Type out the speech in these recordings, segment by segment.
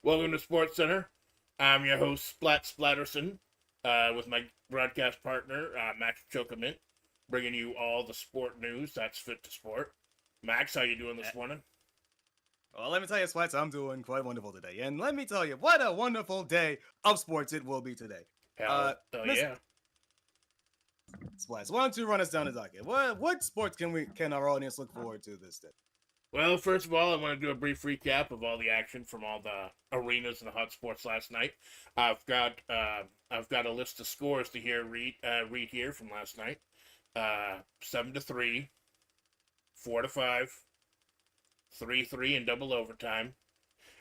Welcome to Sports Center. I'm your host, Splatterson, with my broadcast partner, Max Chocomint, bringing you all the sport news that's fit to sport. Max, how you doing this morning? Well, let me tell you, Splats, I'm doing quite wonderful today. And let me tell you, what a wonderful day of sports it will be today. Hell Miss yeah. Splats, why don't you run us down the docket? What sports can our audience look forward to this day? Well, first of all, I want to do a brief recap of all the action from all the arenas and the hot sports last night. I've got a list of scores to read here from last night. 7-3, 4-5, 3-3 in double overtime,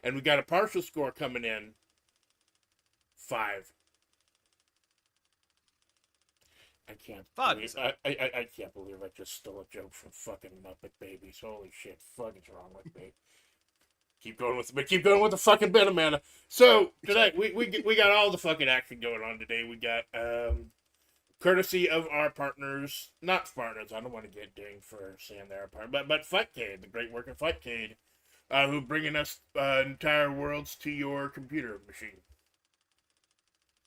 and we got a partial score coming in 5. I can't believe I can't believe I just stole a joke from fucking Muppet Babies. Holy shit, fucking's wrong with me. Keep going with the fucking bit, Amanda. So tonight we got all the fucking action going on today. We got courtesy of our partners, not partners. I don't want to get dinged for saying they're a partner, but Fightcade, the great work of Fightcade, who bringing us entire worlds to your computer machine.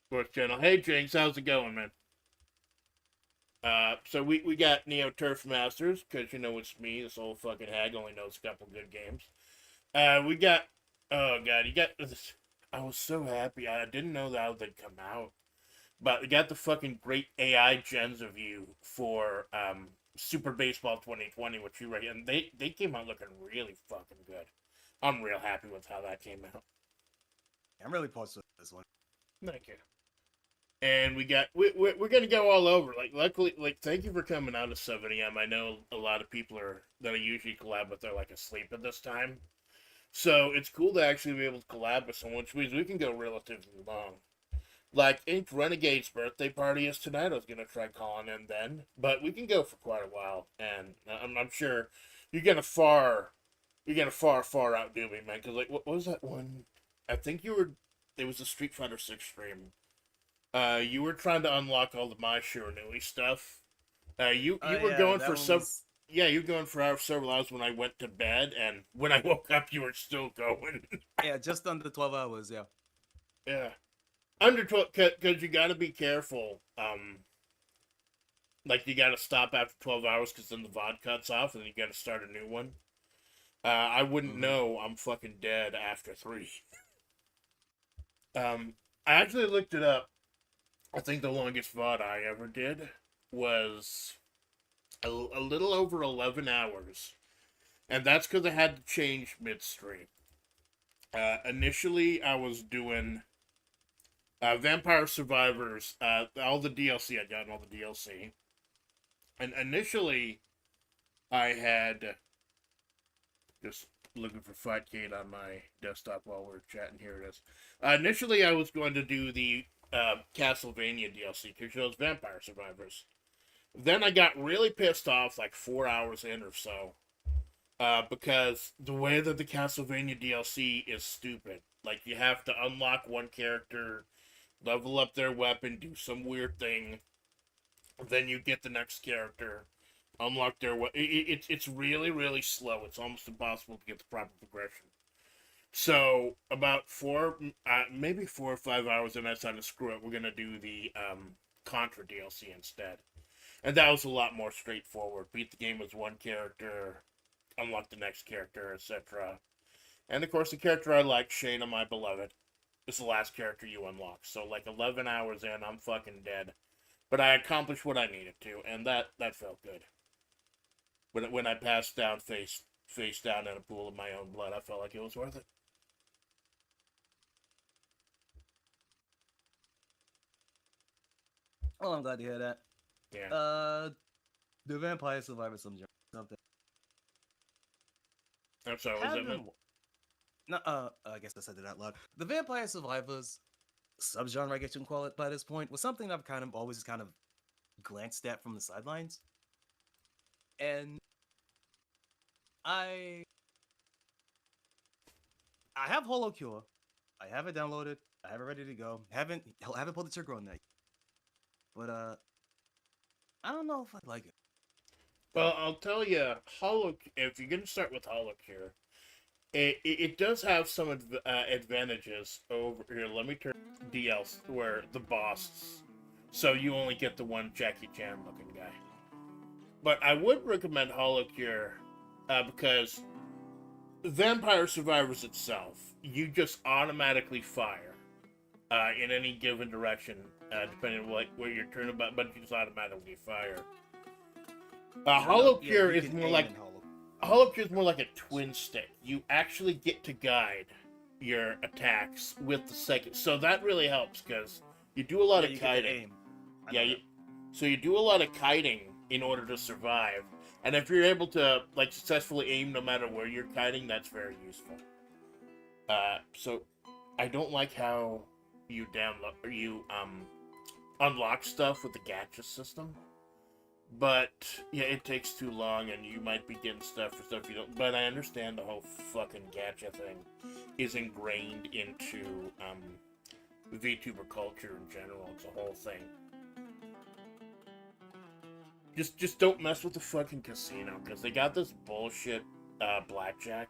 Sports channel. Hey Jinx, how's it going, man? So we got Neo Turf Masters, because you know it's me, this old fucking hag only knows a couple good games. We got, oh god, you got this. I was so happy, I didn't know that they'd come out. But we got the fucking great AI gens of you for Super Baseball 2020, which you read, and they came out looking really fucking good. I'm real happy with how that came out. I'm really positive with this one. Thank you. And we're gonna go all over. Like, luckily, like, thank you for coming out of 7 a.m. I know a lot of people that I usually collab with are like asleep at this time, so it's cool to actually be able to collab with someone, which means we can go relatively long. Like, Ink Renegade's birthday party is tonight. I was gonna try calling in then, but we can go for quite a while, and I'm sure you're gonna far outdo me, man. Cause like, what was that one? I think it was a Street Fighter 6 stream. You were trying to unlock all the My Shiranui stuff. You were going for some. Yeah, you were going for several hours when I went to bed, and when I woke up, you were still going. Yeah, just under 12 hours, yeah. Yeah. Under 12, because you got to be careful. Like, you got to stop after 12 hours, because then the VOD cuts off, and then you got to start a new one. I wouldn't know I'm fucking dead after 3. I actually looked it up. I think the longest VOD I ever did was a little over 11 hours. And that's because I had to change midstream. Initially, I was doing Vampire Survivors, all the DLC. I got all the DLC. And initially, I had just looking for Fightcade on my desktop while we're chatting. Here it is. Initially, I was going to do the Castlevania DLC, because it was Vampire Survivors. Then I got really pissed off like 4 hours in or so, because the way that the Castlevania DLC is stupid. Like, you have to unlock one character, level up their weapon, do some weird thing, then you get the next character, unlock their weapon. It's really, really slow. It's almost impossible to get the proper progression. So about maybe 4 or 5 hours, and I decided to screw it. We're gonna do the Contra DLC instead, and that was a lot more straightforward. Beat the game with one character, unlock the next character, etc. And of course, the character I like, Shayna, my beloved, is the last character you unlock. So like 11 hours in, I'm fucking dead, but I accomplished what I needed to, and that felt good. When I passed down face down in a pool of my own blood, I felt like it was worth it. Well, I'm glad to hear that. Yeah. The Vampire Survivor something. I'm sorry, was that meant? No, I guess I said it out loud. The Vampire Survivors subgenre, I guess you can call it by this point, was something I've always glanced at from the sidelines. And I have Holo Cure. I have it downloaded. I have it ready to go. Haven't pulled the trigger on that. But I don't know if I like it. Well, I'll tell you, if you're gonna start with Holocure, it does have some advantages over here. Let me turn DLs where the boss, so you only get the one Jackie Chan looking guy. But I would recommend Holocure because Vampire Survivors itself, you just automatically fire in any given direction, depending on where you're turning, but you just automatically fire. Holocure is more like Holocure is more like a twin stick. You actually get to guide your attacks with the second, so that really helps because you do a lot of kiting. So you do a lot of kiting in order to survive, and if you're able to like successfully aim no matter where you're kiting, that's very useful. So I don't like how you unlock stuff with the gacha system. But yeah, it takes too long, and you might be getting stuff for stuff you don't. But I understand the whole fucking gacha thing is ingrained into VTuber culture in general. It's a whole thing. Just don't mess with the fucking casino because they got this bullshit blackjack.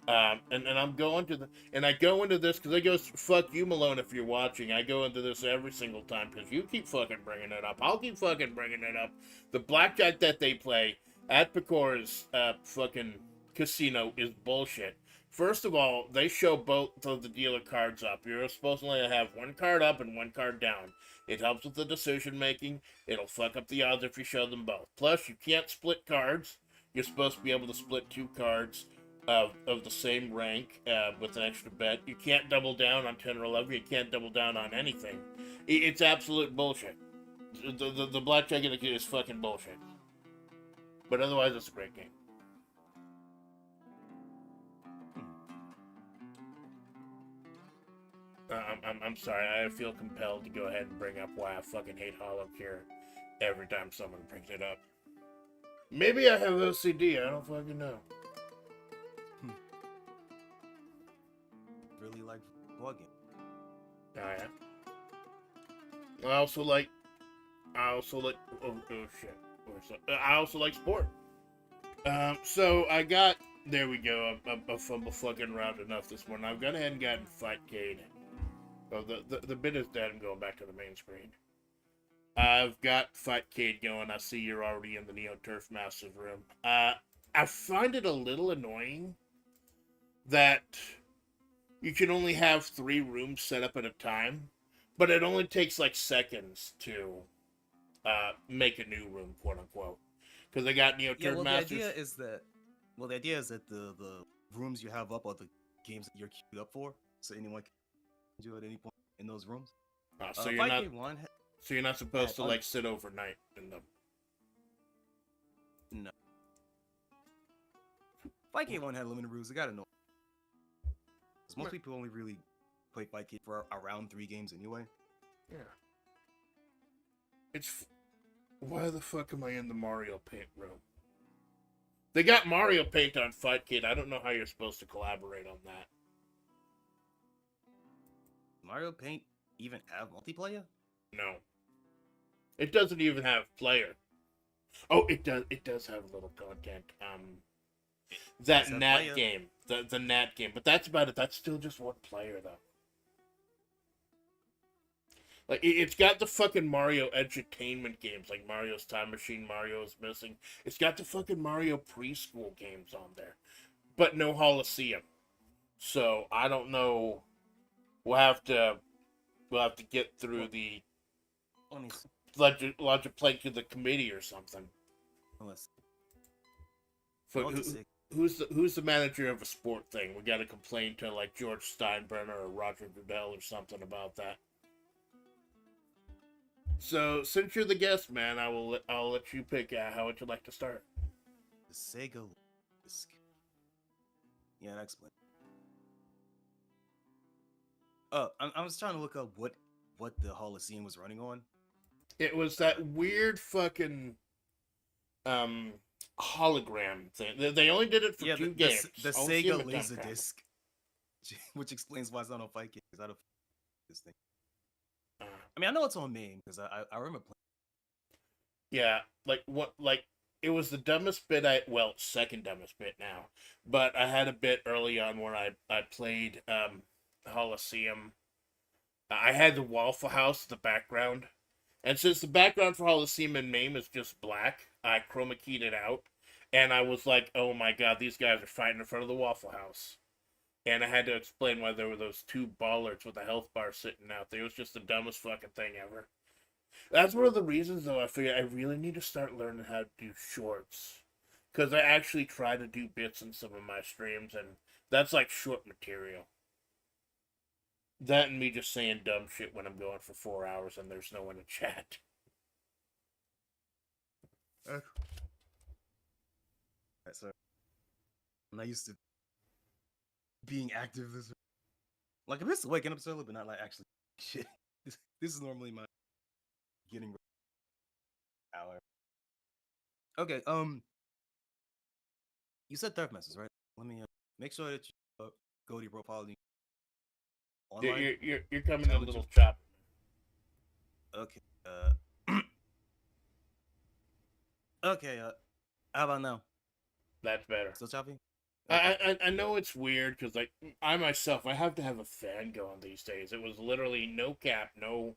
And I'm going to I go into this because it goes, fuck you, Malone, if you're watching. I go into this every single time because you keep fucking bringing it up. I'll keep fucking bringing it up. The blackjack that they play at Pecora's fucking casino is bullshit. First of all, they show both of the dealer cards up. You're supposed to only have one card up and one card down. It helps with the decision making. It'll fuck up the odds if you show them both. Plus, you can't split cards. You're supposed to be able to split two cards of the same rank with an extra bet. You can't double down on 10 or 11. You can't double down on anything. It's absolute bullshit. The blackjack is fucking bullshit. But otherwise, it's a great game. I'm sorry. I feel compelled to go ahead and bring up why I fucking hate Holocure every time someone brings it up. Maybe I have OCD. I don't fucking know. Really like board game. Oh yeah. I also like. Oh shit. I also like sport. So I got. There we go. I fumble fucking around enough this morning. I've gone ahead and gotten Fightcade. Oh, the bit is dead. I'm going back to the main screen. I've got Fightcade going. I see you're already in the Neo Turf Masters room. I find it a little annoying that you can only have 3 rooms set up at a time, but it only takes like seconds to make a new room, quote unquote. Because they got Neo Turf Masters. The idea is that the rooms you have up are the games that you're queued up for, so anyone can do at any point in those rooms. So you're not supposed to like sit overnight in them. No. Fightcade 1 had limited rules. I gotta know. Most people only really play Fightcade for around 3 games anyway. Yeah. Why the fuck am I in the Mario Paint room? They got Mario Paint on Fightcade. I don't know how you're supposed to collaborate on that. Mario Paint even have multiplayer? No. It doesn't even have player. Oh, it does. It does have a little content. That Nat game, the Nat game, but that's about it. That's still just one player though. Like it's got the fucking Mario edutainment games, like Mario's Time Machine, Mario's Missing. It's got the fucking Mario preschool games on there, but no Coliseum. So I don't know. We'll have to get through the logic play to the committee or something. Who's the manager of a sport thing? We got to complain to like George Steinbrenner or Roger Goodell or something about that. So since you're the guest, man, I'll let you pick how would you like to start. The Sega disc. Yeah, explain. I was trying to look up what the Coliseum was running on. It was that weird fucking hologram thing. They only did it for 2 games. The Sega Laserdisc, which explains why it's not on Fightcade. Because I don't this thing. I mean, I know it's on main because I remember playing. Yeah, like what? Like it was the dumbest bit second dumbest bit now, but I had a bit early on where I played Holosseum. I had the Waffle House in the background, and since the background for Holosseum in MAME is just black, I chroma keyed it out, and I was like, oh my god, these guys are fighting in front of the Waffle House. And I had to explain why there were those two bollards with a health bar sitting out there. It was just the dumbest fucking thing ever. That's one of the reasons, though, I figure I really need to start learning how to do shorts. Because I actually try to do bits in some of my streams, and that's like short material. That and me just saying dumb shit when I'm going for 4 hours and there's no one to chat. So I'm not used to being active this. Like I'm just waking up early, but not like actually shit. This is normally my getting hour. Okay. You said third message, right? Let me make sure that you go to your profile online. You're coming in a little choppy. Okay. Okay. How about now? That's better. Still choppy? Okay. I know it's weird because like I myself I have to have a fan going these days. It was literally no cap, no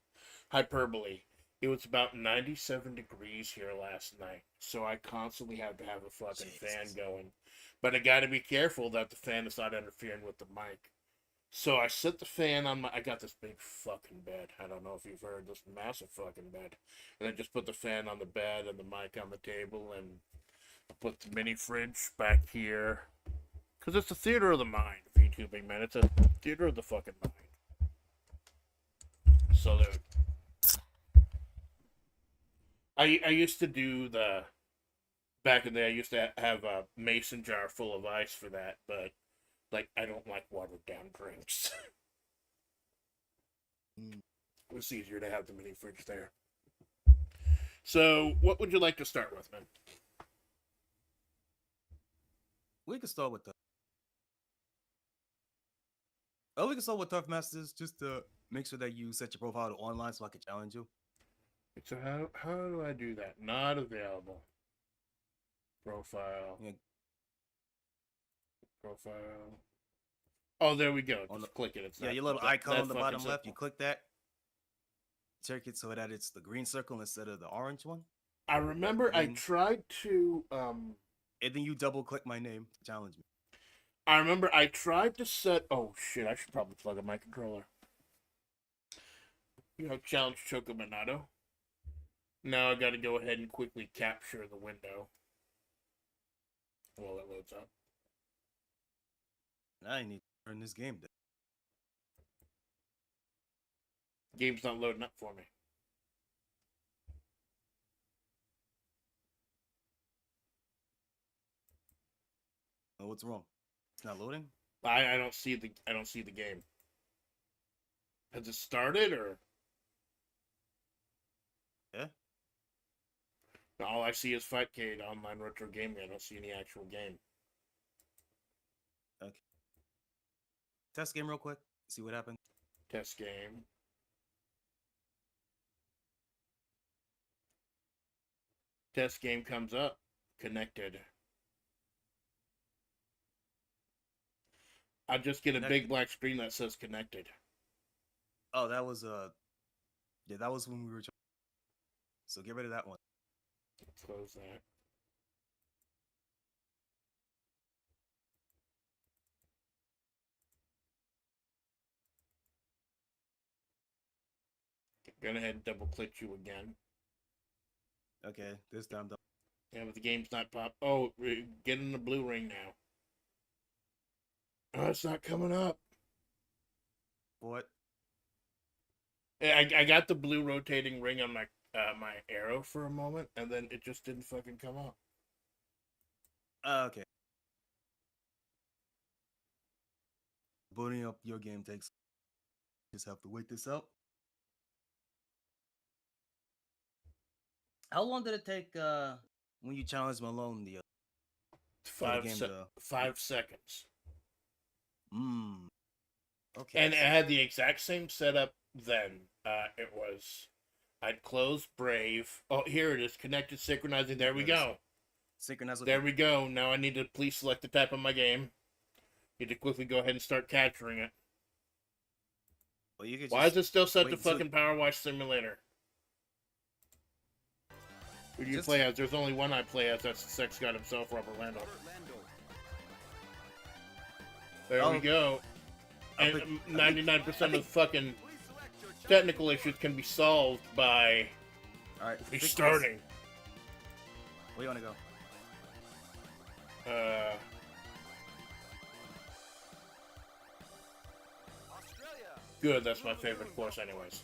hyperbole. It was about 97 degrees here last night, so I constantly have to have a fucking fan going. But I got to be careful that the fan is not interfering with the mic. So I set the fan on I got this big fucking bed. I don't know if you've heard this massive fucking bed. And I just put the fan on the bed and the mic on the table and I put the mini fridge back here. Because it's a theater of the mind, VTubing, man. It's a theater of the fucking mind. Salute. I used to do back in the day, I used to have a mason jar full of ice for that, but like I don't like watered down drinks. It's easier to have the mini fridge there. So, what would you like to start with, man? We can start with the. Oh, we can start with Tough Masters just to make sure that you set your profile to online so I can challenge you. So how do I do that? Not available. Profile. Yeah. Profile. Oh, there we go. Just click it. It's your little icon on the bottom left. You click that. Check it so that it's the green circle instead of the orange one. I remember I tried to and then you double click my name to challenge me. I remember I tried to set oh shit, I should probably plug in my controller. Challenge Chocominato. Now I gotta go ahead and quickly capture the window. While it loads up. I need to turn this game down. Game's not loading up for me. Oh, what's wrong? It's not loading? I don't see the game. Has it started or? Yeah. All I see is Fightcade online retro gaming. I don't see any actual game. Okay. Test game real quick. See what happens. Test game. Test game comes up. Connected. I just get a big black screen that says connected. Oh, that was yeah, that was when we were. So get rid of that one. Close that. Go ahead and double click you again. Okay, this time don't. Yeah, but the game's not pop. Oh, get in the blue ring now. Oh, it's not coming up. What? I got the blue rotating ring on my my arrow for a moment, and then it just didn't fucking come up. Okay. Booting up your game takes. Just have to wait this out. How long did it take when you challenged Malone the 5 seconds. Okay. And it had the exact same setup then. It was I'd close Brave. Oh, here it is. Connected synchronizing. There we go. Synchronize with There we go. Now I need to please select the type of my game. Need to quickly go ahead and start capturing it. Well, you could Why is it still set to until- fucking Power Wash Simulator? Who do you play as? There's only one I play as. That's the sex god himself, Robert Lando. There we go. And 99% of fucking technical issues can be solved by restarting. Where you want to go? Good, that's my favorite course anyways.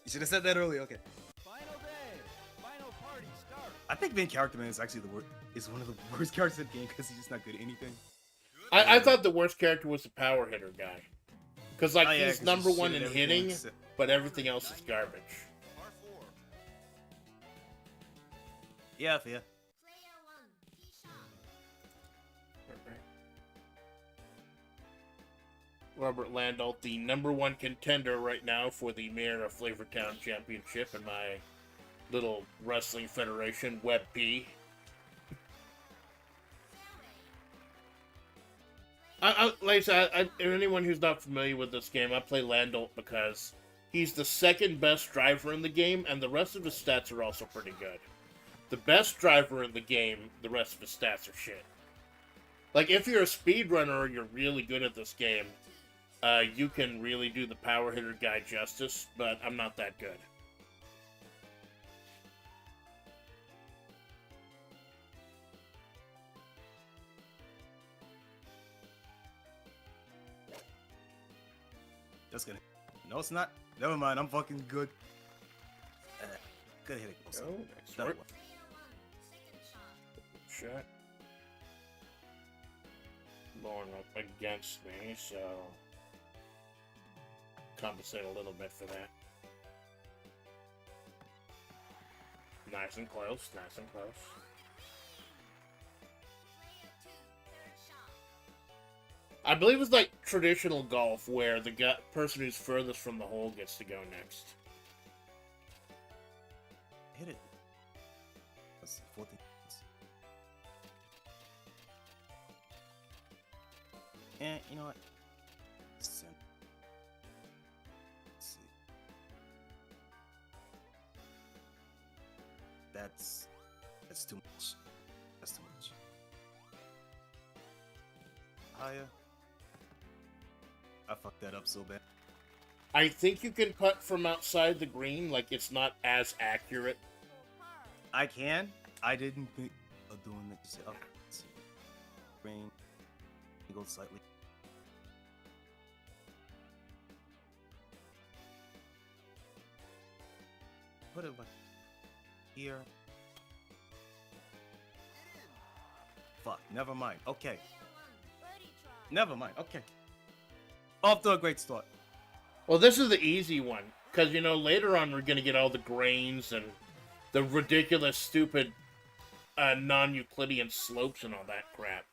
You should have said that earlier, okay. Final day. Final party start. I think main character man is actually is one of the worst characters in the game because he's just not good at anything. I thought the worst character was the power hitter guy. Because, like, he's 'cause number he's one shit in at everything hitting, except- but everything else is garbage. Yeah, fair. Robert Landau, the number one contender right now for the Mayor of Flavortown Championship in my little wrestling federation, WebP. Like I said, anyone who's not familiar with this game, I play Landau because he's the second best driver in the game, and the rest of his stats are also pretty good. The best driver in the game, the rest of his stats are shit. Like, if you're a speedrunner or you're really good at this game, you can really do the power hitter guy justice, but I'm not that good. Just kidding. No, it's not. Never mind. I'm fucking good. Good hitting. Oh, nice work. Shot. Going up against me, so compensate a little bit for that. Nice and close, nice and close. I believe it's like traditional golf where the person who's furthest from the hole gets to go next. Hit it. That's 14. And you know what? Let's see. That's too much. That's too much. Higher. I fucked that up so bad. I think you can putt from outside the green, like it's not as accurate. I can. I didn't think of doing it. Oh, let's see. Green. Go slightly. Put it like here. Fuck, never mind. Okay. Never mind. Okay. Off to a great start. Well, this is the easy one, because, you know, later on we're going to get all the grains and the ridiculous, stupid, non-Euclidean slopes and all that crap.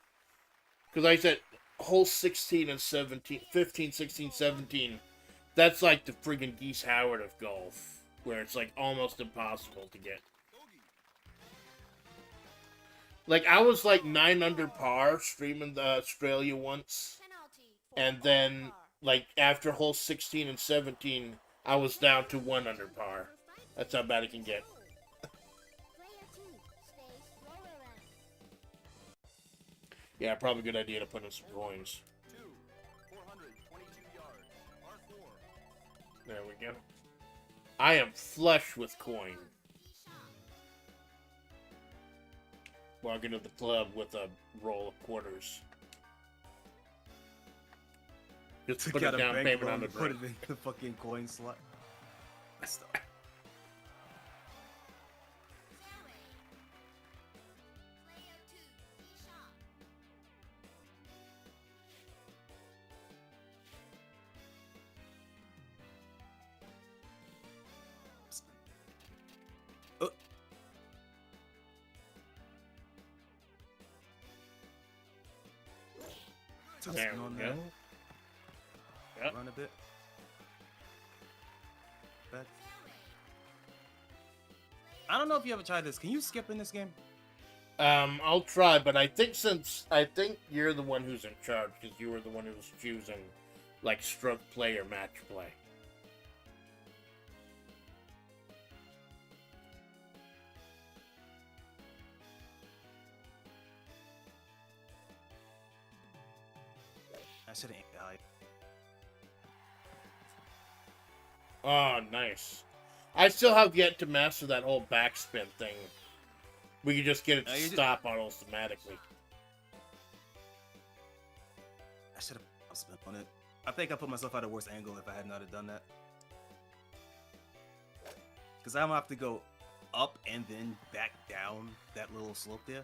Because like I said, hole 16 and 17, 15, 16, 17, that's like the friggin' Geese Howard of golf, where it's like almost impossible to get. Like, I was like 9 under par streaming the Australia once, and then, like, after hole 16 and 17, I was down to 1 under par. That's how bad it can get. Yeah, probably a good idea to put in some coins. There we go. I am flush with coin. Walk into the club with a roll of quarters. Just Took put a out down bank payment roll on the and put it drink. in the fucking coin slot. Stop. There On we that. go. Yep. Run a bit. Back. I don't know if you ever tried this. Can you skip in this game? I'll try, but I think you're the one who's in charge, because you were the one who was choosing, like, stroke play or match play. I should have died. Oh, nice. I still have yet to master that whole backspin thing. We could just get it to stop automatically. I should have spent on it. I think I put myself at a worse angle if I had not have done that. Because I'm gonna have to go up and then back down that little slope there.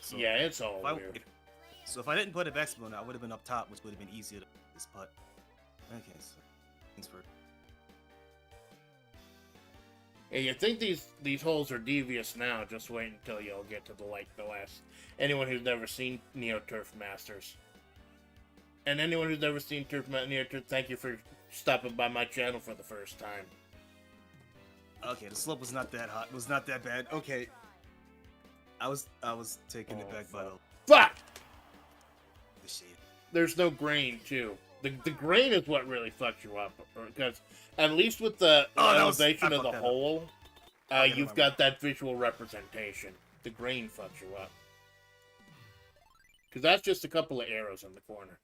So Yeah, it's all weird. So if I didn't put a backspin on it, I would have been up top, which would have been easier to this putt. Okay, so things for. Hey, you think these holes are devious now? Just wait until y'all get to the last. Anyone who's never seen Neo Turf Masters, and anyone who's never seen Neo Turf, thank you for stopping by my channel for the first time. Okay, the slope was not that hot. Was not that bad. Okay, I was taking it back by the fuck. The shade. There's no grain too. The grain is what really fucks you up, because at least with the elevation of the hole, you've got that visual representation. The grain fucks you up, because that's just a couple of arrows in the corner.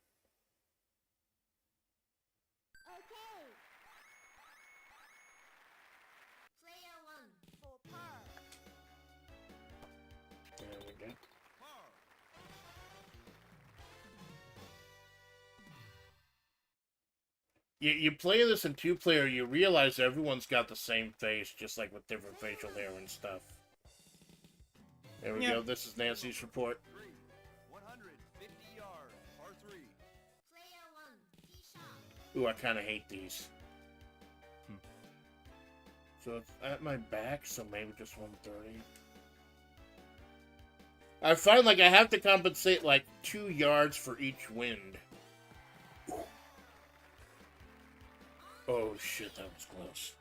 There we go. You play this in 2-player, you realize everyone's got the same face, just like with different facial hair and stuff. There we go. This is Nancy's report. 150 yards, par 3. Ooh, I kind of hate these. So it's at my back, so maybe just 130. I find like I have to compensate like 2 yards for each wind. Oh shit, that was close.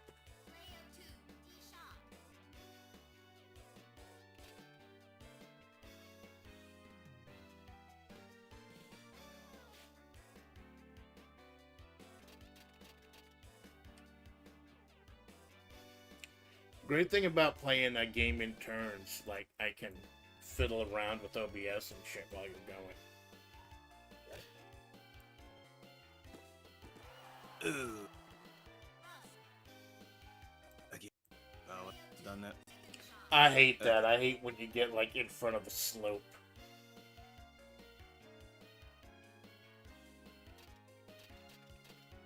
Great thing about playing a game in turns, like I can fiddle around with OBS and shit while you're going. Ugh. Okay. Oh, done that. I hate that. I hate when you get like in front of the slope.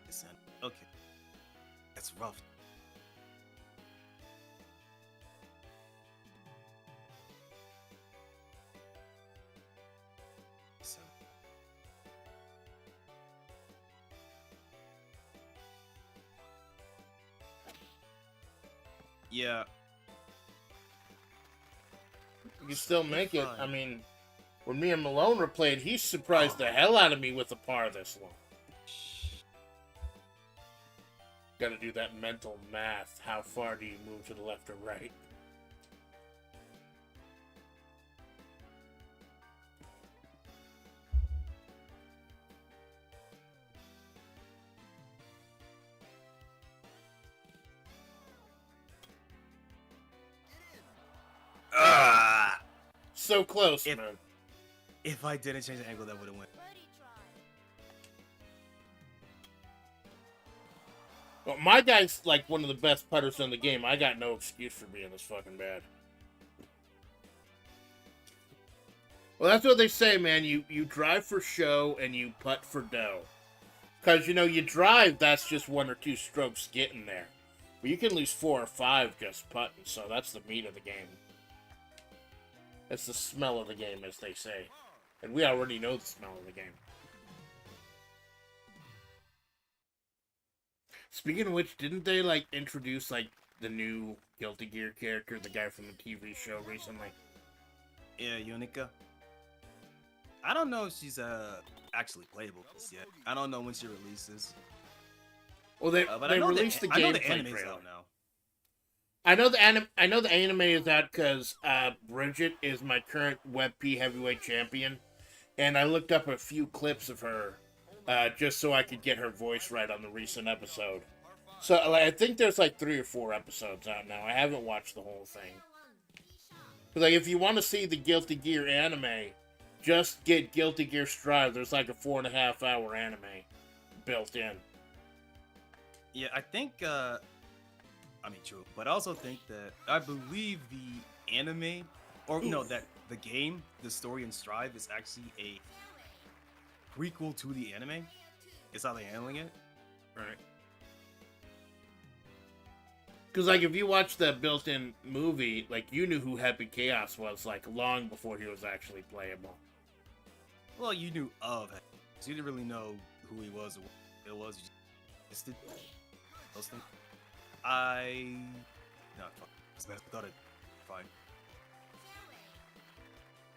Listen, okay. That's rough. So. Yeah. You still make it. I mean, when me and Malone were playing, he surprised the hell out of me with a par this long. Gotta do that mental math. How far do you move to the left or right? So close, man. If I didn't change the angle, that would have went. Well, my guy's like one of the best putters in the game. I got no excuse for being this fucking bad. Well, that's what they say, man. You drive for show and you putt for dough. Because, you know, you drive, that's just 1 or 2 strokes getting there. But you can lose 4 or 5 just putting, so that's the meat of the game. It's the smell of the game, as they say. And we already know the smell of the game. Speaking of which, didn't they, like, introduce, like, the new Guilty Gear character, the guy from the TV show recently? Yeah, Unica. I don't know if she's actually playable just yet. I don't know when she releases. Well, they released the gameplay anime's trailer. out now. I know the anime is out because Bridget is my current WebP heavyweight champion, and I looked up a few clips of her just so I could get her voice right on the recent episode. So like, I think there's like 3 or 4 episodes out now. I haven't watched the whole thing. But like, if you want to see the Guilty Gear anime, just get Guilty Gear Strive. There's like a 4.5-hour anime built in. Yeah, I think. I mean, true, but I also think that I believe the anime, or no, that the game, the story in Strive is actually a prequel to the anime. Is how they're handling it. Right. Because, like, if you watch the built-in movie, like, you knew who Happy Chaos was, like, long before he was actually playable. Well, you knew of it, so you didn't really know who he was or what it was. You just did those things. No, fuck. I thought it. Fine.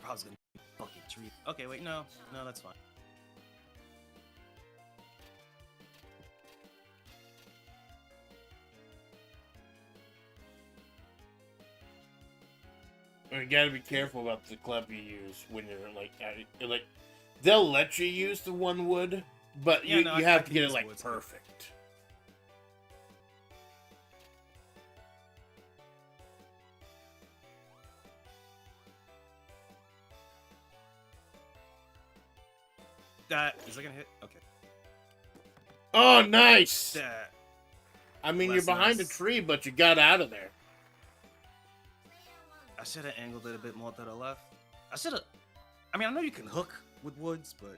I was gonna fucking treat. Okay, wait, no, that's fine. You gotta be careful about the club you use when you're like they'll let you use the one wood, but Yeah, you have to get it use like woods. perfect. That is that gonna hit? Okay. Oh, nice! That. I mean, Less you're behind nice. a tree, but you got out of there. I should have angled it a bit more to the left. I should have. I mean, I know you can hook with woods, but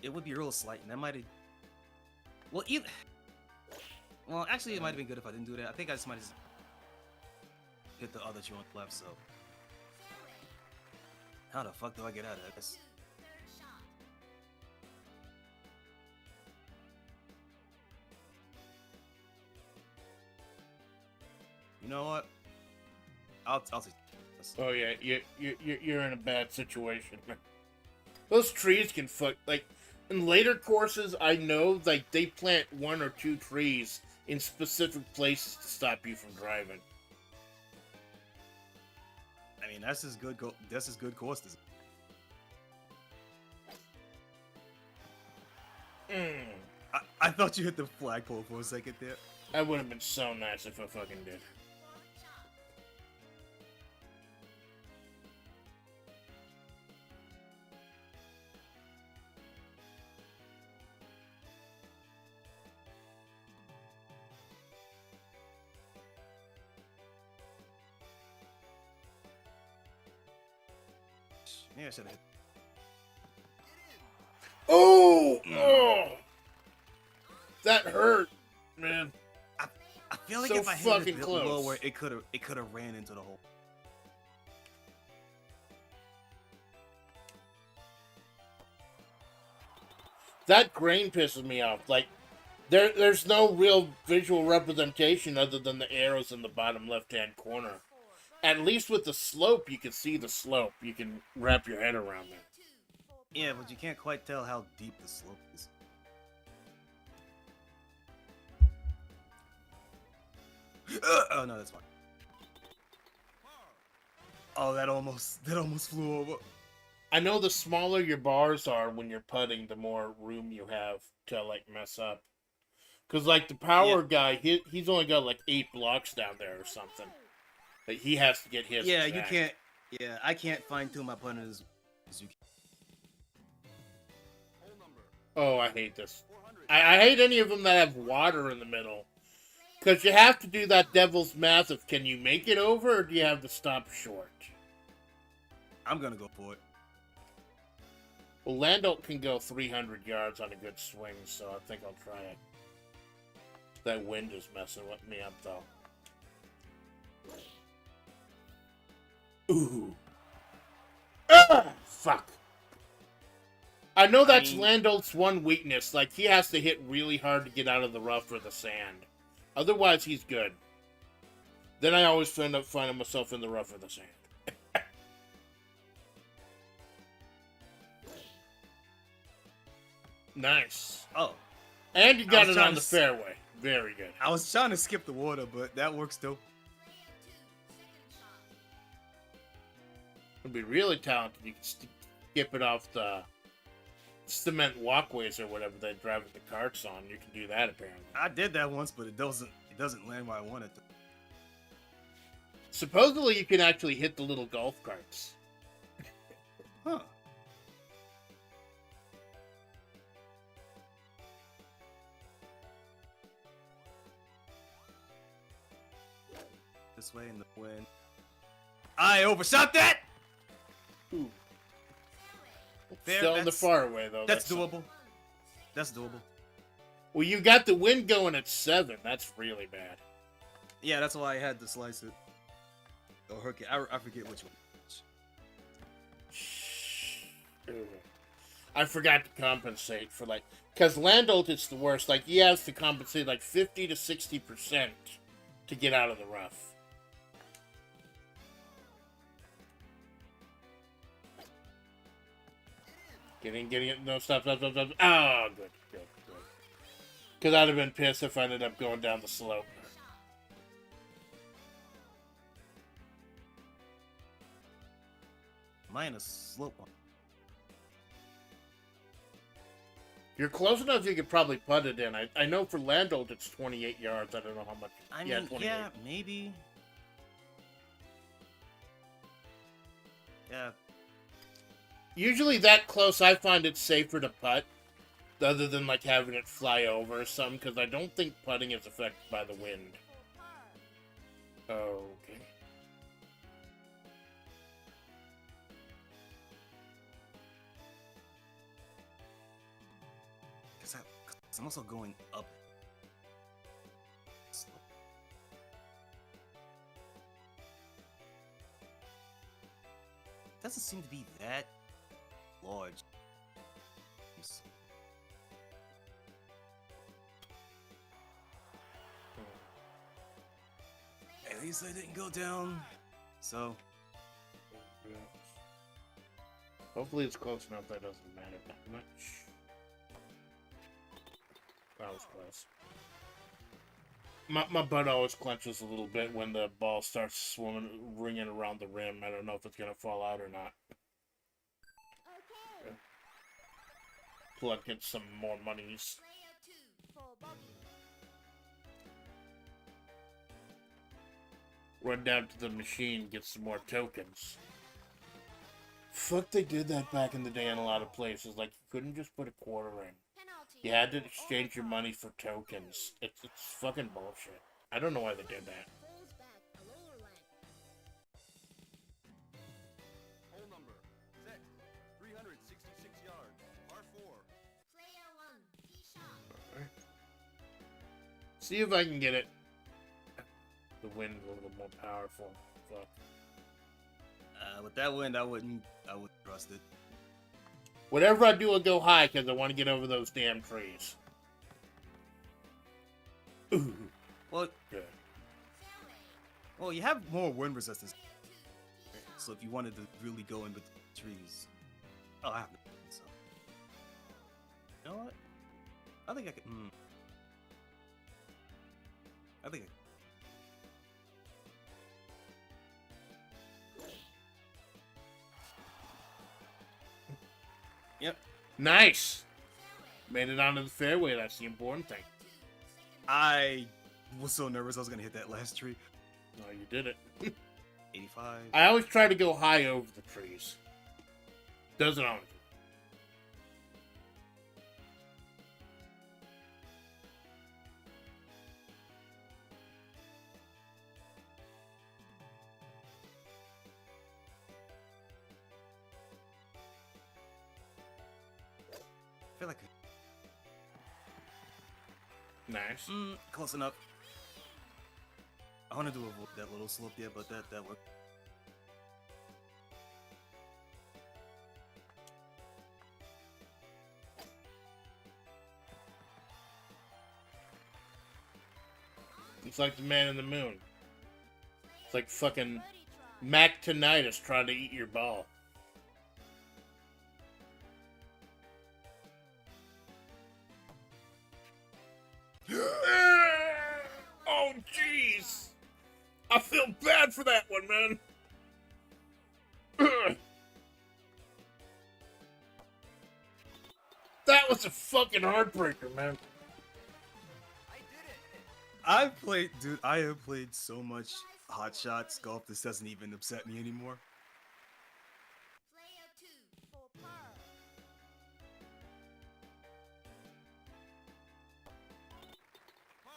it would be real slight, and that might have. Well, either. Well, actually, it might have been good if I didn't do that. I think I just might have hit the other tree on the left. So, how the fuck do I get out of this? You know what? I'll take this. Oh yeah, you're in a bad situation. Those trees can fuck. Like in later courses, I know like they plant 1 or 2 trees in specific places to stop you from driving. I mean, that's as good. That's as good course as. I thought you hit the flagpole for a second there. That would have been so nice if I fucking did. Maybe I should have hit. Oh! Oh! That hurt, man. I feel like So if I hit it a fucking bit close. lower, it could have ran into the hole. That grain pisses me off. Like, there's no real visual representation other than the arrows in the bottom left-hand corner. At least with the slope, you can see the slope. You can wrap your head around that. Yeah, but you can't quite tell how deep the slope is. Oh no, that's fine. Oh, that almost flew over. I know the smaller your bars are when you're putting, the more room you have to, like, mess up. Because, like, the power guy, he's only got, like, 8 blocks down there or something. Like, he has to get his Yeah, exact. you can't. Yeah, I can't fine-tune my punters as you can. Oh, I hate this. I hate any of them that have water in the middle. Because you have to do that devil's math of, can you make it over, or do you have to stop short? I'm gonna go for it. Well, Lando can go 300 yards on a good swing, so I think I'll try it. That wind is messing with me up, though. Ooh. Ah! Fuck. I know that's Lando's one weakness. Like, he has to hit really hard to get out of the rough or the sand. Otherwise, he's good. Then I always end up finding myself in the rough or the sand. Nice. Oh, And you got it on trying the to fairway. Very good. I was trying to skip the water, but that works too. To be really talented, you can skip it off the cement walkways or whatever they drive the carts on. You can do that apparently. I did that once, but it doesn't land where I want it to. Supposedly, you can actually hit the little golf carts. Huh. This way in the wind. I overshot that! Ooh. There, Still in the that's- far away though. That's doable. That's doable. Well, you got the wind going at 7. That's really bad. Yeah, that's why I had to slice it. Or hook it. I forget which one. I forgot to compensate for because Landolt is the worst. Like he has to compensate 50 to 60% to get out of the rough. Getting it. No, stop. Oh, good. Because I'd have been pissed if I ended up going down the slope. Mine is slope one. You're close enough you could probably putt it in. I know for Landolt it's 28 yards. I don't know how much. I yeah, mean, 28. yeah, maybe. Yeah. Usually that close, I find it safer to putt, other than having it fly over or something, because I don't think putting is affected by the wind. Okay. Cause I'm also going up. Doesn't seem to be that large. At least I didn't go down. So Hopefully it's close enough that doesn't matter that much. That was close. My butt always clenches a little bit when the ball starts swimming, ringing around the rim. I don't know if it's gonna fall out or not. Okay. Blood gets some more monies. Player 2 for bogey. Run down to the machine, get some more tokens. Fuck, they did that back in the day in a lot of places. You couldn't just put a quarter in. Penalty. You had to exchange your money for tokens. It's fucking bullshit. I don't know why they did that. Falls back a lower rank. Hole number 6, 366 yards, par 4. Player 1 tee shot. See if I can get it. The wind a little more powerful. Fuck. with that wind, I wouldn't trust it. Whatever I do, I'll go high because I want to get over those damn trees. Ooh. Well, Good. well, you have more wind resistance. So if you wanted to really go in with the trees, oh, I have no wind, so. You know what? I think I could. I think. Yep. Nice. Made it onto the fairway. That's the important thing. I was so nervous I was gonna hit that last tree. No, you did it. 85. I always try to go high over the trees. Doesn't always. I feel like Nice. close enough. I want to do that little slope, yeah, but that worked. It's like the man in the moon. It's like fucking Birdie try. Mac Tinnitus trying to eat your ball. Oh, jeez. I feel bad for that one, man. was a fucking heartbreaker, man. I did it! I have played so much Hot Shots golf. This doesn't even upset me anymore. Player 2 for par. Par.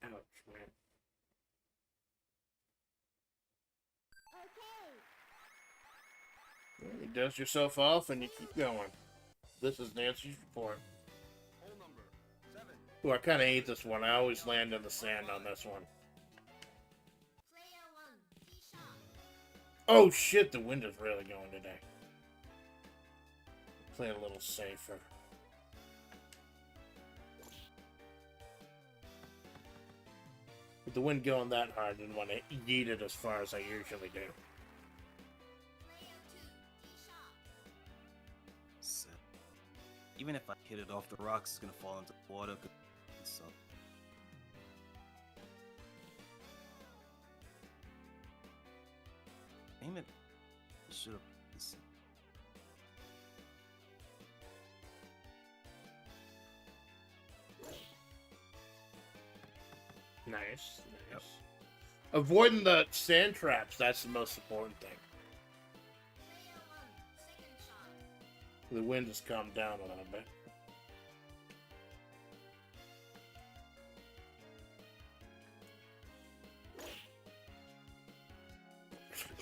Ouch, man. Okay. You dust yourself off and you keep going. This is Nancy's report. Hole number 7. Ooh, I kind of hate this one. I always land in the sand on this one. Player 1 tee shot. Oh shit, the wind is really going today. Play a little safer. With the wind going that hard, I didn't want to yeet it as far as I usually do. Player 2 tee shot. So, even if I hit it off the rocks, it's gonna fall into the water. So, damn it! Should have. Nice, nice. Yep. Avoiding the sand traps, that's the most important thing. Player 1 second shot. The wind has calmed down a little bit.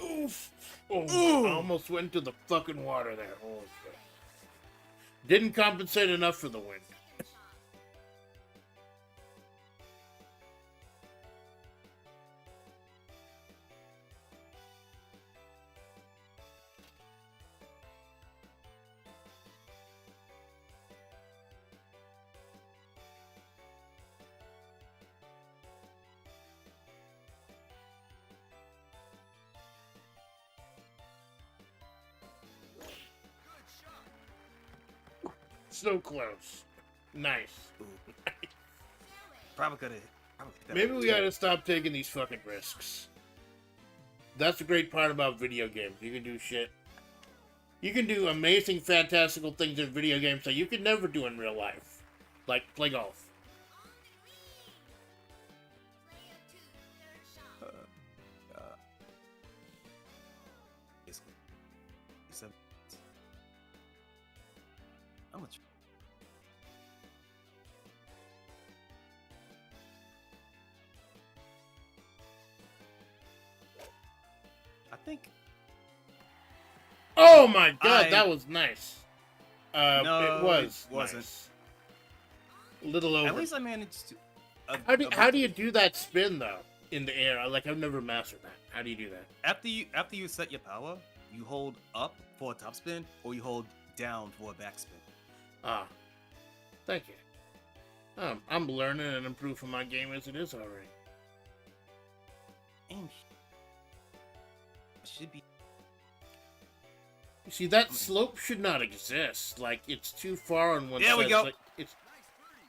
Oof! Oh, I almost went into the fucking water there. Holy shit. Didn't compensate enough for the wind. Second shot. Good shot. So close. Nice. Probably could have. Maybe we gotta stop taking these fucking risks. That's the great part about video games. You can do shit. You can do amazing, fantastical things in video games that you could never do in real life. Like play golf. On the green. Player 2 third shot. Basically, except how much? I think Oh my god, I- that was nice. No, it was. it wasn't. Nice. A little over. at least I managed to. How do you do that spin though in the air? Like I've never mastered that. How do you do that? After you set your power, you hold up for a topspin or you hold down for a backspin. Ah, thank you. I'm learning and improving my game as it is already. And should be You see, that slope should not exist. Like it's too far on one side. There we go. Like, it's.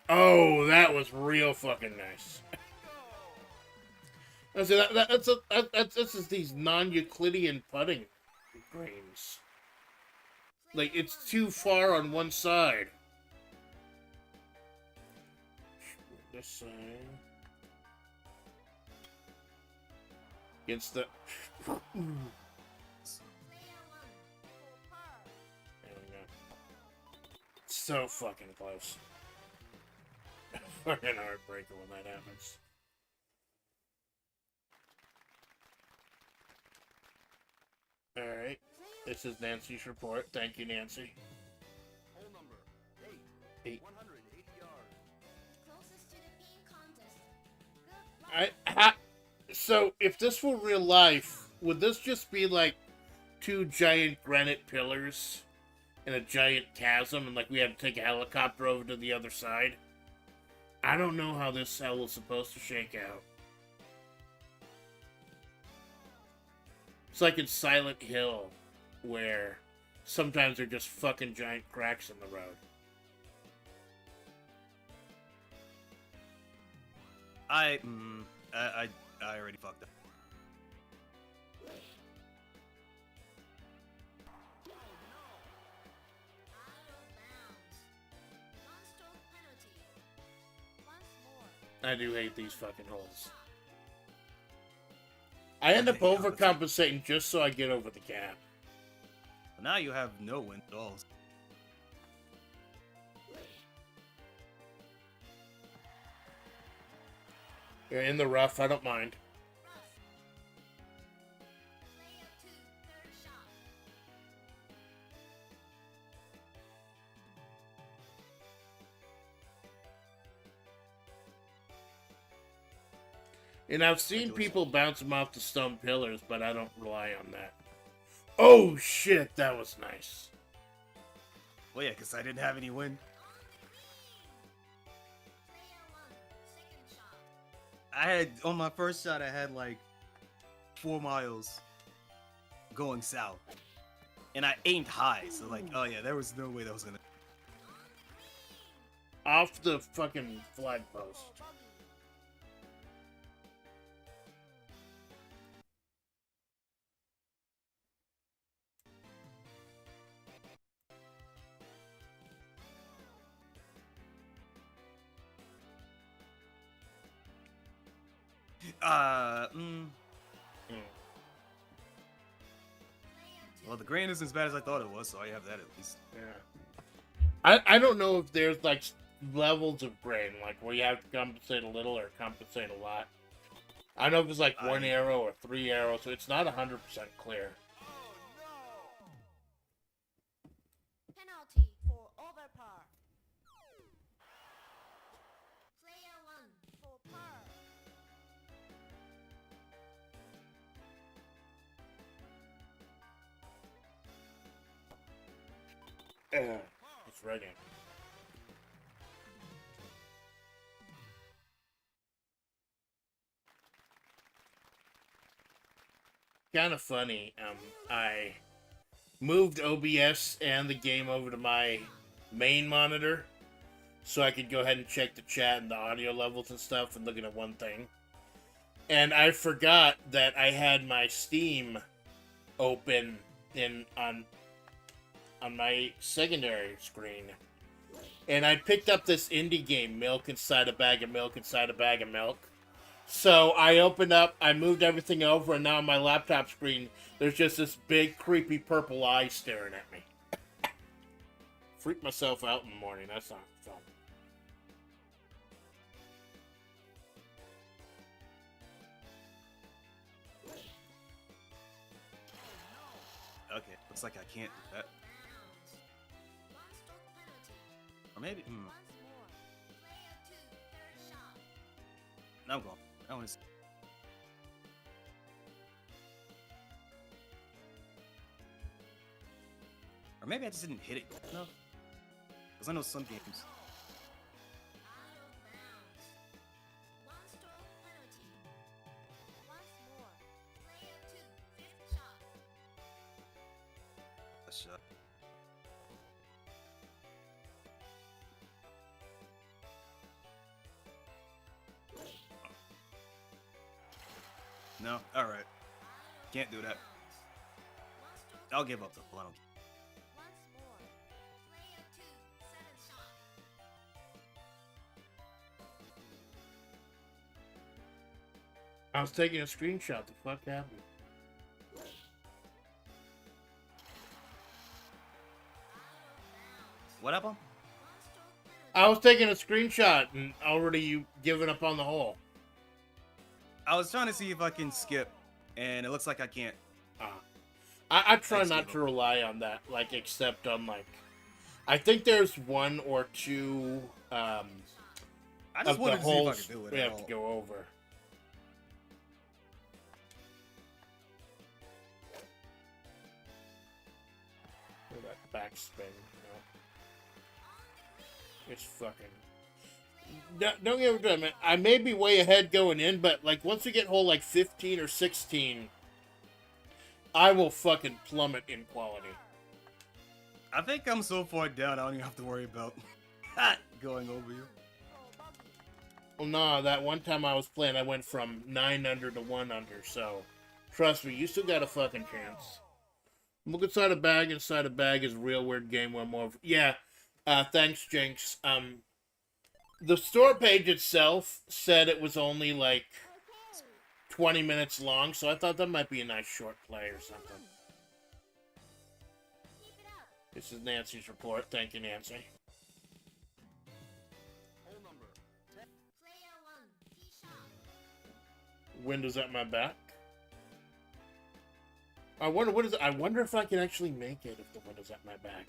Oh, that was real fucking nice. I see that's just these non-Euclidean putting greens. Like it's too far on one side. This side. Against the. Player 1 for par. There we go. So fucking close. Fucking heartbreaker when that happens. Alright. This is Nancy's report. Thank you, Nancy. Hole number 8. Eight. 180 yards. Closest to the pin contest. Good luck. So, if this were real life, would this just be like two giant granite pillars in a giant chasm and like we had to take a helicopter over to the other side? I don't know how this cell is supposed to shake out. It's like in Silent Hill, where sometimes they're just fucking giant cracks in the road. I already fucked up. I do hate these fucking holes. I end up hate how it's- overcompensating just so I get over the gap. But now you have no wind at all. You're in the rough, I don't mind. Player 2, third shot. And I've seen people bounce them off the stone pillars, but I don't rely on that. Oh shit, that was nice. Well, yeah, because I didn't have any wind. Player 1, second shot. I had, on my first shot, I had like 4 miles going south. And I aimed high, so like, oh yeah, there was no way that was gonna. Off the fucking flag post. Well, the grain isn't as bad as I thought it was, so I have that at least. Yeah. I don't know if there's like levels of grain, like where you have to compensate a little or compensate a lot. I don't know if it's like 1 arrow or 3 arrows, so it's not 100% clear. Penalty for overpar. Player 1 for par. It's raining. Kind of funny. I moved OBS and the game over to my main monitor so I could go ahead and check the chat and the audio levels and stuff and looking at one thing. And I forgot that I had my Steam open on my secondary screen. And I picked up this indie game, Milk Inside a Bag of Milk Inside a Bag of Milk. So I opened up, I moved everything over, and now on my laptop screen, there's just this big, creepy purple eye staring at me. Freak myself out in the morning, that's not fun. Okay, looks like I can't do that. Bounds. 1 stroke penalty. Or maybe, Once more. Player 2, third shot. no, I'm going. I want to. Or maybe I just didn't hit it enough. Because I know some games. Out of bounds. 1 stroke penalty. Once more. Player 2, fifth shot. A shot. No, alright. Can't do that. 1 stroke I'll give up the ball. I don't care. once more. Player 2, seventh shot. I was taking a screenshot, the fuck happened? What happened? 1 stroke penalty. I was taking a screenshot, and already you giving up on the hole. I was trying to see if I can skip, and it looks like I can't. I try Thanks, not Gabriel. to rely on that, like, except on, like, I think there's 1 or 2 I of just the wanted to see if I holes could do it we at have to all. go over. Look at that backspin, you know. It's fucking. Don't get me wrong, man. I may be way ahead going in, but like once we get hole like 15 or 16, I will fucking plummet in quality. I think I'm so far down, I don't even have to worry about going over you. Well, nah, that one time I was playing, I went from 9 under to 1 under, so trust me, you still got a fucking chance. Look inside a bag is a real weird game where more. Yeah, thanks, Jinx. The store page itself said it was only like 20 minutes long, so I thought that might be a nice short play or something. This is Nancy's report. Thank you, Nancy. Hole number 10. Player 1, T sharp. Windows at my back. I wonder what is it? I wonder if I can actually make it if the window's at my back.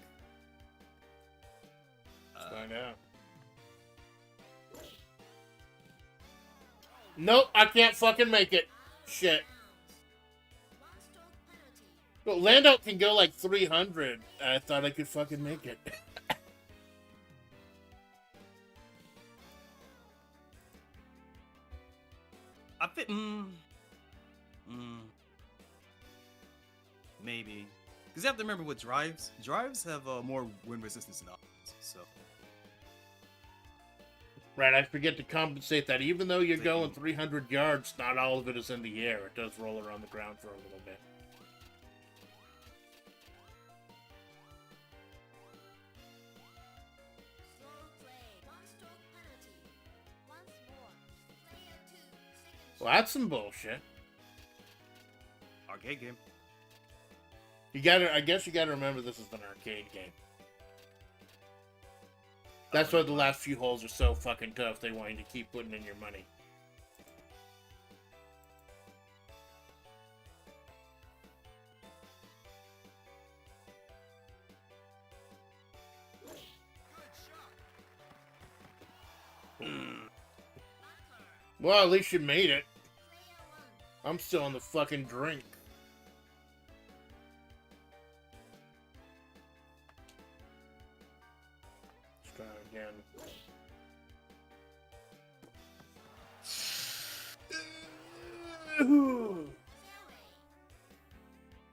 Let's find out. Nope, I can't fucking make it. Shit. One stroke penalty. Well, Lando can go like 300. I thought I could fucking make it. I fit. Maybe. Because you have to remember with drives. Drives have more wind resistance than others. So. Right, I forget to compensate that. Even though you're going 300 yards, not all of it is in the air. It does roll around the ground for a little bit. Slow play. One stroke penalty. Once more. Player 2, second Well, that's some bullshit. Arcade game. You gotta, I guess you gotta remember this is an arcade game. That's why the last few holes are so fucking tough. They want you to keep putting in your money. Well, at least you made it. I'm still on the fucking drink. Let's try again.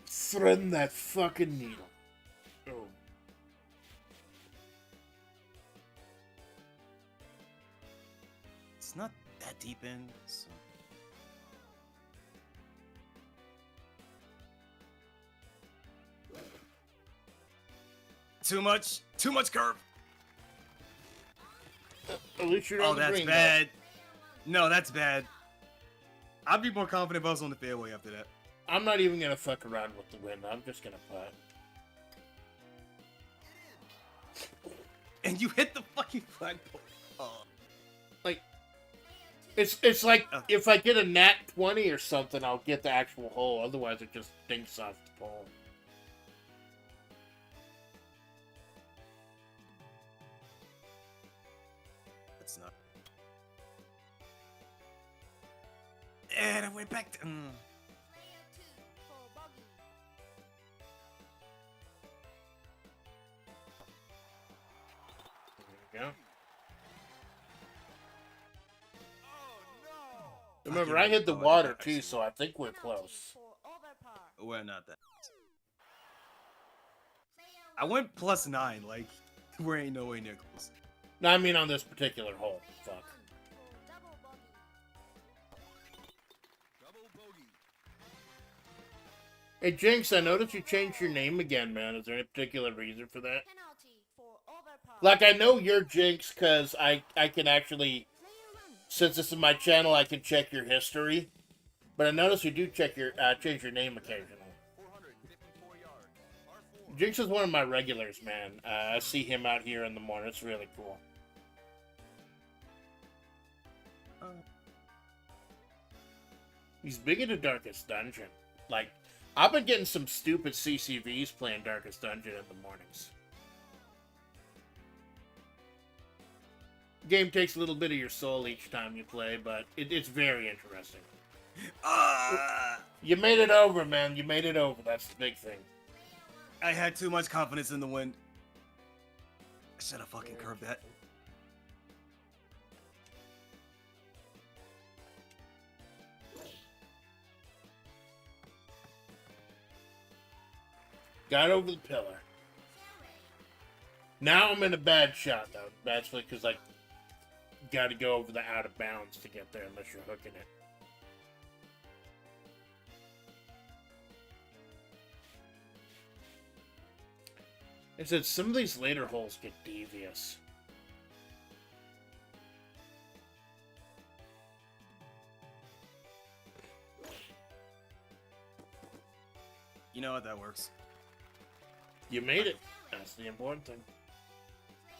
Threading that fucking needle. Oh. It's not that deep in. So. Too much curve. At least you're Oh, on the that's green, bad. No, that's bad. I'd be more confident if I was on the fairway after that. though. I'm not even gonna fuck around with the wind. I'm just gonna putt. And you hit the fucking flagpole. Oh. Like, it's like if I get a nat 20 or something, I'll get the actual hole. Otherwise, it just dinks off the pole. That's not. And I went back to. Player 2 for bogey. There you go. Oh Remember, I hit the water too, so I think we're close. For overpar. We're not that. Player I went +9. Like, we ain't nowhere near close. No, I mean on this particular hole. Fuck. for double bogey. no! Double bogey. Hey, Jinx, I noticed you changed your name again, man. Is there any particular reason for that? Penalty for overpar. Like, I know you're Jinx because I can actually, Player 1. since this is my channel, I can check your history. But I noticed you do check your change your name occasionally. 454 yards. R4. Jinx is one of my regulars, man. I see him out here in the morning. It's really cool. He's big into Darkest Dungeon. Like, I've been getting some stupid CCVs playing Darkest Dungeon in the mornings. Game takes a little bit of your soul each time you play, but it's very interesting. You made it over, man. You made it over. That's the big thing. I had too much confidence in the wind. I should have fucking curved that. Got over the pillar. Now I'm in a bad shot, though. That's because I got to go over the out of bounds to get there unless you're hooking it. It said some of these later holes get devious. You know what? That works. You made it. That's the important thing.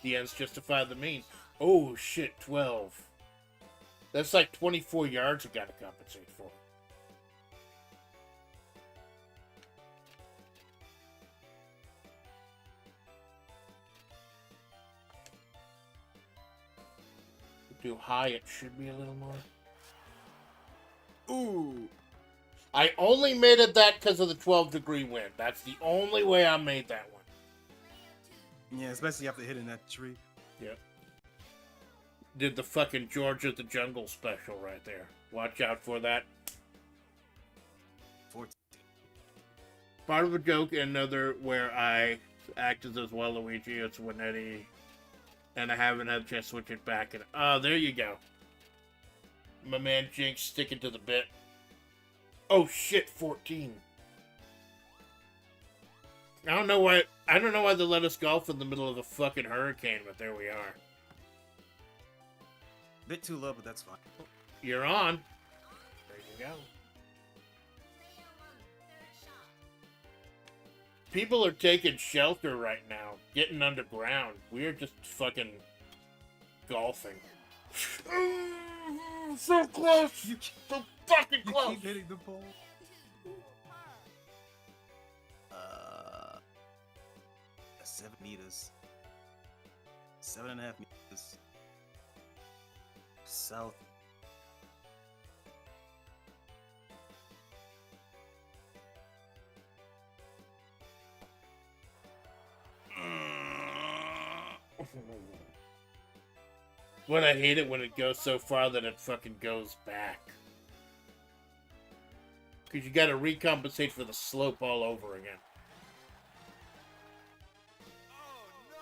The ends justify the means. Oh shit, 12. That's like 24 yards you gotta compensate for. Do high, it should be a little more. Ooh. I only made it that because of the 12-degree wind. That's the only way I made that one. Yeah, especially after hitting that tree. Yep. Did the fucking Georgia the Jungle special right there. Watch out for that. 14. Part of a joke, another where I acted as Waluigi, it's Winetti, and I haven't had a chance to switch it back. And oh, there you go. My man Jinx sticking to the bit. Oh shit, 14. I don't know why they let us golf in the middle of a fucking hurricane, but there we are. Bit too low, but that's fine. You're on. There you go. Player 1, third shot. People are taking shelter right now, getting underground. We are just fucking golfing. So close! You, So fucking you close! keep hitting the pole. Player 2, par. 7 meters. 7.5 meters. South. But I hate it when it goes so far that it fucking goes back. Because you gotta recompensate for the slope all over again. Oh no!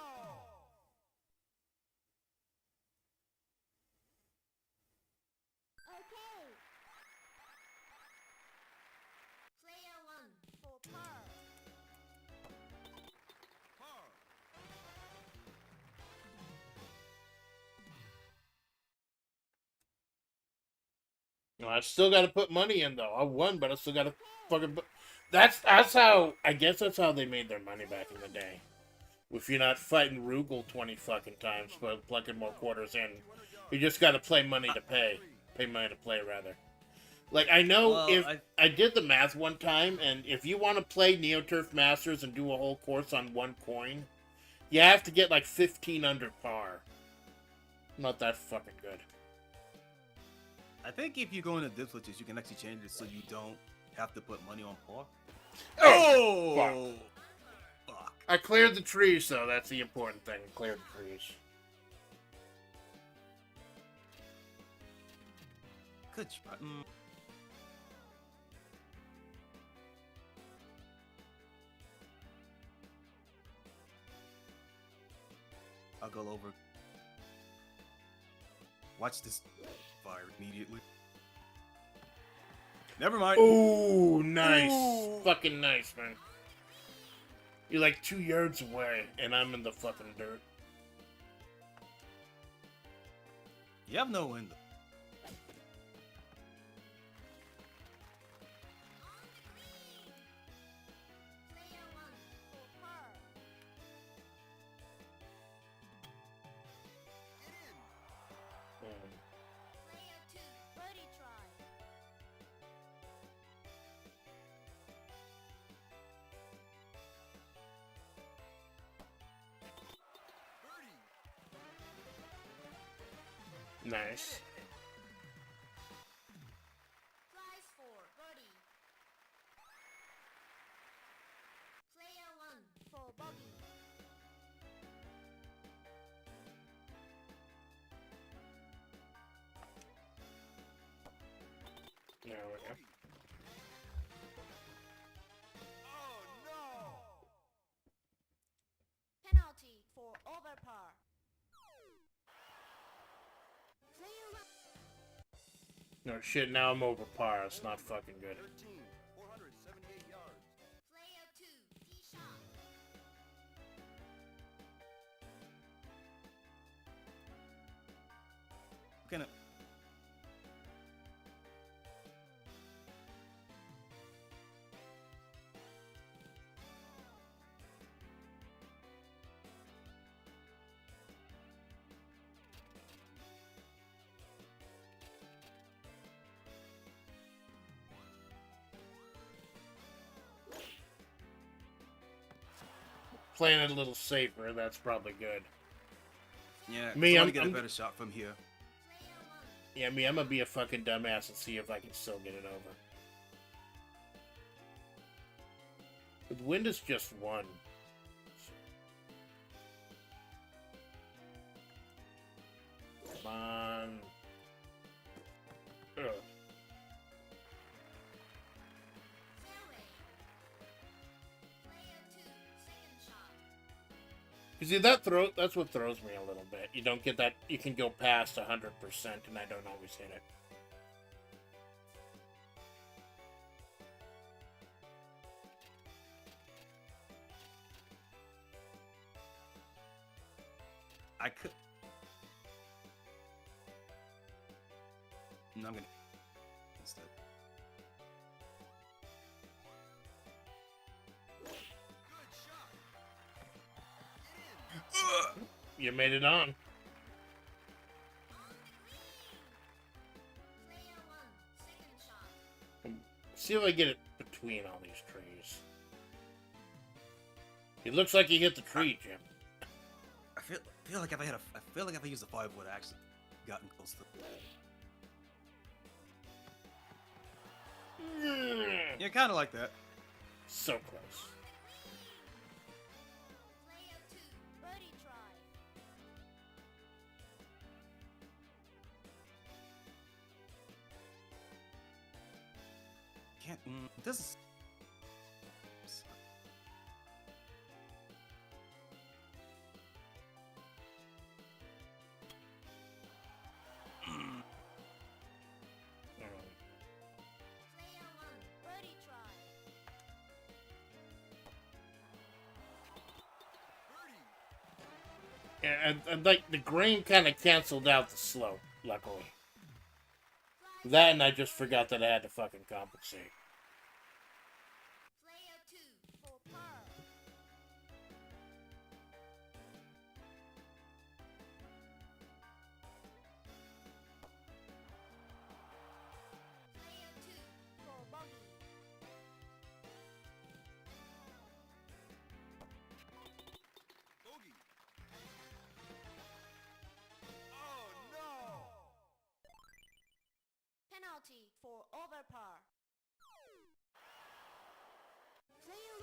Okay. Player 1, for par. Par. You know, I still gotta put money in though. I won, but I still gotta fucking put... That's how... I guess that's how they made their money back in the day. If you're not fighting Rugal 20 fucking times, but plugging more quarters in. You just gotta play money to pay. Pay money to play, rather. Like, I know Well, if... I did the math one time, and if you want to play Neo Turf Masters and do a whole course on one coin, you have to get like 15 under par. Not that fucking good. I think if you go into dip switches, you can actually change it so you don't have to put money on par. Oh! Fuck. I cleared the trees, though. That's the important thing. Cleared the trees. Good try. I'll go over. Watch this fire immediately. Never mind. Ooh, nice. Ooh. Fucking nice, man. You're like 2 yards away, and I'm in the fucking dirt. You have no window. Player 1, for par. Get in. Player 2, birdie try. Birdie. Nice. Prize for birdie. Player 1, for bogey. There we go. Oh no! Penalty for over par. Player 1, No shit, now I'm over par. It's not fucking good. 13, 478 yards. player 2, tee shot. Can playing it a little safer. That's probably good. Yeah, Me, I I'm- want to get I'm- a better shot from here. Yeah, me, I'm gonna be a fucking dumbass and see if I can still get it over. The wind is just one. Come on. Ugh. You see, that's what throws me a little bit. You don't get that, you can go past 100% and I don't always hit it. I could. No, I'm gonna. Instead. Good shot. You made it on. See if I get it between all these trees. It looks like you hit the tree, Jim. I feel like if I feel like if I used a 5 would have actually gotten close to. Yeah, kind of like that. So close. Can't. This is. And like the green kind of canceled out the slope, luckily. That and I just forgot that I had to fucking compensate. Bogey. Oh no! Penalty for overpar. Player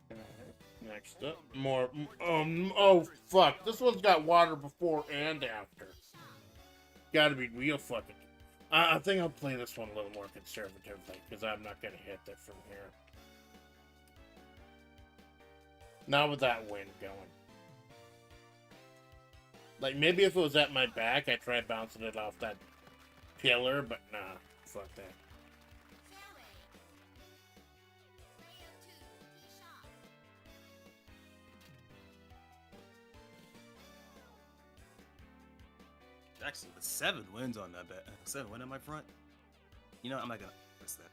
1. Next up, more. Oh fuck! This one's got water before and after. Gotta be real fucking. I think I'll play this one a little more conservatively because I'm not gonna hit that from here. Not with that wind going. Like maybe if it was at my back, I'd try bouncing it off that pillar, but nah, fuck that. Actually, with 7 wins on that bet. 7 win on my front. You know, I'm not gonna miss that.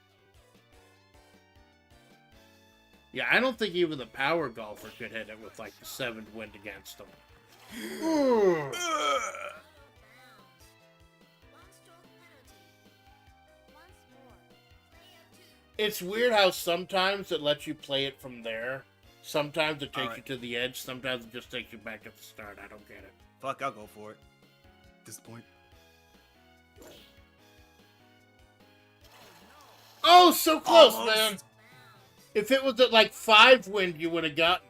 Yeah, I don't think even the power golfer could hit it with like the 7th wind against them. It's weird how sometimes it lets you play it from there. Sometimes it takes you to the edge. Sometimes it just takes you back at the start. I don't get it. Fuck, I'll go for it. At this point. Oh, so close, Almost. man. If it was at like 5 wind, you would have gotten.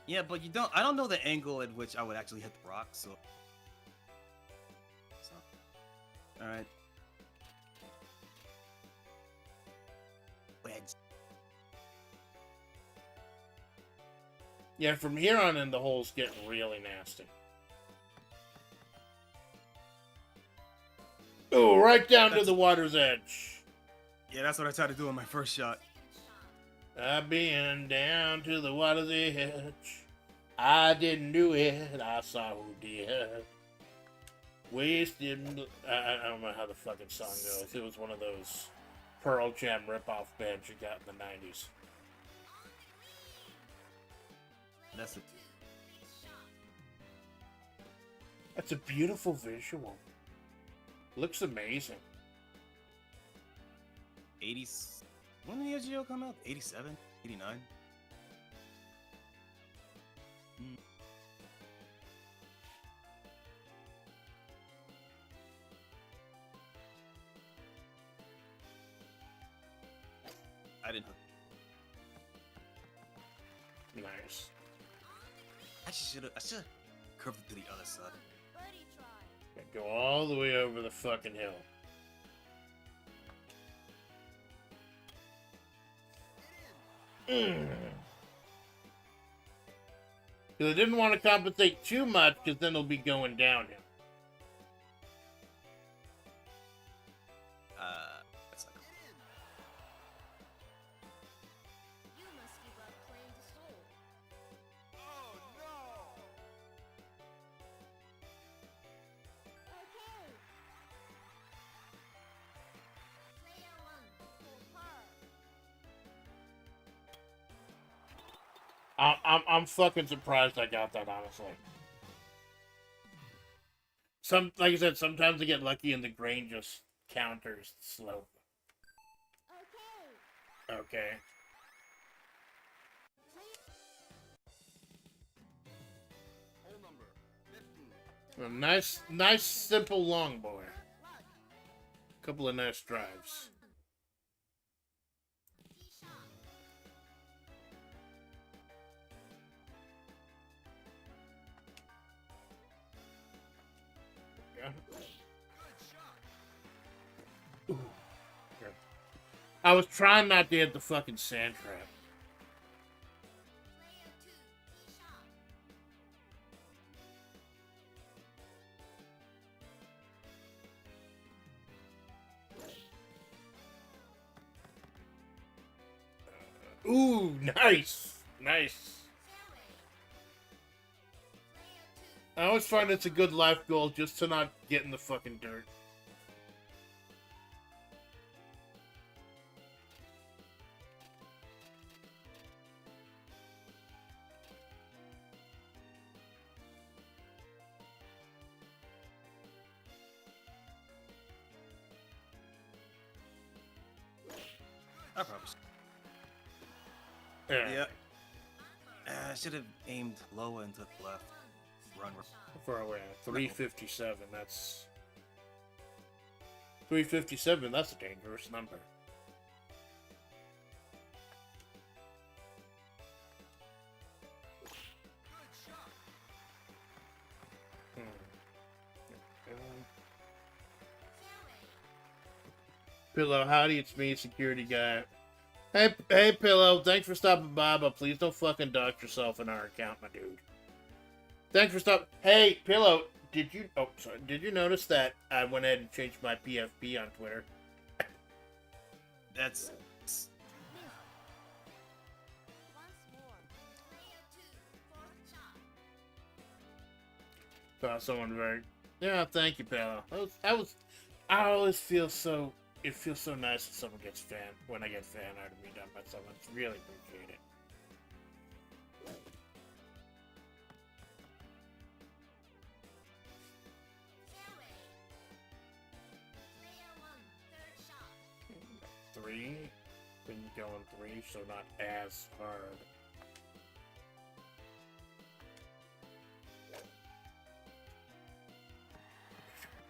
Yeah, but you don't. I don't know the angle at which I would actually hit the rock. So. All right. Wedge. Yeah, from here on in, the hole's getting really nasty. Oh, right down to the water's edge. Yeah, that's what I tried to do on my first shot. I've been down to the water's edge. I didn't do it. I saw who did. Wasted. I don't know how the fucking song goes. It was one of those Pearl Jam ripoff bands you got in the 90s. That's it. That's a beautiful visual. Looks amazing. 80s. When did Neo-Geo come out? 87? 89? Mm. I didn't. Nice. I should have curved it to the other side. Birdie try. Go all the way over the fucking hill. Because I didn't want to compensate too much, because then it'll be going downhill. That's not cool. You must give up playing the soul. Oh no! Okay. Player 1 for par. I'm fucking surprised I got that, honestly. Like I said, sometimes I get lucky and the grain just counters the slope. Okay. Okay. Hole number 15. A nice, simple long boy. Luck. Couple of nice drives. Tee shot. Yeah. Good shot. I was trying not to hit the fucking sand trap. Player 2 tee shot. Ooh, nice. Nice. Fairway. Player 2. I always find it's a good life goal just to not get in the fucking dirt. I probably should. Yeah. I should have aimed lower and took left. Run. Far away. 357. That's 357. That's a dangerous number. Good shot. Pillow, howdy, it's me, security guy. Hey, Pillow, thanks for stopping by, but please don't fucking dox yourself in our account, my dude. Thanks for stopping. Hey, Pillow, did you notice that I went ahead and changed my PFP on Twitter? That's. Once more. Player 2 fourth shot. Saw someone very. Yeah, thank you, Pillow. I always feel so. It feels so nice when I get fan art of me done by someone. It's really appreciate it. Fairway. Player 1 third shot. 3. Been going 3, so not as hard.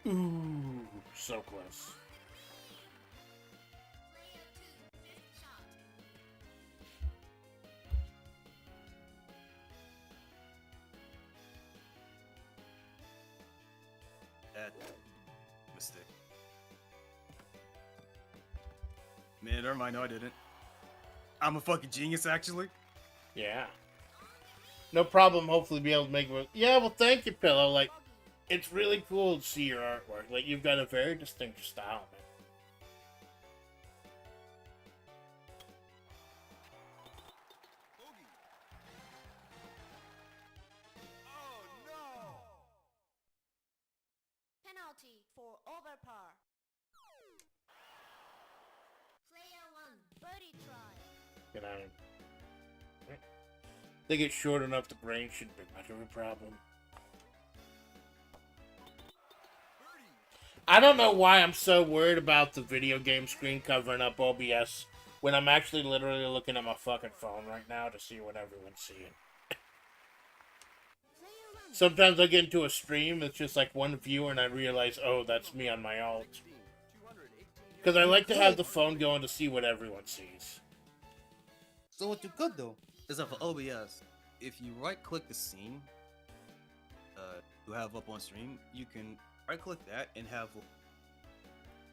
Ooh, so close. Player 2 fifth shot. That mistake. Man, never mind. No, I didn't. I'm a fucking genius, actually. Yeah. No problem. Hopefully, be able to make it. Yeah. Well, thank you, Pillow. Like, it's really cool to see your artwork. Like, you've got a very distinct style, man. Bogey. Oh no! Penalty for over par. Player 1 birdie try. You know. They get short enough, the brain shouldn't be much of a problem. Birdie. I don't know why I'm so worried about the video game screen covering up OBS. when I'm actually literally looking at my fucking phone right now to see what everyone's seeing. Sometimes I get into a stream, it's just like one viewer, and I realize, oh, that's me on my alt. Because I like to have the phone going to see what everyone sees. So what you could do is that for OBS, if you right-click the scene you have up on stream, you can right-click that and have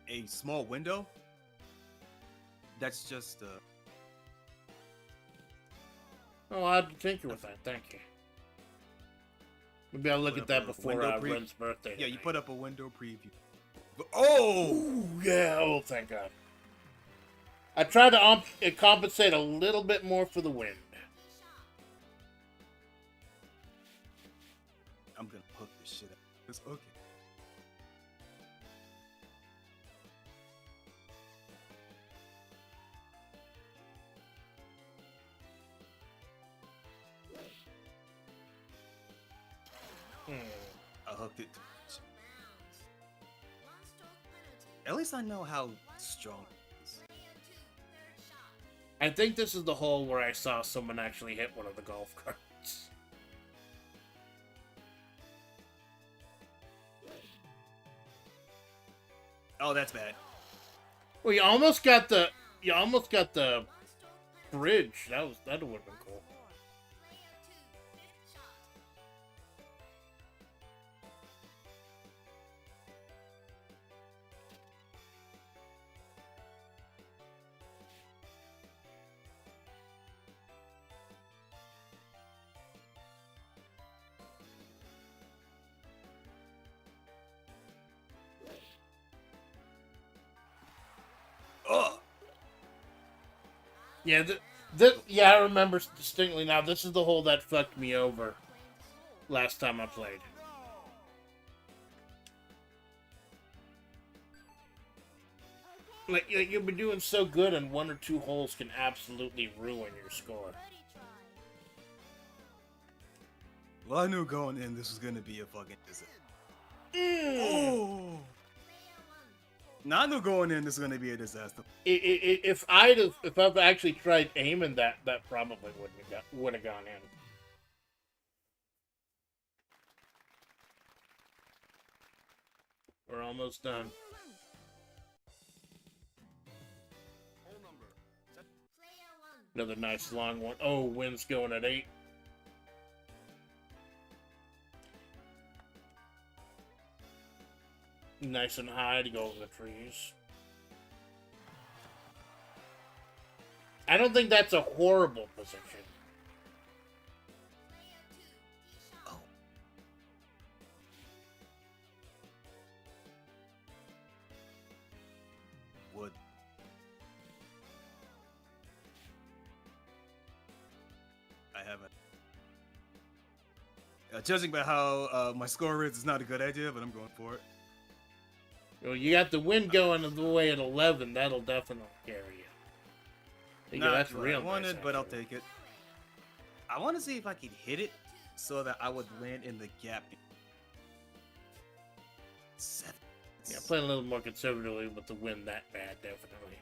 a small window. That's just Oh, I had to tinker with that. Thank you. Maybe I'll look Put at up that a before window Ren's birthday. yeah, you tonight. put up a window preview. Oh, Ooh, yeah. Oh, thank God. I tried to compensate a little bit more for the wind. I'm gonna hook this shit up. It's okay. I hooked it. At least I know how strong it is. I think this is the hole where I saw someone actually hit one of the golf carts. Oh, that's bad. Well, you almost got the bridge. That would have been cool. Oh, Yeah, yeah, I remember distinctly now. This is the hole that fucked me over last time I played. Like you'll be doing so good, and one or two holes can absolutely ruin your score. well, I knew going in this was gonna be a fucking disaster. Mm. Oh, now I knew going in this was gonna be a disaster. If I've actually tried aiming that probably would have gone in. We're almost done. Another nice long one. Oh, wind's going at 8. Nice and high to go over the trees. I don't think that's a horrible position. Oh, wood. I haven't. Judging by how my score is, it's not a good idea, but I'm going for it. Well, you got the wind going the way at 11. That'll definitely carry you. Yeah, Not that's what real I wanted, nice, but I'll actually. take it. I want to see if I can hit it so that I would land in the gap. 7. Yeah, playing a little more conservatively with the wind that bad, definitely.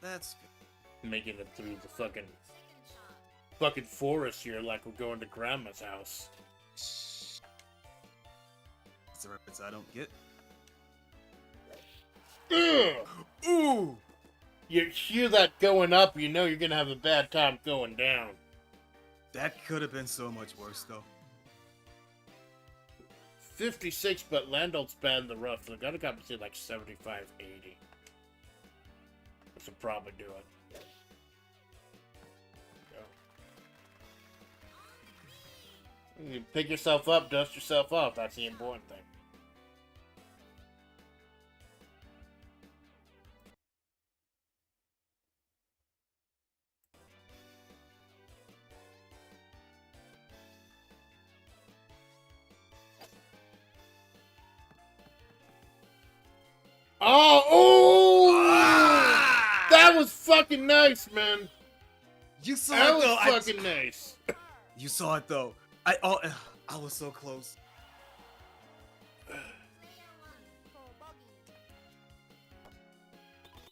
That's Making it through the fucking forest here like we're going to grandma's house. That's a reference I don't get. Ugh! Ooh! You hear that going up, you know you're gonna have a bad time going down. That could have been so much worse, though. 56, but Landol's bad in the rough, so I gotta compensate like 75, 80. This will probably do it. Go. You pick yourself up, dust yourself off. That's the important thing. Oh, that was fucking nice, man. You saw That it was though. fucking nice. You saw it though. I was so close. Player 1 for bogey.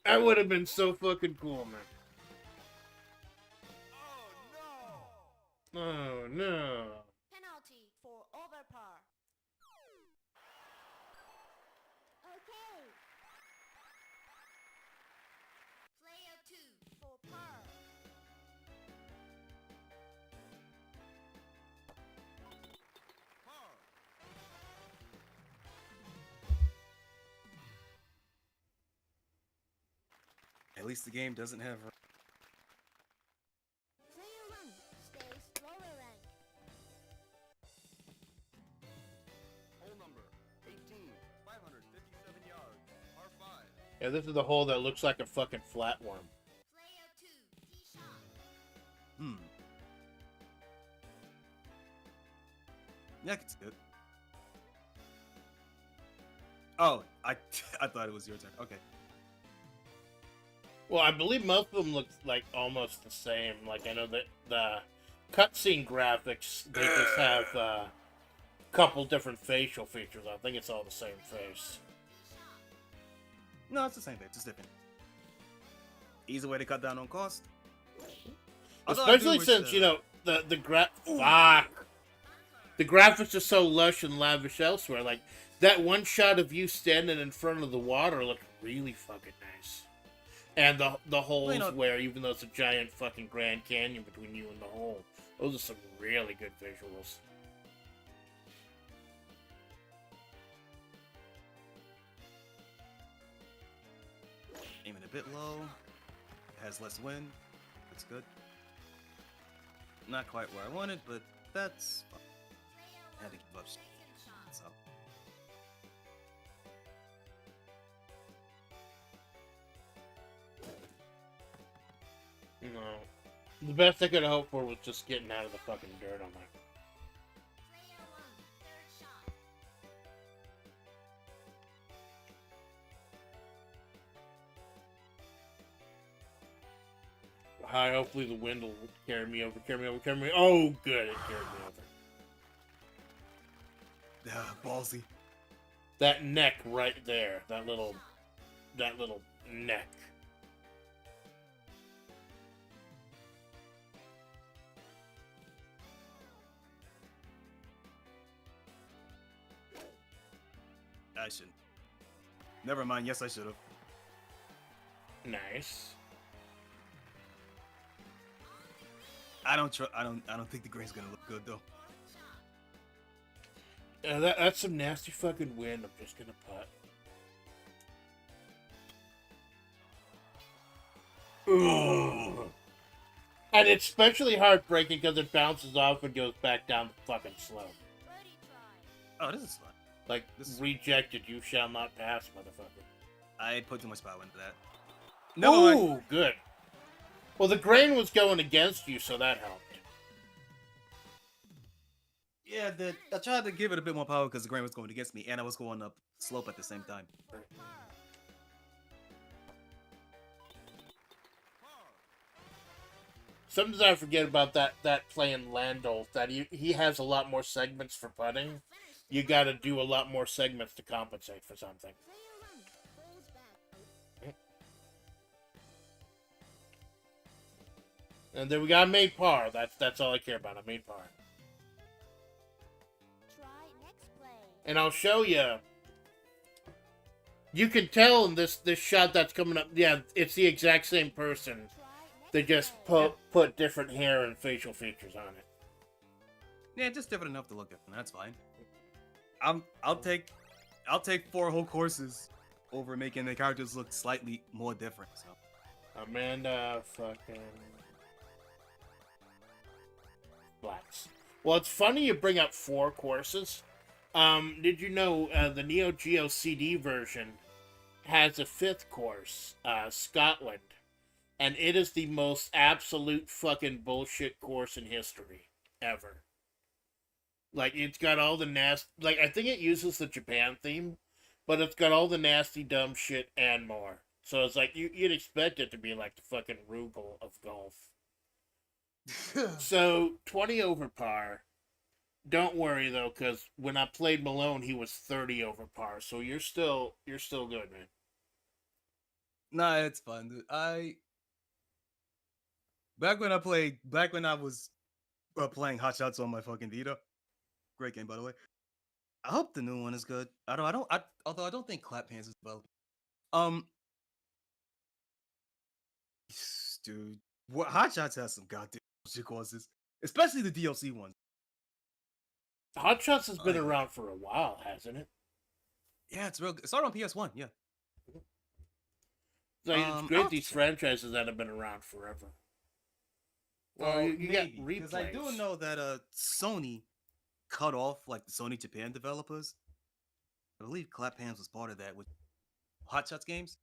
That would have been so fucking cool, man. Oh no! Oh no. Penalty for overpar. Okay. Player 2 for par. Par. At least the game doesn't have. Player 1 stays lower rank. Hole number 18, 557 yards, par 5. Yeah, this is the hole that looks like a fucking flatworm. Player 2 tee shot. Yeah, it's good. Oh, I thought it was your turn. Okay. Well, I believe most of them look like almost the same. Like, I know that the cutscene graphics, they just have a couple different facial features. I think it's all the same face. No, it's the same thing. It's just different. Easy way to cut down on cost. Although I do Especially wish, since, you know, the graphics are so lush and lavish elsewhere. Like, that one shot of you standing in front of the water looked really fucking nice. And the holes you know, where, even though it's a giant fucking Grand Canyon between you and the hole, those are some really good visuals. aiming a bit low. It has less wind. That's good. Not quite where I wanted, but that's fine. I had to give up. So. No. The best I could hope for was just getting out of the fucking dirt on that. Player 1 third shot. Hi, hopefully the wind will carry me over, Oh, good, it carried me over. Ballsy. That neck right there, that little neck. I shouldn't. Never mind. Yes, I should have. Nice. I don't think the grain's gonna look good though. Yeah, that's some nasty fucking wind. I'm just gonna putt. Ooh. And it's especially heartbreaking because it bounces off and goes back down the fucking slope. Birdie try. Oh, this is fun. Like, This- rejected, you shall not pass, motherfucker. I put too much power into that. No, Ooh, good. Well, the grain was going against you, so that helped. yeah, I tried to give it a bit more power because the grain was going against me, and I was going up slope at the same time. For par. Sometimes I forget about that playing Landolf, that he has a lot more segments for putting. Finish. You gotta do a lot more segments to compensate for something. Player 1 falls back. And then we got made par. That's all I care about. I made par. Try next play. And I'll show you. You can tell in this shot that's coming up. Yeah, it's the exact same person. Try next They just play. put different hair and facial features on it. Yeah, just different enough to look different. That's fine. I'll take 4 whole courses over making the characters look slightly more different. So Amanda fucking Splatts. Well, it's funny you bring up 4 courses. Did you know the Neo-Geo CD version has a 5th course, Scotland, and it is the most absolute fucking bullshit course in history ever. Like, it's got all the like, I think it uses the Japan theme, but it's got all the nasty, dumb shit and more. So it's like you'd expect it to be like the fucking Rugal of golf. So 20 over par. Don't worry though, because when I played Malone, he was 30 over par. So you're still good, man. Nah, it's fun, dude. Back when I was playing Hot Shots on my fucking Vita. Great game, by the way. I hope the new one is good. Although I don't think Clap Hands is developed. Dude, what Hot Shots has some goddamn shit courses, especially the DLC ones. Hot Shots has been Like, around for a while, hasn't it? yeah, it's real good. It started on PS1, yeah. Like, it's I'll great have to these check. franchises that have been around forever. Well, you got because I do replays. know that Sony cut off like the Sony Japan developers. I believe Clap Hands was part of that with Hot Shots games.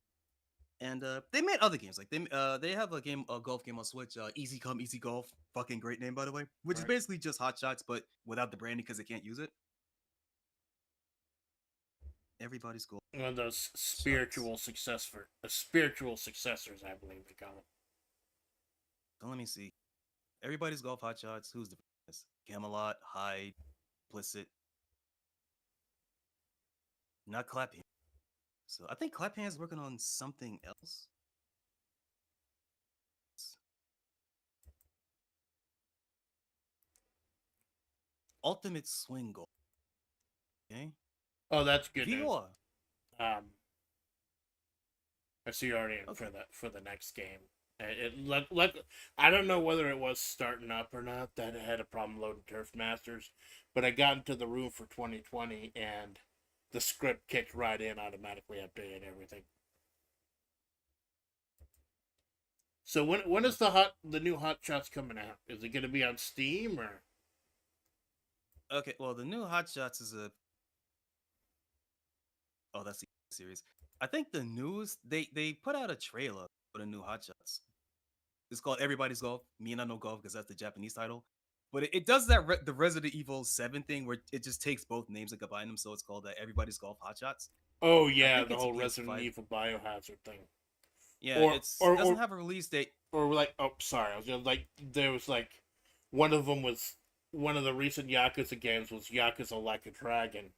And they made other games. Like they have a golf game on Switch, Easy Come Easy Golf. Fucking great name, by the way. Which is Right. basically just Hot Shots, but without the branding because they can't use it. Everybody's goal. One of those spiritual successors, I believe they call them. So let me see. Everybody's golf Hot Shots. Who's the best? Camelot, Hyde, Implicit. Not Clap Hands. So I think Clap Hands working on something else. Ultimate Swing Golf. Okay. Oh, that's good news. VR. I see you're already in Okay. for the next game. I don't know whether it was starting up or not. That it had a problem loading Turf Masters, but I got into the room for 2020 and the script kicked right in, automatically updated everything. So when is the new Hot Shots coming out? Is it going to be on Steam or? Okay, well, the new Hot Shots is a. Oh, that's the series. I think the news they put out a trailer for the new Hot Shots. It's called Everybody's Golf. Me and I know golf because that's the Japanese title. But it does that the Resident Evil 7 thing where it just takes both names and combine them, so it's called Everybody's Golf Hot Shots. Oh I yeah, think the it's a whole PS5. Resident Evil Biohazard thing. Yeah, Or- it or- doesn't or- have a release date. Or like, oh sorry, I was gonna, like there was like one of them was one of the recent Yakuza games was Yakuza Like a Dragon,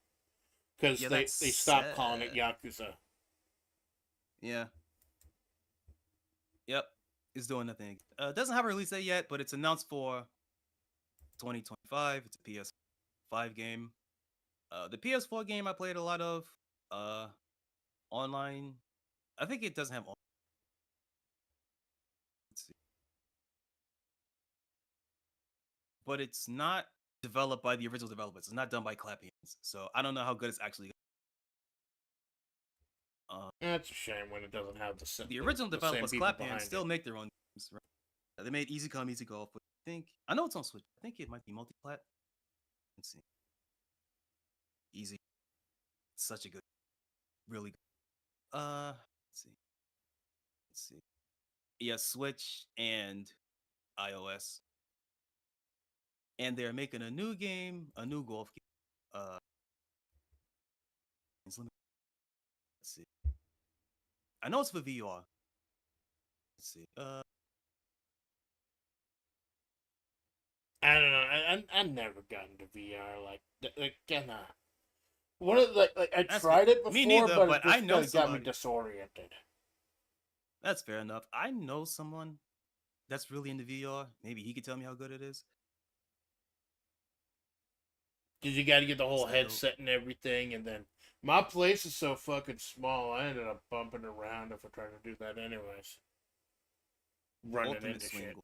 because Yeah, they that's stopped calling it sad. Yakuza. Yeah. Yep. It's doing nothing. It doesn't have a release date yet, but it's announced for 2025. It's a PS5 game. The PS4 game I played a lot of. Online. I think it doesn't have. Let's see. But it's not developed by the original developers. It's not done by Clap Hands. So I don't know how good it's actually. That's a shame when it doesn't have The original the same developers, people Clap behind Hands, it. still make their own games. Right? They made Easy Come Easy Golf. But I know it's on Switch. I think it might be multi-plat. Let's see. Easy. Such a good, really good. Let's see. Let's see. Yeah, Switch and iOS. And they're making a new game, a new golf game. Let's see. I know it's for VR. Let's see. I don't know. I never got into VR one of the I That's tried it before, me neither, but but it just I know got me somebody. disoriented. That's fair enough. I know someone that's really into VR. Maybe he could tell me how good it is. Because you got to get the whole So I don't- headset and everything, and then my place is so fucking small. I ended up bumping around if I tried to do that, anyways. Running Ultimate into Swing shit. Golf.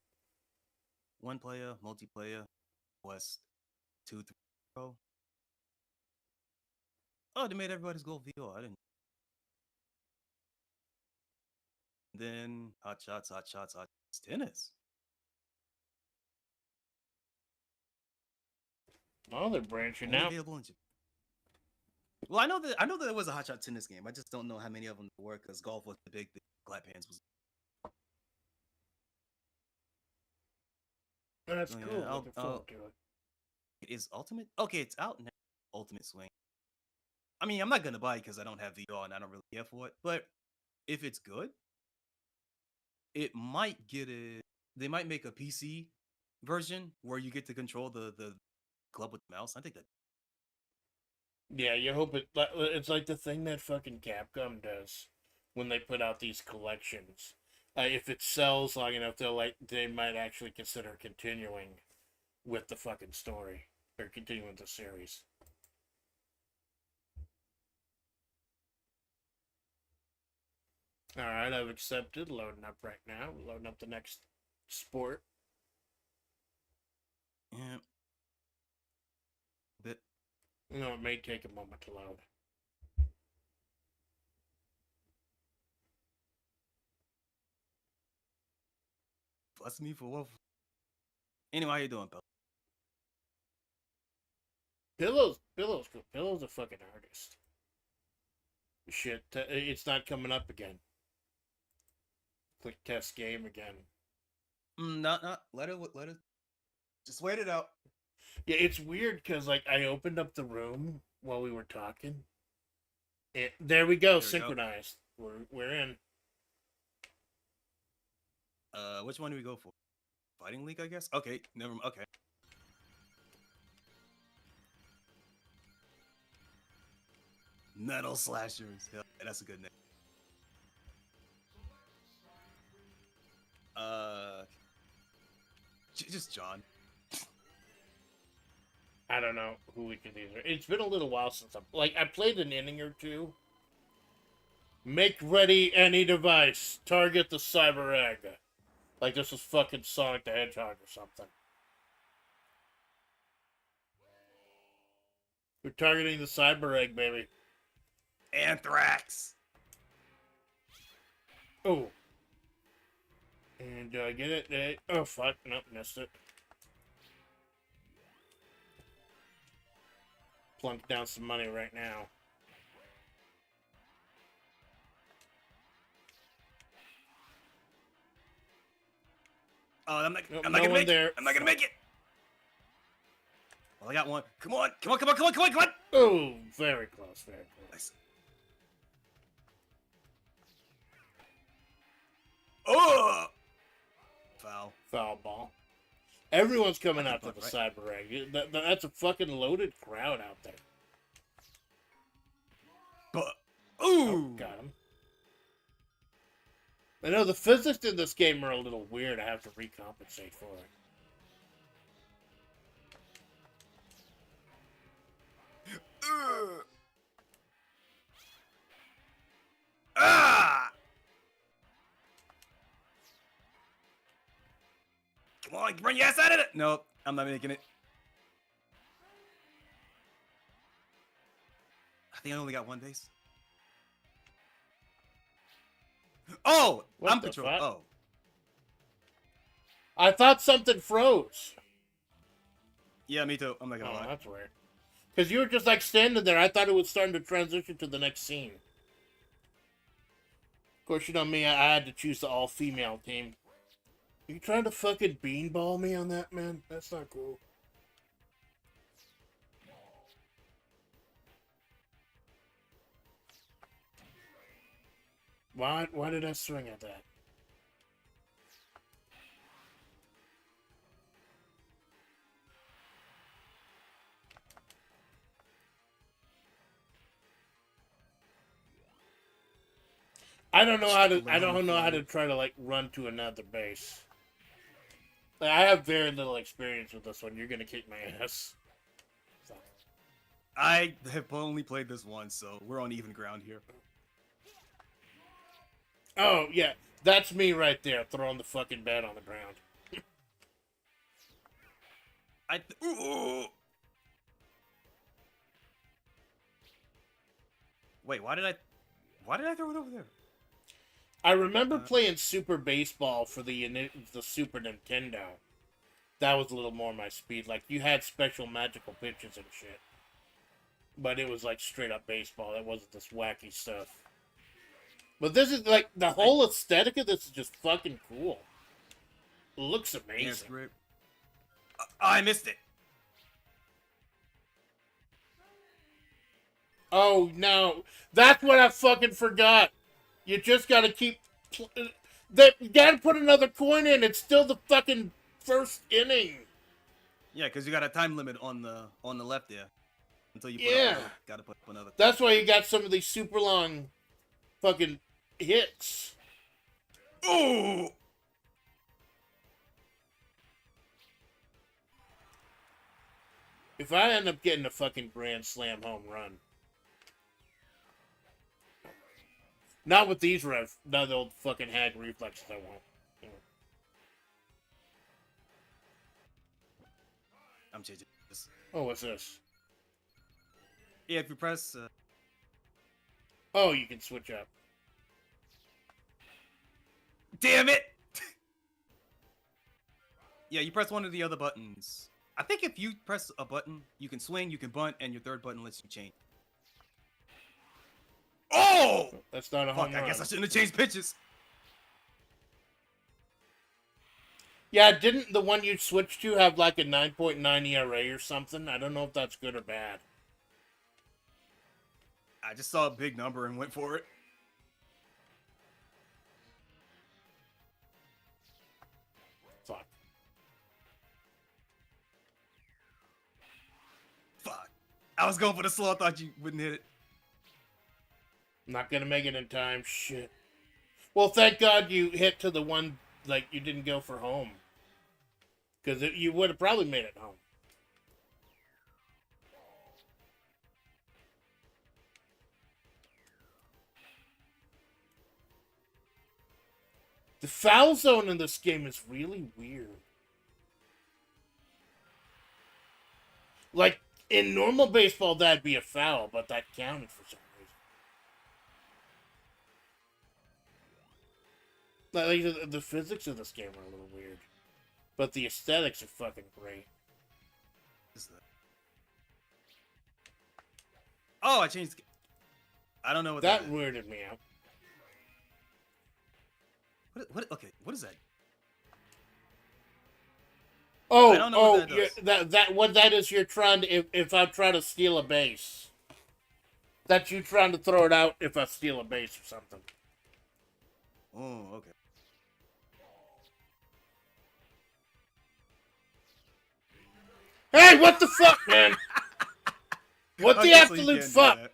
One player, multiplayer, Quest 2, 3, Pro. Oh, they made Everybody's Golf VR. I didn't. Then Hot Shots, Tennis. Oh, they're branching Only out. available in Japan. Well, I know that there was a Hot Shot Tennis game. I just don't know how many of them there were because golf was the big thing. Clap Hands was. That's Oh, yeah, cool. Looking forward to it. It is Ultimate. Okay, it's out now. Ultimate Swing. I mean, I'm not gonna buy it because I don't have VR and I don't really care for it. But if it's good, it might get it. They might make a PC version where you get to control the club with the mouse. I think that. Yeah, you hope it's like the thing that fucking Capcom does when they put out these collections. If it sells long enough, they might actually consider continuing with the fucking story or continuing the series. All right, I've accepted. Loading up right now. Loading up the next sport. Yeah. Bit. You know, it may take a moment to load. Bless me for what? Anyway, how you doing, pal? Pillow's cool. Pillow's a fucking artist. Shit, it's not coming up again. Click test game again. Not. Let it. Just wait it out. Yeah, it's weird because like I opened up the room while we were talking. There we go, synchronized. We're in. Which one do we go for? Fighting League, I guess. Okay, never mind. Okay. Metal Slashers. Yeah, that's a good name. Just John. I don't know who we can use. It's been a little while since I played an inning or two. Make ready any device. Target the cyber egg. Like this was fucking Sonic the Hedgehog or something. We're targeting the cyber egg, baby. Anthrax. Oh. And do I get it? Oh, fuck. Nope, missed it. Plunk down some money right now. Oh, I'm not Nope, gonna no one make there. it. I'm not gonna make it. Well, I got one. Come on. Oh, very close, very close. Nice. Oh! Foul ball. Everyone's coming out to fuck, the right? cyber egg. That's a fucking loaded crowd out there. But Oh, got him. I know the physics in this game are a little weird. I have to recompensate for it. Ah! Come on, run your ass out of it! Nope, I'm not making it. I think I only got one base. Oh! What I'm the control. fuck? Oh. I thought something froze. Yeah, me too. I'm not gonna Oh, lie. that's weird. Because you were just like standing there. I thought it was starting to transition to the next scene. Of course, you know me. I had to choose the all-female team. You trying to fucking beanball me on that, man? That's not cool. Why did I swing at that? I don't know how to try to like run to another base. Like, I have very little experience with this one. You're gonna kick my ass. So. I have only played this once, so we're on even ground here. Oh yeah, that's me right there, throwing the fucking bat on the ground. Ooh. Wait, why did I throw it over there? I remember playing Super Baseball for the Super Nintendo. That was a little more my speed. Like, you had special magical pitches and shit. But it was like straight up baseball. That wasn't this wacky stuff. But this is like, the whole aesthetic of this is just fucking cool. It looks amazing. Yeah, it's great. I missed it. Oh, no. That's what I fucking forgot. You just gotta keep... You gotta put another coin in. It's still the fucking first inning. Yeah, because you got a time limit on the left there. Until you put Yeah. gotta put up another. That's why you got some of these super long fucking hits. Ooh! If I end up getting a fucking grand slam home run. Not with these refs. Not the old fucking hag reflexes I want. I'm changing this. Oh, what's this? Yeah, if you press. Oh, you can switch up. Damn it! Yeah, you press one of the other buttons. I think if you press a button, you can swing, you can bunt, and your third button lets you change. Oh! That's not a home Fuck, run. I guess I shouldn't have changed pitches. Yeah, didn't the one you switched to have like a 9.9 ERA or something? I don't know if that's good or bad. I just saw a big number and went for it. Fuck. Fuck. I was going for the slow, I thought you wouldn't hit it. Not gonna make it in time. Shit. Well, thank God you hit to the one, like, you didn't go for home. Because you would have probably made it home. The foul zone in this game is really weird. Like, in normal baseball, that'd be a foul, but that counted for some reason. Like, the physics of this game are a little weird. But the aesthetics are fucking great. What is that? Oh, I changed. I don't know what that is. weirded me out. What? Okay, what is that? Oh, I don't know what that does. What that is, you're trying to, if I try to steal a base. That's you trying to throw it out if I steal a base or something. Oh, okay. Hey, what the fuck, man? What the Okay, so you absolute can't do fuck? that.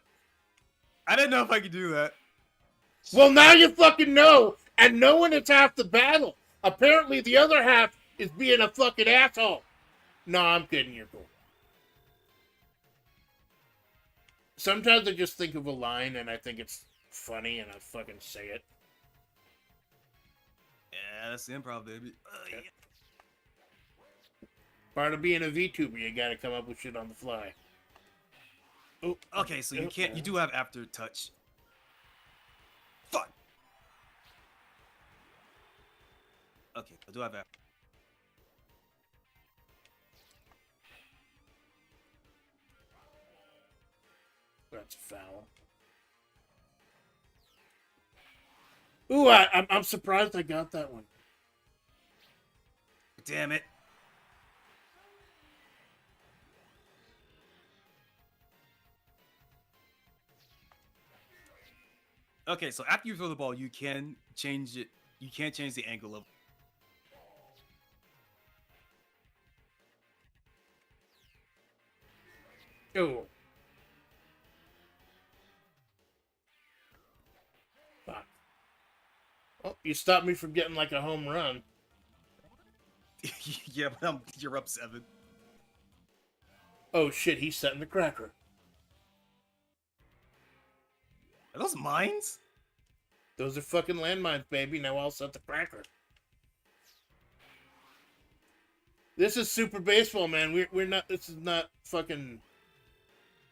I didn't know if I could do that. Well, now you fucking know, and knowing it's half the battle. Apparently, the other half is being a fucking asshole. No, I'm kidding. You're cool. Sometimes I just think of a line and I think it's funny and I fucking say it. Yeah, that's the improv, baby. Yeah. Part of being a VTuber, you gotta come up with shit on the fly. Oh, Okay, so you can't. You do have after touch. Fuck. Okay, I do have after. That's foul. Ooh, I'm surprised I got that one. Damn it. Okay, so after you throw the ball, you can change it. You can't change the angle of. Ooh. Fuck. Oh, you stopped me from getting like a home run. Yeah, but you're up 7. Oh shit, he's setting the cracker. Are those mines? Those are fucking landmines, baby. Now I'll set the cracker. This is Super Baseball, man. We're not. This is not fucking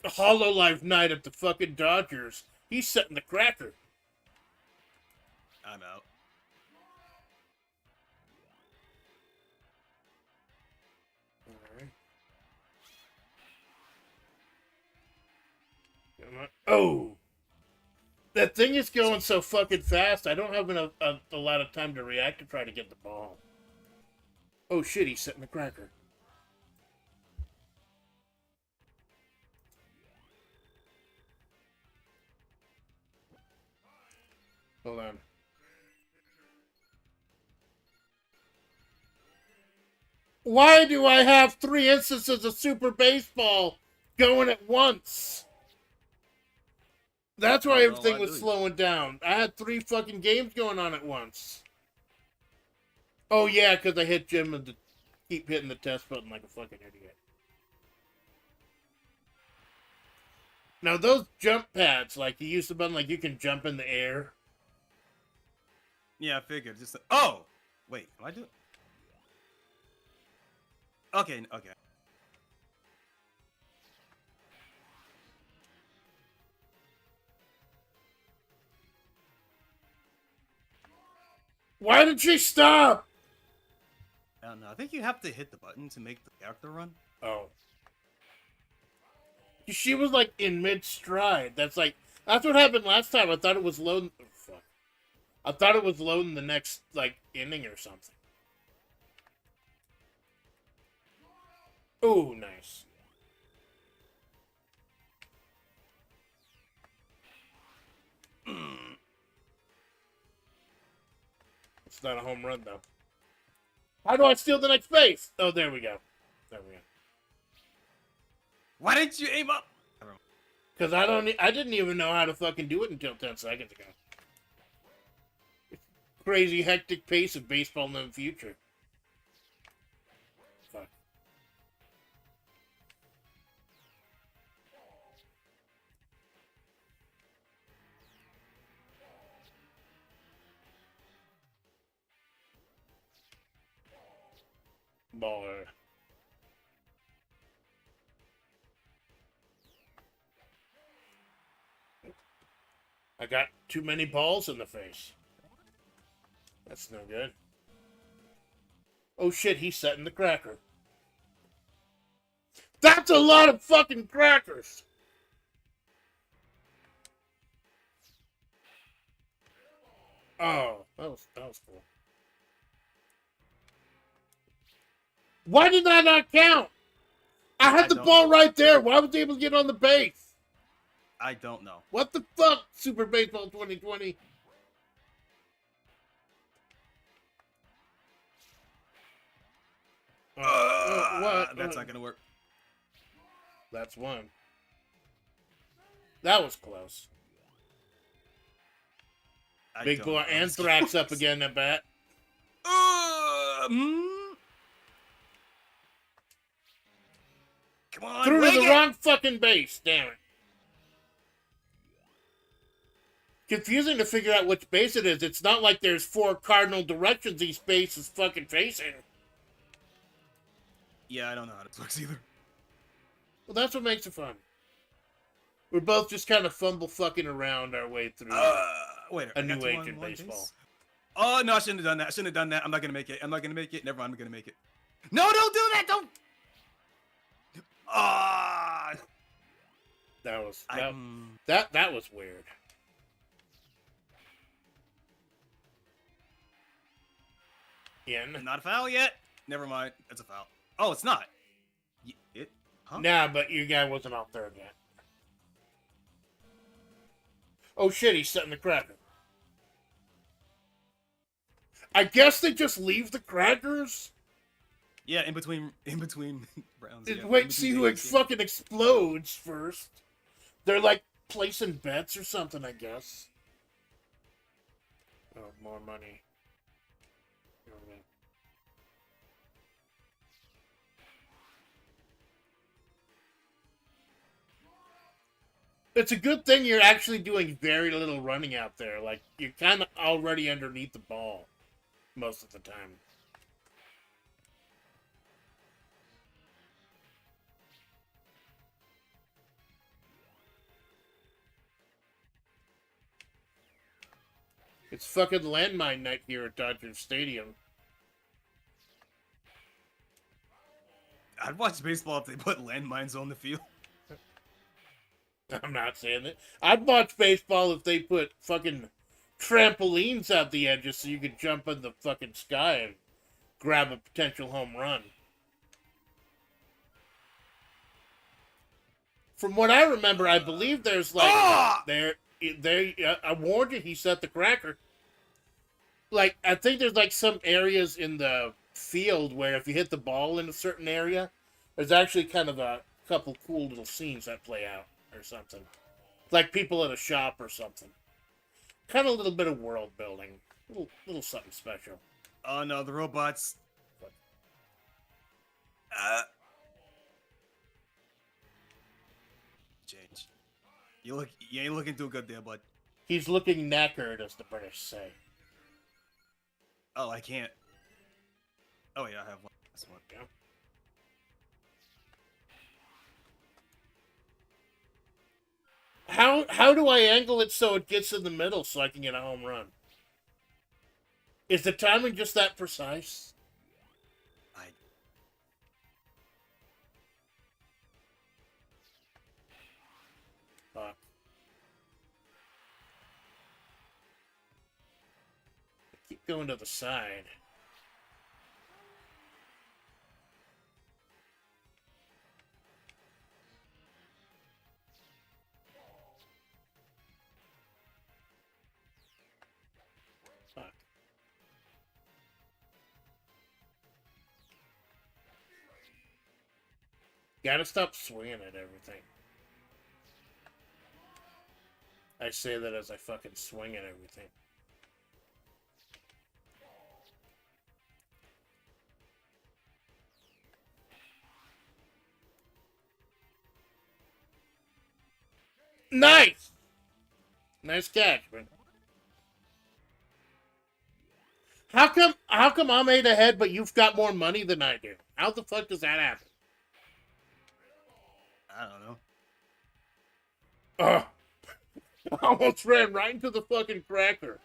HoloLive night at the fucking Dodgers. He's setting the cracker. I'm out. Alright. Come on. Oh! That thing is going so fucking fast, I don't have a lot of time to react to try to get the ball. Oh shit, he's setting the cracker. Hold on. Why do I have 3 instances of Super Baseball going at once? That's why Don't know everything why, was do you? slowing down. I had 3 fucking games going on at once. Oh yeah, because I hit Jim and keep hitting the test button like a fucking idiot. Now those jump pads, like you use the button, like you can jump in the air. Yeah, I figured. Just oh, wait, am I doing? Okay, okay. Why did she stop? I don't know. I think you have to hit the button to make the character run. Oh. She was like in mid stride. That's what happened last time. I thought it was loading. Oh, fuck. I thought it was loading the next like inning or something. Ooh, nice. It's not a home run though. How do I steal the next base? Oh, there we go. There we go. Why didn't you aim up? Because I didn't even know how to fucking do it until 10 seconds ago. Crazy hectic pace of baseball in the future. Fuck. Baller. I got too many balls in the face. That's no good. Oh shit, he's setting the cracker. That's a lot of fucking crackers! Oh, that was cool. Why did that not count? I had the ball right there. Why was he able to get on the base? I don't know. What the fuck, Super Baseball 2020? What? That's not gonna work. That's one. That was close. Big boy Anthrax up again at bat. Come on, Threw to the it! wrong fucking base. Damn it. Confusing to figure out which base it is. It's not like there's 4 cardinal directions each base is fucking facing. Yeah, I don't know how this works either. Well, that's what makes it fun. We're both just kind of fumble fucking around our way through Wait, a new age in baseball. Base? Oh, no, I shouldn't have done that. I shouldn't have done that. I'm not going to make it. I'm not going to make it. Never mind, I'm going to make it. No, don't do that. Don't. Ah. That was weird. In. Not a foul yet. Never mind. It's a foul. Oh, it's not. Huh? Nah, but your guy wasn't out third yet. Oh shit, he's setting the cracker. I guess they just leave the crackers? Yeah, in between rounds. Yeah, Wait, see who fucking explodes first. They're like placing bets or something, I guess. Oh, more money. It's a good thing you're actually doing very little running out there. Like, you're kind of already underneath the ball most of the time. It's fucking landmine night here at Dodger Stadium. I'd watch baseball if they put landmines on the field. I'm not saying that. I'd watch baseball if they put fucking trampolines out the edges so you could jump in the fucking sky and grab a potential home run. From what I remember, I believe there's like I warned you. He set the cracker. Like, I think there's like some areas in the field where if you hit the ball in a certain area, there's actually kind of a couple cool little scenes that play out or something. Like people at a shop or something. Kind of a little bit of world building. Little something special. Oh no, the robots. Change. You ain't looking too good there, bud. He's looking knackered, as the British say. Oh, I can't. Oh yeah, I have one. This one. Yeah. How do I angle it so it gets in the middle so I can get a home run? Is the timing just that precise? Fuck. Keep going to the side. Fuck. Gotta stop swinging at everything. I say that as I fucking swing at everything. Nice! Nice catch, man. How come I'm 8 ahead, but you've got more money than I do? How the fuck does that happen? I don't know. Ugh. I almost ran right into the fucking cracker.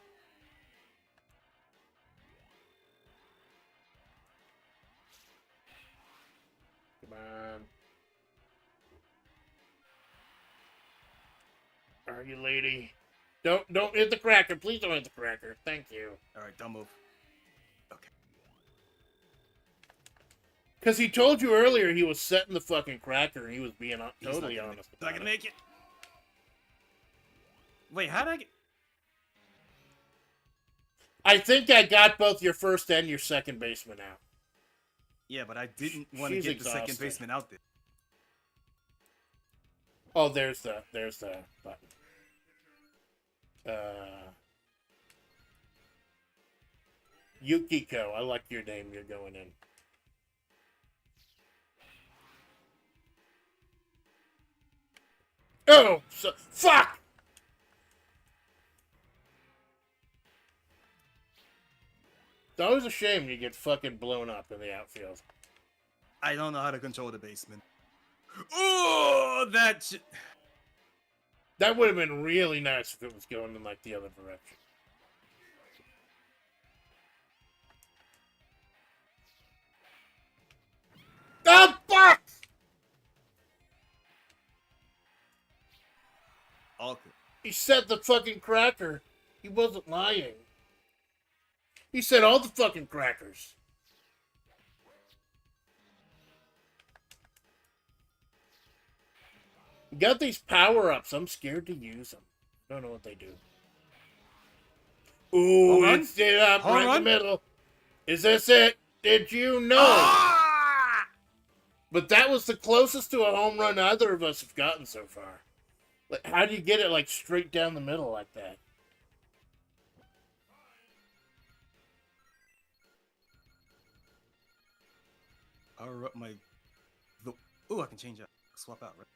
Come on. Are you, lady? Don't hit the cracker. Please don't hit the cracker. Thank you. Alright, don't move. Okay. Because he told you earlier he was setting the fucking cracker and he was being He's totally not gonna honest. Not gonna make it. Wait, how'd I get... I think I got both your first and your second baseman out. Yeah, but I didn't want to She's get the second exhausted. baseman out there. Oh, there's the button. Yukiko, I like your name. You're going in. Oh, fuck! It's always a shame you get fucking blown up in the outfield. I don't know how to control the baseman. Oh, that shit. That would have been really nice if it was going in like the other direction. Oh, fuck! Okay. He said the fucking cracker. He wasn't lying. He said all the fucking crackers. You got these power-ups. I'm scared to use them. I don't know what they do. Ooh, Home it's it up Home right run? in the middle. Is this it? Did you know? Ah! But that was the closest to a home run either of us have gotten so far. Like, how do you get it like straight down the middle like that? Power up my... Ooh, I can change out. Swap out, right?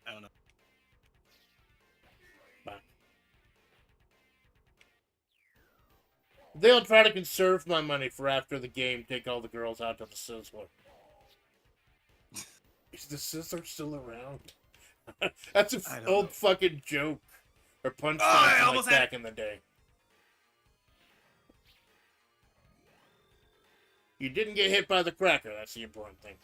I don't know. Bye. They'll try to conserve my money for after the game. Take all the girls out to the Sizzler. Is the Sizzler still around? That's an old know. fucking joke. Or punchline I from almost like had- back in the day. You didn't get hit by the cracker. That's the important thing.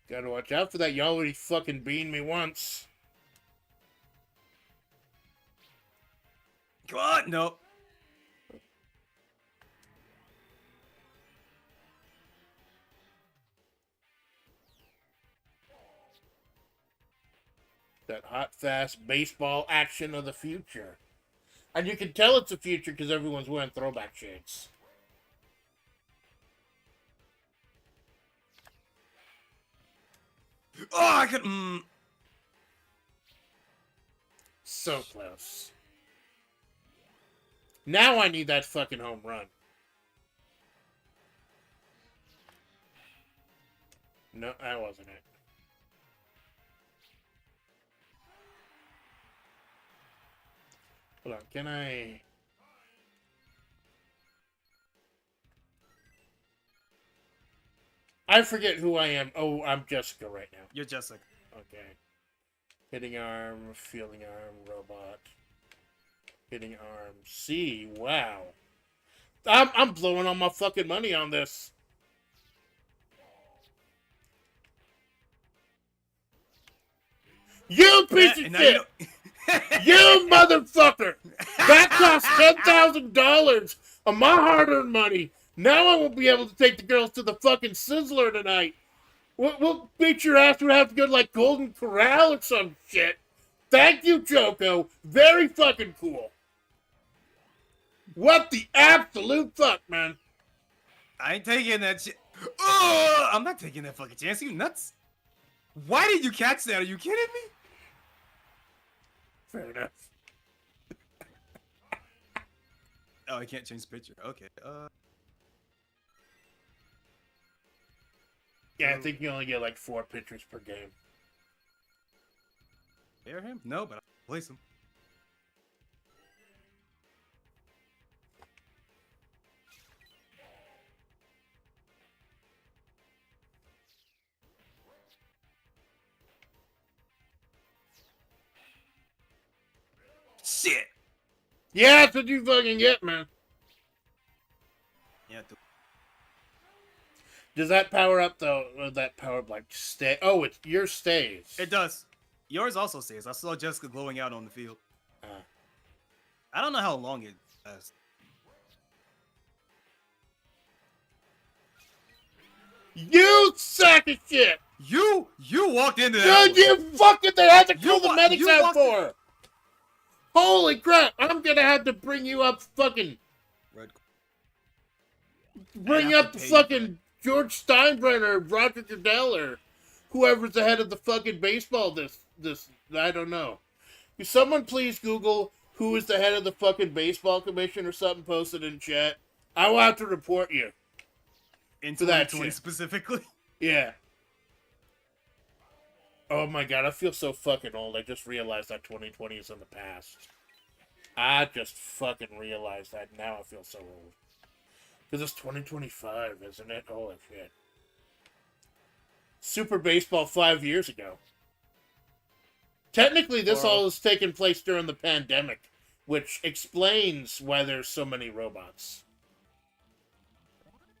Gotta watch out for that. You already fucking beaned me once. No. That hot, fast baseball action of the future. And you can tell it's the future because everyone's wearing throwback shades. Oh, I could. So close. Now I need that fucking home run. No, that wasn't it. Hold on, can I... I forget who I am. Oh, I'm Jessica right now. You're Jessica. Okay. Hitting arm, fielding arm, robot. Hitting arm, C. Wow. I'm blowing all my fucking money on this. You piece of shit! You motherfucker! That cost $10,000 of my hard-earned money. Now I won't be able to take the girls to the fucking Sizzler tonight. We'll beat your ass. We'll have to go to like Golden Corral or some shit. Thank you, Joko. Very fucking cool. What the absolute fuck, man? I ain't taking that shit. Oh, I'm not taking that fucking chance. You nuts? Why did you catch that? Are you kidding me? Fair enough. Oh, I can't change the picture. Okay. Yeah, I think you only get like 4 pitchers per game. Bear him? No, but I'll place him. Shit. Yeah, that's what you fucking get, man. Yeah. Does that power up though? Or that power up like stay? Oh, it's your stays. It does. Yours also says. I saw Jessica glowing out on the field. I don't know how long it lasts. You sack of shit! You walked into that. Dude, you fucking they had to call the wa- medics you out walked for. Holy crap! I'm gonna have to bring you up fucking Red. bring I'd have up to the pay you fucking George Steinbrenner, Roger Goodell, or whoever's the head of the fucking baseball. This I don't know. Can someone please Google who is the head of the fucking baseball commission or something? Posted in chat. I will have to report you. In For that 2020 shit. specifically. Yeah. Oh my god, I feel so fucking old. I just realized that 2020 is in the past. I just fucking realized that. Now I feel so old. Because it's 2025, isn't it? Holy shit. Super Baseball 5 years ago. Technically, this all has taken place during the pandemic, which explains why there's so many robots.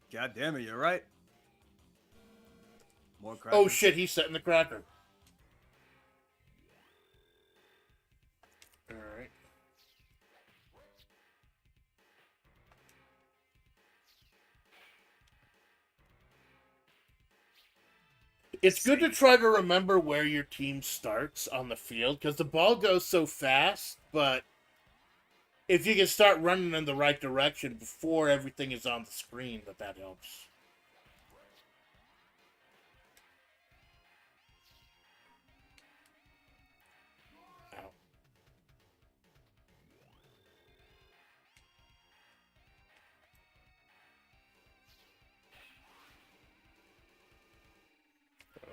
God damn it, you're right. More crap. Oh shit, he's setting the cracker. Alright. It's good to try to remember where your team starts on the field, because the ball goes so fast, but if you can start running in the right direction before everything is on the screen, that helps. Ow.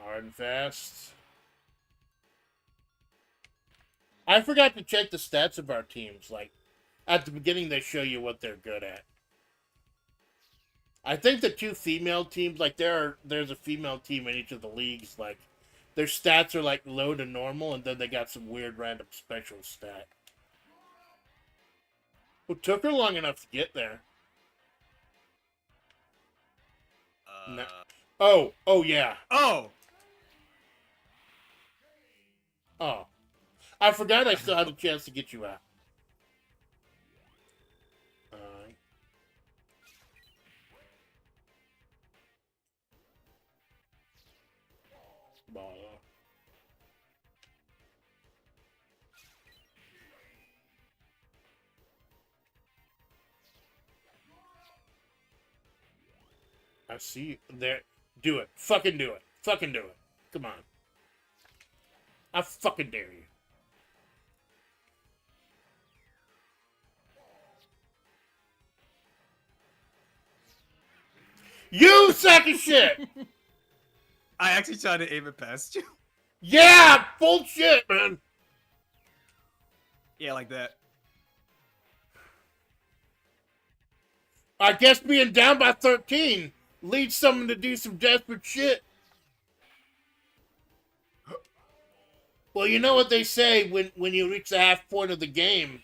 Hard and fast. I forgot to check the stats of our teams. Like, at the beginning, they show you what they're good at. I think the 2 female teams, like, there's a female team in each of the leagues. Like, their stats are, like, low to normal, and then they got some weird random special stat. Well, took her long enough to get there. No. Oh, yeah. Oh! Oh. I forgot I still had a chance to get you out. I see there. Do it. Fucking do it. Fucking do it. Come on. I fucking dare you. You sack of shit! I actually tried to aim it past you. Yeah! Bullshit, man! Yeah, like that. I guess being down by 13 leads someone to do some desperate shit. Well, you know what they say, when you reach the half point of the game,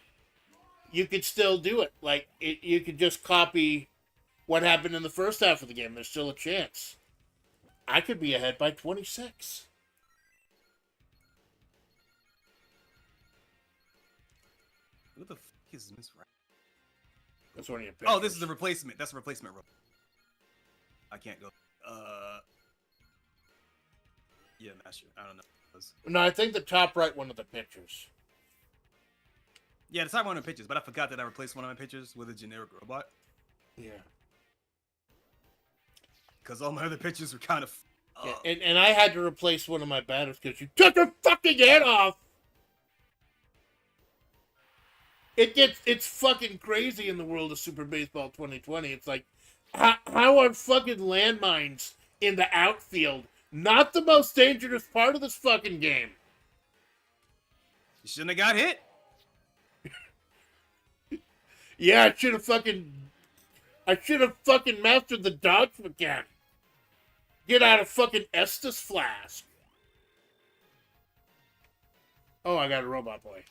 you could still do it. Like, you could just copy what happened in the first half of the game. There's still a chance. I could be ahead by 26. Who the fuck is Miss Ra- That's one of your Oh, this is the replacement. That's a replacement row. I can't go. Yeah, master. I don't know. No, I think the top right one of the pictures. Yeah, the top one of the pictures, but I forgot that I replaced one of my pictures with a generic robot. Yeah. Because all my other pictures were kind of... Yeah, and I had to replace one of my batters because you took her fucking head off! It's fucking crazy in the world of Super Baseball 2020. It's like, how are fucking landmines in the outfield not the most dangerous part of this fucking game? You shouldn't have got hit. Yeah, I should have fucking mastered the dodge mechanic. Get out of fucking Estus Flask. Oh, I got a robot boy.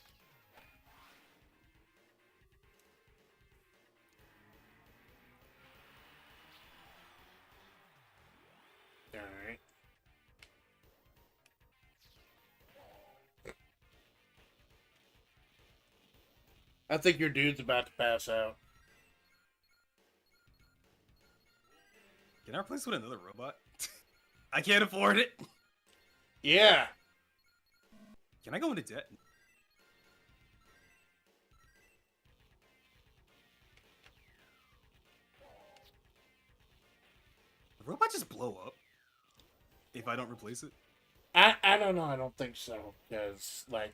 Alright. I think your dude's about to pass out. Can I replace with another robot? I can't afford it. Yeah. Can I go into debt? The robot just blow up if I don't replace it? I don't know. I don't think so. Because, like,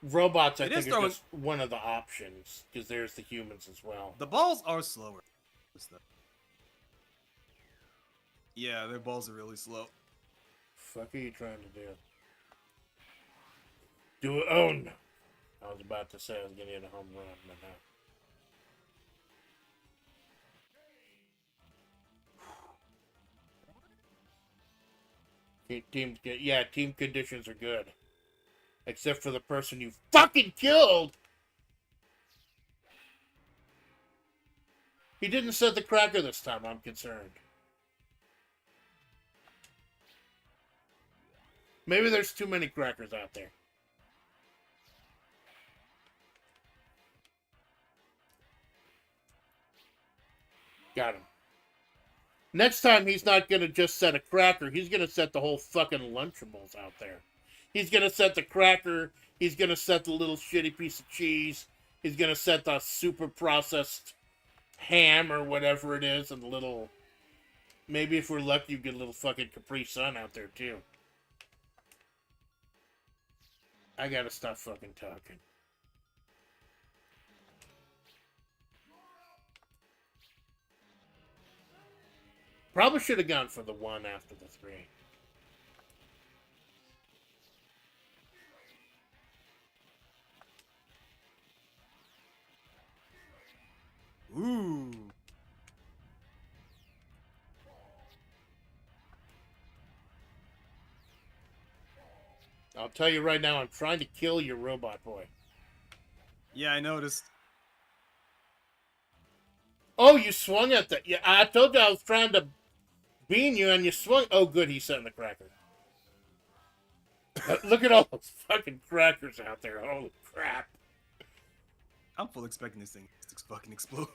robots, I It think, is are throwing- just one of the options. Because there's the humans as well. The balls are slower. Yeah, their balls are really slow. Fuck are you trying to do? Do it. Oh, no. I was about to say I was going to get a home run, but no. Team conditions are good. Except for the person you fucking killed! He didn't set the cracker this time, I'm concerned. Maybe there's too many crackers out there. Got him. Next time, he's not going to just set a cracker. He's going to set the whole fucking Lunchables out there. He's going to set the cracker. He's going to set the little shitty piece of cheese. He's going to set the super processed ham or whatever it is. And the little... Maybe if we're lucky, you get a little fucking Capri Sun out there, too. I gotta stop fucking talking. Probably should have gone for the 1 after the 3. Ooh. I'll tell you right now, I'm trying to kill your robot boy. Yeah, I noticed. Oh, you swung at that. Yeah, I told you I was trying to bean you, and you swung. Oh, good, he's setting the cracker. Look at all those fucking crackers out there. Holy crap. I'm full expecting this thing to fucking explode.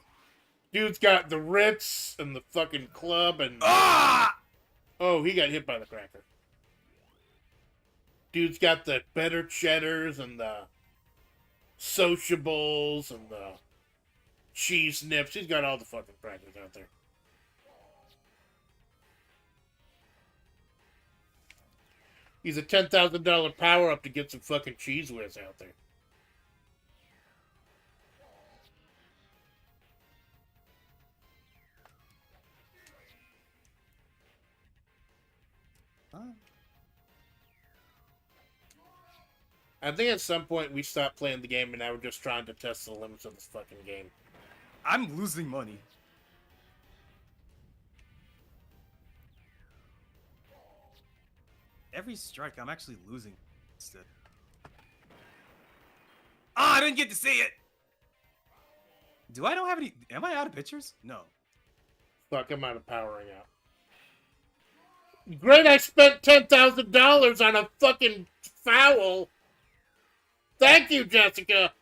Dude's got the Ritz and the fucking club and... Ah! Oh, he got hit by the cracker. Dude's got the better cheddars and the sociables and the cheese nips. He's got all the fucking crackers out there. He's a $10,000 power up to get some fucking cheese whiz out there. Huh? I think at some point we stopped playing the game and now we're just trying to test the limits of this fucking game. I'm losing money. Every strike, I'm actually losing. Instead. Ah, I didn't get to see it. Do I don't have any? Am I out of pictures? No. Fuck, I'm out of powering out. Great, I spent $10,000 on a fucking foul. Thank you, Jessica.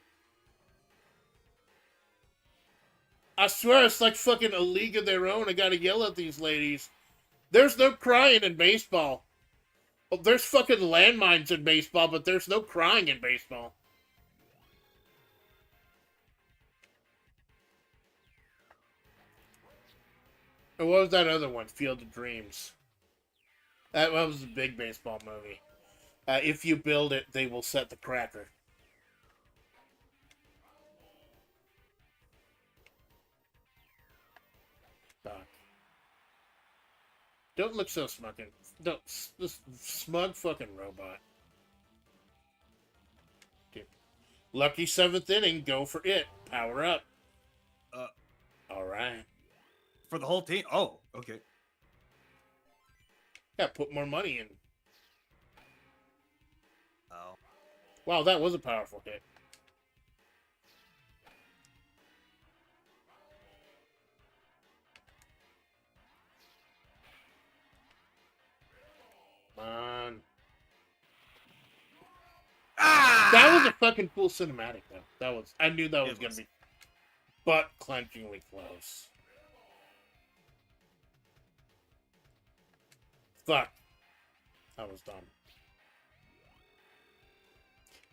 I swear it's like fucking a league of their own. I gotta yell at these ladies. There's no crying in baseball. Well, there's fucking landmines in baseball, but there's no crying in baseball. Or what was that other one? Field of Dreams. That was a big baseball movie. If you build it, they will set the cracker. Fuck. Don't look so smugging. Don't. This smug fucking robot. Dude. Lucky 7th inning. Go for it. Power up. Alright. For the whole team? Oh, okay. Yeah, put more money in. Oh. Wow, that was a powerful hit. Come on. Ah! That was a fucking cool cinematic, though. That was. I knew that was It gonna was. be butt-clenchingly close. Fuck. I was dumb.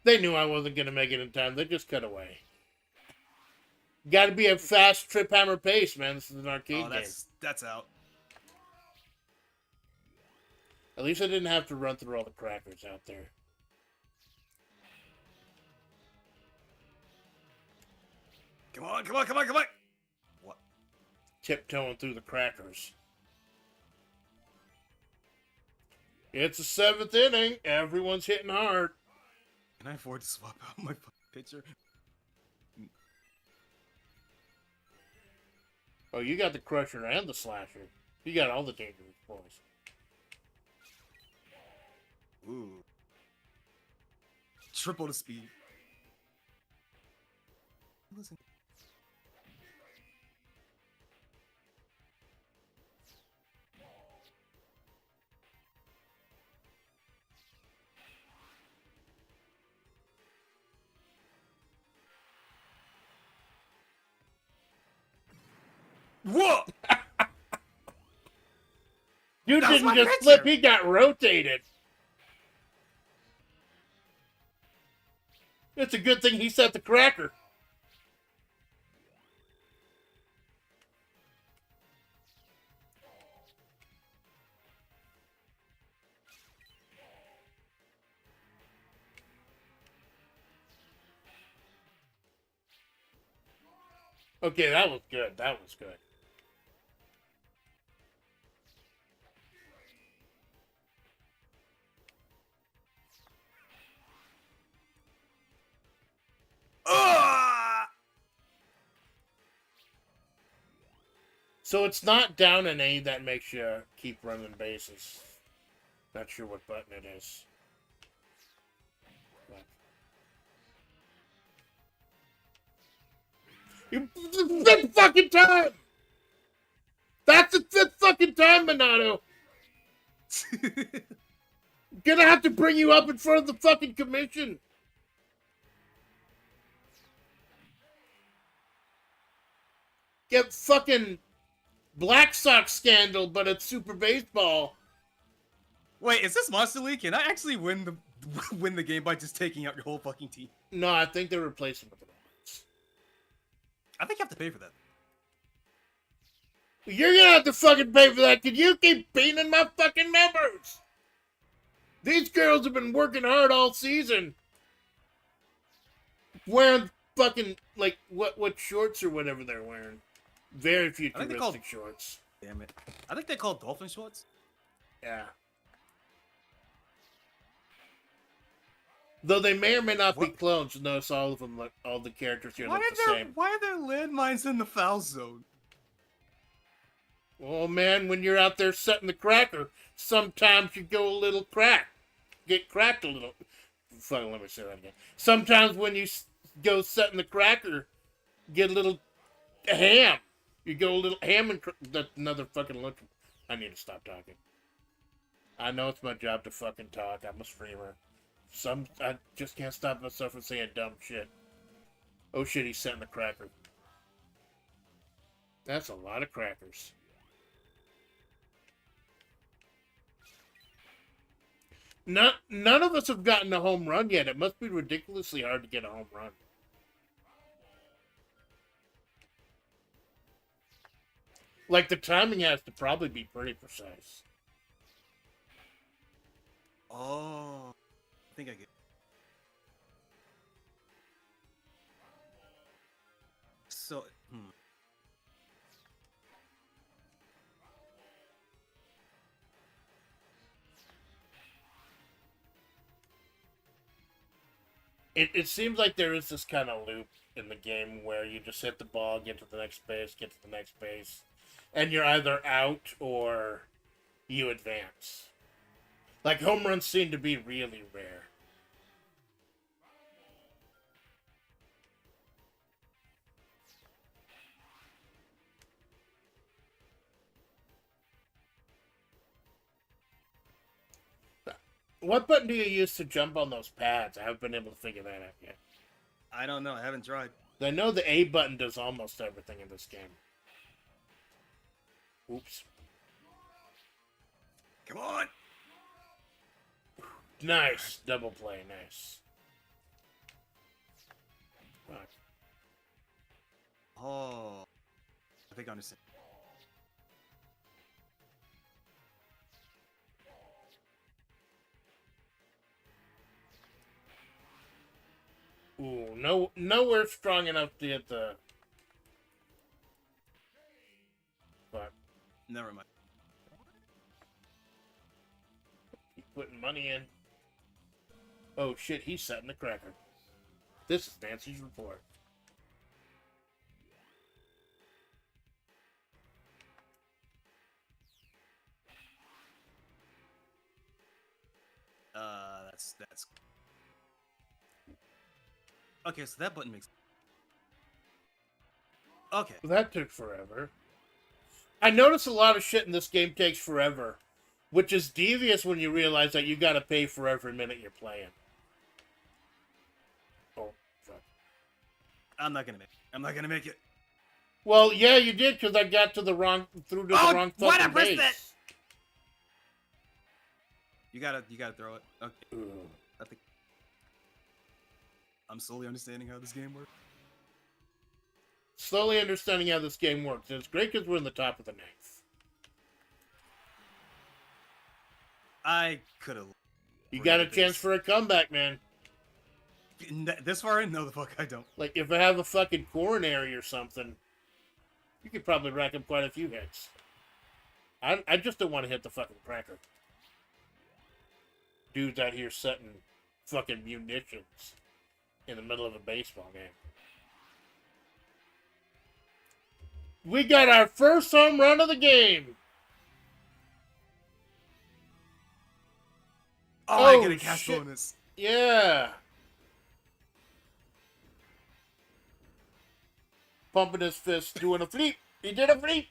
They knew I wasn't gonna make it in time. They just cut away. Gotta be a fast trip hammer pace, man. This is an arcade Oh, game. that's out. At least I didn't have to run through all the crackers out there. Come on, come on, come on, come on! What? Tiptoeing through the crackers. It's the 7th inning. Everyone's hitting hard. Can I afford to swap out my pitcher? Oh, you got the crusher and the slasher. You got all the dangerous boys. Ooh. Triple the speed. Listen. Whoa! You That was didn't my just pitcher. flip, he got rotated. It's a good thing he set the cracker. Okay, that was good. That was good. Ah! So it's not down an A that makes you keep running bases. Not sure what button it is. But... You, the 5th fucking time! That's the 5th fucking time, Minato! Gonna have to bring you up in front of the fucking commission. Get fucking Black Sox scandal, but it's Super Baseball. Wait, is this Monster League? Can I actually win win the game by just taking out your whole fucking team. No, I think they're replacing with the robots. I think you have to pay for that. You're gonna have to fucking pay for that, because you keep beating my fucking members! These girls have been working hard all season. Wearing fucking, like, what shorts or whatever they're wearing. Very futuristic shorts. Damn it. I think they're called dolphin shorts. Yeah. Though they may or may not be clones, notice all of them look, all the characters here look the same. Why are there landmines in the foul zone? Oh man, when you're out there setting the cracker, sometimes you go a little crack. Get cracked a little. Fucking let me say that again. Sometimes when you go setting the cracker, get a little ham. You go a little ham and that's another fucking look. I need to stop talking. I know it's my job to fucking talk. I'm a streamer. I just can't stop myself from saying dumb shit. Oh shit, he's setting the cracker. That's a lot of crackers. None of us have gotten a home run yet. It must be ridiculously hard to get a home run. Like, the timing has to probably be pretty precise. Oh, I think I get it. So, It seems like there is this kind of loop in the game where you just hit the ball, get to the next base, get to the next base, and you're either out or you advance. Like, home runs seem to be really rare. What button do you use to jump on those pads? I haven't been able to figure that out yet. I don't know. I haven't tried. I know the A button does almost everything in this game. Oops. Come on. Nice. Double play. Nice. Fuck. Oh, I think I understand. Ooh, nowhere strong enough to get the... Fuck. Never mind. Keep putting money in. Oh shit, he's setting the cracker. This is Nancy's report. That's. Okay, so that button makes. Okay. That took forever. I notice a lot of shit in this game takes forever, which is devious when you realize that you gotta pay for every minute you're playing. Oh, fuck. I'm not gonna make it. Well, yeah, you did, because I got to the wrong, through to the wrong why'd I fucking press base. that? You gotta throw it. Okay. Ugh. I think I'm slowly understanding how this game works. Slowly understanding how this game works. And it's great because we're in the top of the ninth. I could have. You got a chance for a comeback, man. This far in? No, the fuck I don't. Like, if I have a fucking coronary or something, you could probably rack up quite a few hits. I just don't want to hit the fucking cracker. Dudes out here setting fucking munitions in the middle of a baseball game. We got our first home run of the game. Oh, I get a Oh, cash shit. bonus. Yeah. Pumping his fist, doing a flip. He did a flip.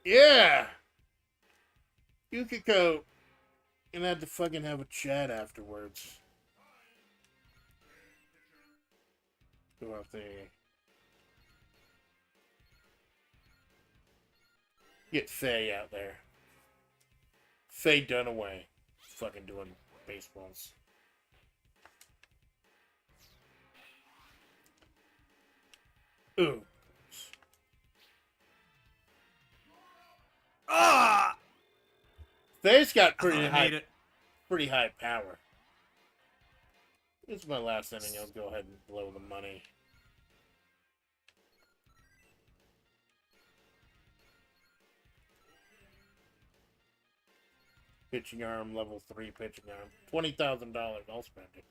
Yeah. Yukiko. Gonna have to fucking have a chat afterwards. Go out there. Get Faye out there. Faye Dunaway. Fucking doing baseballs. Ooh. Ah! They's got I thought I made it. pretty high power. This is my last inning. I'll go ahead and blow the money. Pitching arm, level 3 pitching arm. $20,000. I'll spend it.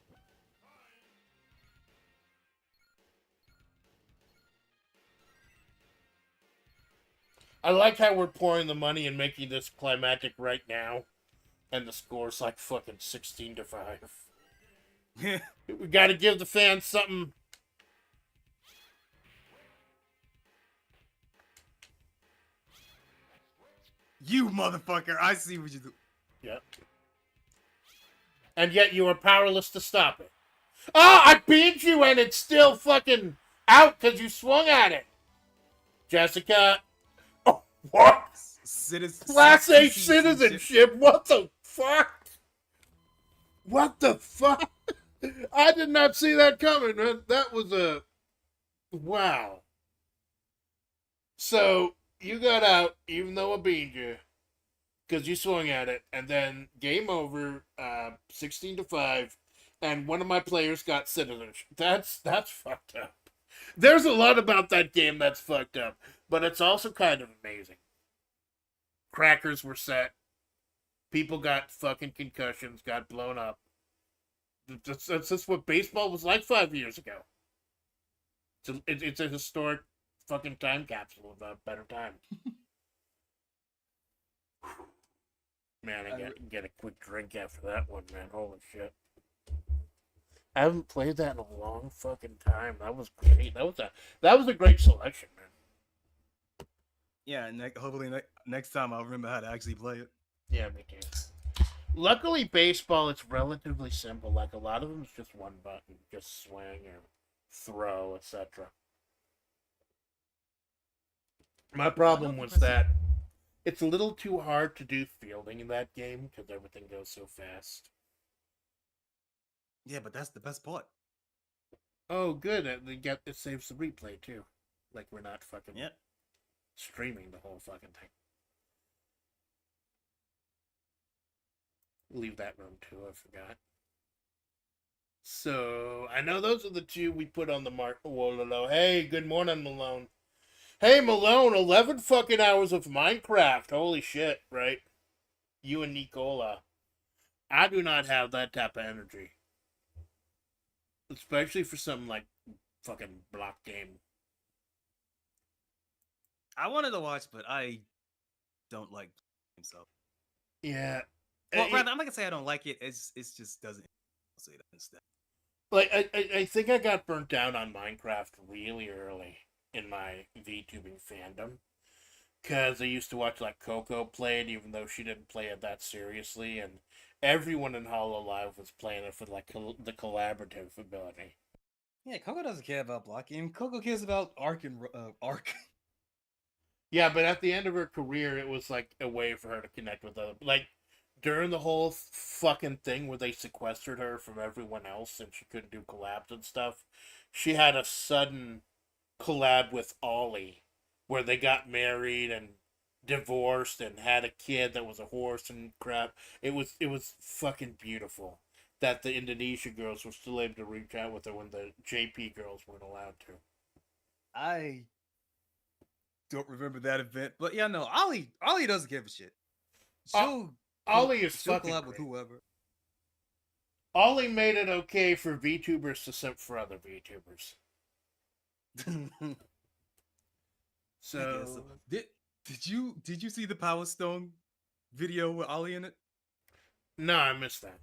I like how we're pouring the money and making this climactic right now. And the score's like fucking 16-5. We gotta give the fans something. You motherfucker! I see what you do. Yep. And yet you are powerless to stop it. Oh, I beat you and it's still fucking out because you swung at it. Jessica. Oh, what? Class A citizenship? What the fuck? What the fuck? I did not see that coming, man. That was a... Wow. So, you got out, even though I beat you, because you swung at it, and then game over, 16-5, and one of my players got citizenship. That's fucked up. There's a lot about that game that's fucked up, but it's also kind of amazing. Crackers were set. People got fucking concussions, got blown up. That's just what baseball was like 5 years ago. It's a historic fucking time capsule of a better time. Man, I gotta get a quick drink after that one, man. Holy shit. I haven't played that in a long fucking time. That was great. That was a great selection, man. Yeah, and hopefully next time I'll remember how to actually play it. Yeah, me too. Luckily, baseball, it's relatively simple. Like, a lot of them is just one button. Just swing or throw, etc. My problem was that it's a little too hard to do fielding in that game because everything goes so fast. Yeah, but that's the best part. Oh, good. It saves the replay, too. Like, we're not fucking streaming the whole fucking thing. Leave that room, too. I forgot. So, I know those are the two we put on the mark. Whoa. Hey, good morning, Malone. Hey, Malone, 11 fucking hours of Minecraft. Holy shit, right? You and Nicola. I do not have that type of energy. Especially for something like fucking block game. I wanted to watch, but I don't like himself. Yeah. Well, rather, I'm not gonna say I don't like it. It just doesn't. I'll say that instead. Like, I think I got burnt down on Minecraft really early in my VTubing fandom. Because I used to watch, like, Coco play it, even though she didn't play it that seriously. And everyone in Hololive was playing it for, like, the collaborative ability. Yeah, Coco doesn't care about blocking. Coco cares about arc and arc. Yeah, but at the end of her career, it was, like, a way for her to connect with other... Like, during the whole fucking thing where they sequestered her from everyone else and she couldn't do collabs and stuff, she had a sudden collab with Ollie where they got married and divorced and had a kid that was a horse and crap. It was fucking beautiful that the Indonesia girls were still able to reach out with her when the JP girls weren't allowed to. I don't remember that event, but yeah, no, Ollie doesn't give a shit. Ollie is she'll fucking collab great. with whoever. Ollie made it okay for VTubers to simp for other VTubers. So did you see the Power Stone video with Ollie in it? No, I missed that.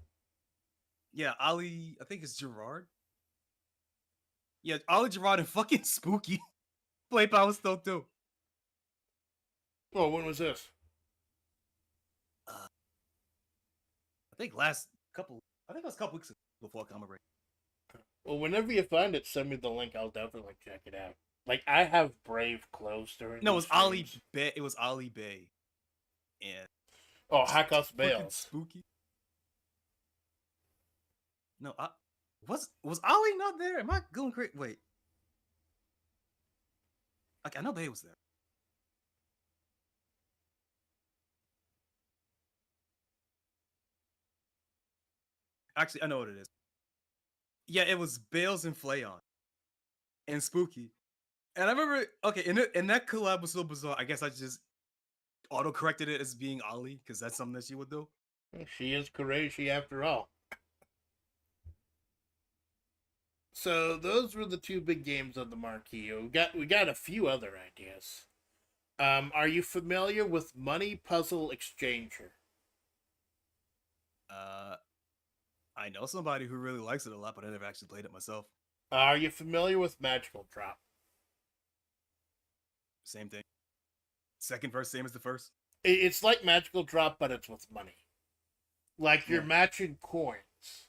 Yeah, Ollie, I think it's Gerard. Yeah, Ollie, Gerard, and fucking Spooky play Power Stone too. Oh, when was this? I think it was a couple weeks before Comic Break. Well, whenever you find it, send me the link. I'll definitely check it out. Like, I have Brave closed during. No, it was Ollie streams. Bay. It was Ollie Bay. And Oh, Hack Us fucking Bales. Spooky. No, was Ollie not there? Am I going crazy? Wait. Okay, I know Bay was there. Actually, I know what it is. Yeah, it was Bales and Flayon and Spooky. And I remember, okay, and that collab was so bizarre. I guess I just auto corrected it as being Ollie because that's something that she would do. She is Kureishi after all. So those were the two big games on the marquee. We got a few other ideas. Are you familiar with Money Puzzle Exchanger? I know somebody who really likes it a lot, but I never actually played it myself. Are you familiar with Magical Drop? Same thing. Second verse, same as the first. It's like Magical Drop, but it's with money. Like you're Yeah. matching coins.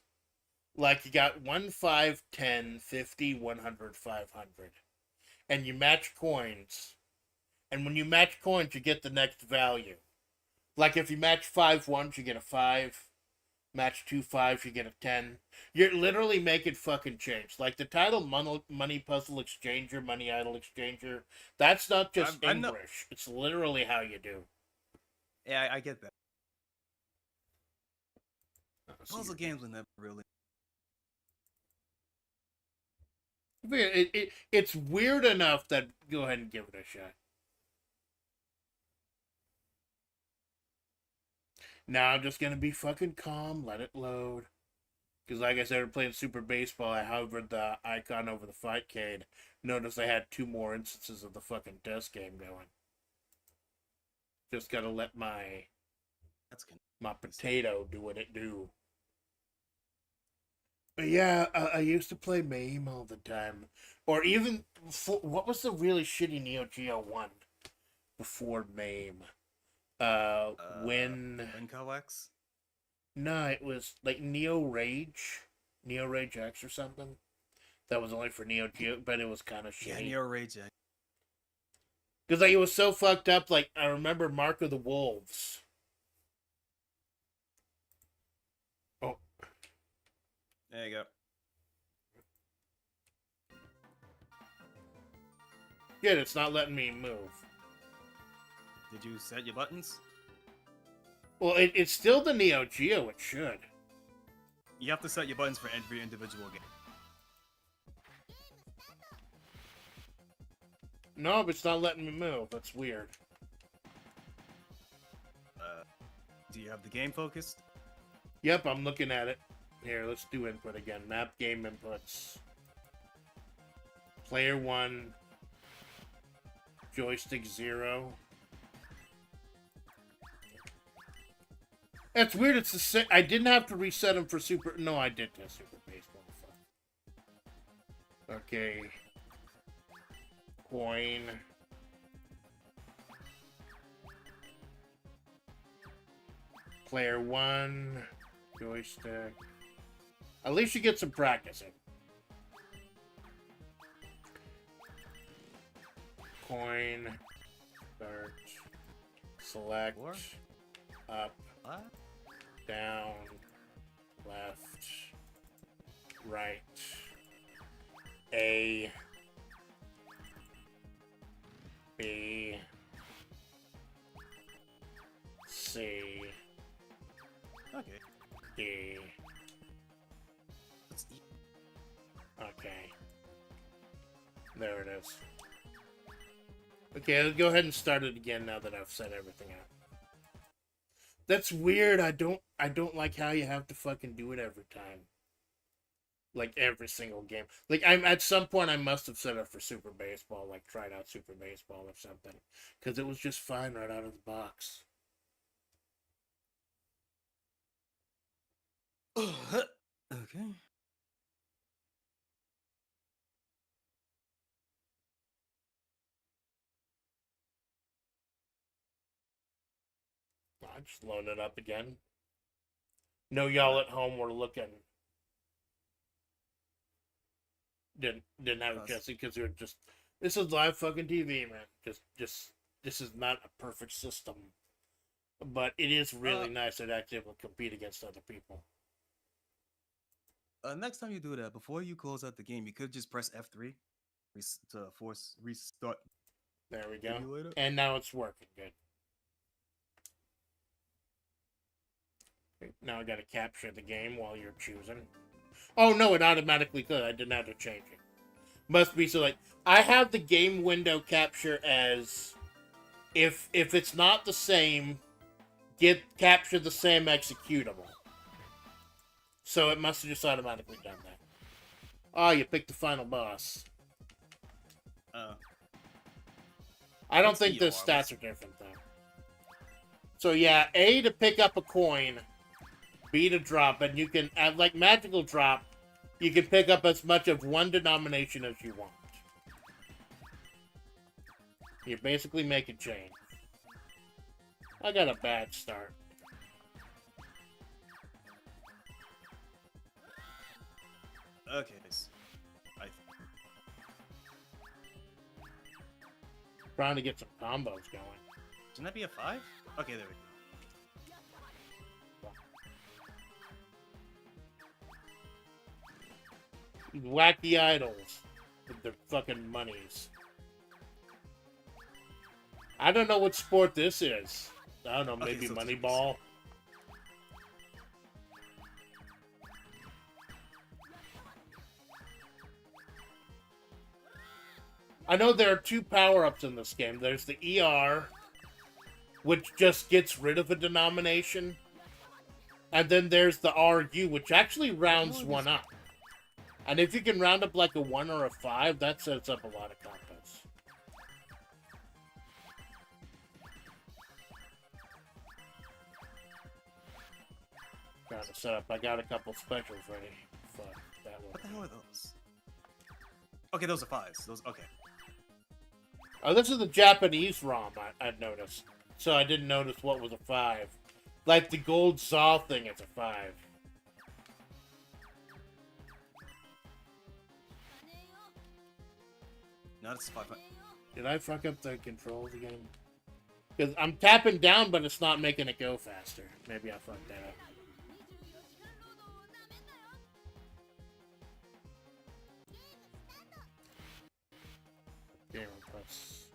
Like you got 1, 5, 10, 50, 100, 500. And you match coins. And when you match coins, you get the next value. Like if you match 5 ones, you get a 5. Match 2 5s, you get a 10. You're literally making fucking change. Like the title Money Puzzle Exchanger, Money Idol Exchanger, that's not just I know- English. It's literally how you do. Yeah, I get that. So Puzzle games were never really. it's weird enough that go ahead and give it a shot. Now I'm just gonna be fucking calm, let it load. Because like I said, we're playing Super Baseball. I hovered the icon over the Fightcade. Notice I had 2 more instances of the fucking test game going. Just gotta let my potato do what it do. But yeah, I used to play MAME all the time. Or even, what was the really shitty Neo-Geo one before MAME? When Coex? No, it was like Neo Rage X or something. That was only for Neo Geo, but it was kind of shitty. Yeah, Neo Rage X. Because like it was so fucked up. Like I remember Mark of the Wolves. Oh, there you go. good. It's not letting me move. Did you set your buttons? Well, it's still the Neo Geo. It should. You have to set your buttons for every individual game. No, but it's not letting me move. That's weird. Do you have the game focused? Yep, I'm looking at it. Here, let's do input again. Map game inputs. Player 1. Joystick 0. That's weird. It's the same. I didn't have to reset them for Super. No, I did test Super Baseball. Okay. Coin. Player 1. Joystick. At least you get some practicing. Coin. Start. Select. Four? Up. What? Down, left, right, A, B, C, Okay. D. Let's eat. Okay. There it is. Okay, let's go ahead and start it again now that I've set everything up. That's weird. I don't like how you have to fucking do it every time. Like every single game. Like I'm at some point I must have set up for Super Baseball, like tried out Super Baseball or something. Because it was just fine right out of the box. Okay. I just load it up again. No, y'all at home were looking. Didn't have it, Jesse, because you're just. This is live fucking TV, man. Just this is not a perfect system, but it is really nice that I actually able to compete against other people. next time you do that, before you close out the game, you could just press F3 to force restart There we go. emulator. And now it's working good. Now I gotta capture the game while you're choosing. Oh no, it automatically could. I didn't have to change it. Must be so like I have the game window capture as if it's not the same, capture the same executable. So it must have just automatically done that. Oh, you picked the final boss. I don't think the stats are different though. So yeah, A to pick up a coin, B to drop, and you can add like magical drop. You can pick up as much of one denomination as you want. You basically make a chain. I got a bad start. Okay. Trying to get some combos going. Shouldn't that be a 5? Okay, there we go. Wacky idols with their fucking monies. I don't know what sport this is. I don't know, maybe so Moneyball. I know there are 2 power-ups in this game. There's the ER, which just gets rid of a denomination. And then there's the RU, which actually rounds one up. And if you can round up like a 1 or a 5, that sets up a lot of combos. Trying to set up. I got a couple specials ready. Fuck, that one. What the hell are those? Okay, those are 5s. Those okay. Oh, this is the Japanese ROM, I'd noticed. So I didn't notice what was a 5. Like the gold Zaw thing is a 5. No, it's 5. Did I fuck up the controls again? Because I'm tapping down, but it's not making it go faster. Maybe I fucked that up. Game requests.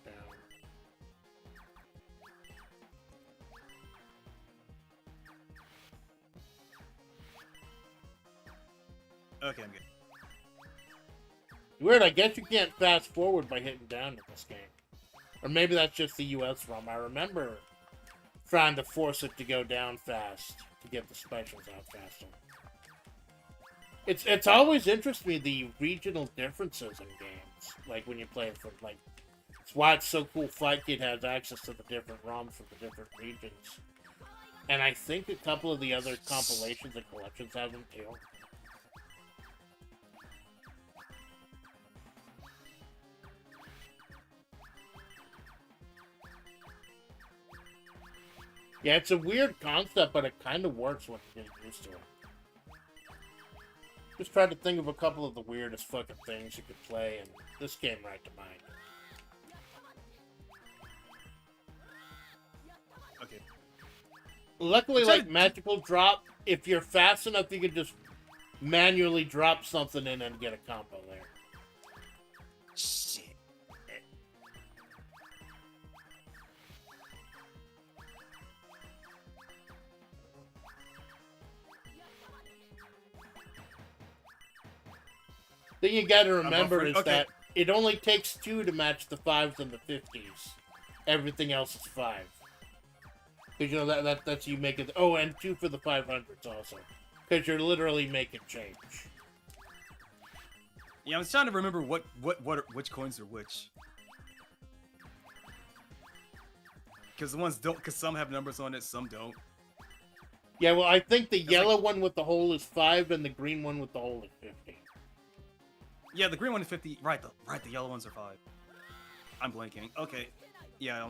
Down. Okay, I'm good. Weird, I guess you can't fast forward by hitting down in this game. Or maybe that's just the US ROM. I remember trying to force it to go down fast to get the specials out faster. It's always interested me the regional differences in games. Like when you play it for like, it's why it's so cool. Fightcade has access to the different ROMs from the different regions, and I think a couple of the other compilations and collections have them too. Yeah, it's a weird concept, but it kind of works when you get used to it. Just tried to think of a couple of the weirdest fucking things you could play, and this came right to mind. Okay. Luckily, like magical drop, if you're fast enough, you can just manually drop something in and get a combo there. Shit. Thing you gotta remember buffering. is Okay. that it only takes 2 to match the 5s and the 50s. Everything else is 5. Because you know that's you make it. Oh, and 2 for the 500s also. Because you're literally making change. Yeah, I was trying to remember which coins are which. Because the ones don't, because some have numbers on it, some don't. Yeah, well, I think the yellow one with the hole is 5 and the green one with the hole is 50. Yeah, the green one is 50. Right, the yellow ones are 5. I'm blanking. Okay. Yeah,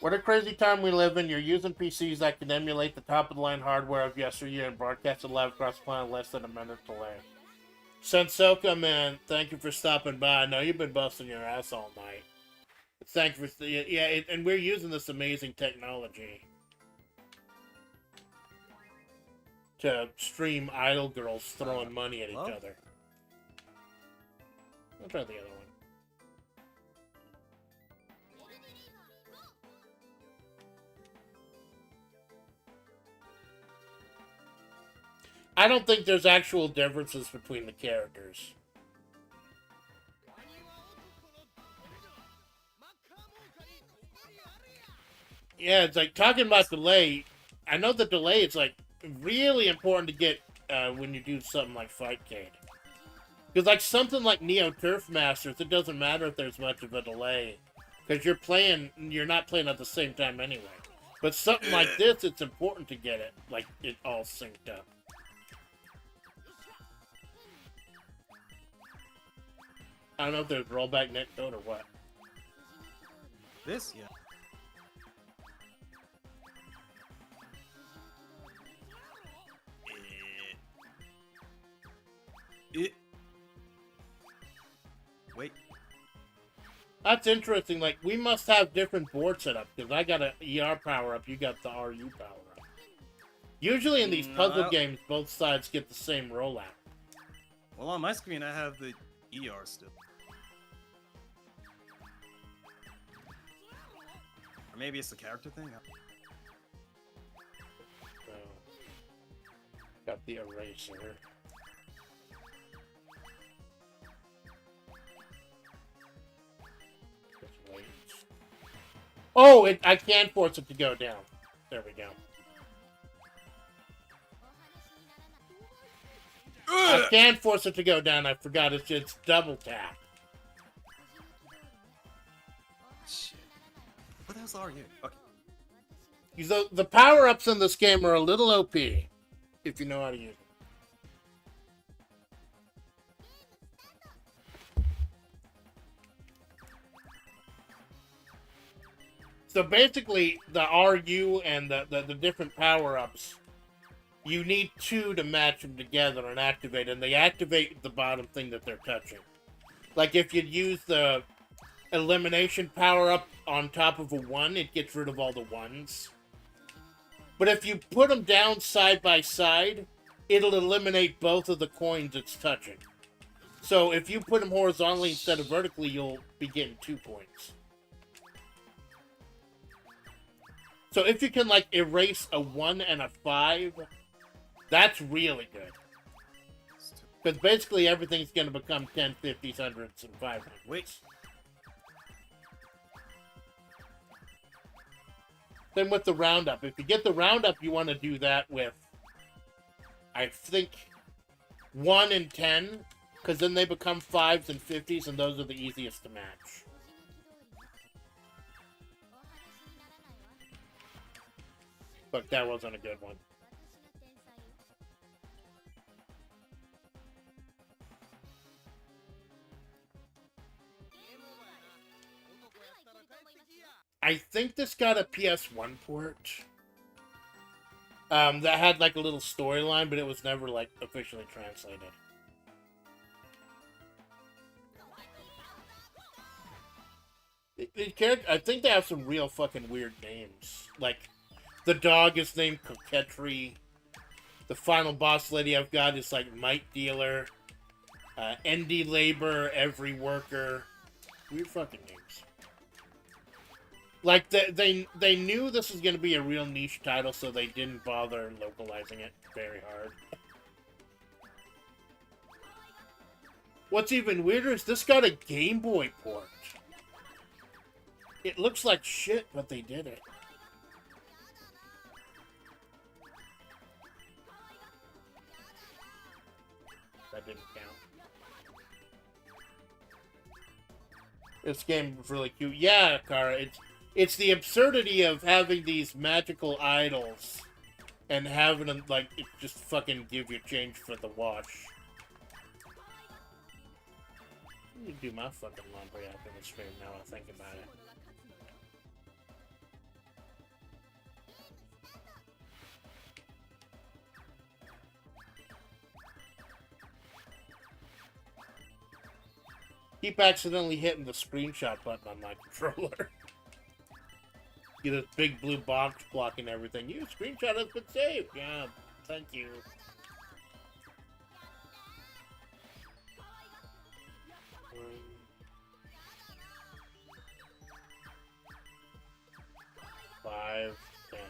What a crazy time we live in. You're using PCs that can emulate the top-of-the-line hardware of yesteryear and broadcast it live across the planet in less than a minute delay. Sensoka, man, thank you for stopping by. I know you've been busting your ass all night. Thank you for yeah, and we're using this amazing technology to stream idol girls throwing money at each well? other. I'll try the other one. I don't think there's actual differences between the characters. Yeah, it's like talking about delay. I know the delay is like really important to get when you do something like Fightcade. Because like something like Neo Turf Masters, it doesn't matter if there's much of a delay, because you're not playing at the same time anyway. But something like this, it's important to get it like it all synced up. I don't know if there's rollback netcode or what. This? Yeah. Wait. That's interesting. Like, we must have different board setup, because I got an ER power up, you got the RU power up. Usually in these puzzle games, both sides get the same rollout. Well, on my screen, I have the ER still. Or maybe it's the character thing? So, got the eraser. Oh, I can force it to go down. There we go. I can force it to go down. I forgot it's double tap. Shit. What the hell are you? Okay. The power-ups in this game are a little OP, if you know how to use them. So basically, the RU and the different power-ups, you need two to match them together and activate, and they activate the bottom thing that they're touching. Like if you'd use the elimination power-up on top of a 1, it gets rid of all the 1s. But if you put them down side by side, it'll eliminate both of the coins it's touching. So if you put them horizontally instead of vertically, you'll be getting 2 points. So if you can, like, erase a 1 and a 5, that's really good. Because basically everything's going to become 10, 50s, 100s, and 500s. Wait. Then with the roundup. If you get the roundup, you want to do that with, I think, 1 and 10. Because then they become 5s and 50s, and those are the easiest to match. But that wasn't a good one. I think this got a PS1 port. That had like a little storyline, but it was never like officially translated. I think they have some real fucking weird names. Like, the dog is named Coquetry. The final boss lady I've got is like Might Dealer. ND Labor, Every Worker. Weird fucking names. Like, they knew this was going to be a real niche title, so they didn't bother localizing it very hard. What's even weirder is this got a Game Boy port. It looks like shit, but they did it. That didn't count. This game was really cute. Yeah, Kara, it's the absurdity of having these magical idols and having them, like, it just fucking give you change for the wash. Let me do my fucking laundry after the stream now I think about it. Keep accidentally hitting the screenshot button on my controller. Get this big blue box blocking everything. Your screenshot has been saved. Yeah, thank you. Five, 10.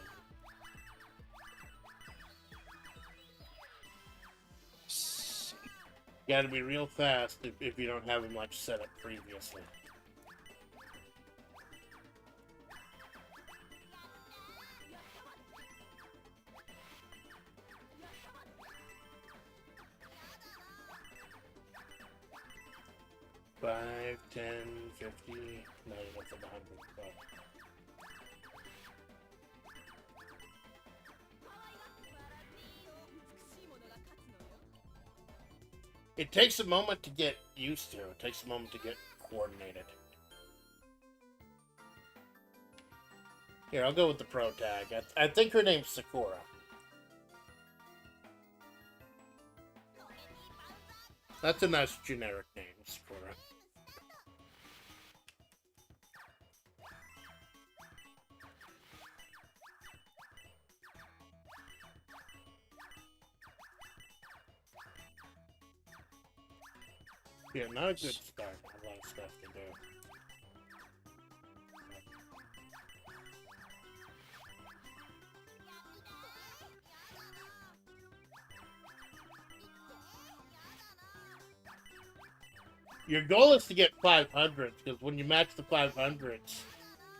You gotta be real fast if you don't have them like set up previously. Five, 10, 50, no, that's a 100. But... It takes a moment to get used to. It takes a moment to get coordinated. Here, I'll go with the pro tag. I think her name's Sakura. That's a nice generic name, Sakura. Yeah, not a good start. A lot of stuff to do. Your goal is to get 500s, because when you match the 500s,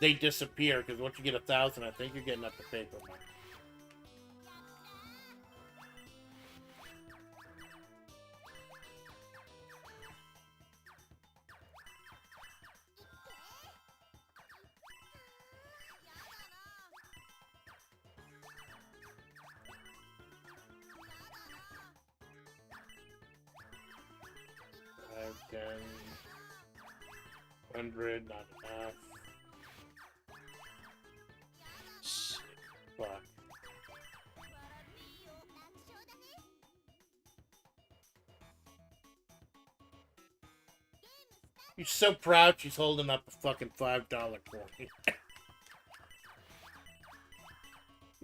they disappear, because once you get 1,000, I think you're getting up to paper money. I've done 100, not enough. Shit. Fuck. You're so proud she's holding up a fucking $5 coin.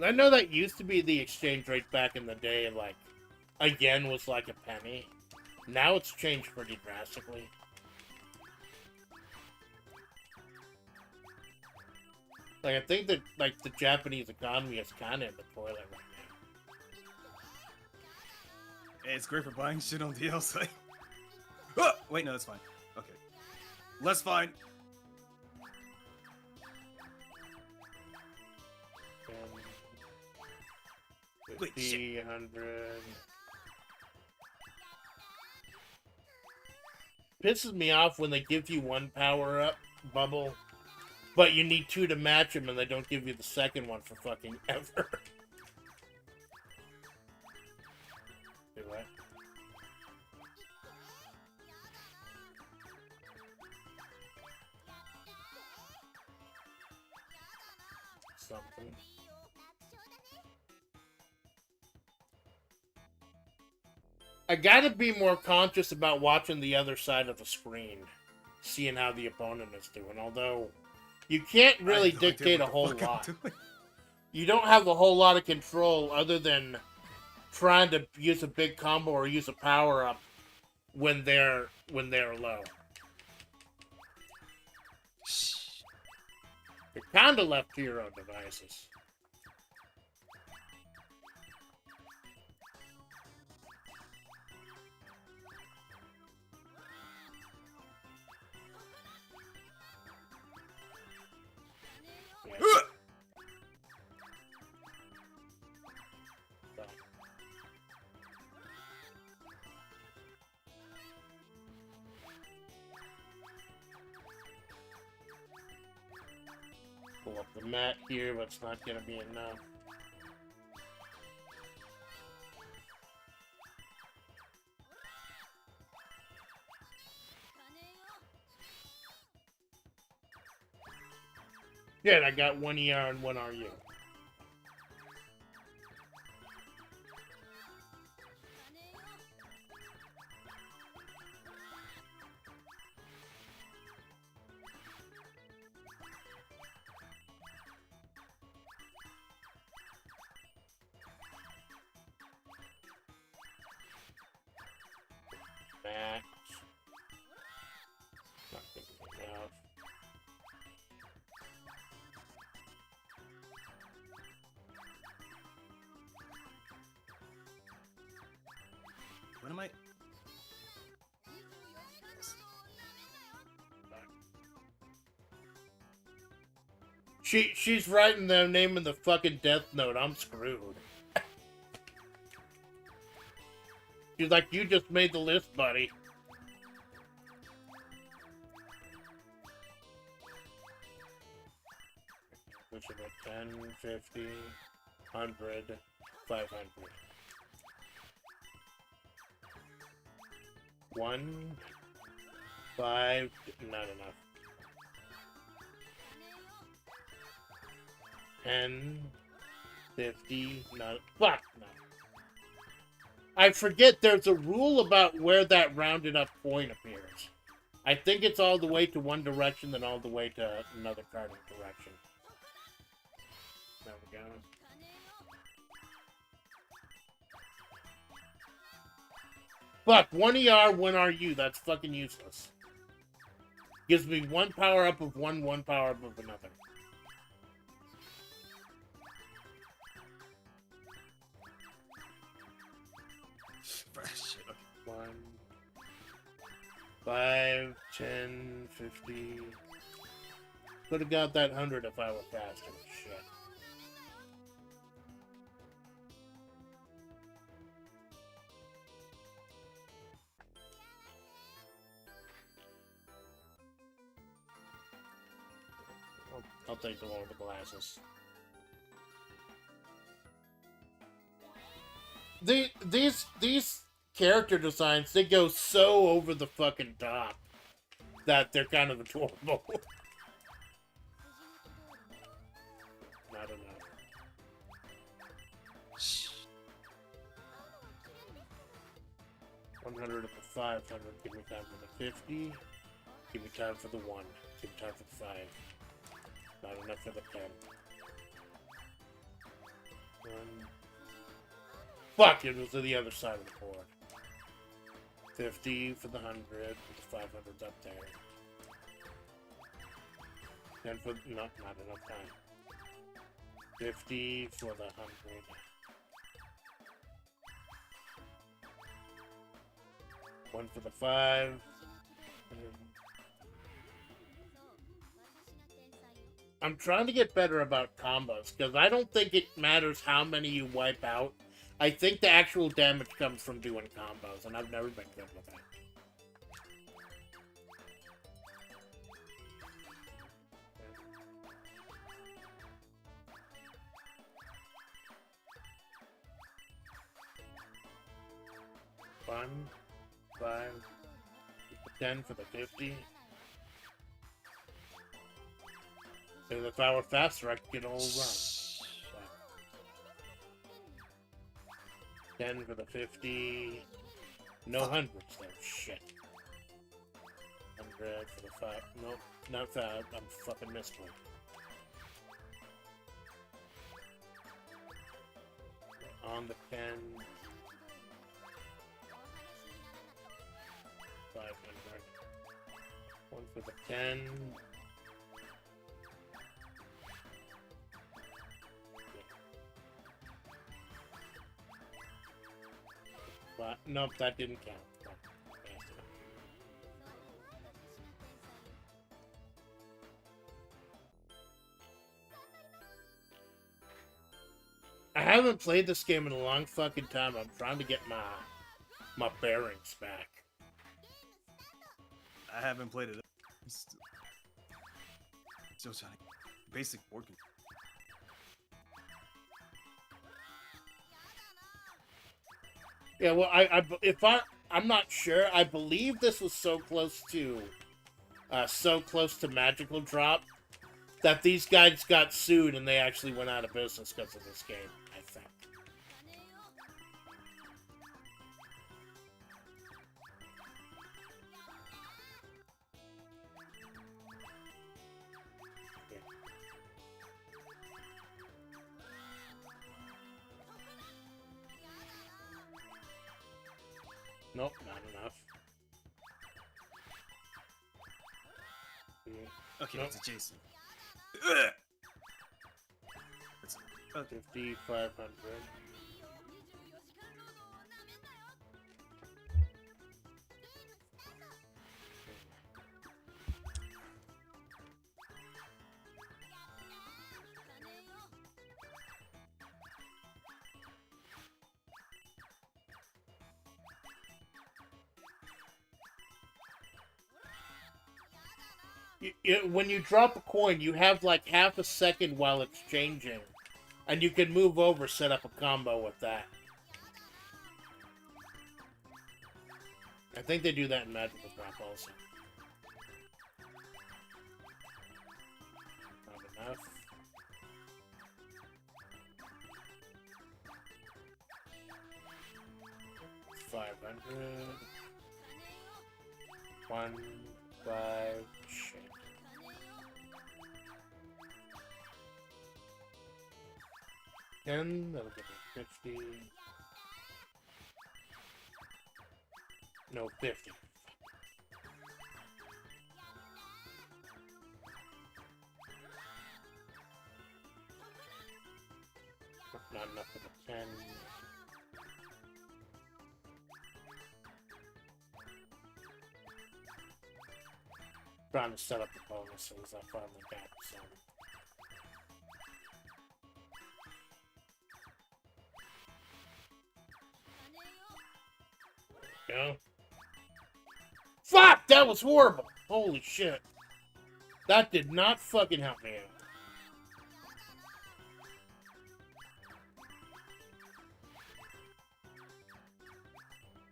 I know that used to be the exchange rate back in the day, like, a yen was like a penny. Now it's changed pretty drastically. Like, I think that, like, the Japanese economy is kind of in the toilet right now. Hey, it's great for buying shit on DLC. Oh, wait, no, that's fine. Okay. Less fine. Wait, 50, 100... Pisses me off when they give you one power-up bubble, but you need 2 to match them, and they don't give you the second one for fucking ever. Do what? Something. I gotta be more conscious about watching the other side of the screen, seeing how the opponent is doing, although you can't really dictate a whole lot. You don't have a whole lot of control other than trying to use a big combo or use a power-up when they're low. You're kinda left to your own devices. Pull up the mat here, but it's not gonna be enough. Good, I got 1 ER and 1 RU. max. Not good enough. What am I? She's writing their name in the fucking death note. I'm screwed. She's like, you just made the list, buddy. Which is about 10, 50, 100, 500. 1, 5, not enough. 10, 50, not. Fuck, no. I forget there's a rule about where that rounded up point appears. I think it's all the way to one direction, then all the way to another cardinal direction. There we go. Fuck, 1 ER, 1 RU. That's fucking useless. Gives me 1 power up of one, 1 power up of another. Shit, okay. 1, 5, 10, 50. Could have got that 100 if I were faster. Shit. I'll take the one with the glasses. These character designs, they go so over the fucking top that they're kind of adorable. Not enough. 100 of the 500. Give me time for the 50. Give me time for the 1. Give me time for the 5. Not enough for the 10. 1. Fuck, it was to the other side of the board. 50 for the 100, with the 500's up there. 10 for, no, not enough time. 50 for the 100. One for the 5. I'm trying to get better about combos, because I don't think it matters how many you wipe out. I think the actual damage comes from doing combos, and I've never been good with that. One, 5, 10 for the 50. So if I were faster, I could get a whole run. 10 for the 50. No hundreds though. Shit. 100 for the 5. Nope, not 5. I'm fucking missed one. On the 10. 500. 1 for the 10. But, nope, that didn't count. I haven't played this game in a long fucking time. I'm trying to get my bearings back. I haven't played it. Still trying to basic board control. Yeah, well, I'm not sure. I believe this was so close to Magical Drop that these guys got sued and they actually went out of business because of this game, I think. Nope, not enough. Okay, Nope. it's adjacent. Ugh. That's, okay. 5,500. When you drop a coin, you have like half a second while it's changing. And you can move over, set up a combo with that. I think they do that in Magical Drop also. Not enough. $500. 1, 5, shit. 10, that'll give me 50. No, 50. Not enough for the 10. Trying to set up the bonuses, I finally got some. Go. Fuck! That was horrible! Holy shit. That did not fucking help me out.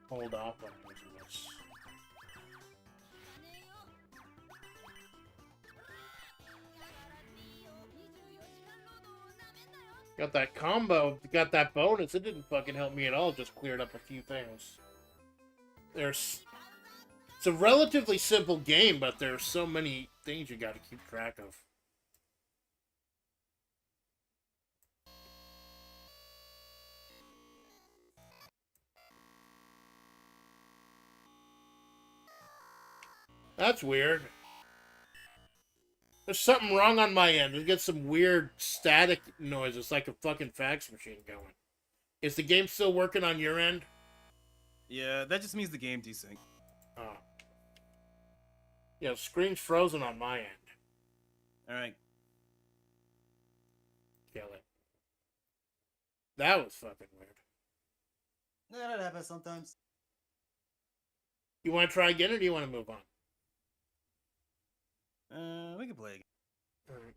Hold off on using this. Got that combo, got that bonus. It didn't fucking help me at all. Just cleared up a few things. It's a relatively simple game, but there's so many things you got to keep track of. That's weird. There's something wrong on my end. We get some weird static noise. It's like a fucking fax machine going. Is the game still working on your end? Yeah, that just means the game desync. Oh. Yeah, screen's frozen on my end. Alright. Kill it. That was fucking weird. Yeah, that happens sometimes. You want to try again, or do you want to move on? We can play again. Alright.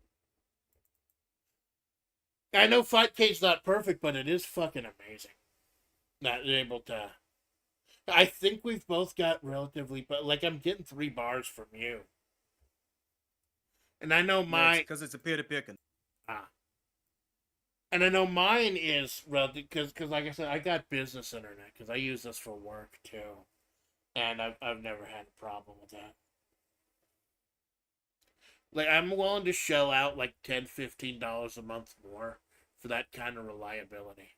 I know Fightcade's not perfect, but it is fucking amazing. Not able to... I think we've both got relatively... But, like, I'm getting 3 bars from you. And I know my... Because it's a peer-to-peer. And I know mine is relative... Because, like I said, I got business internet. Because I use this for work, too. And I've never had a problem with that. Like, I'm willing to shell out like $10, $15 a month more for that kind of reliability.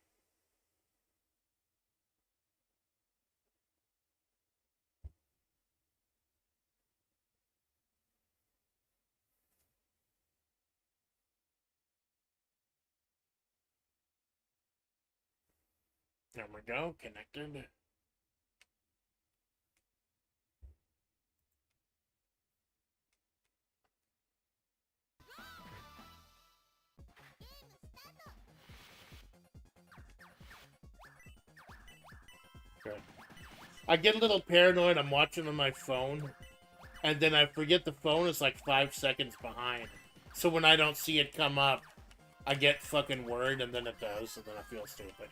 There we go, connected. Good. I get a little paranoid. I'm watching on my phone, and then I forget the phone is like 5 seconds behind. So when I don't see it come up, I get fucking worried, and then it does, and then I feel stupid.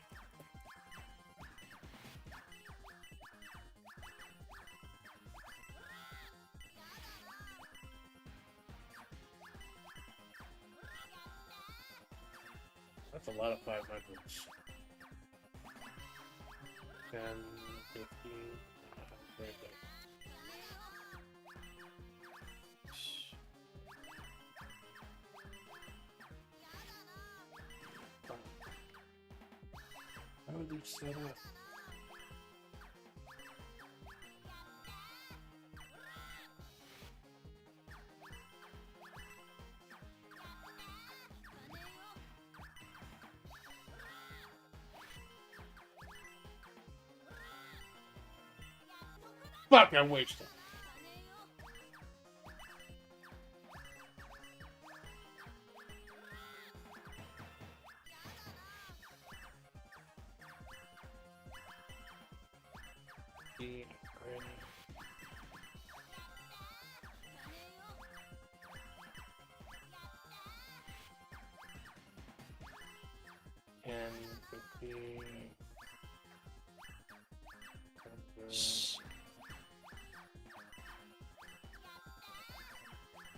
That's a lot of 500s. 10, 15, right there. How are these set up? Fuck, I wasted. And 50. Shh.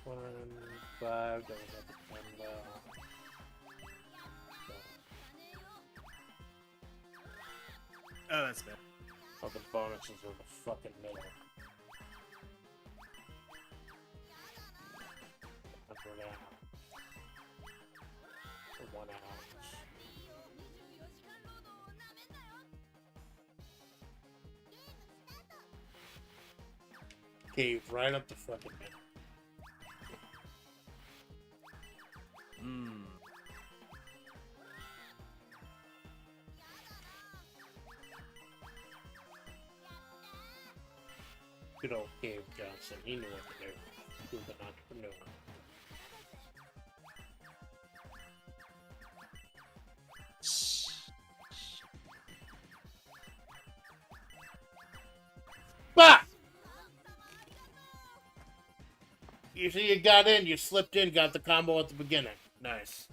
1, 5, that was at the 10 low. Oh, that's bad. All the bonuses are the fucking middle. 100 out. 1 out. Cave right up the fucking middle. Hmm. Good old Cave Johnson. He knew what to do. He was an entrepreneur. Shh. Bah! You see, you got in, you slipped in, got the combo at the beginning. Nice.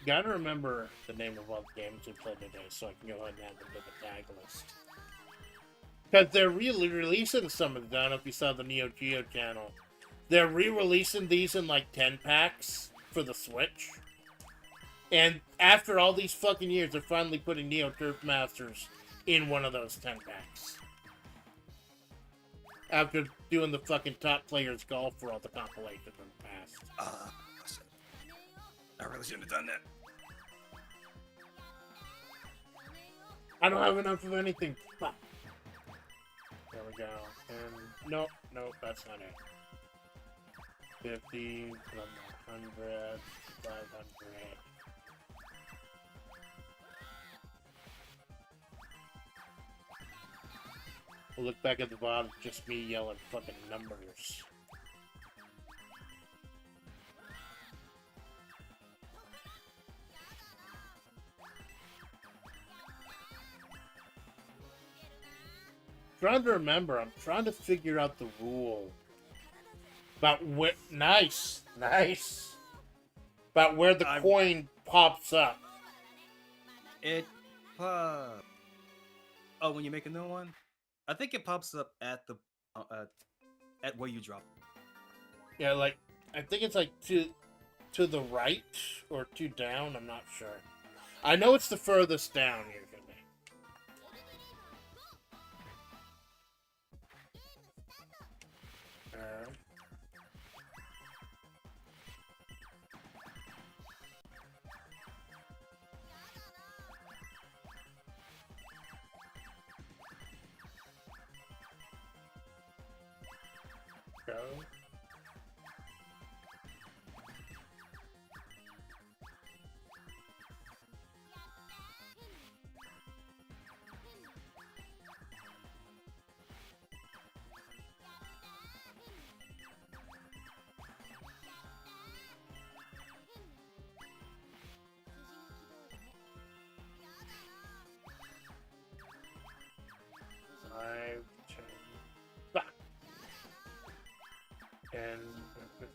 Gotta remember the name of all the games we played today so I can go ahead and add them to the tag list. Because they're really releasing some of them. I don't know if you saw the Neo-Geo channel. They're re-releasing these in like 10 packs for the Switch. And after all these fucking years, they're finally putting Neo Turf Masters in one of those 10 packs. After doing the fucking top players golf for all the compilations in the past. I really shouldn't have done that. I don't have enough of anything. Fuck. There we go. And nope, that's not it. 50, 100, 500. We'll look back at the bottom, just me yelling fucking numbers. Trying to remember, I'm trying to figure out the rule about where. Nice. About where the coin pops up. It oh, when you make a new one, I think it pops up at the at where you drop it. Yeah, like I think it's like to the right or to down. I'm not sure. I know it's the furthest down usually. Go. Five, 10, back. 10,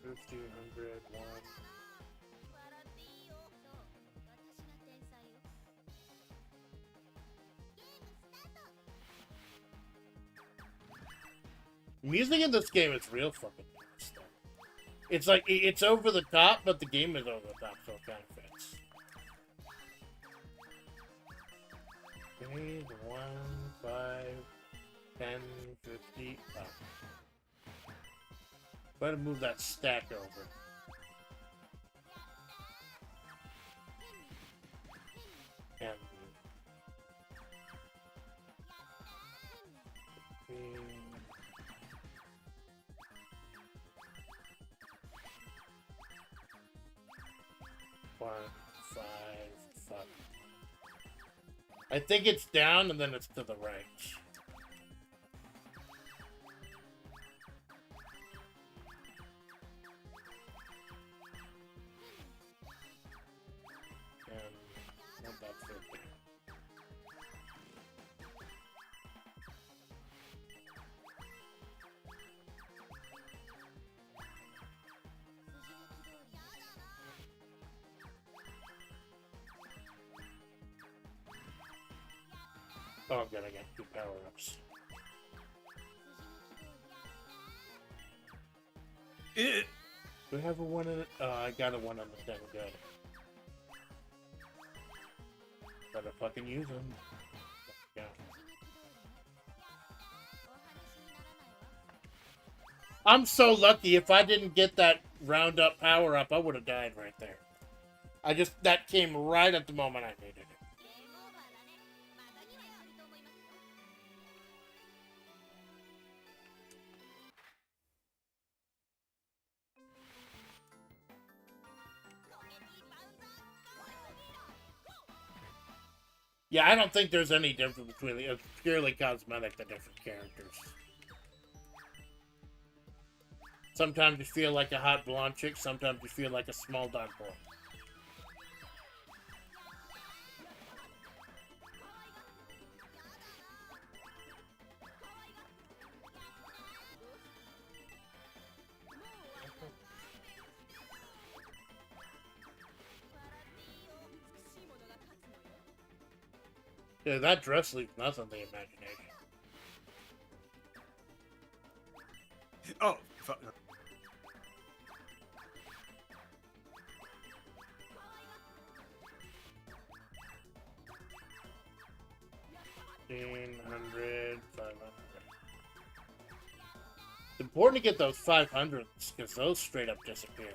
50, 100, 1. Music in this game is real fucking nice, though. It's like, it's over the top, but the game is over the top, so it kind of fits. Okay, 1, 5, 10, 50, up. Better move that stack over. And 1, 5, fuck. I think it's down and then it's to the right. And not that 50. Oh, I'm gonna get 2 power-ups. Do I have a 1 in it? Oh, I got a 1 on the thing. Good. Better fucking use them. Yeah. I'm so lucky. If I didn't get that round-up power-up, I would have died right there. That came right at the moment I needed it. Yeah, I don't think there's any difference between the... It's purely cosmetic, the different characters. Sometimes you feel like a hot blonde chick, sometimes you feel like a small dark boy. Yeah, that dress leaves nothing to the imagination. Oh, fuck. 1,500, 500. It's important to get those 500s, because those straight up disappear.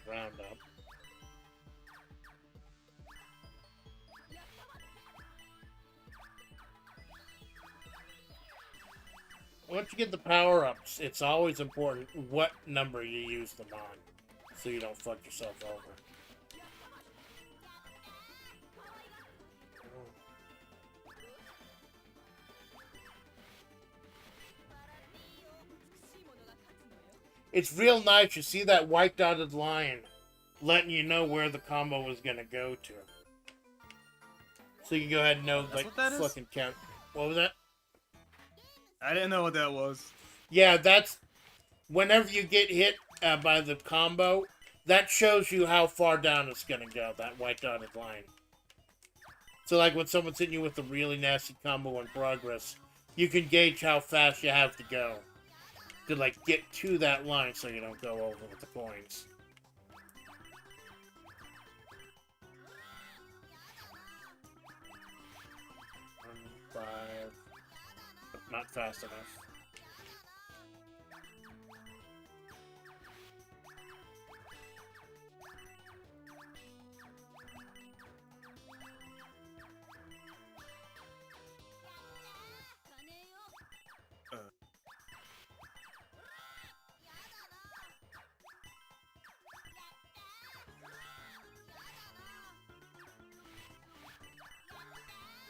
Round up. Once you get the power-ups, it's always important what number you use them on, so you don't fuck yourself over. It's real nice. You see that white dotted line letting you know where the combo is going to go to. So you can go ahead and know, That's like, what that is? fucking count. What was that? I didn't know what that was. Yeah, that's... Whenever you get hit by the combo, that shows you how far down it's going to go, that white dotted line. So, like, when someone's hitting you with a really nasty combo in progress, you can gauge how fast you have to go to, like, get to that line so you don't go over with the coins. Five. Not fast enough.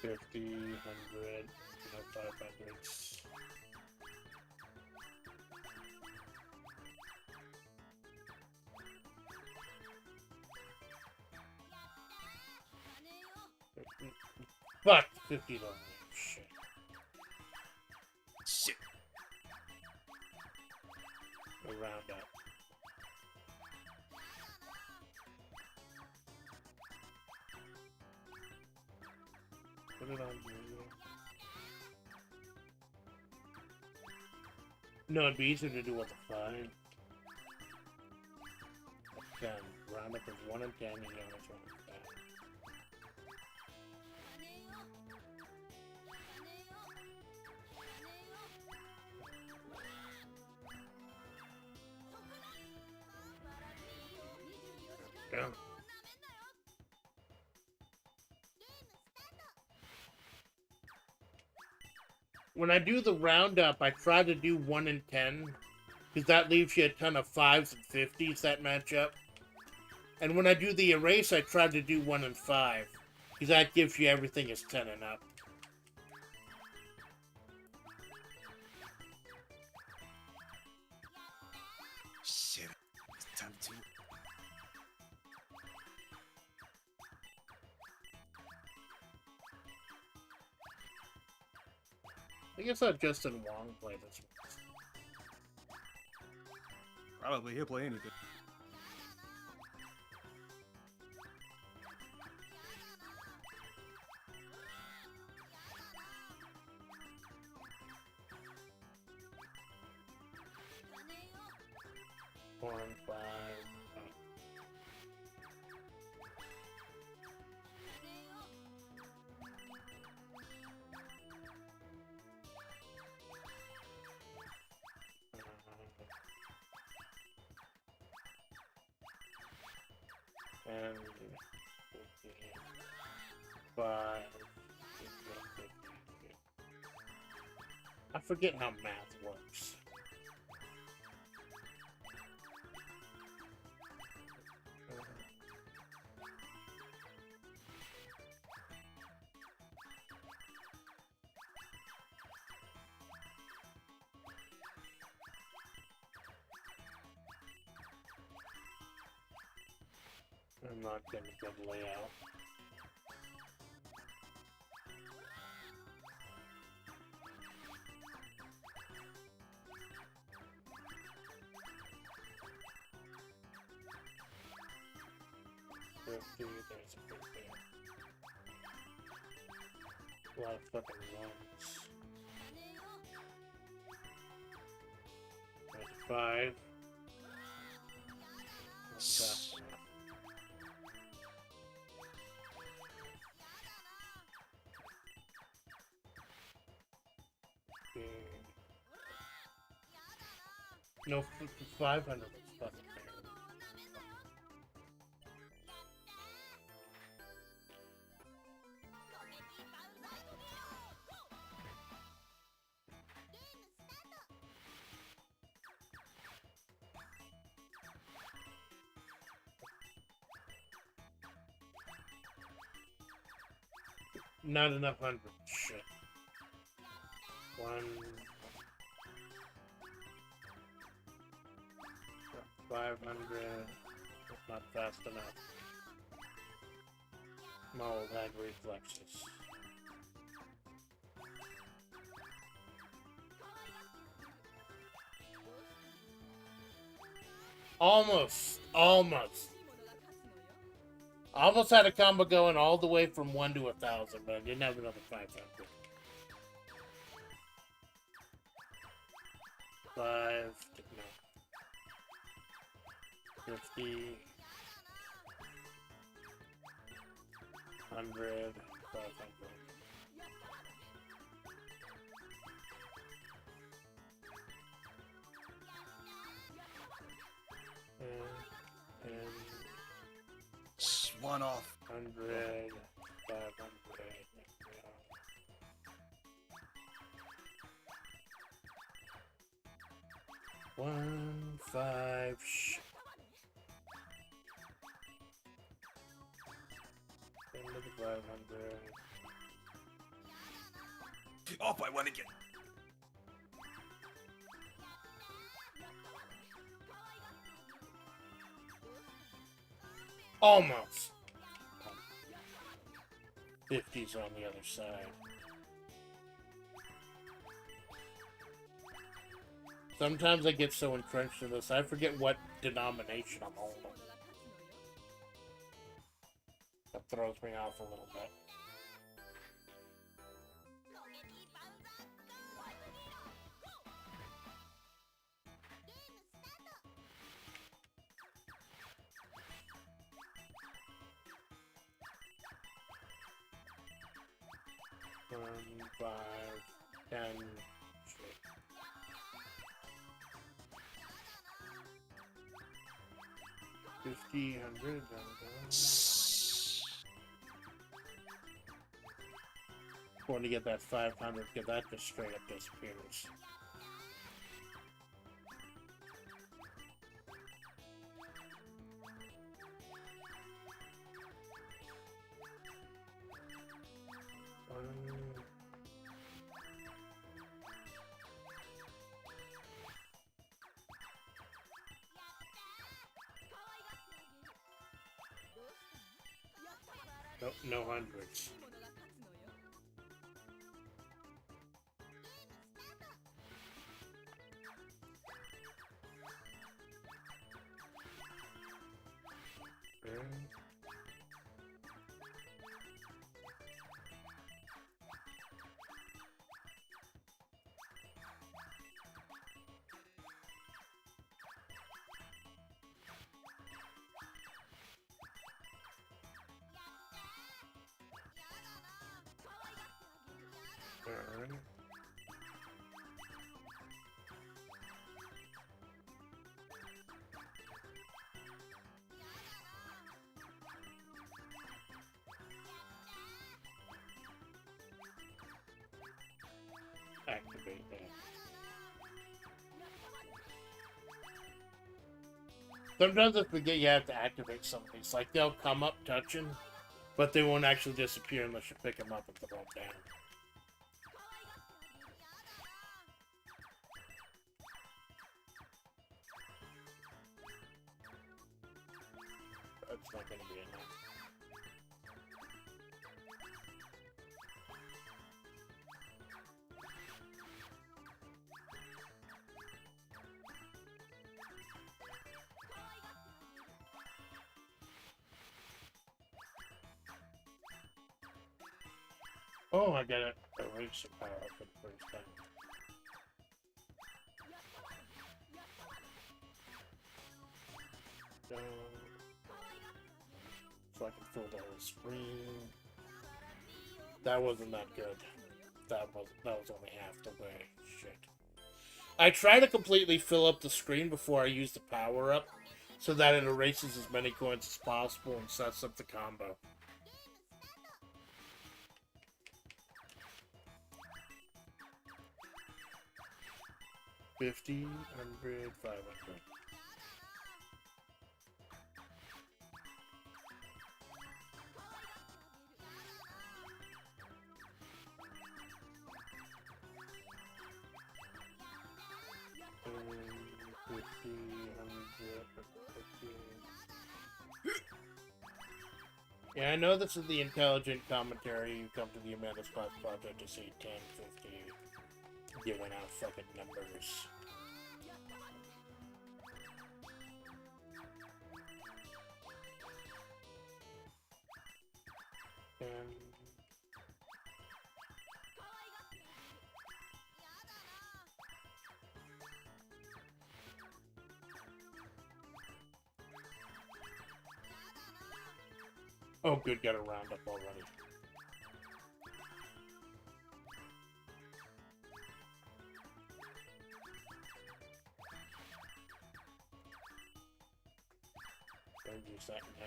$50, $100, no 500s. Fuck, $50. Shit. Shit. We'll round up. Put it on you. No, it'd be easier to do with a 5. 10. Round up is 1 in 10, you know it's 1 in 10. Yeah. When I do the roundup, I try to do 1 in 10, because that leaves you a ton of 5s and 50s that match up. And when I do the erase, I try to do 1 in 5, because that gives you everything is 10 and up. Shit. It's time to. I guess I'll Justin Wong play this one. Probably he'll play anything. Four and 5. And 5. I forget how math works. I'm not getting a good layout. There's a 50. A lot of fucking runs. There's 5. That's fast enough. No, 500 was fucking fair. Not enough 100. Shit. 1. 500. That's not fast enough. My old had reflexes. Almost. I almost had a combo going all the way from 1 to 1,000, but I didn't have another 500. 5. No. 50. 100. 500. And One off. 100, 500. Yeah. 1, 5. Into the 500. Off by 1 again. Almost. 50's on the other side. Sometimes I get so entrenched in this, I forget what denomination I'm holding. That throws me off a little bit. 1, 5, 10. Shit. 50, 100. Want to get that 500, get that just straight up disappears. Nope, no hundreds. Burn. Activate that. Sometimes I forget you have to activate some of these. Like, they'll come up touching, but they won't actually disappear unless you pick them up and throw them down. That's not going to be enough. Oh, I got it. Erase the power up for the first time. So I can fill the whole screen. That wasn't that good. That was only half the way. Shit. I try to completely fill up the screen before I use the power up, so that it erases as many coins as possible and sets up the combo. $50, $100, $500. Yeah, I know this is the intelligent commentary. You come to the Amanda Splatts project to see 10, 50, giving out fucking numbers. Oh, good, got a roundup already. Don't use that now.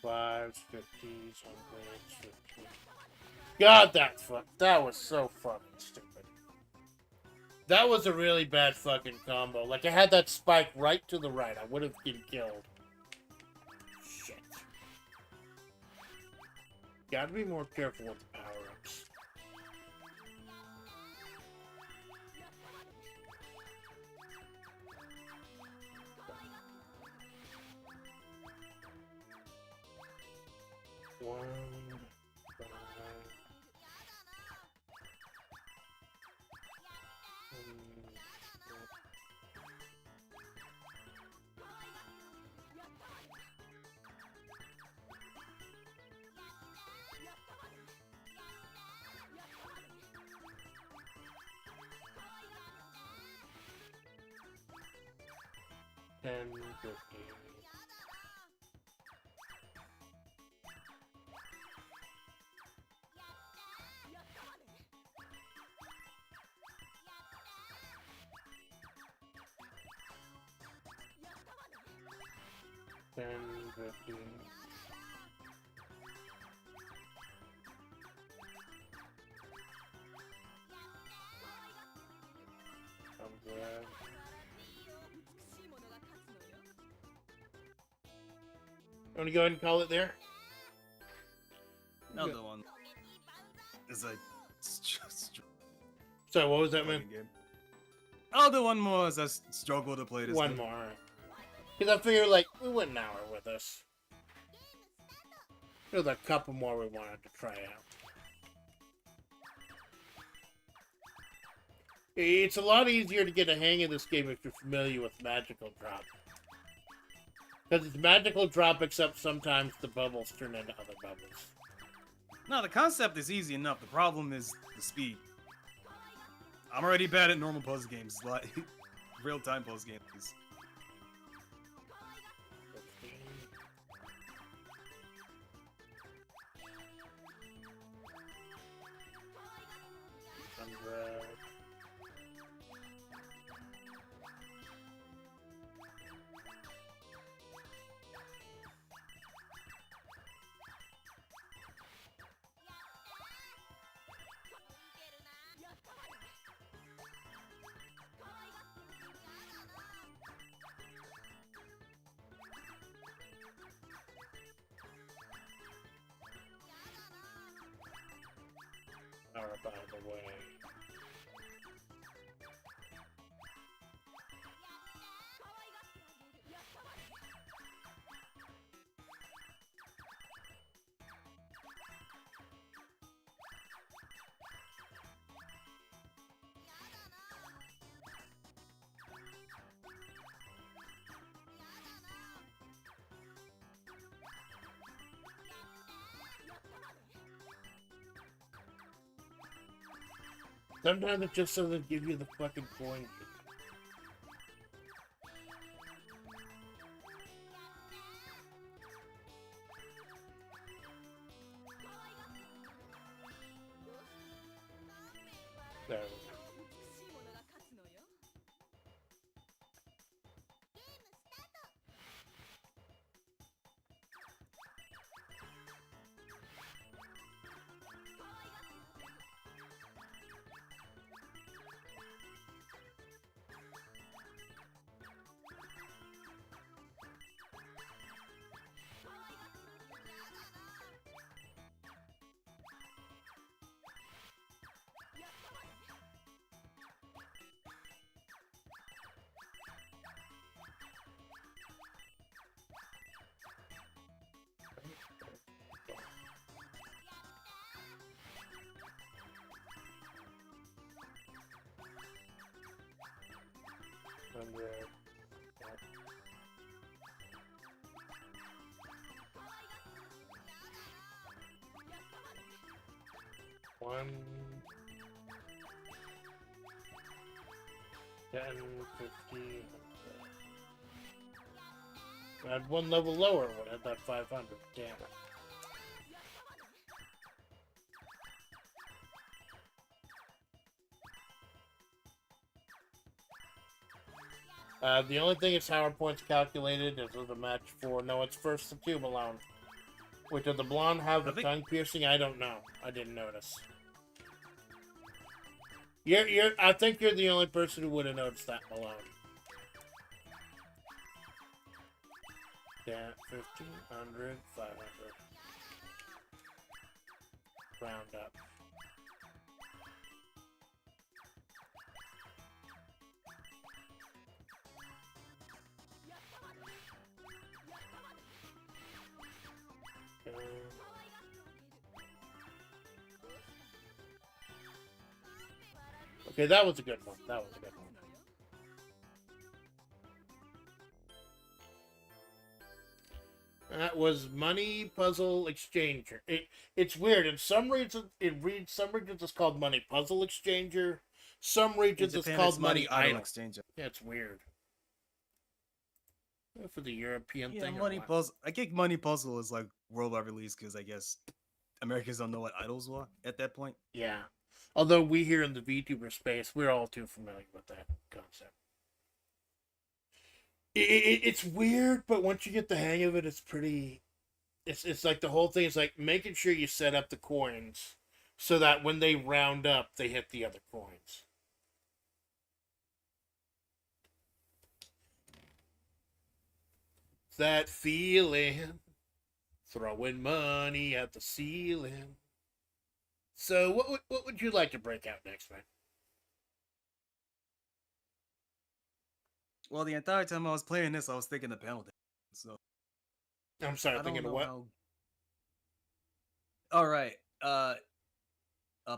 Fives, 50s, 100s, 50s. God, that was so fucking stupid. That was a really bad fucking combo. Like, I had that spike right to the right. I would have been killed. Shit. Gotta be more careful with the power-ups. One, five. 10, 15. Ten, 15. I'm glad. You want to go ahead and call it there? Another one is a So what was that, man? game. I'll do one more as I struggle to play this One game. more. Because I figure, like, we went an hour with us. There's a couple more we wanted to try out. It's a lot easier to get a hang of this game if you're familiar with Magical Drop. Because it's Magical Drop, except sometimes the bubbles turn into other bubbles. No, the concept is easy enough. The problem is the speed. I'm already bad at normal puzzle games, like real-time puzzle games. Are by the way. Sometimes it just doesn't give you the fucking coin. There we go. One, 10, 15. I had one level lower when I had that 500. Damn it. The only thing is how our points calculated is with a match for no, it's first to two Malone. Wait, did the blonde have the tongue piercing? I don't know. I didn't notice. I think you're the only person who would have noticed that, Malone. Yeah, 1,500, 500. Round up. Okay, that was a good one. That was a good one. That was Money Puzzle Exchanger. It's weird. In some regions, some regions it's called Money Puzzle Exchanger. Some regions it's called Money Idol Exchanger. Yeah, it's weird. For the European Yeah, thing or Money what? Puzzle. I think Money Puzzle is like worldwide release because I guess Americans don't know what idols were at that point. Yeah. Although we here in the VTuber space, we're all too familiar with that concept. It's weird, but once you get the hang of it, it's pretty. It's like the whole thing is like making sure you set up the coins so that when they round up, they hit the other coins. That feeling, throwing money at the ceiling. So, what would you like to break out next, man? Well, the entire time I was playing this, I was thinking of penalty. So I'm sorry, I thinking don't of know what? how. All right,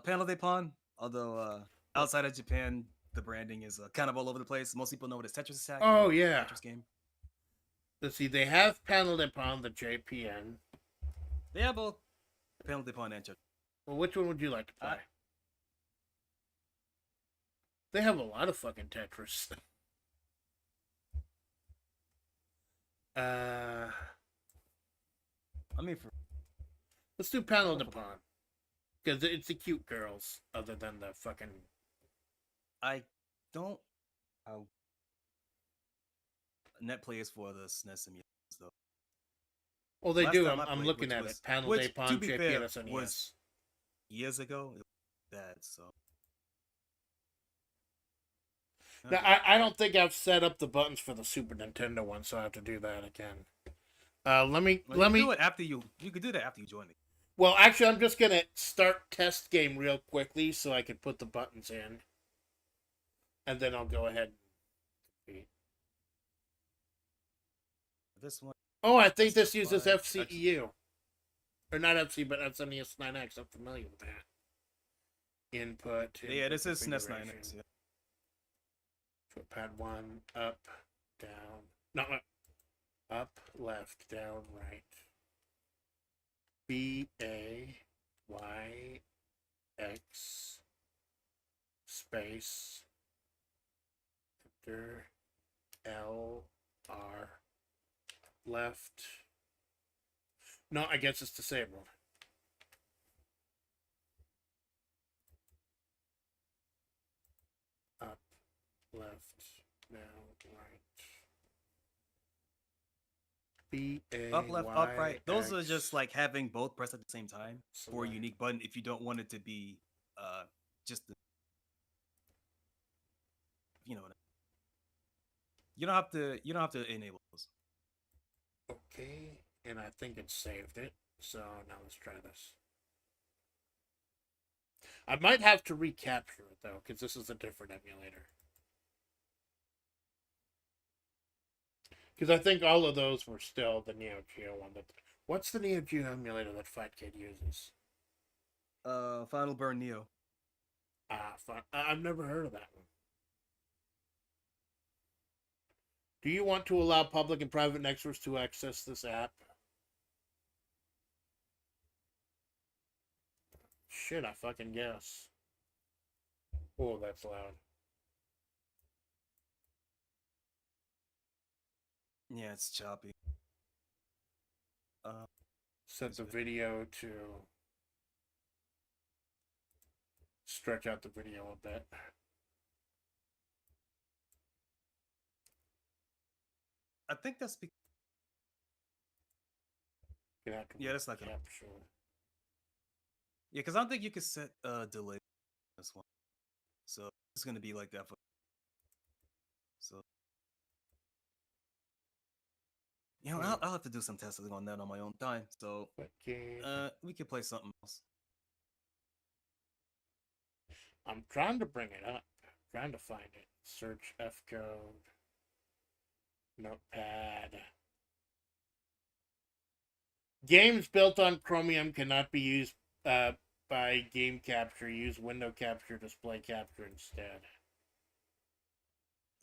Panel de Pon. Although outside of Japan, the branding is kind of all over the place. Most people know it as Tetris Attack. Oh yeah. Tetris game. Let's see. They have paneled upon the JPN. They have both Panel de Pon and Tetris. Well, which one would you like to play? They have a lot of fucking Tetris. I mean, Let's do panel de Pon. Because it's the cute girls, other than the fucking. I don't. How net plays for the SNES simulators though. Well, they Last do. time I I'm played, looking which at was- it. Panel which, de to Pon, be JPN, fair, SNES. was years ago. It was bad. So Now, I don't think I've set up the buttons for the Super Nintendo one, so I have to do that again. Let me. do it after you. You could do that after you join it. Well, actually, I'm just gonna start test game real quickly so I can put the buttons in, and then I'll go ahead. This one. Oh, I think this That's uses fine. FCEU, or not FC, but SNES 9X. I'm familiar with that. Input. Yeah, this is SNES configuration. 9X. Yeah. Footpad 1, up, down. No, up, left, down, right. B, A, Y, X, space, enter, L, R, left. No, I guess it's disabled. Up, left, down, right. B, A, Up, left, Y, up, right. Those are X. just like having both pressed at the same time for a Select. unique button. If you don't want it to be, just the, you know what you don't have to. You don't have to enable those. Okay, and I think it saved it. So now let's try this. I might have to recapture it though, because this is a different emulator. Because I think all of those were still the Neo-Geo one. What's the Neo-Geo emulator that Fightcade uses? Final Burn Neo. I've never heard of that one. Do you want to allow public and private networks to access this app? Shit, I fucking guess. Oh, that's loud. Yeah, it's choppy. Set the video to stretch out the video a bit. I think that's because. Yeah, that's not gonna. capture. Yeah, because I don't think you can set delay on this one, so it's gonna be like that for. So. You know, I'll have to do some testing on that on my own time. So, we could play something else. I'm trying to bring it up. Trying to find it. Search F code. Notepad. Games built on Chromium cannot be used by game capture. Use window capture, display capture instead.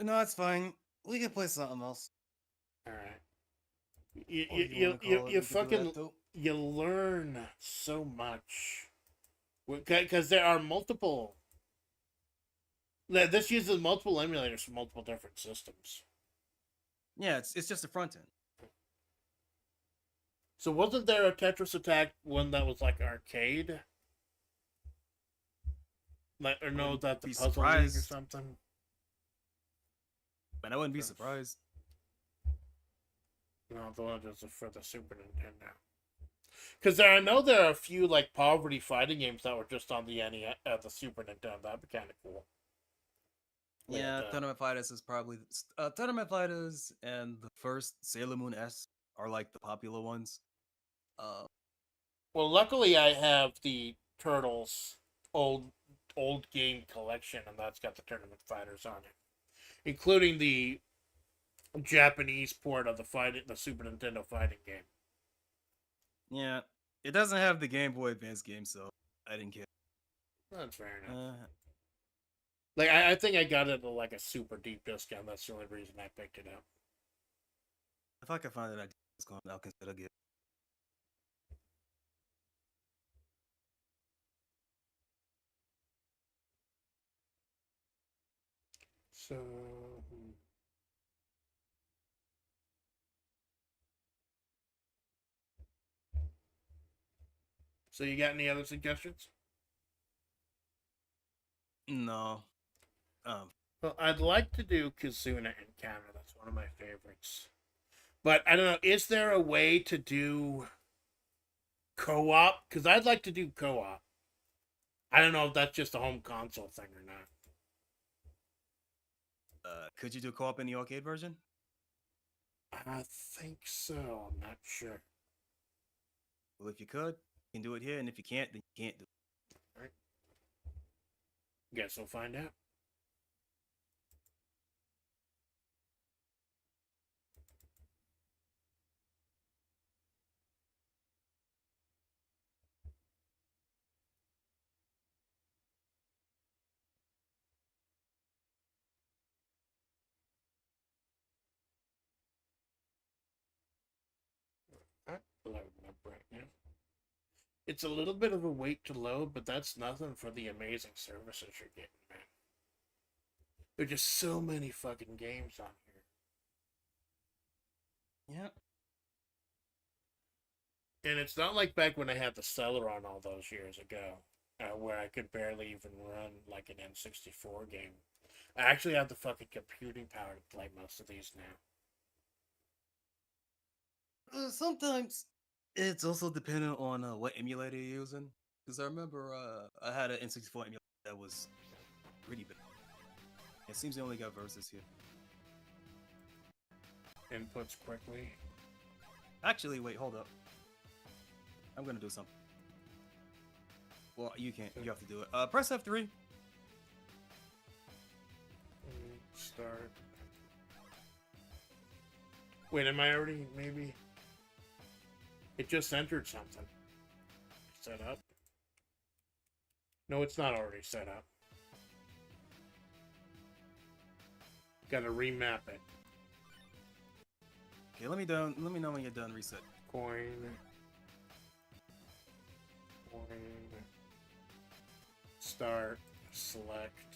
No, it's fine. We can play something else. All right. You fucking you learn so much because there are multiple. This uses multiple emulators for multiple different systems. Yeah, it's just the front end. So wasn't there a Tetris Attack one that was like arcade? Like, or no, Wouldn't that the be Puzzle League or surprised. something? But I wouldn't be surprised. No, the one that's for the Super Nintendo. Because I know there are a few like poverty fighting games that were just on the the Super Nintendo. That'd be kind of cool. Yeah, Like, Tournament Fighters is probably Tournament Fighters and the first Sailor Moon S are like the popular ones. well, luckily I have the Turtles old game collection, and that's got the Tournament Fighters on it, including the Japanese port of the Super Nintendo fighting game. Yeah, it doesn't have the Game Boy Advance game, so I didn't care. That's fair enough. Uh, Like I think I got it at like a super deep discount. That's the only reason I picked it up. if I can find it, I'll consider it. So. So you got any other suggestions? No. Well, I'd like to do Kazuna Encounter. That's one of my favorites. But I don't know. Is there a way to do co-op? Because I'd like to do co-op. I don't know if that's just a home console thing or not. Could you do co-op in the arcade version? I think so. I'm not sure. Well, if you could, you can do it here, and if you can't, then you can't do it. Guess we'll find out. Loading up right now. It's a little bit of a wait to load, but that's nothing for the amazing services you're getting, man. There's just so many fucking games on here. Yeah. And it's not like back when I had the Celeron all those years ago, where I could barely even run like an N64 game. I actually have the fucking computing power to play most of these now. Sometimes it's also dependent on what emulator you're using. Because I remember I had an N64 emulator that was pretty big. It seems they only got verses here. Inputs quickly. Actually, wait, hold up. I'm gonna do something. Well, you can't. You have to do it. Press F3. Start. Wait, am I already maybe? It just entered something. Set up. No, it's not already set up. Gotta remap it. Okay, let me know when you're done. Reset. Coin. Start. Select.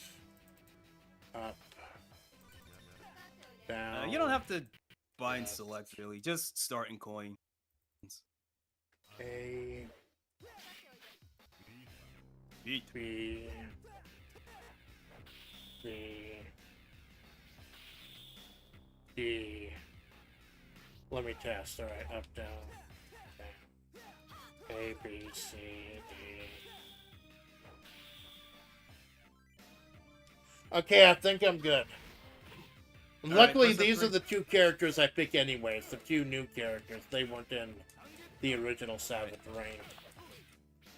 Up. Down. You don't have to bind select really. Just start and coin. A. Beat. B. C. D. Let me test. Alright, up, down, down. A, B, C, D. Okay, I think I'm good. And luckily, these are the two characters I pick anyways. The two new characters. They weren't in the original Savage Reign.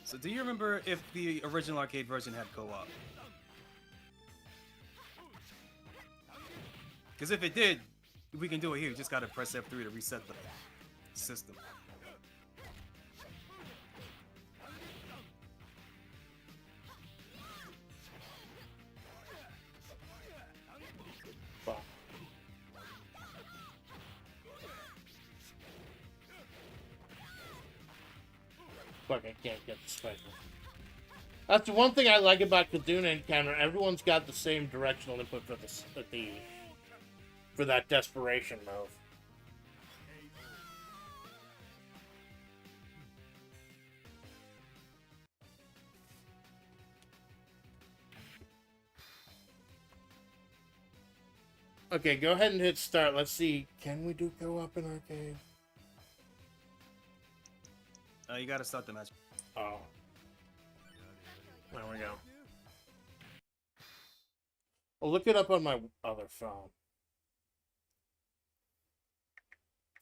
So do you remember if the original arcade version had co-op? Because if it did, we can do it here. You just gotta press F3 to reset the system. Fuck, I can't get the special. That's the one thing I like about Kazuna Encounter. Everyone's got the same directional input for the for that desperation move. Okay, go ahead and hit start. Let's see. Can we do co-op in arcade? You gotta start the match. Oh. There we go. I'll look it up on my other phone.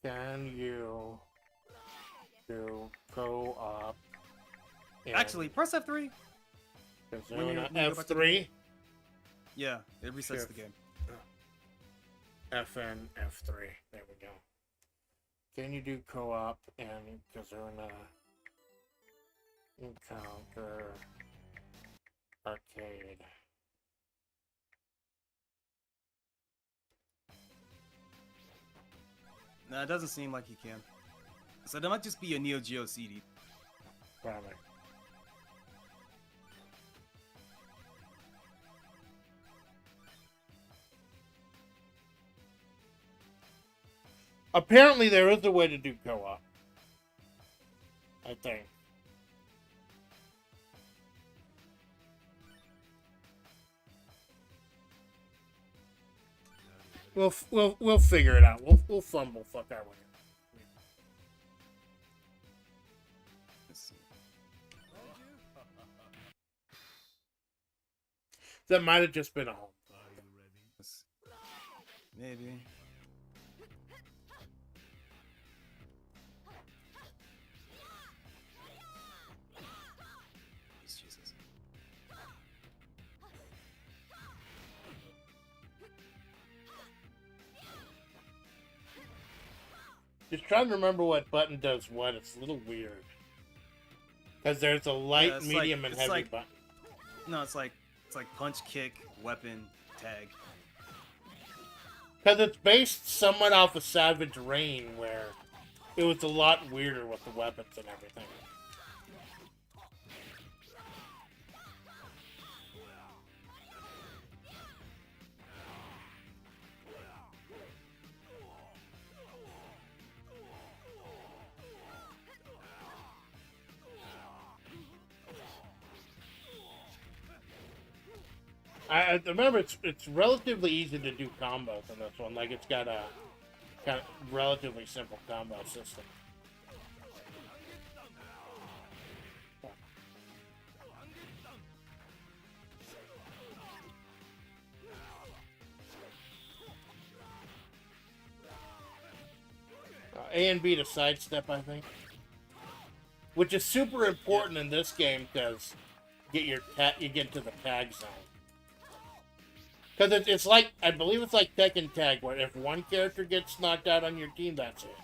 Can you do co-op? Actually, press F3. when you go back to the F3? Yeah, it resets Sure. the game. FN F3. There we go. Can you do co-op and Kazuna Encounter Arcade? Nah, it doesn't seem like you can. So there might just be a Neo-Geo CD. Probably. Apparently there is a way to do co-op. I think. We'll figure it out. We'll fumble fuck our way. Let's see. That might have just been a home. Let's see. Maybe. Jesus. Just trying to remember what button does what. It's a little weird. Because there's a light, it's medium, like- and it's heavy like- button. No, it's like punch, kick, weapon, tag. Because it's based somewhat off of Savage Rain, where it was a lot weirder with the weapons and everything. I remember it's relatively easy to do combos in this one. Like, it's got a kind of relatively simple combo system. A and B to sidestep, I think. Which is super important in this game because you get to the tag zone. Because it's like, I believe it's like Tekken Tag, where if one character gets knocked out on your team, that's it.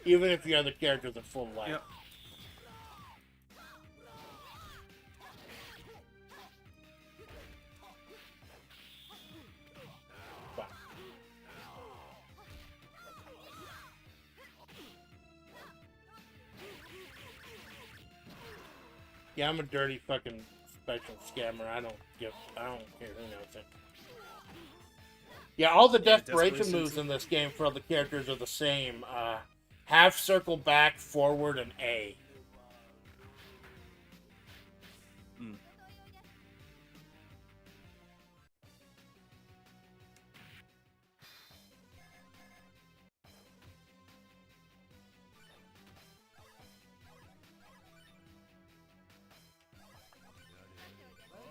Even if the other character's at full life. Yep. Wow. Yeah, I'm a dirty fucking special scammer. I don't care who knows it. Yeah, all the desperation desperation moves too. in this game for all the characters are the same. Half circle back, forward, and A. Mm.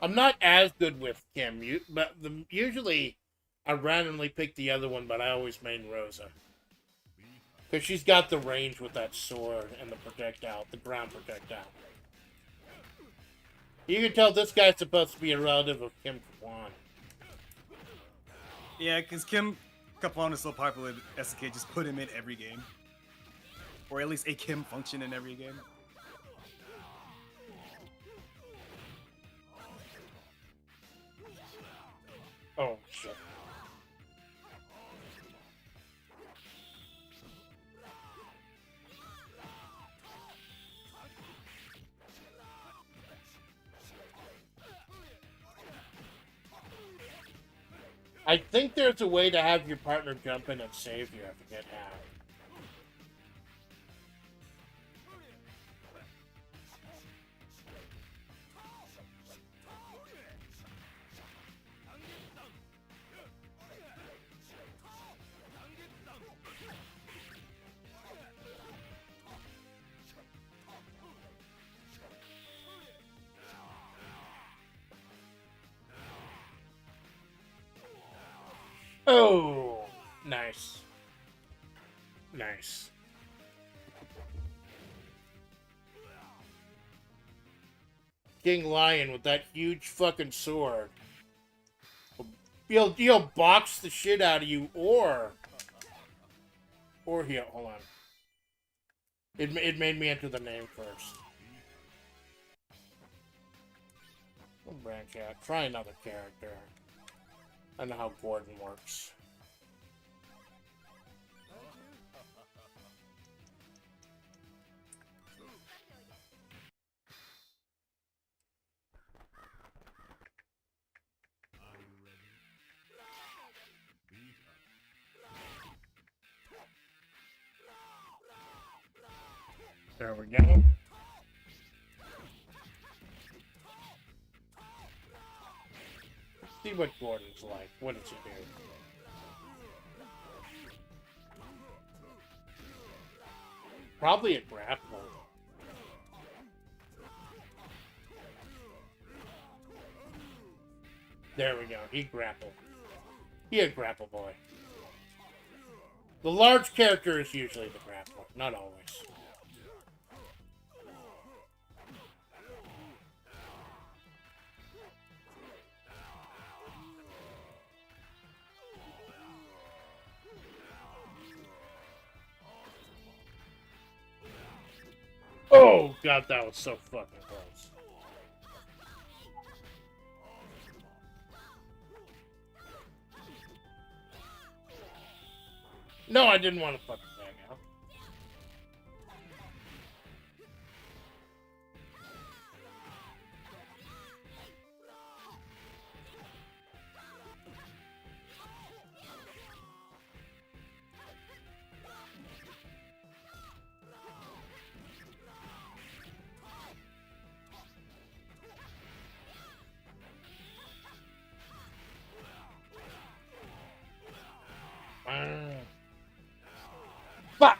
I'm not as good with Kim, but usually I randomly pick the other one, but I always main Rosa. Because she's got the range with that sword and the projectile, the ground projectile. You can tell this guy's supposed to be a relative of Kim Kwan. Yeah, because Kim Kaplan is so popular, SK just put him in every game. Or at least a Kim function in every game. Oh, shit. I think there's a way to have your partner jump in and save you. I forget how. Oh, nice. Nice. King Lion with that huge fucking sword. He'll box the shit out of you, or he'll, hold on. It made me enter the name first. We'll branch out. Try another character. I know how Gordon works. There we go. See what Gordon's like. What does he do? Probably a grapple. There we go. He grappled. He a grapple boy. The large character is usually the grappler, not always. Oh, God, that was so fucking close. No, I didn't want to fucking bang out. Fuck!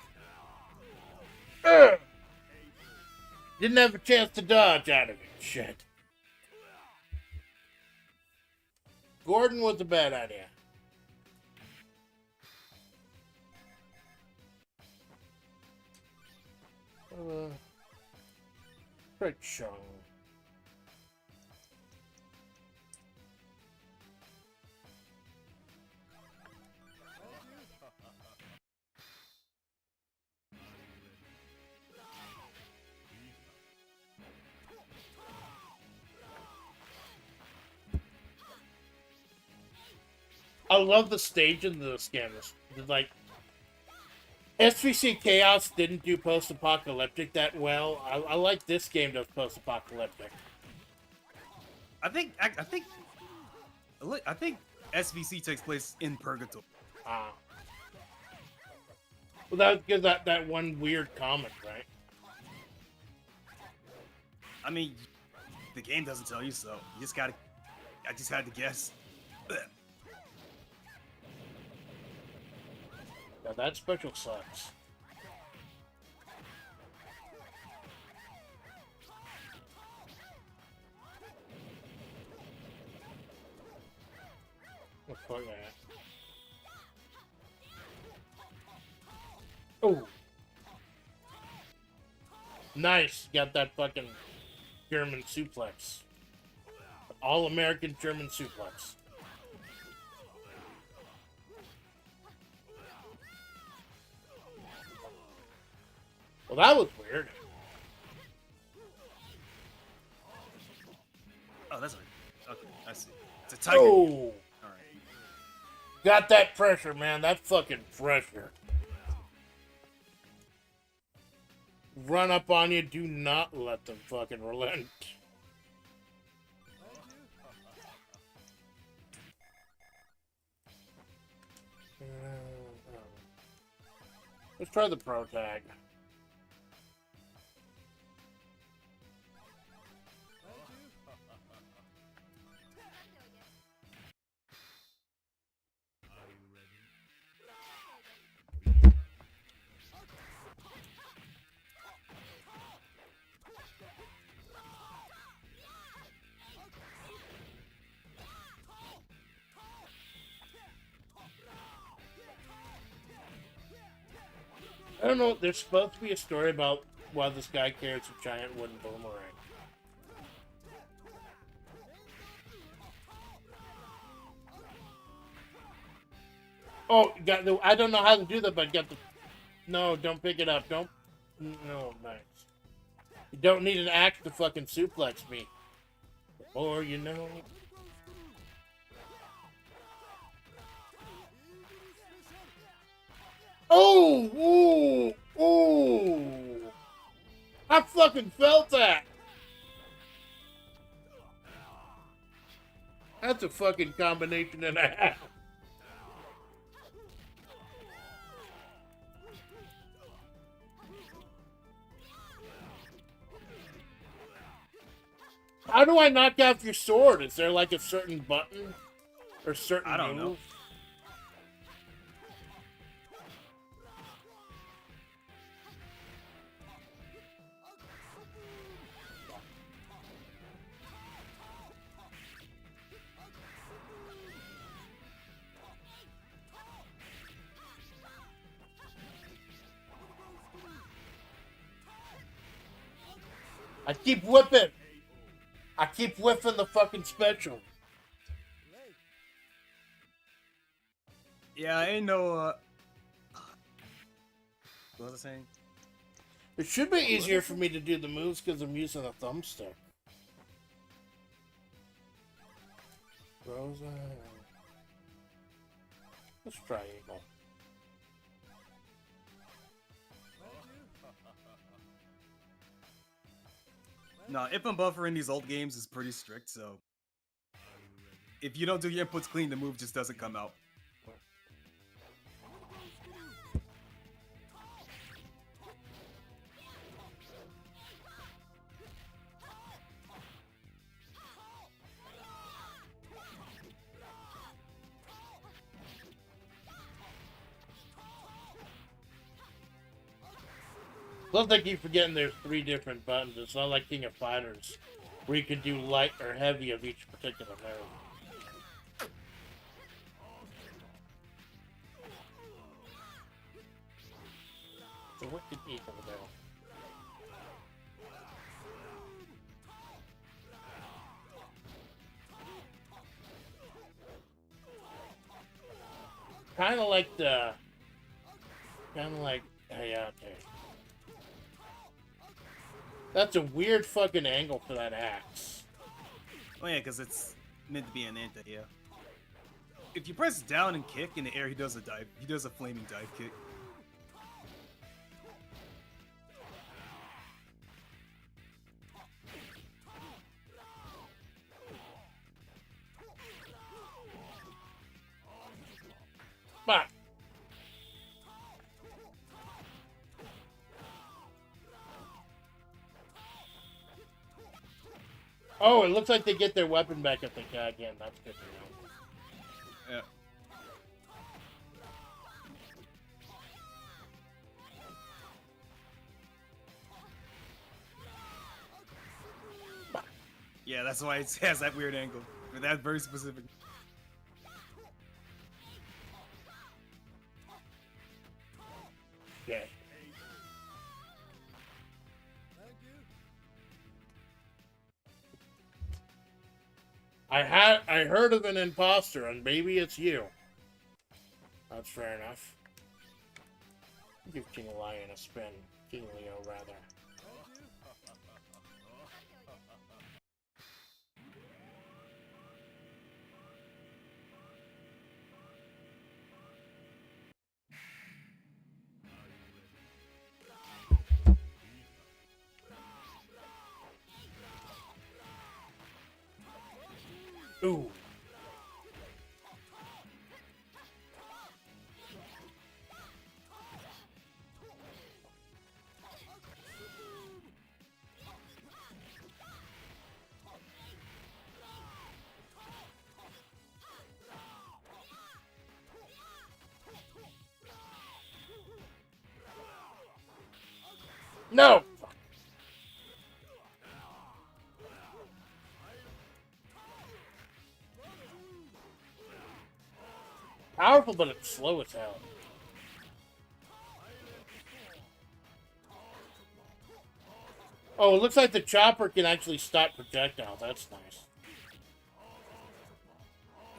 Didn't have a chance to dodge out of it. Shit. Gordon was a bad idea. Great Chung. I love the stage in this game. Like, SVC Chaos didn't do post-apocalyptic that well. I like this game does post-apocalyptic. I think SVC takes place in Purgatory. Ah. Well, that was because that one weird comment, right? I mean, the game doesn't tell you so. You just gotta. I just had to guess. Yeah, that special sucks. What the fuck that? Oh. Nice. Got that fucking German suplex. All-American German suplex. Well, that was weird. Oh, that's right. Okay, I see. It's a tiger. Oh! All right. Got that pressure, man. That fucking pressure. Run up on you. Do not let them fucking relent. Let's try the pro tag. I don't know. There's supposed to be a story about why this guy carries a giant wooden boomerang. Oh, got the. I don't know how to do that, but got the. No, don't pick it up. Don't. No, nice. You don't need an axe to fucking suplex me. Or you know. Oh! Ooh! Ooh! I fucking felt that! That's a fucking combination and a half. How do I knock off your sword? Is there like a certain button? Or certain I don't know. move? I keep whipping. I keep whiffing the fucking special. Yeah, I ain't no. What was I saying? It should be easier for me to do the moves because I'm using a thumbstick. Rosa. Let's try Eagle. No, if I'm buffering these old games is pretty strict, so if you don't do your inputs clean, the move just doesn't come out. Plus, I keep forgetting there's 3 different buttons. It's not like King of Fighters, where you can do light or heavy of each particular move. So what did Eagle do? Kind of like yeah, okay. That's a weird fucking angle for that axe. Oh yeah, because it's meant to be an anti, yeah. If you press down and kick in the air, he does a dive. He does a flaming dive kick. Fuck. Oh, it looks like they get their weapon back if they tag again. That's good to know. Yeah. Yeah, that's why it has that weird angle. But that's very specific. Yeah. I heard of an imposter, and maybe it's you. That's fair enough. Give King Lion a spin. King Leo, rather. Ooh. No! Powerful, but it's slow as hell. Oh, it looks like the chopper can actually stop projectiles. That's nice.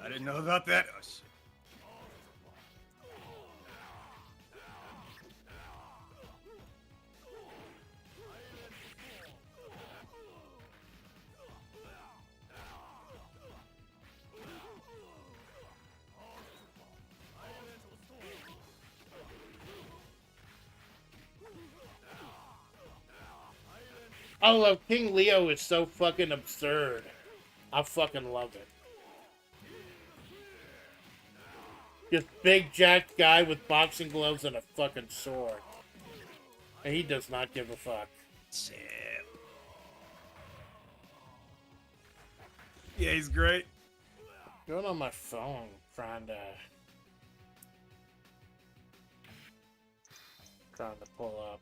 I didn't know about that. Oh, shit. I love King Leo is so fucking absurd. I fucking love it. Just big jacked guy with boxing gloves and a fucking sword. And he does not give a fuck. Shit. Yeah, he's great. Going on my phone, trying to pull up.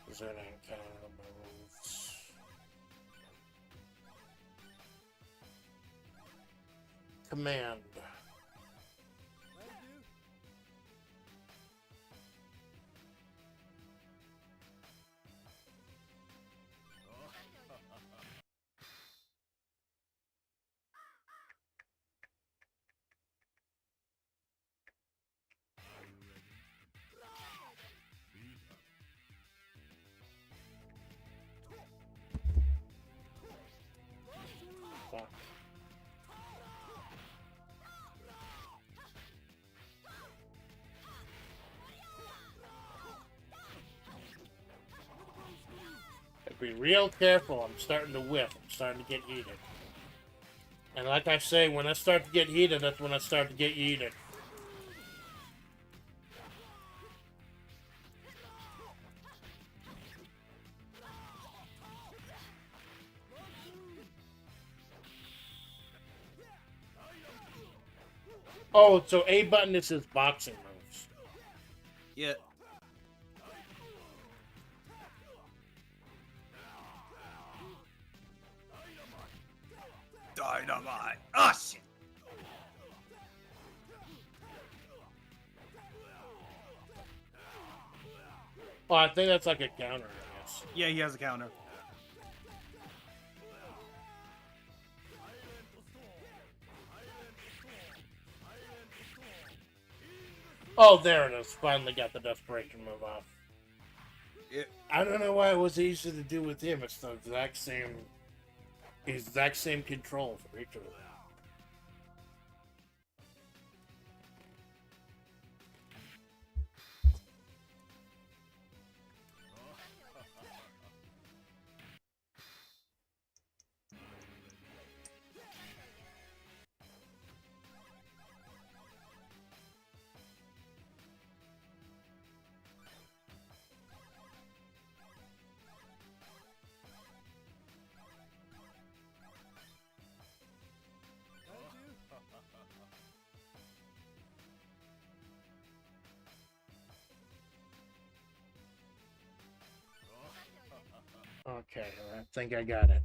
Is there an encounter moves? Command. Fuck. Gotta be real careful. I'm starting to whiff. I'm starting to get heated. And like I say, when I start to get heated, that's when I start to get heated. Oh, so A button is his boxing moves. Yeah. Dynamite. Ah, shit. Oh, I think that's like a counter, I guess. Yeah, he has a counter. Oh, there it is. Finally got the desperation move off. Yeah. I don't know why it was easy to do with him. It's the exact same control for each of them. Okay, I think I got it.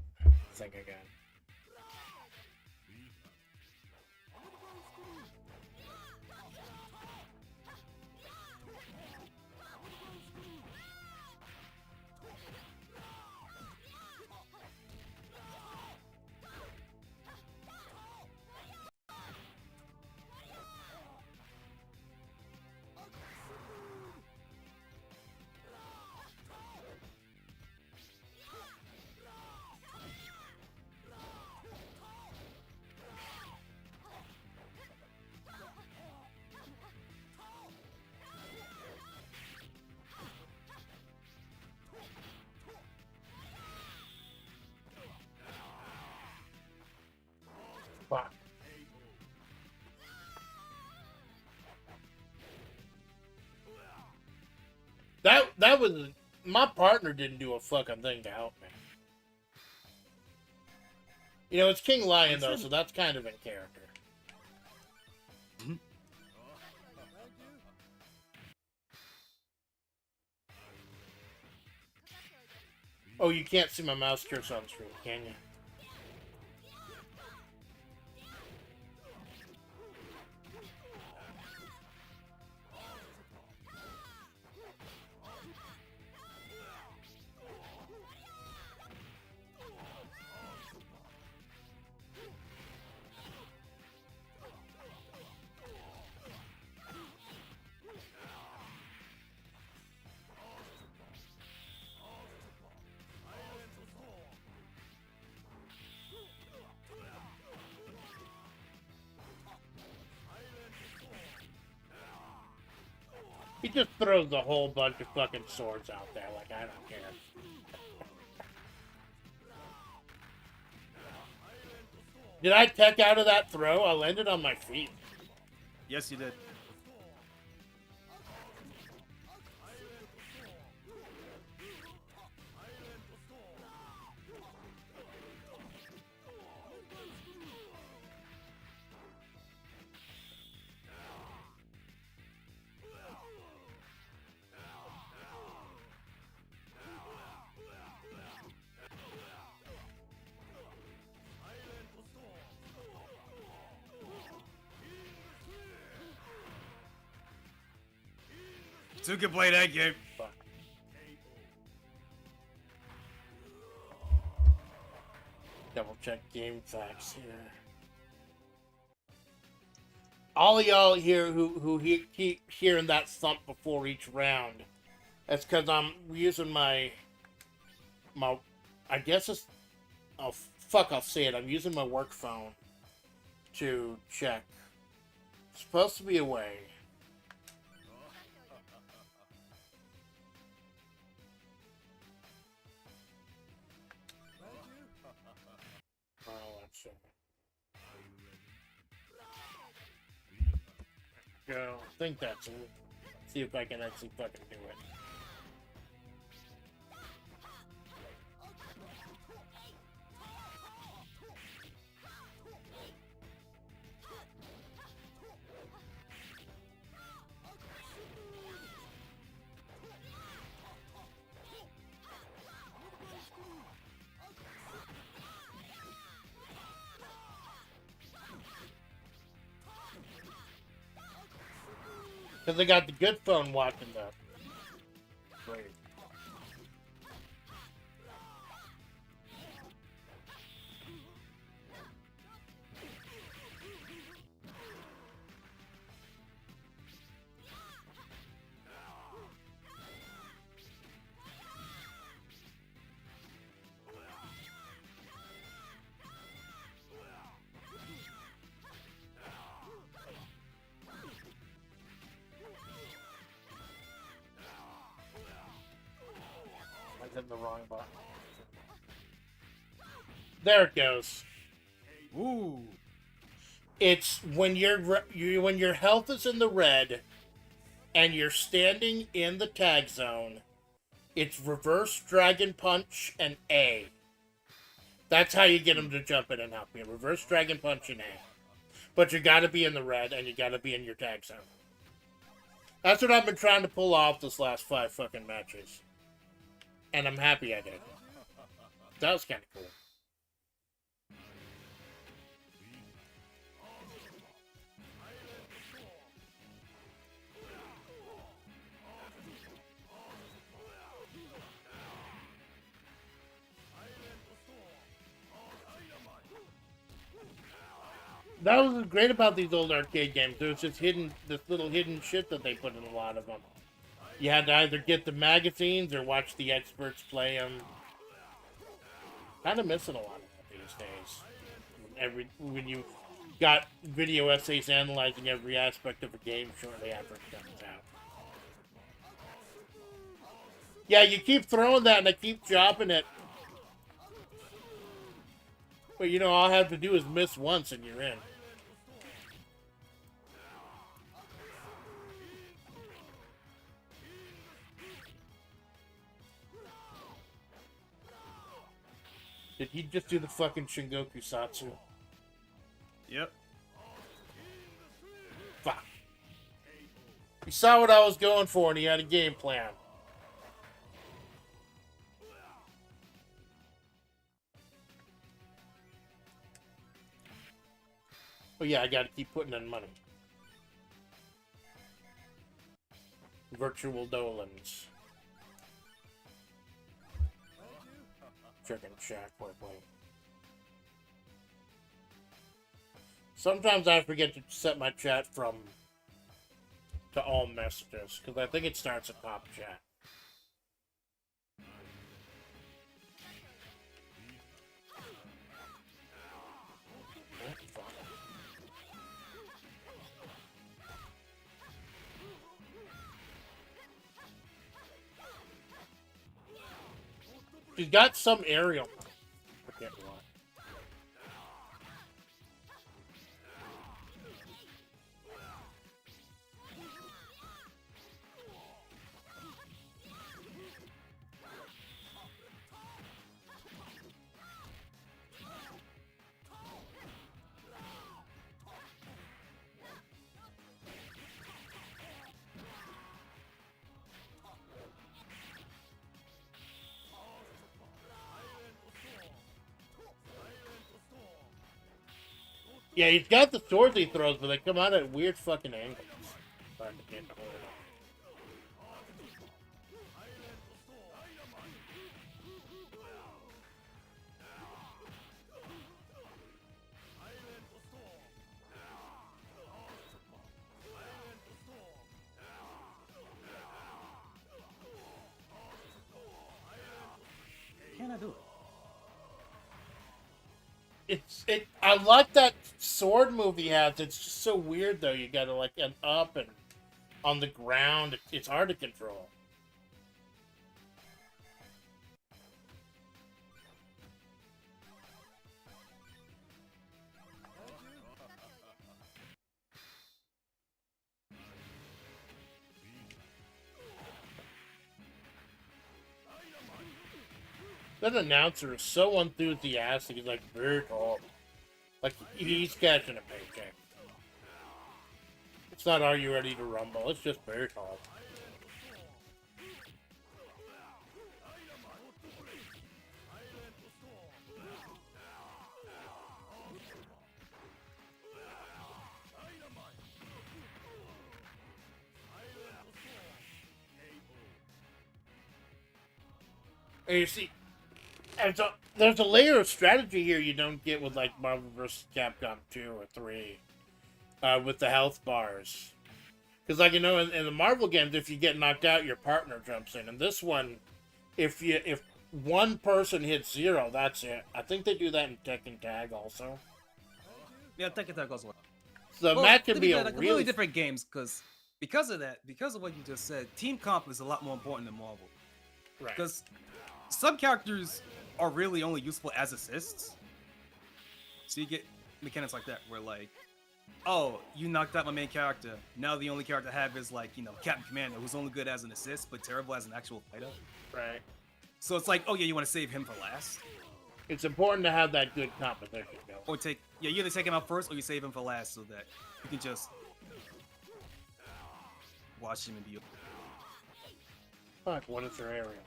Fuck. That was my partner didn't do a fucking thing to help me. You know, it's King Lion though, so that's kind of in character. Oh, you can't see my mouse cursor on the screen, can you? He just throws a whole bunch of fucking swords out there, like, I don't care. Did I tech out of that throw? I landed on my feet. Yes, you did. Two can play that game. Fuck. Double check game facts here. All of y'all here who keep hearing that thump before each round, that's because I'm using my I guess it's, oh fuck, I'll say it. I'm using my work phone to check. It's supposed to be away. Oh, let's see. Go. I think that's it. See if I can actually fucking do it. Because I got the good phone watching that. Great. I hit the wrong button. There it goes. Ooh. It's when when your health is in the red and you're standing in the tag zone, it's reverse dragon punch and A. That's how you get them to jump in and help you. Reverse dragon punch and A. But you gotta be in the red and you gotta be in your tag zone. That's what I've been trying to pull off this last 5 fucking matches. And I'm happy I did. That was kind of cool. That was great about these old arcade games. There's this little hidden shit that they put in a lot of them. You had to either get the magazines or watch the experts play them. Kind of missing a lot of that these days. When you got video essays analyzing every aspect of a game shortly after it comes out. Yeah, you keep throwing that and I keep dropping it. But you know, all I have to do is miss once and you're in. he'd just do the fucking Shingoku Satsu. Yep. Fuck. He saw what I was going for and he had a game plan. Oh yeah, I gotta keep putting in money. Virtual Dolans. Chicken Shack, wait. Sometimes I forget to set my chat from to all messages, because I think it starts at pop chat. She's got some aerial. Forget what. Yeah, he's got the swords he throws, but they come out at weird fucking angles. Hard to get hold of. Can I do it? I like that sword move he has. It's just so weird though. You gotta like end up and on the ground. It's hard to control. That announcer is so enthusiastic. He's like very tall. Like he's catching a paycheck. It's not "Are you ready to rumble?" It's just very tall. And you see, there's a layer of strategy here you don't get with like Marvel vs. Capcom 2 or 3 with the health bars. Because like, you know, in the Marvel games, if you get knocked out, your partner jumps in. And this one, if one person hits 0, that's it. I think they do that in Tekken Tag also. Yeah, Tekken Tag goes well. So the match can to be fair, a like, really completely different games because of what you just said. Team comp is a lot more important than Marvel. right. Because some characters are really only useful as assists. So you get mechanics like that where like, oh, you knocked out my main character. Now the only character I have is like, you know, Captain Commander, who's only good as an assist, but terrible as an actual fighter. Right. So it's like, oh yeah, you want to save him for last. It's important to have that good competition going. Or you either take him out first or you save him for last so that you can just watch him and be. Fuck, what is her area?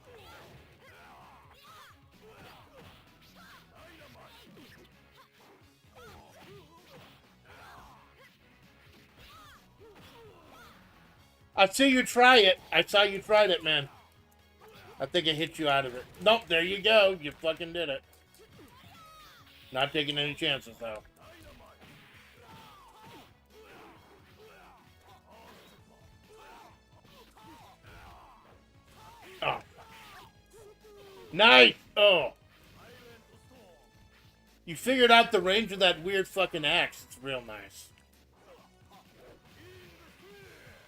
I see you try it. I saw you tried it, man. I think it hit you out of it. Nope, there you go. You fucking did it. Not taking any chances, though. Oh. Nice! Oh. You figured out the range of that weird fucking axe. It's real nice.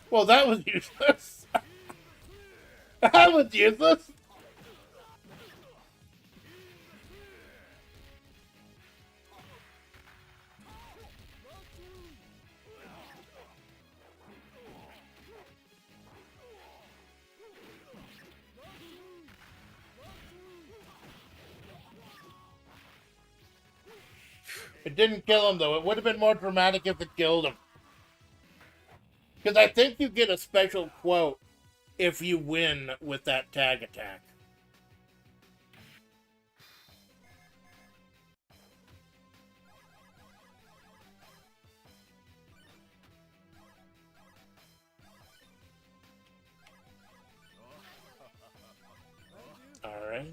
Well, that was useless. That was useless. It didn't kill him, though. It would have been more dramatic if it killed him. Because I think you get a special quote if you win with that tag attack. Alright.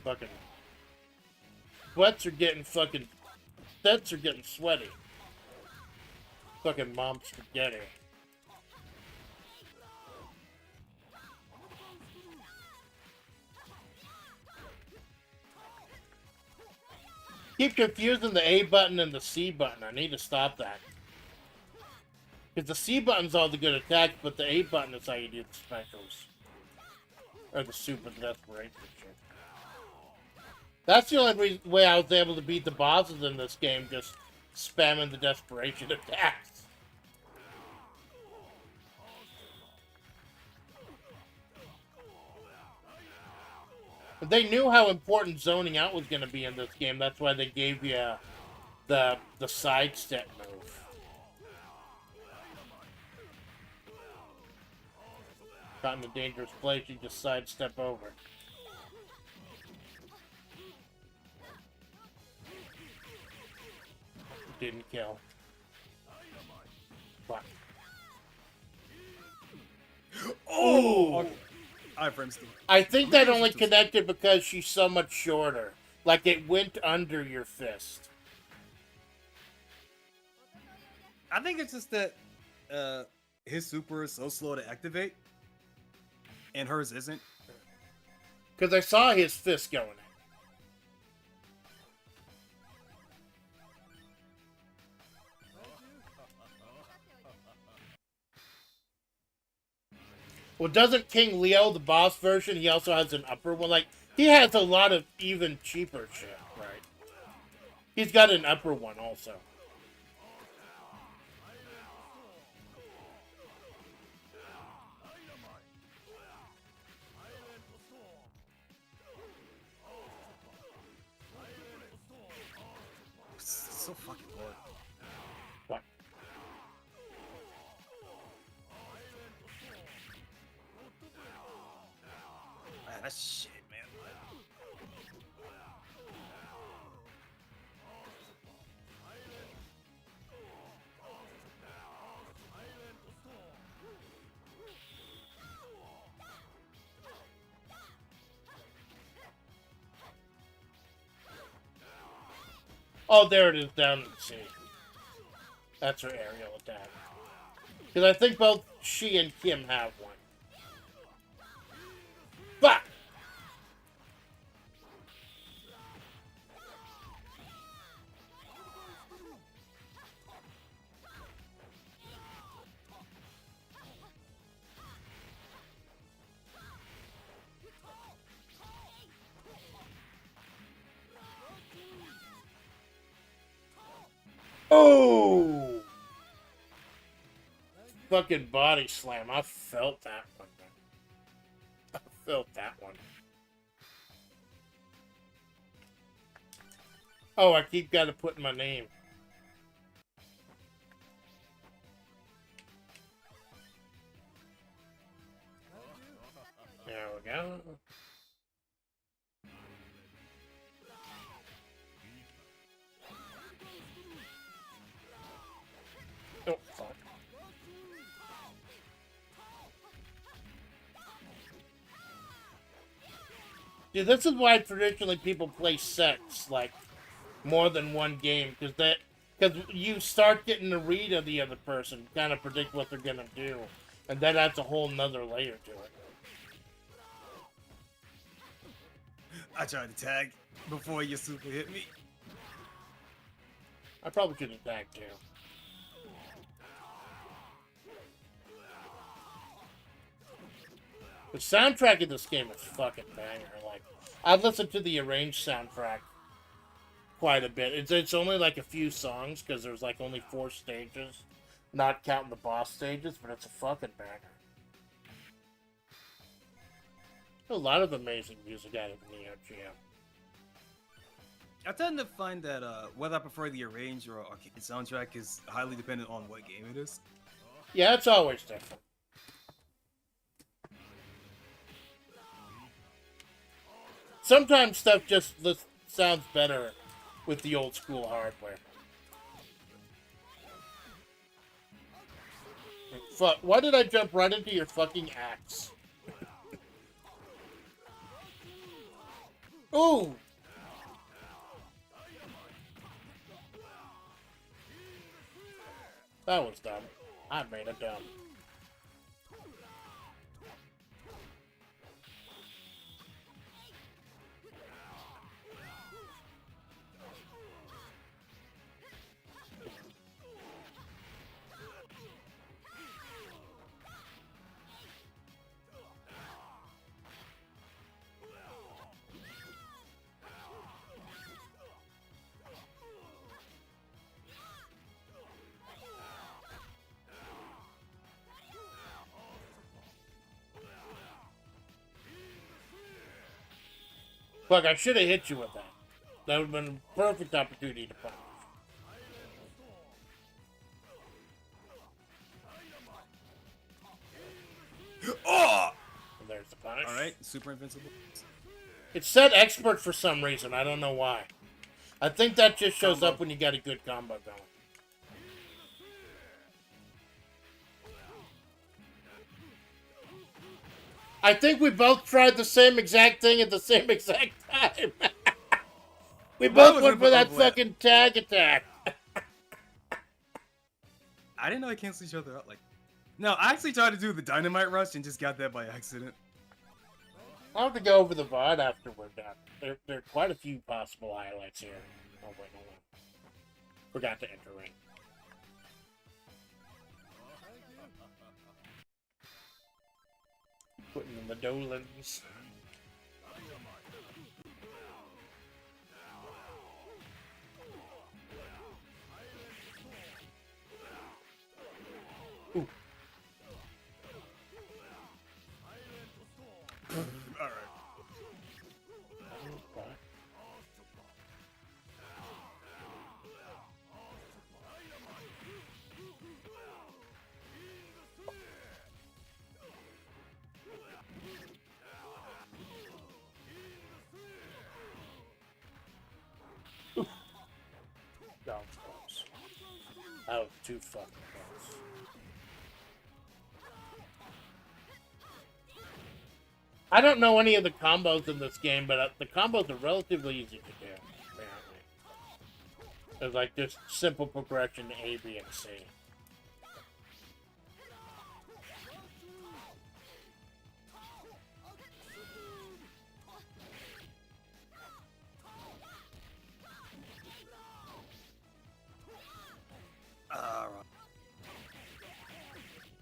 Fucking sweats are getting fucking sets are getting sweaty. Fucking mom spaghetti. Keep confusing the A button and the C button. I need to stop that. Because the C button's all the good attacks, but the A button is how you do the specials. Or the super desperation shit. That's the only way I was able to beat the bosses in this game, just spamming the desperation attacks. But they knew how important zoning out was going to be in this game. That's why they gave you the sidestep move. Caught in a dangerous place, you just sidestep over. Didn't kill. Fuck. Oh! I think that only connected because she's so much shorter. Like it went under your fist. I think it's just that his super is so slow to activate, and hers isn't. Because I saw his fist going in. Well, doesn't King Leo, the boss version, he also has an upper one? Like, he has a lot of even cheaper shit, right? He's got an upper one also. It's so fucking hard. What? Man, that's shit, man. Oh, there it is down in the sea. That's her aerial attack. Because I think both she and Kim have one. Fuck! Oh! Fucking body slam. I felt that one. I felt that one. Oh, I keep gotta put my name. There we go. Oh, fuck. See, this is why traditionally people play sets, like, more than one game, because you start getting to read of the other person, kind of predict what they're gonna do, and that adds a whole nother layer to it. I tried to tag before your super hit me. I probably should have tagged too. The soundtrack of this game is fucking banger. Like, I've listened to the arranged soundtrack quite a bit. It's only like a few songs because there's like only 4 stages, not counting the boss stages, but it's a fucking banger. A lot of amazing music out of the Neo-Geo. I tend to find that whether I prefer the arrange or arcade soundtrack is highly dependent on what game it is. Yeah, it's always different. Sometimes stuff just sounds better with the old school hardware. Fuck, why did I jump right into your fucking axe? Ooh! That was dumb. I made it dumb. Fuck, I should have hit you with that. That would have been a perfect opportunity to punish. Oh! And there's the punish. Alright, super invincible. It said expert for some reason. I don't know why. I think that just shows up when you got a good combo going. I think we both tried the same exact thing at the same exact time. We both went for that fucking tag attack. I didn't know they cancel each other out. Like, no, I actually tried to do the dynamite rush and just got that by accident. I'll have to go over the VOD after we're done. There are quite a few possible highlights here. Oh, wait, hold on. Forgot to enter ring. Putting in the Dolans. Ooh. Alright. That was close. That was too fucking close. I don't know any of the combos in this game, but the combos are relatively easy to do, apparently. There's like just simple progression A, B, and C.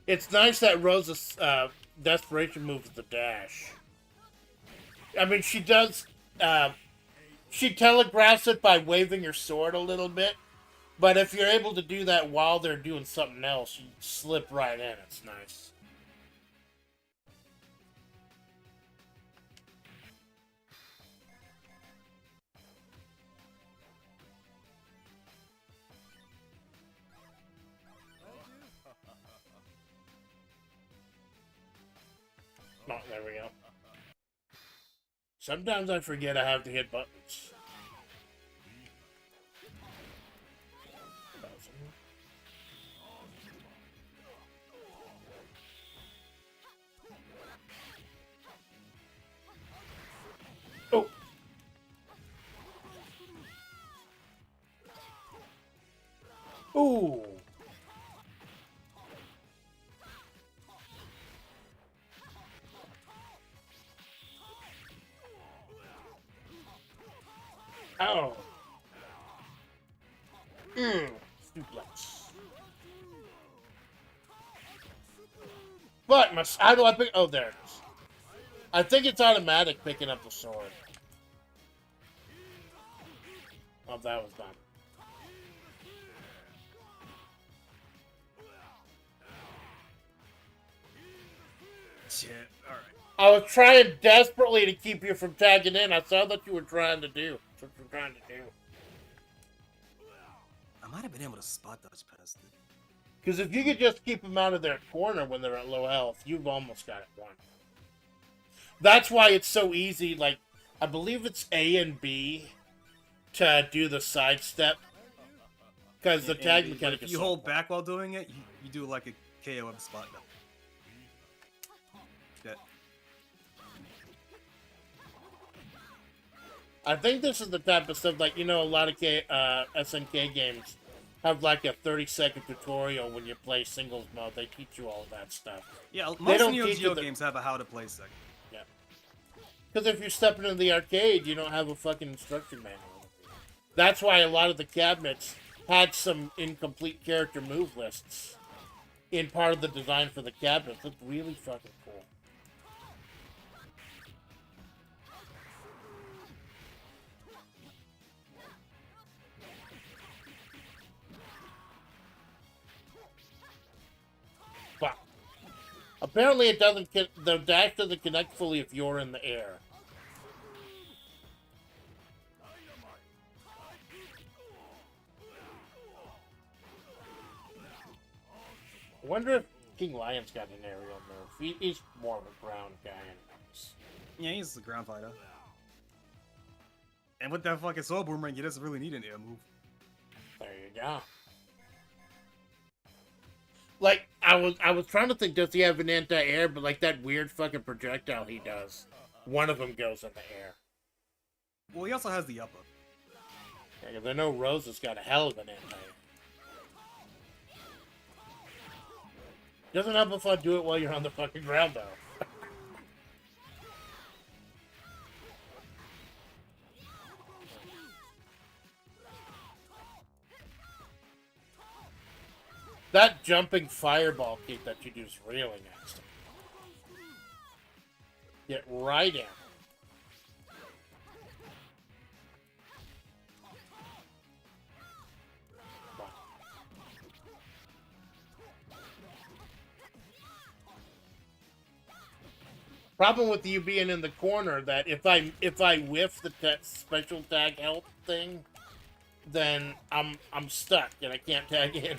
It's nice that Rosa's desperation move is the dash. I mean, she does. She telegraphs it by waving her sword a little bit, but if you're able to do that while they're doing something else, you slip right in. It's nice. Oh, there we go. Sometimes I forget I have to hit buttons. Oh! Ooh! Oh. Suplex. What? How do I pick? Oh, there it is. I think it's automatic picking up the sword. Oh, that was done. Shit. All right. I was trying desperately to keep you from tagging in. I saw that you were trying to do. That's what you're trying to do. I might have been able to spot dodge past it. Because if you could just keep them out of their corner when they're at low health, you've almost got it won. That's why it's so easy. Like, I believe it's A and B to do the sidestep. Because the tag And mechanic if is you so hold fun. back while doing it, you do like a KO of spot double. That I think this is the type of stuff, like, you know, a lot of SNK games have like a 30-second tutorial when you play singles mode. They teach you all of that stuff. yeah, They most don't teach you Neo-Geo the- games have a how to play section. Yeah. Because if you're stepping into the arcade, you don't have a fucking instruction manual. That's why a lot of the cabinets had some incomplete character move lists in part of the design for the cabinets. It's really fucking cool. But apparently it doesn't, the dash doesn't connect fully if you're in the air. I wonder if King Lion's got an aerial move. He's more of a ground guy anyways. Yeah, he's the ground fighter. And with that fucking sword boomerang, he doesn't really need an air move. There you go. Like, I was trying to think, does he have an anti-air? But like that weird fucking projectile he does, one of them goes in the air. Well, he also has the upper. Yeah, 'cause I know Rose has got a hell of an anti-air. Doesn't help if I do it while you're on the fucking ground, though. That jumping fireball kick that you do is really nasty. Get right in. Problem with you being in the corner that if I whiff the special tag health thing, then I'm stuck and I can't tag in.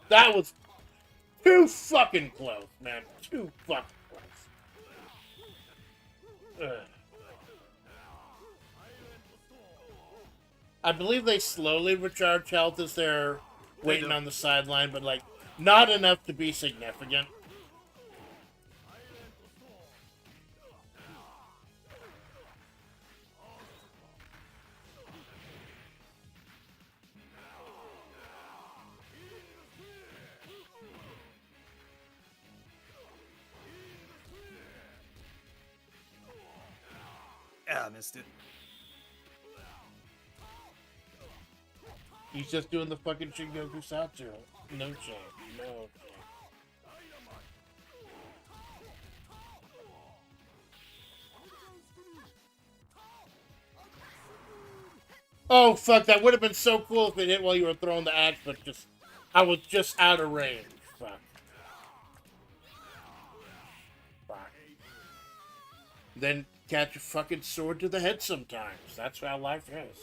That was too fucking close, man. Too fucking close. Ugh. I believe they slowly recharge health as they're waiting on the sideline, but like not enough to be significant. Yeah, I missed it. He's just doing the fucking Shingoku Satsu. No shame. No shame. Oh, fuck, that would have been so cool if it hit while you were throwing the axe, but I was just out of range. Fuck. Fuck. Then catch a fucking sword to the head sometimes. That's how life is.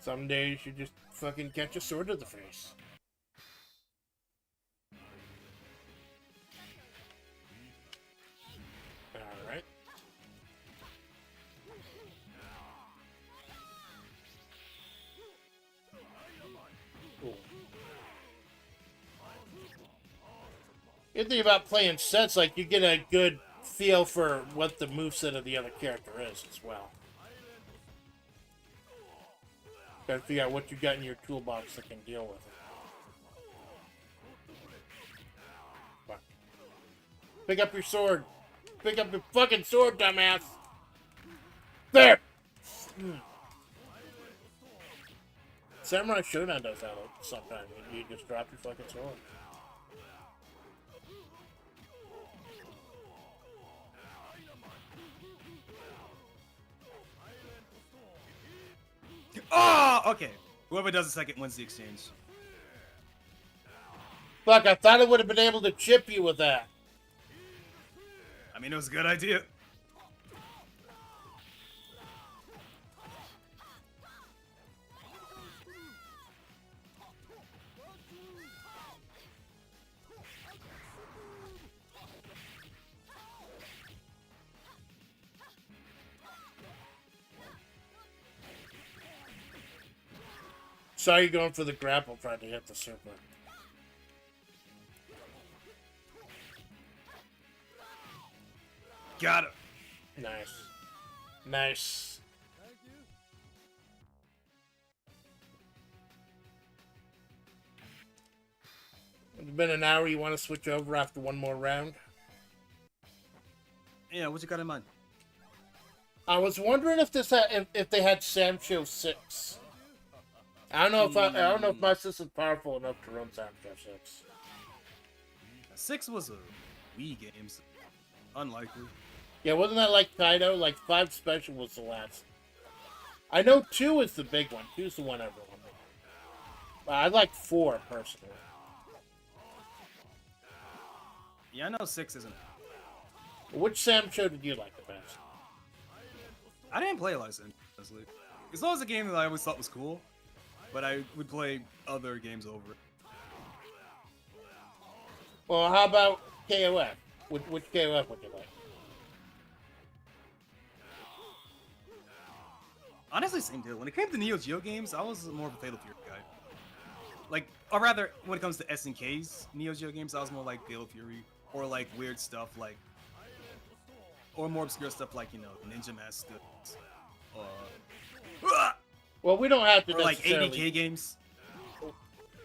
Some days you just fucking catch a sword to the face. Alright. Cool. Good thing about playing sets, like, you get a good feel for what the moveset of the other character is as well. Gotta figure out what you got in your toolbox that can deal with it. Fuck. Pick up your sword. Pick up your fucking sword, dumbass. There! Samurai Showdown does that sometimes. You just drop your fucking sword. Oh, okay. Whoever does the second wins the exchange. Fuck, I thought I would have been able to chip you with that. I mean, it was a good idea. Saw you going for the grapple, trying to hit the super. Got it. Nice. Nice. It's been an hour. You want to switch over after one more round? Yeah, what you got in mind? I was wondering if this if they had Samsho 6. I don't know if I don't know if my system's powerful enough to run Samsho 6. 6 was a Wii game. So unlikely. Yeah, wasn't that like Kaido? Like 5 special was the last. I know 2 is the big one. 2's the one everyone. I like 4 personally. Yeah, I know 6 isn't. Which Sam show did you like the best? I didn't play a lot of Sims, honestly. It's always a game that I always thought was cool, but I would play other games over it. Well, how about KOF? Which KOF would you like? Honestly, same deal. When it came to Neo-Geo games, I was more of a Fatal Fury guy. Like, or rather, when it comes to SNK's Neo-Geo games, I was more like Fatal Fury, or like weird stuff like, or more obscure stuff like, you know, Ninja Masters, Well, we don't have to or like necessarily... 80K games.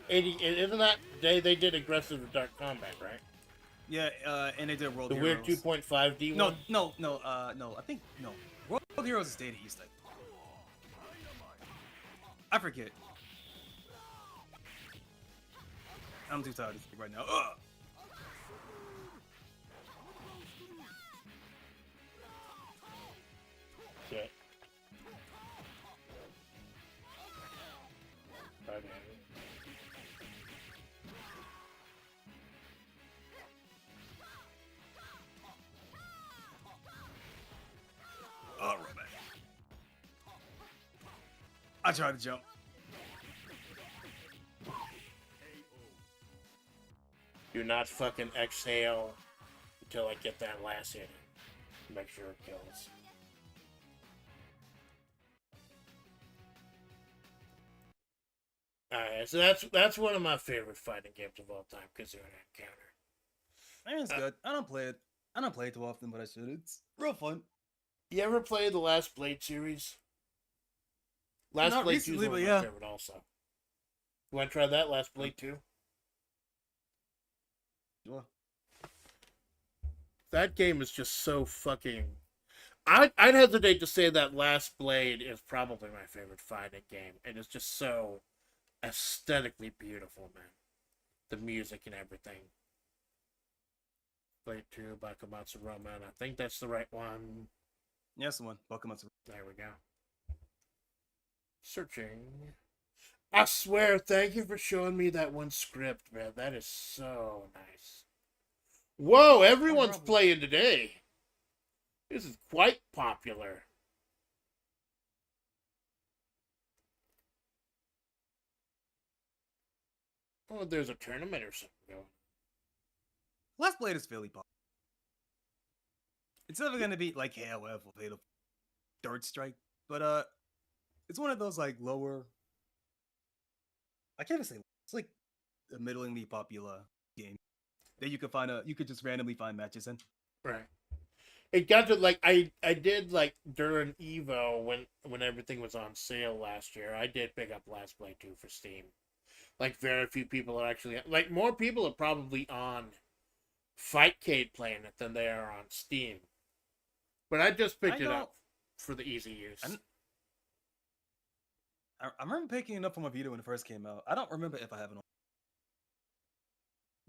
80, isn't that they did aggressive dark combat, right? Yeah, and they did World The Heroes. weird 2.5D No, one? no, I think, no. World Heroes is Data East, I forget. I'm too tired to think right now. Ugh! Shit. Okay. Alright. I tried to jump. Do not fucking exhale until I get that last hit. Make sure it kills. Alright, so that's one of my favorite fighting games of all time, because they're an encounter. I mean, it's good. I don't play it. I don't play it too often, but I should. It's real fun. You ever play the Last Blade series? Last Not Blade 2 is recently, one of but my yeah. favorite also. You want to try that, Last Blade 2? Sure. That game is just so fucking... I'd hesitate to say that Last Blade is probably my favorite fighting game. And it's just so aesthetically beautiful, man. The music and everything. Blade 2, Bakumatsu Roman. I think that's the right one. Yeah, that's the one. Bakumatsu. There we go. Searching. I swear, thank you for showing me that one script, man. That is so nice. Whoa, everyone's playing today. This is quite popular. Oh, there's a tournament or something going. Last Blade is fairly popular. It's never gonna be like KOF or Fatal Third Strike, but it's one of those like lower. I can't even say it's like a middlingly popular game that you could just randomly find matches in. Right. It got to like I did like during Evo when everything was on sale last year. I did pick up Last Blade 2 for Steam. Like very few people are actually like more people are probably on Fightcade playing it than they are on Steam. But I just picked it up for the easy use. I remember picking it up on my Vita when it first came out. I don't remember if I have it on.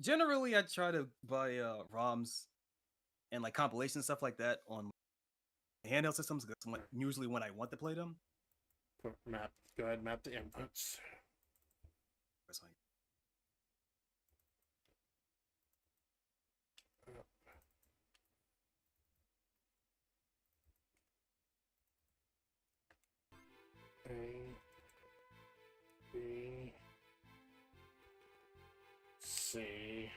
Generally, I try to buy ROMs and like compilation stuff like that on handheld systems. That's usually when I want to play them. Map. Go ahead, map the inputs. It's like, A, B, C,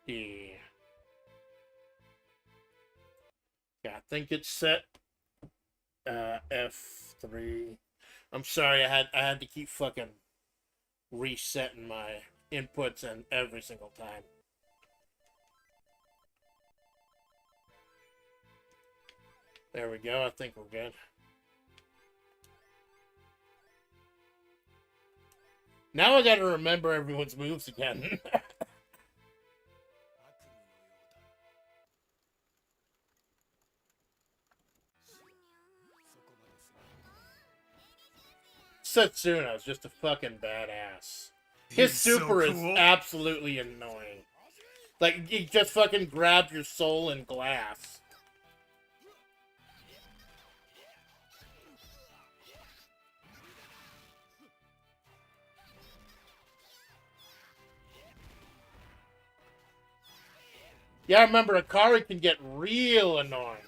D. Yeah, I think it's set. F3. I'm sorry, I had to keep fucking resetting my inputs and every single time. There we go. I think we're good. Now I gotta remember everyone's moves again. Setsuna is just a fucking badass. His he's so super is cool. absolutely annoying. Like, he just fucking grabs your soul in glass. Yeah, I remember Akari can get real annoying.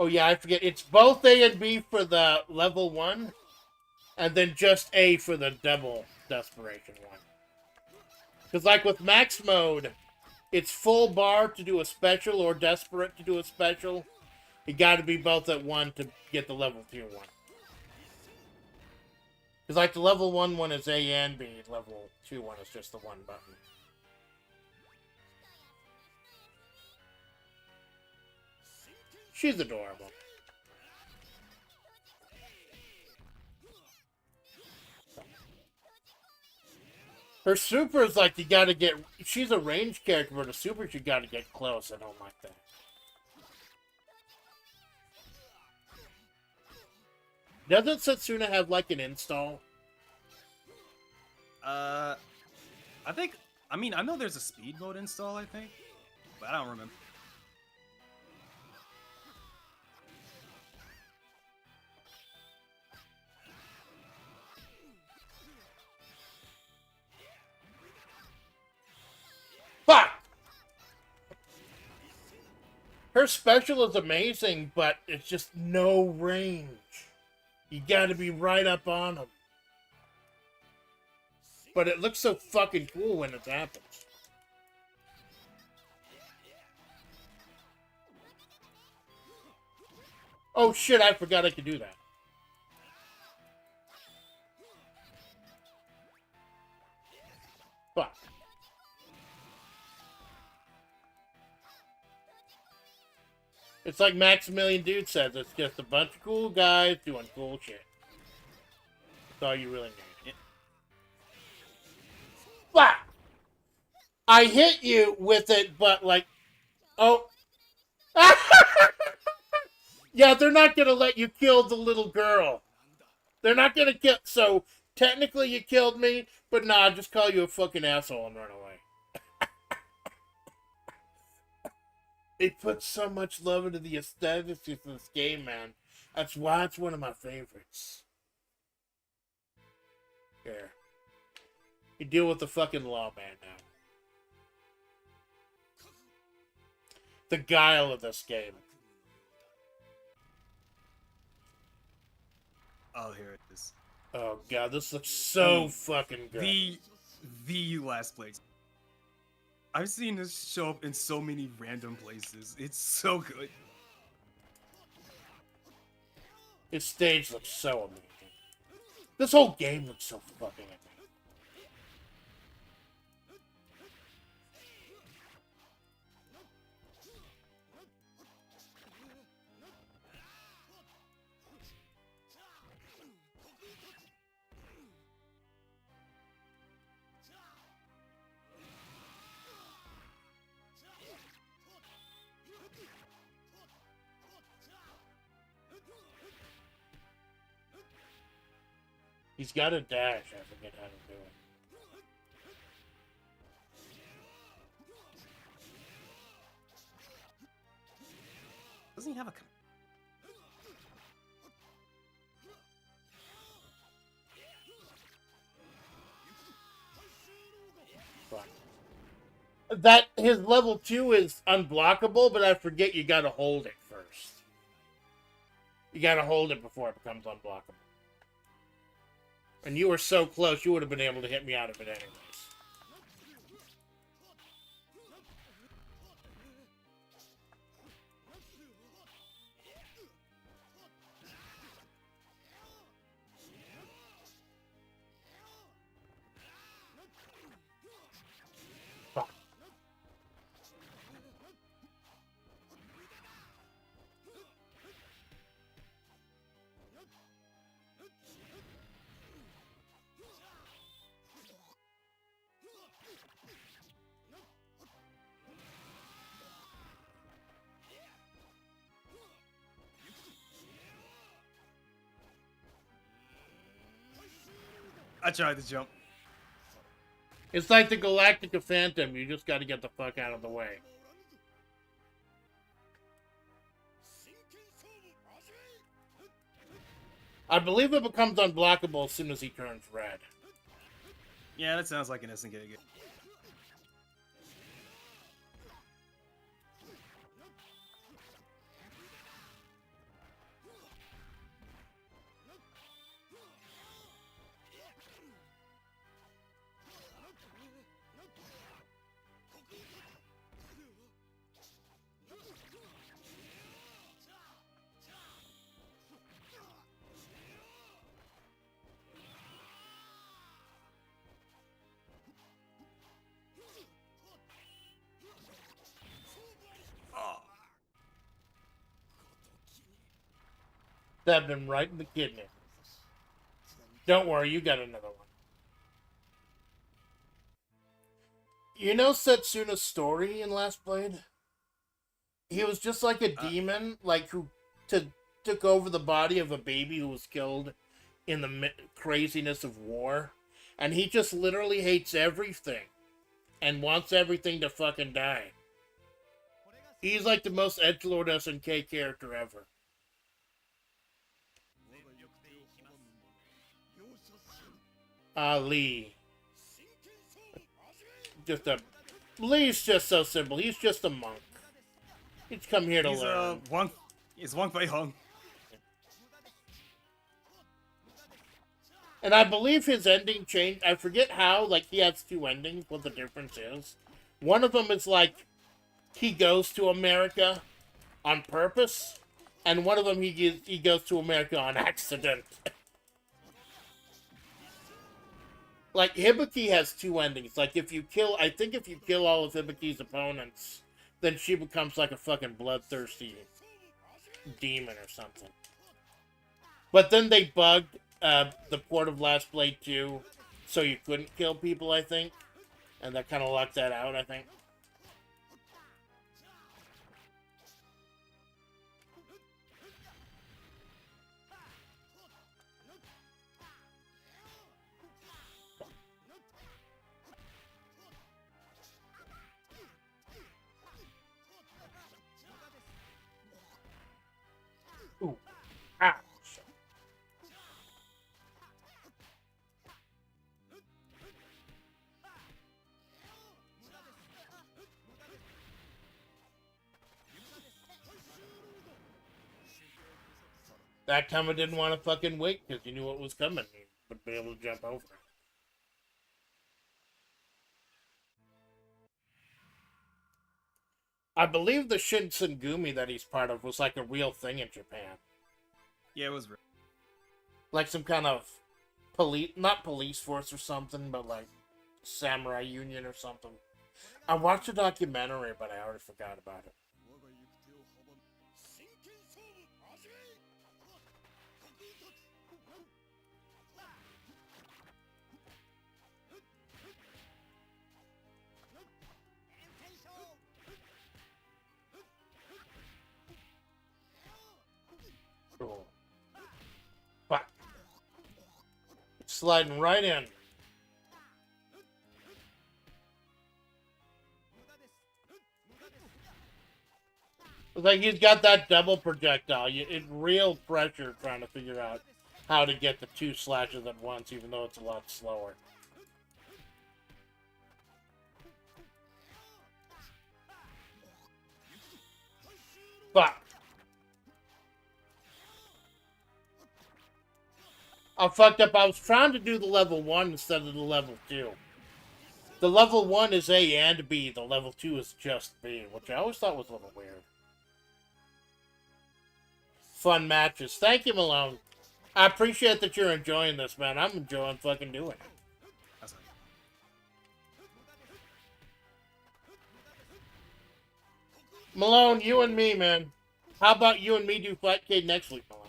Oh yeah, I forget. It's both A and B for the level 1, and then just A for the double desperation one. Because like with max mode, it's full bar to do a special or desperate to do a special. You gotta be both at 1 to get the level 2 one. Because like the level 1 one is A and B, level 2 one is just the one button. She's adorable. Her super is like you gotta get... She's a ranged character, but her super you gotta get close. I don't like that. Doesn't Setsuna have like an install? I think. I mean, I know there's a speed mode install. I think, but I don't remember. Fuck! Her special is amazing, but it's just no range. You gotta be right up on them. But it looks so fucking cool when it happens. Oh shit, I forgot I could do that. Fuck. It's like Maximilian Dude says, it's just a bunch of cool guys doing cool shit. That's all you really need. Yeah. Fuck! I hit you with it, but like... Oh. Yeah, they're not gonna let you kill the little girl. They're not gonna kill... So, technically you killed me, but nah, I'll just call you a fucking asshole and run away. They put so much love into the aesthetics of this game, man. That's why it's one of my favorites. Here. You deal with the fucking lawman now. The guile of this game. Oh, here it is. Oh god, this looks so fucking good. The last place. I've seen this show up in so many random places. It's so good. His stage looks so amazing. This whole game looks so fucking amazing. He's got a dash. I forget how to do it. Doesn't he have a... That his level 2 is unblockable, but I forget you gotta hold it first. You gotta hold it before it becomes unblockable. And you were so close, you would have been able to hit me out of it anyways. Fuck. I tried to jump. It's like the Galactica Phantom, you just gotta get the fuck out of the way. I believe it becomes unblockable as soon as he turns red. Yeah, that sounds like an instant get. Stabbed him right in the kidney. Don't worry, you got another one. You know Setsuna's story in Last Blade? He was just like a demon, like who took over the body of a baby who was killed in the craziness of war. And he just literally hates everything. And wants everything to fucking die. He's like the most edgelord SNK character ever. Lee. Lee's just so simple. He's just a monk. He's come here to learn. He's Wang Fei Hong. And I believe his ending changed. I forget how. Like, he has two endings. What the difference is. One of them is like he goes to America on purpose, and one of them he goes to America on accident. Like, Hibiki has two endings. Like, if you kill all of Hibiki's opponents, then she becomes like a fucking bloodthirsty demon or something. But then they bugged the port of Last Blade 2, so you couldn't kill people, I think. And that kind of locked that out, I think. Ooh. Ouch. That time I didn't want to fucking wait because you knew what was coming. You would be able to jump over it. I believe the Shinsengumi that he's part of was like a real thing in Japan. Yeah, it was real. Like some kind of not police force or something, but like samurai union or something. I watched a documentary, but I already forgot about it. Cool. Fuck. sliding right in. It's like he's got that double projectile. It's real pressure trying to figure out how to get the 2 slashes at once, even though it's a lot slower. Fuck. I fucked up. I was trying to do the level 1 instead of the level 2. The level 1 is A and B. The level 2 is just B, which I always thought was a little weird. Fun matches. Thank you, Malone. I appreciate that you're enjoying this, man. I'm enjoying fucking doing it. That's fine. Malone, you and me, man. How about you and me do Fightcade next week, Malone?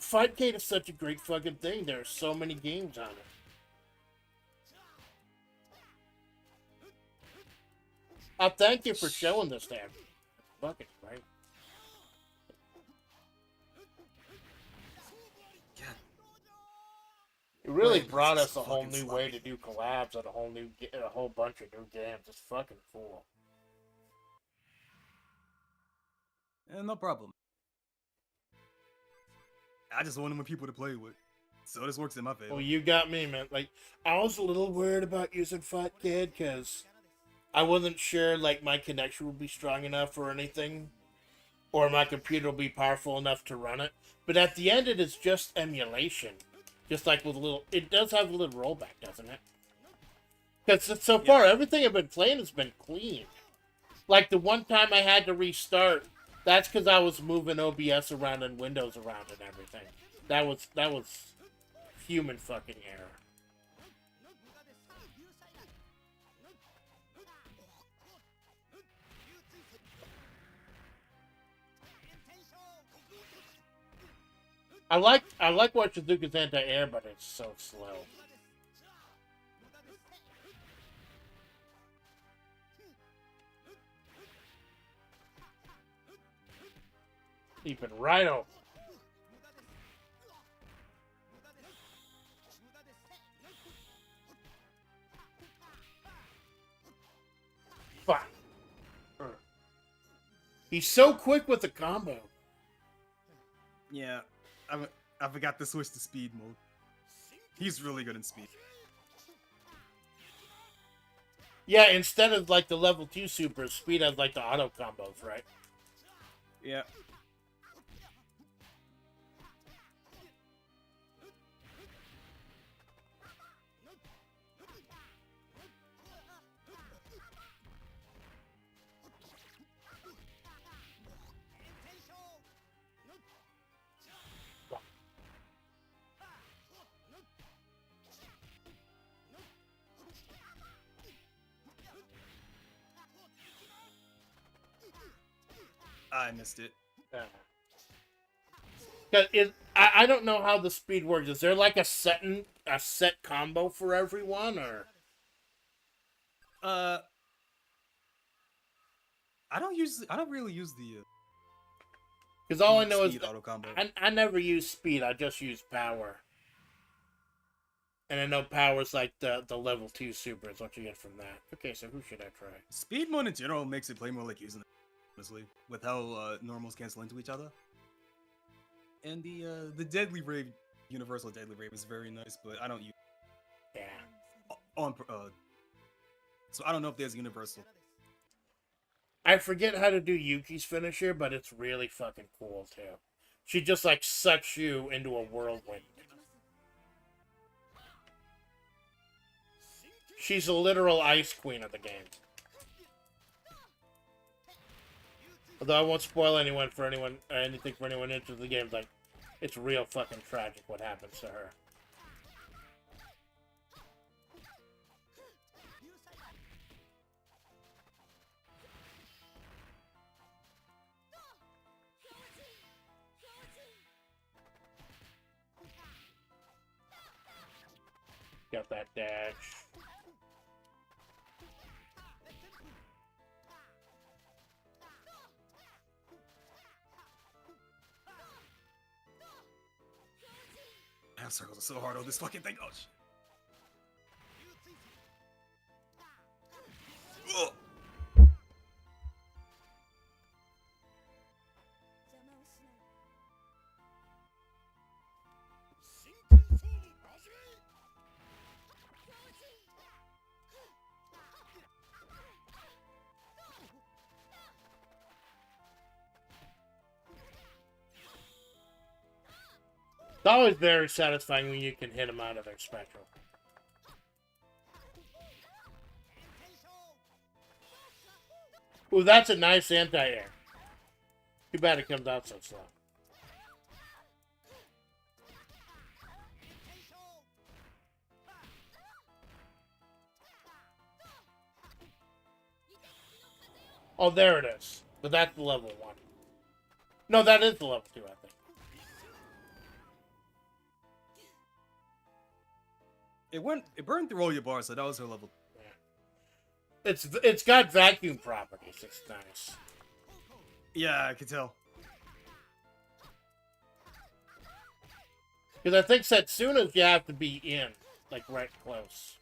Fightcade is such a great fucking thing. There are so many games on it. I thank you for showing this to me. Fucking right. God. It really Man, brought this us is a whole fucking new way sloppy. to do collabs and a whole bunch of new games. It's fucking cool. No problem. I just wanted more people to play with. So this works in my favor. Well, you got me, man. Like, I was a little worried about using Fightcade because I wasn't sure, like, my connection would be strong enough or anything. Or my computer will be powerful enough to run it. But at the end, it is just emulation. Just like with a little... It does have a little rollback, doesn't it? Because so far, everything I've been playing has been clean. Like, the one time I had to restart, that's because I was moving OBS around and Windows around and everything. That was human fucking error. I like what Shizuka's anti-air, but it's so slow. Keeping right open. Fuck. He's so quick with the combo. Yeah, I forgot to switch to speed mode. He's really good in speed. Yeah, instead of like the level 2 super, speed has like the auto combos, right? Yeah. I missed it. I don't know how the speed works. Is there like a set combo for everyone, or? I don't really use the Because all I know is speed auto combo. I never use speed. I just use power. And I know power's like the level 2 super is what you get from that. Okay, so who should I try? Speed mode in general makes it play more like using it, honestly, with how normals cancel into each other. And the deadly rave, universal deadly rave is very nice, but I don't use Yeah. so I don't know if there's universal. I forget how to do Yuki's finisher, but it's really fucking cool too. She just like sucks you into a whirlwind. She's a literal ice queen of the game. Although I won't spoil anything for anyone into the game. Like, it's real fucking tragic what happens to her. Got that dash. Half circles are so hard on this fucking thing. Oh shit. Ugh. 邪魔をしないで。 It's always very satisfying when you can hit them out of their spectral. Ooh, that's a nice anti-air. Too bad it comes out so slow. Oh, there it is. But that's the level 1. No, that is the level 2, I think. It burned through all your bars, so that was her level. Yeah. It's got vacuum properties. It's nice. Yeah, I could tell. Because I think Setsuna's you have to be in, like right close.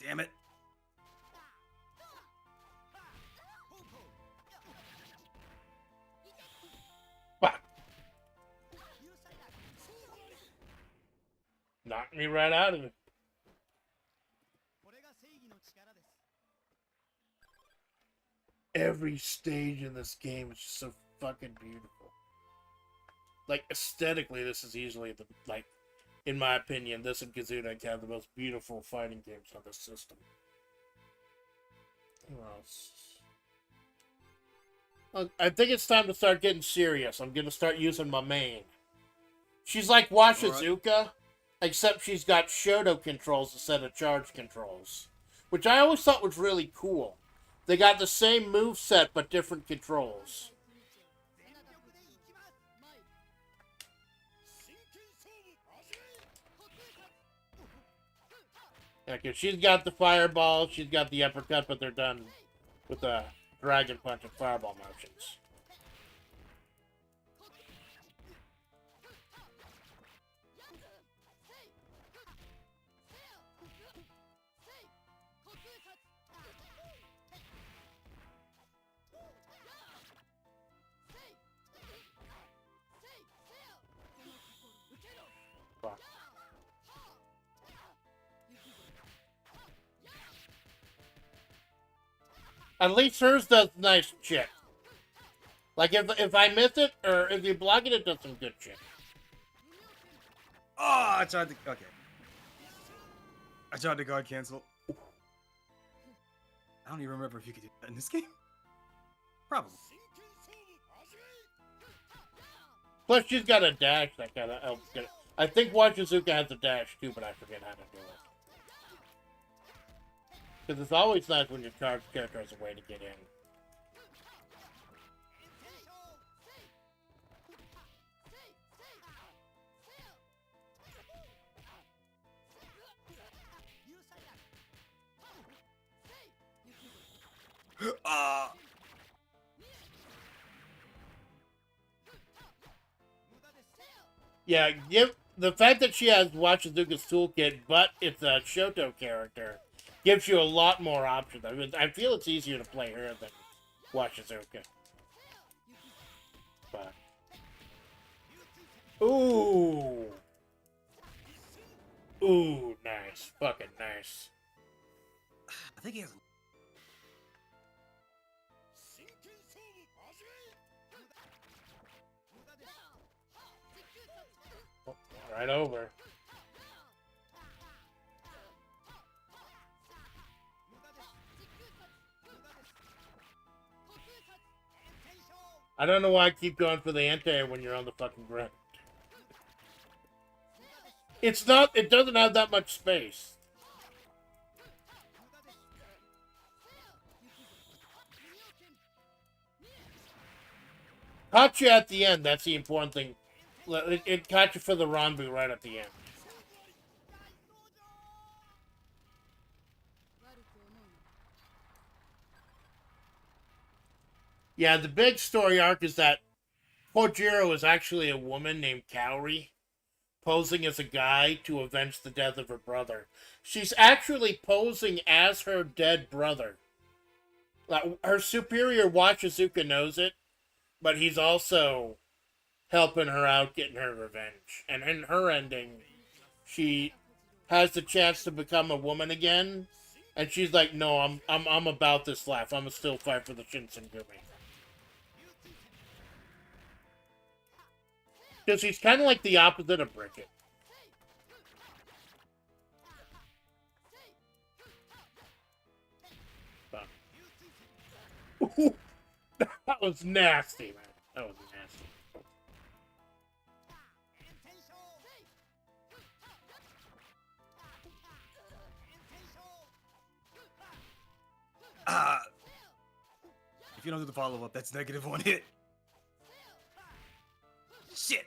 Damn it. Fuck. Knocked me right out of it. Every stage in this game is just so fucking beautiful. Like, aesthetically, this is easily the, like, in my opinion, this and Kazuna have the most beautiful fighting games on the system. Who else? I think it's time to start getting serious. I'm gonna start using my main. She's like Washizuka, except she's got Shoto controls instead of charge controls. Which I always thought was really cool. They got the same moveset, but different controls. Yeah, because she's got the fireball, she's got the uppercut, but they're done with the dragon punch and fireball motions. Fuck. At least hers does nice shit. Like, if I miss it, or if you block it, it does some good shit. Oh, I tried to... Okay. I tried to guard cancel. I don't even remember if you could do that in this game. Probably. Plus, she's got a dash that kind of helps get it. I think Wachizuka has a dash, too, but I forget how to do it. Because it's always nice when your charged character has a way to get in. Yeah, give the fact that she has Wachizuka's toolkit, but it's a Shoto character, gives you a lot more options. I mean, I feel it's easier to play her than Wachizuka. But ooh, nice, fucking nice. I think he has... Right over. I don't know why I keep going for the anti-air when you're on the fucking ground. It's not, it doesn't have that much space. Caught you at the end, that's the important thing. It caught you for the Ranbu right at the end. Yeah, the big story arc is that Pojiro is actually a woman named Kaori, posing as a guy to avenge the death of her brother. She's actually posing as her dead brother. Like, her superior Wachizuka knows it, but he's also helping her out, getting her revenge. And in her ending, she has the chance to become a woman again, and she's like, "No, I'm about this life. I'm gonna still fight for the Shinsengumi." Because he's kind of like the opposite of Bridget. But, that was nasty, man. That was nasty. If you don't do the follow-up, that's negative one hit. Shit.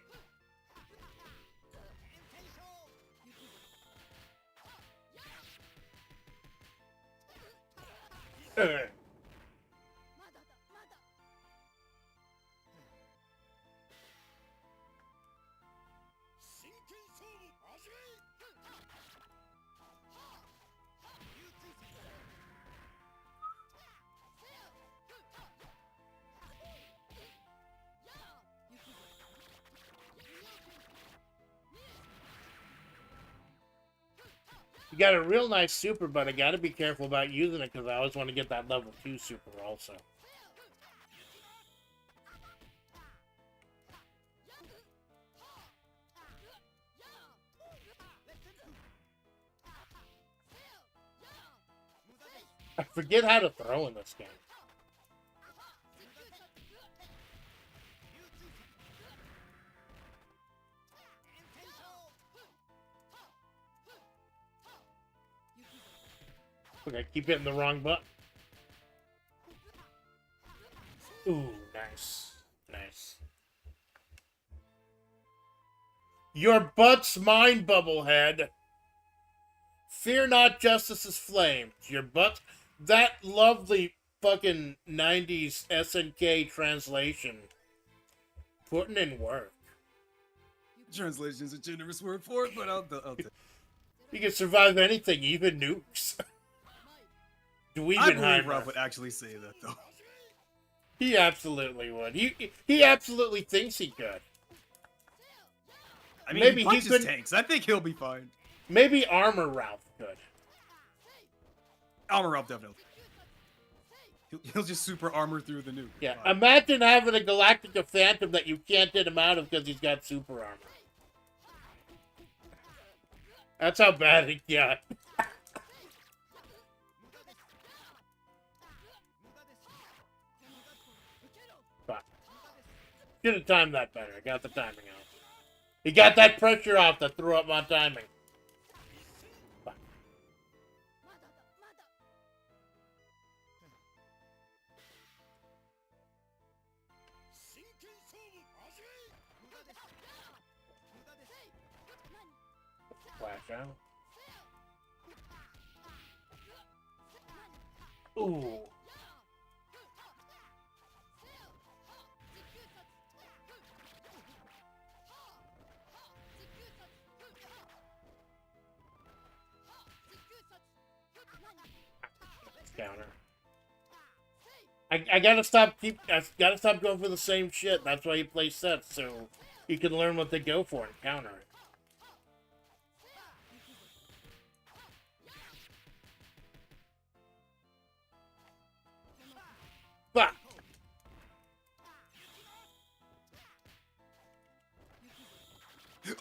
You got a real nice super, but I gotta be careful about using it because I always want to get that level 2 super also. I forget how to throw in this game. Okay, keep hitting the wrong button. Ooh, nice. Nice. Your butt's mine, Bubblehead. Fear not justice's flames. Your butt... That lovely fucking 90s SNK translation. Putting in work. Translation is a generous word for it, but I'll take it. You can survive anything, even nukes. I believe Dweebenheimer. Ralph would actually say that, though. He absolutely would. He absolutely thinks he could. I mean, Maybe he he punches could- tanks. I think he'll be fine. Maybe Armor Ralph could. Armor Ralph, definitely. He'll just super armor through the nuke. Yeah, Fine. imagine having a Galactica Phantom that you can't get him out of because he's got super armor. That's how bad it got. Fuck. Should have timed that better. I got the timing out. He got that pressure off that threw up my timing. Fuck. Flash out. Ooh. Counter. I gotta stop going for the same shit. That's why you play sets, so you can learn what they go for and counter it. Fuck!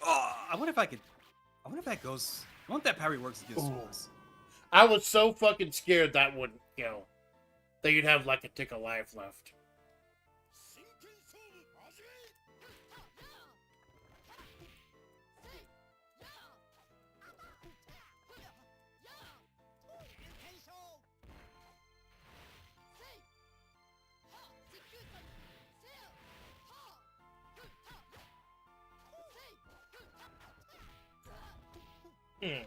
Oh, I wonder if I could. I wonder if that goes. I wonder if that parry works against Ooh. swords. I was so fucking scared that wouldn't kill. That you'd have like a tick of life left. Hmm.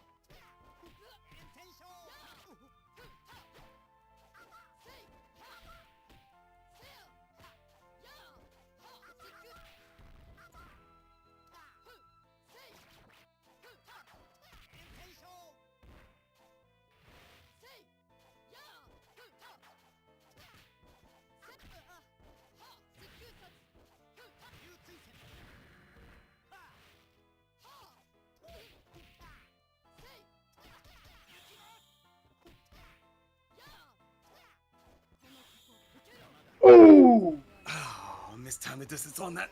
Ooh! Oh, mistimed the distance on that.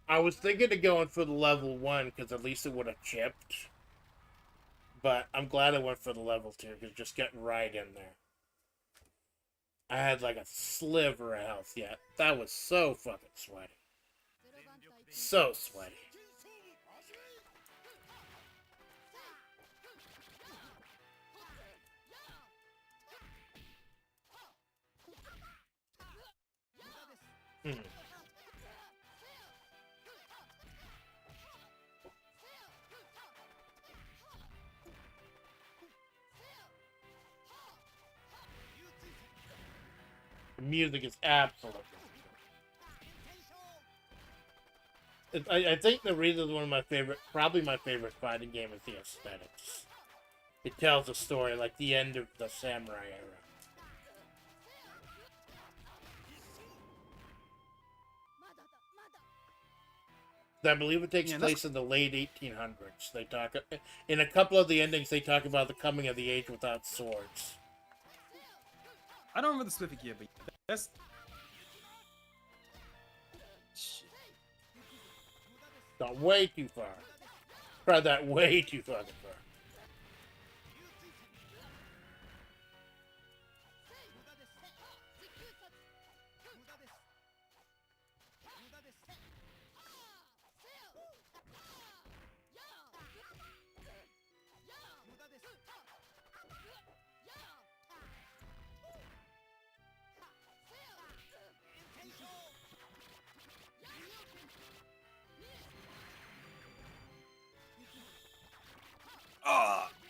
I was thinking of going for the level 1 because at least it would have chipped. But I'm glad I went for the level 2 because just getting right in there. I had like a sliver of health yet. That was so fucking sweaty. So sweaty. Hmm. The music is absolutely. I think the reason one of my favorite, probably my favorite fighting game is the aesthetics. It tells a story like the end of the samurai era. I believe it takes place in the late 1800s. They talk in a couple of the endings. They talk about the coming of the age without swords. I don't remember the specific year, but that's. Shit. Gone way too far. Tried that way too fucking far.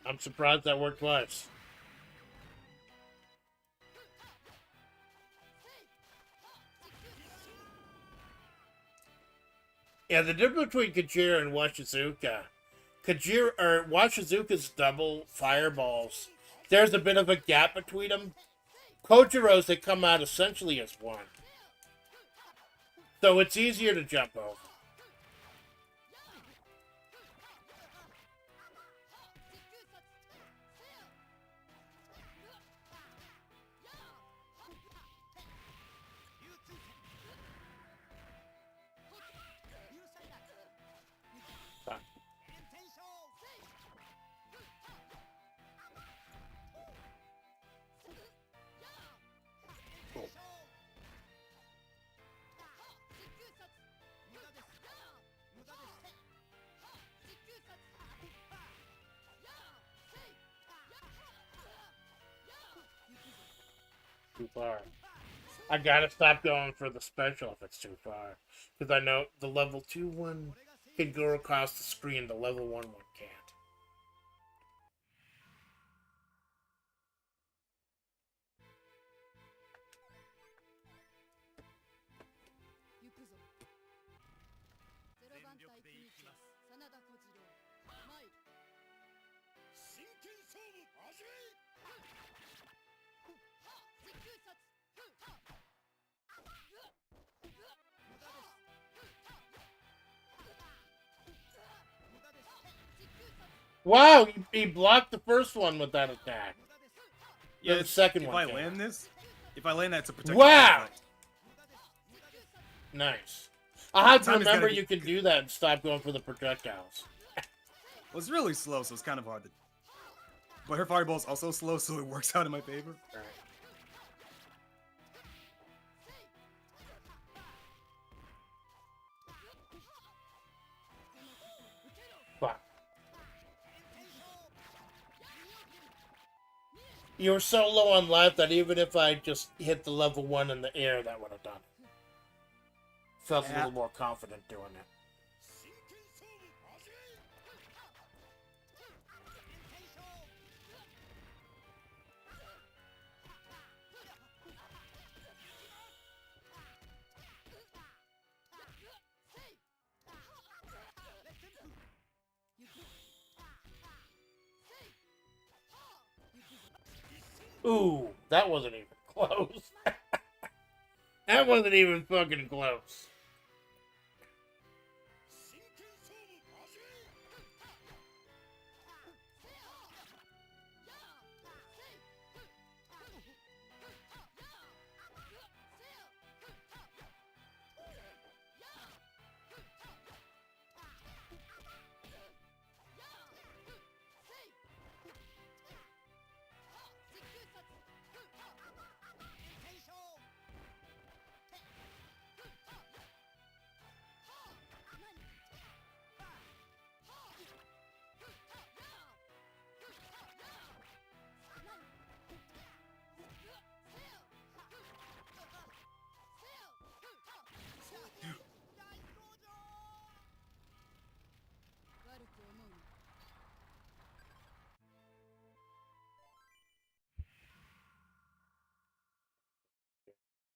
I'm surprised that worked twice. Yeah, the difference between Kajira and Washizuka. Washizuka's double fireballs, there's a bit of a gap between them. Kojiro's, they come out essentially as one. So it's easier to jump over. Too far. I gotta stop going for the special if it's too far. Because I know the level 2 one can go across the screen, the level 1 one can't. Wow, he blocked the first one with that attack. Yeah, the second one. If I land that to protect. Wow! Nice. I'll have to Time is remember gonna be- you can do that and stop going for the projectiles. Well, it's really slow, so it's kind of hard to. But her fireball's also slow, so it works out in my favor. Alright. Fuck. You were so low on life that even if I just hit the level 1 in the air, that would have done it. Felt a little more confident doing it. Ooh, that wasn't even close. That wasn't even fucking close.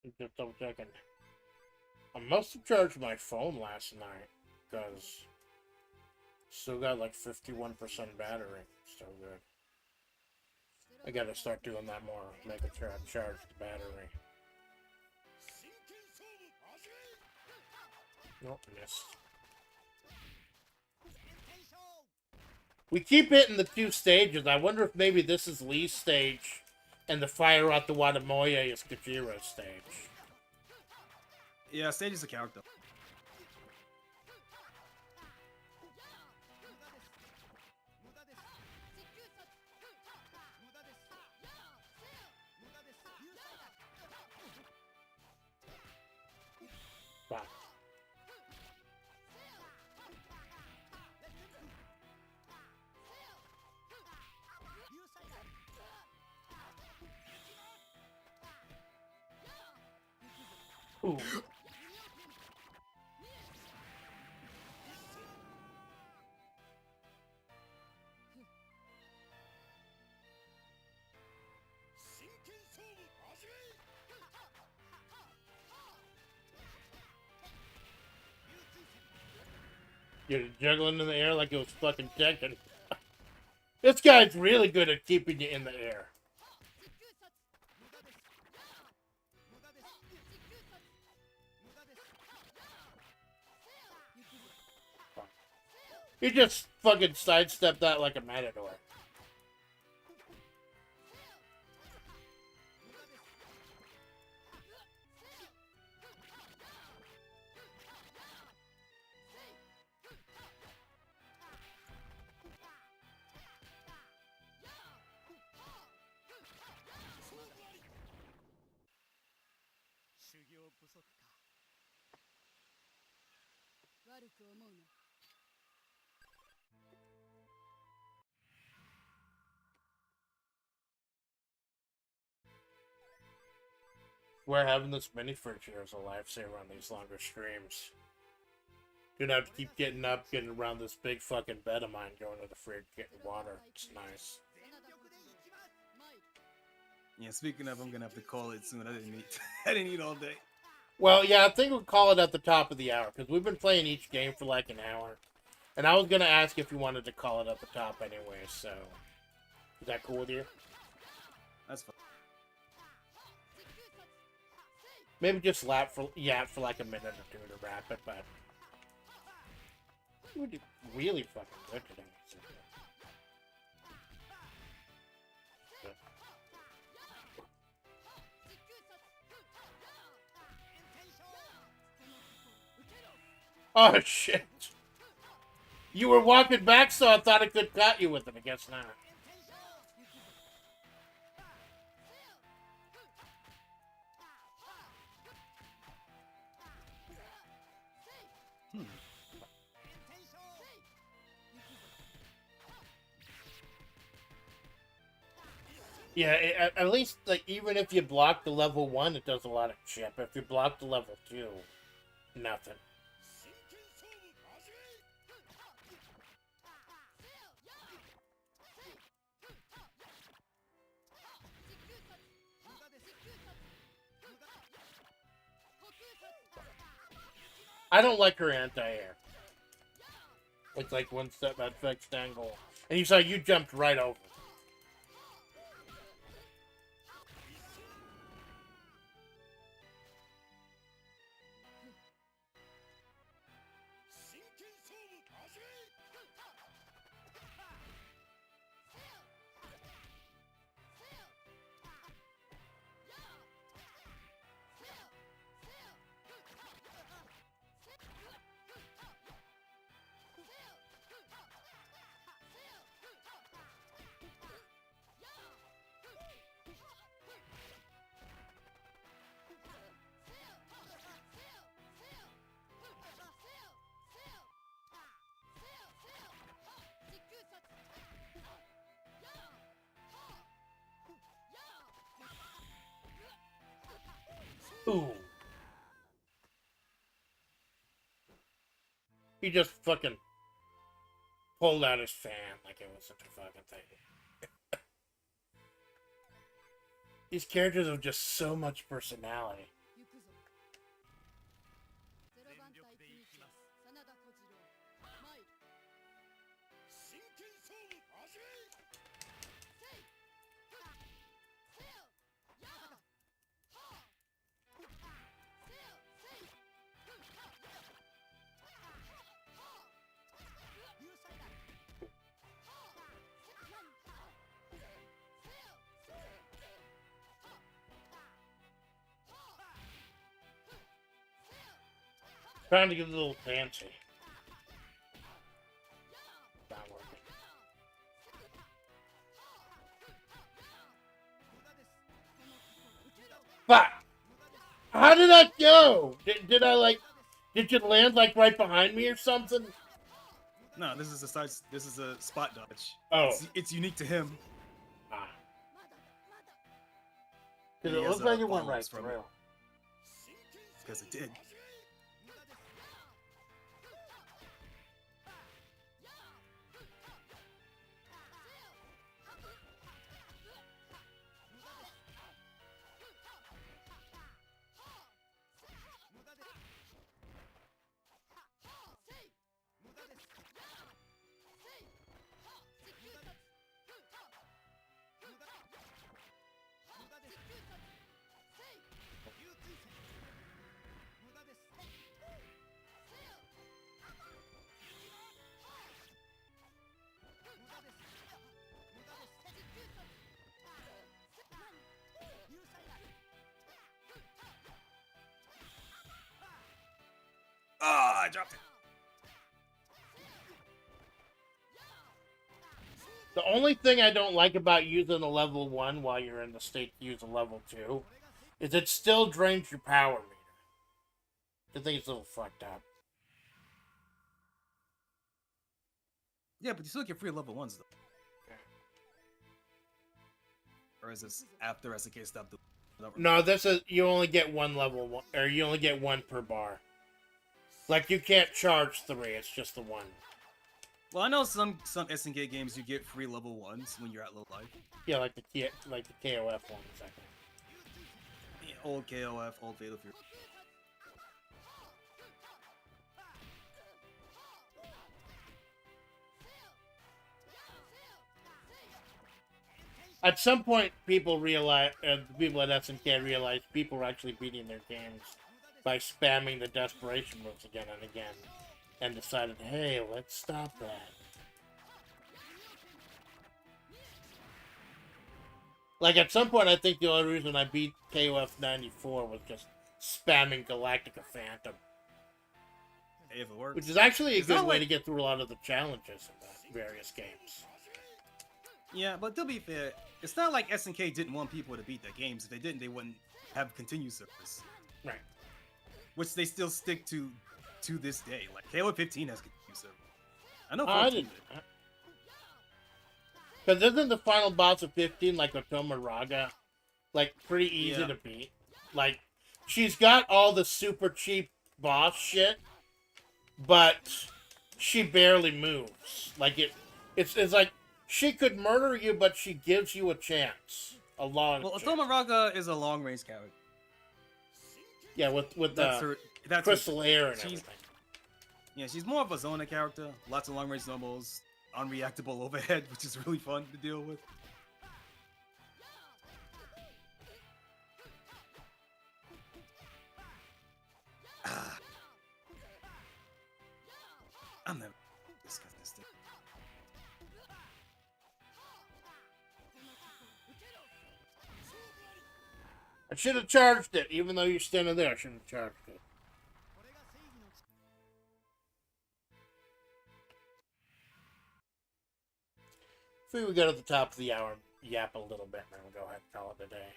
Just double checking. I must have charged my phone last night because still got like 51% battery. Still good. I gotta start doing that more. Making sure I charge the battery. Nope, missed. We keep hitting the 2 stages. I wonder if maybe this is Lee's stage and the fire out the Watamoya is Kojiro's stage. Yeah, stage is a character. Wow. Ooh. You're juggling in the air like it was fucking Tekken. This guy's really good at keeping you in the air. You just fucking sidestepped that like a matador. We're having this mini fridge here as a lifesaver on these longer streams. Don't have to keep getting up, getting around this big fucking bed of mine, going to the fridge, getting water. It's nice. Yeah, speaking of, I'm gonna have to call it soon. I didn't eat. I didn't eat all day. Well, yeah, I think we'll call it at the top of the hour, because we've been playing each game for like an hour. And I was going to ask if you wanted to call it at the top anyway, so... Is that cool with you? That's fine. Maybe just for like a minute or two to wrap it, but... We did really fucking good today. Oh, shit. You were walking back, so I thought I could cut you with it. I guess not. Yeah, at least, like, even if you block the level 1, it does a lot of chip. If you block the level 2, nothing. I don't like her anti-air. It's like one step at fixed angle. And you saw you jumped right over. Ooh. He just fucking pulled out his fan like it was such a fucking thing. These characters have just so much personality. Trying to get a little fancy. Not working. Fuck! How did that go? Did I like? Did you land like right behind me or something? No, this is a side. This is a spot dodge. Oh. It's unique to him. Ah. And Because he it has, looks like it went follow-ups right from through. it. Because it did. Ah, I dropped it. The only thing I don't like about using a level 1 while you're in the state to use a level 2 is it still drains your power meter. I think it's a little fucked up. Yeah, but you still get free level 1s, though. Or is this after SNK stopped doing it? No, you only get one level 1, or you only get one per bar. Like, you can't charge 3, it's just the one. Well, I know some SNK games you get free level 1s when you're at low life. Yeah, like the KOF ones, I think. Yeah, old KOF, old Fatal Fury. At some point, people realize, the people at SNK realize people are actually beating their games by spamming the desperation moves again and again, and decided, hey, let's stop that. Like, at some point, I think the only reason I beat KOF 94 was just spamming Galactica Phantom. Hey, if it works. Which is actually a It's good not way like- to get through a lot of the challenges in the various games. Yeah, but to be fair, it's not like SNK didn't want people to beat their games. If they didn't, they wouldn't have continued service. Right. Which they still stick to this day. Like, Halo 15 has continued service. I know I 14 didn't. did. Because isn't the final boss of 15, like Otoma Raga, like, pretty easy Yeah. to beat? Like, she's got all the super cheap boss shit, but she barely moves. Like, it's like, she could murder you, but she gives you a chance. A long Well, chance. Otoma Raga is a long range character. Yeah, with That's her. That's crystal air and she's- everything. Yeah, she's more of a Zona character. Lots of long range normals, unreactable overhead, which is really fun to deal with. Ah. I'm never discuss this thing. I should have charged it, even though you're standing there. I should have charged it. Figure we got at the top of the hour, yap a little bit, and then we'll go ahead and call it a day.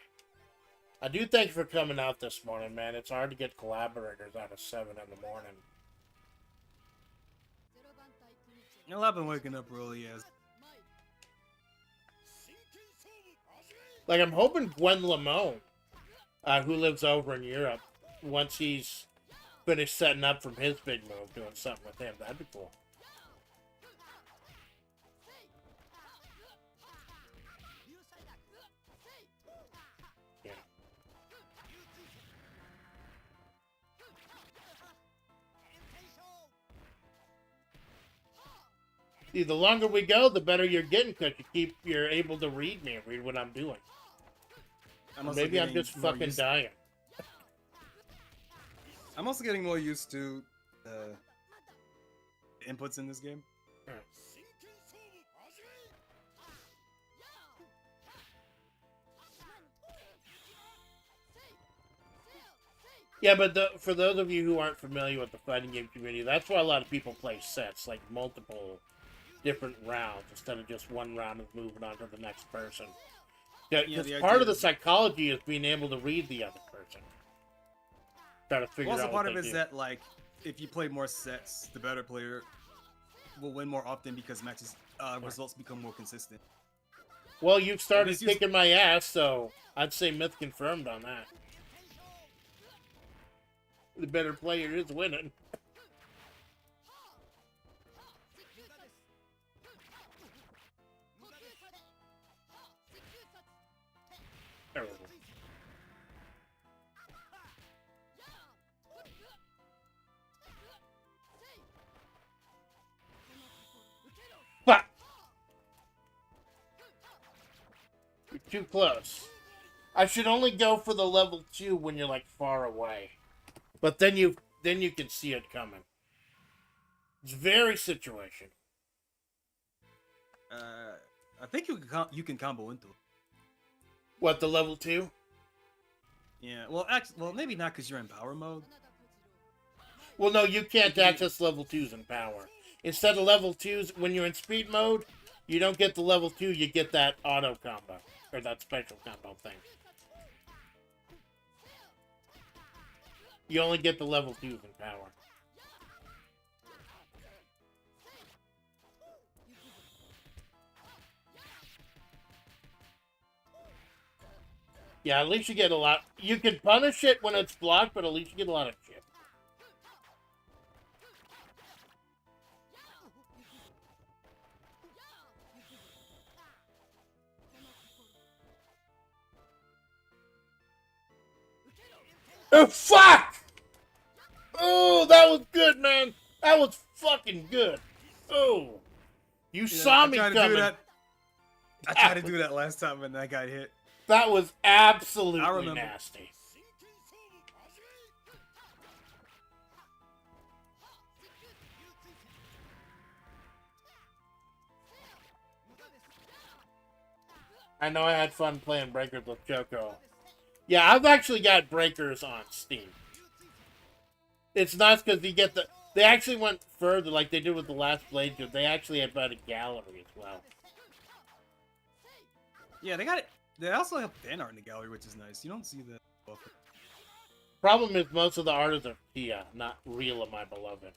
I do thank you for coming out this morning, man. It's hard to get collaborators out of 7 in the morning. Well, I've been waking up early as Like, I'm hoping Gwen Lamone, who lives over in Europe, once he's finished setting up from his big move, doing something with him. That'd be cool. Yeah. See, the longer we go, the better you're getting, because you're able to read me and read what I'm doing. I'm also Maybe I'm getting just more fucking used- dying. I'm also getting more used to inputs in this game. Alright. Yeah, but for those of you who aren't familiar with the fighting game community, that's why a lot of people play sets, like multiple different rounds instead of just one round of moving on to the next person. Yeah, Because the part idea of the is- psychology is being able to read the other person. Try to figure Also, out part what of they it is do. that like if you play more sets, the better player will win more often because matches results become more consistent. Well, you've started this usually- kicking my ass, so I'd say myth confirmed on that. The better player is winning. There we go. Fuck! You're too close. I should only go for the level 2 when you're like far away. But then you can see it coming. It's very situational. I think you can combo into it. What, the level 2? Yeah, well, maybe not because you're in power mode. Well, no, you can't It can be- access level 2s in power. Instead of level 2s, when you're in speed mode, you don't get the level 2, you get that auto combo. Or that special combo thing. You only get the level 2s in power. Yeah, at least you get a lot. You can punish it when it's blocked, but at least you get a lot of chip. Oh, fuck! Oh, that was good, man. That was fucking good. Oh. You saw me I coming. tried to do that last time and that got hit. That was I absolutely remember. nasty. I know I had fun playing Breakers with Choco. Yeah, I've actually got Breakers on Steam. It's nice because you get the... They actually went further, like they did with the last Blade Group. They actually have about a gallery as well. Yeah, they got it. They also have fan art in the gallery, which is nice. You don't see that often. Problem is, most of the artists are Kia, not Real of My Beloved.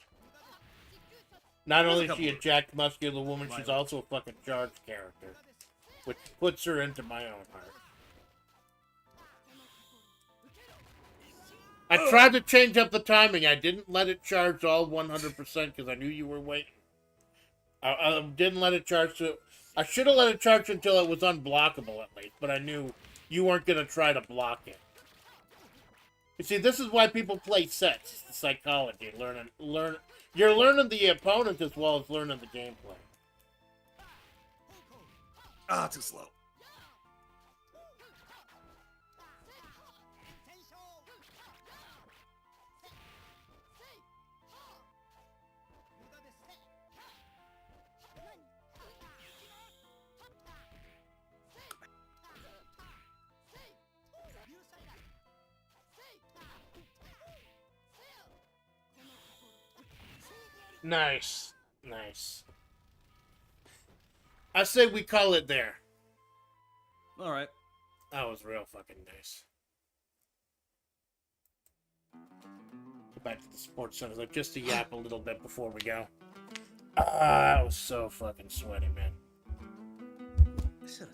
Not There's a only is couple she a of jacked, muscular woman, she's violence. also a fucking charged character. Which puts her into my own heart. I tried to change up the timing. I didn't let it charge all 100% because I knew you were waiting. I didn't let it charge to... I should have let it charge until it was unblockable at least, but I knew you weren't going to try to block it. You see, this is why people play sets. It's the psychology. You're learning the opponent as well as learning the gameplay. Ah, too slow. Nice. Nice. I say we call it there. All right. That was real fucking nice. Go back to the sports center, like just to yap a little bit before we go. That was so fucking sweaty, man. I should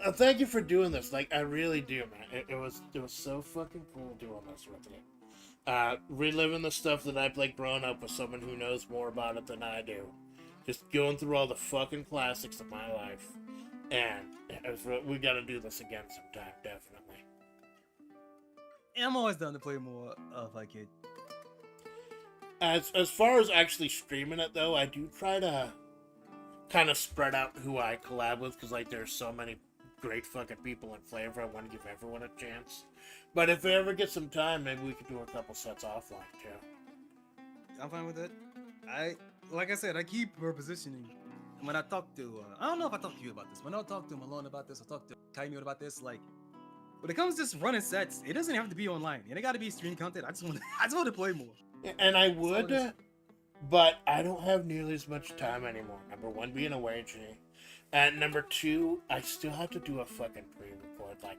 have. Thank you for doing this. Like, I really do, man. It was so fucking cool doing this with you. Reliving the stuff that I played growing up with someone who knows more about it than I do. Just going through all the fucking classics of my life. And we gotta do this again sometime, definitely. Yeah, I'm always down to play more Fightcade. As far as actually streaming it, though, I do try to kind of spread out who I collab with, because, like, there's so many great fucking people in FlaVR. I want to give everyone a chance. But if we ever get some time, maybe we could do a couple sets offline, too. I'm fine with it. Like I said, I keep her positioning. When I talk to, I don't know if I talked to you about this. When I talk to Malone about this, I talk to Kaimyo about this. Like, when it comes to just running sets, it doesn't have to be online. It ain't got to be stream content. I just want to play more. And I all it would, is. but I don't have nearly as much time anymore. Number one, being away, G. And number two, I still have to do a fucking pre-record. Like,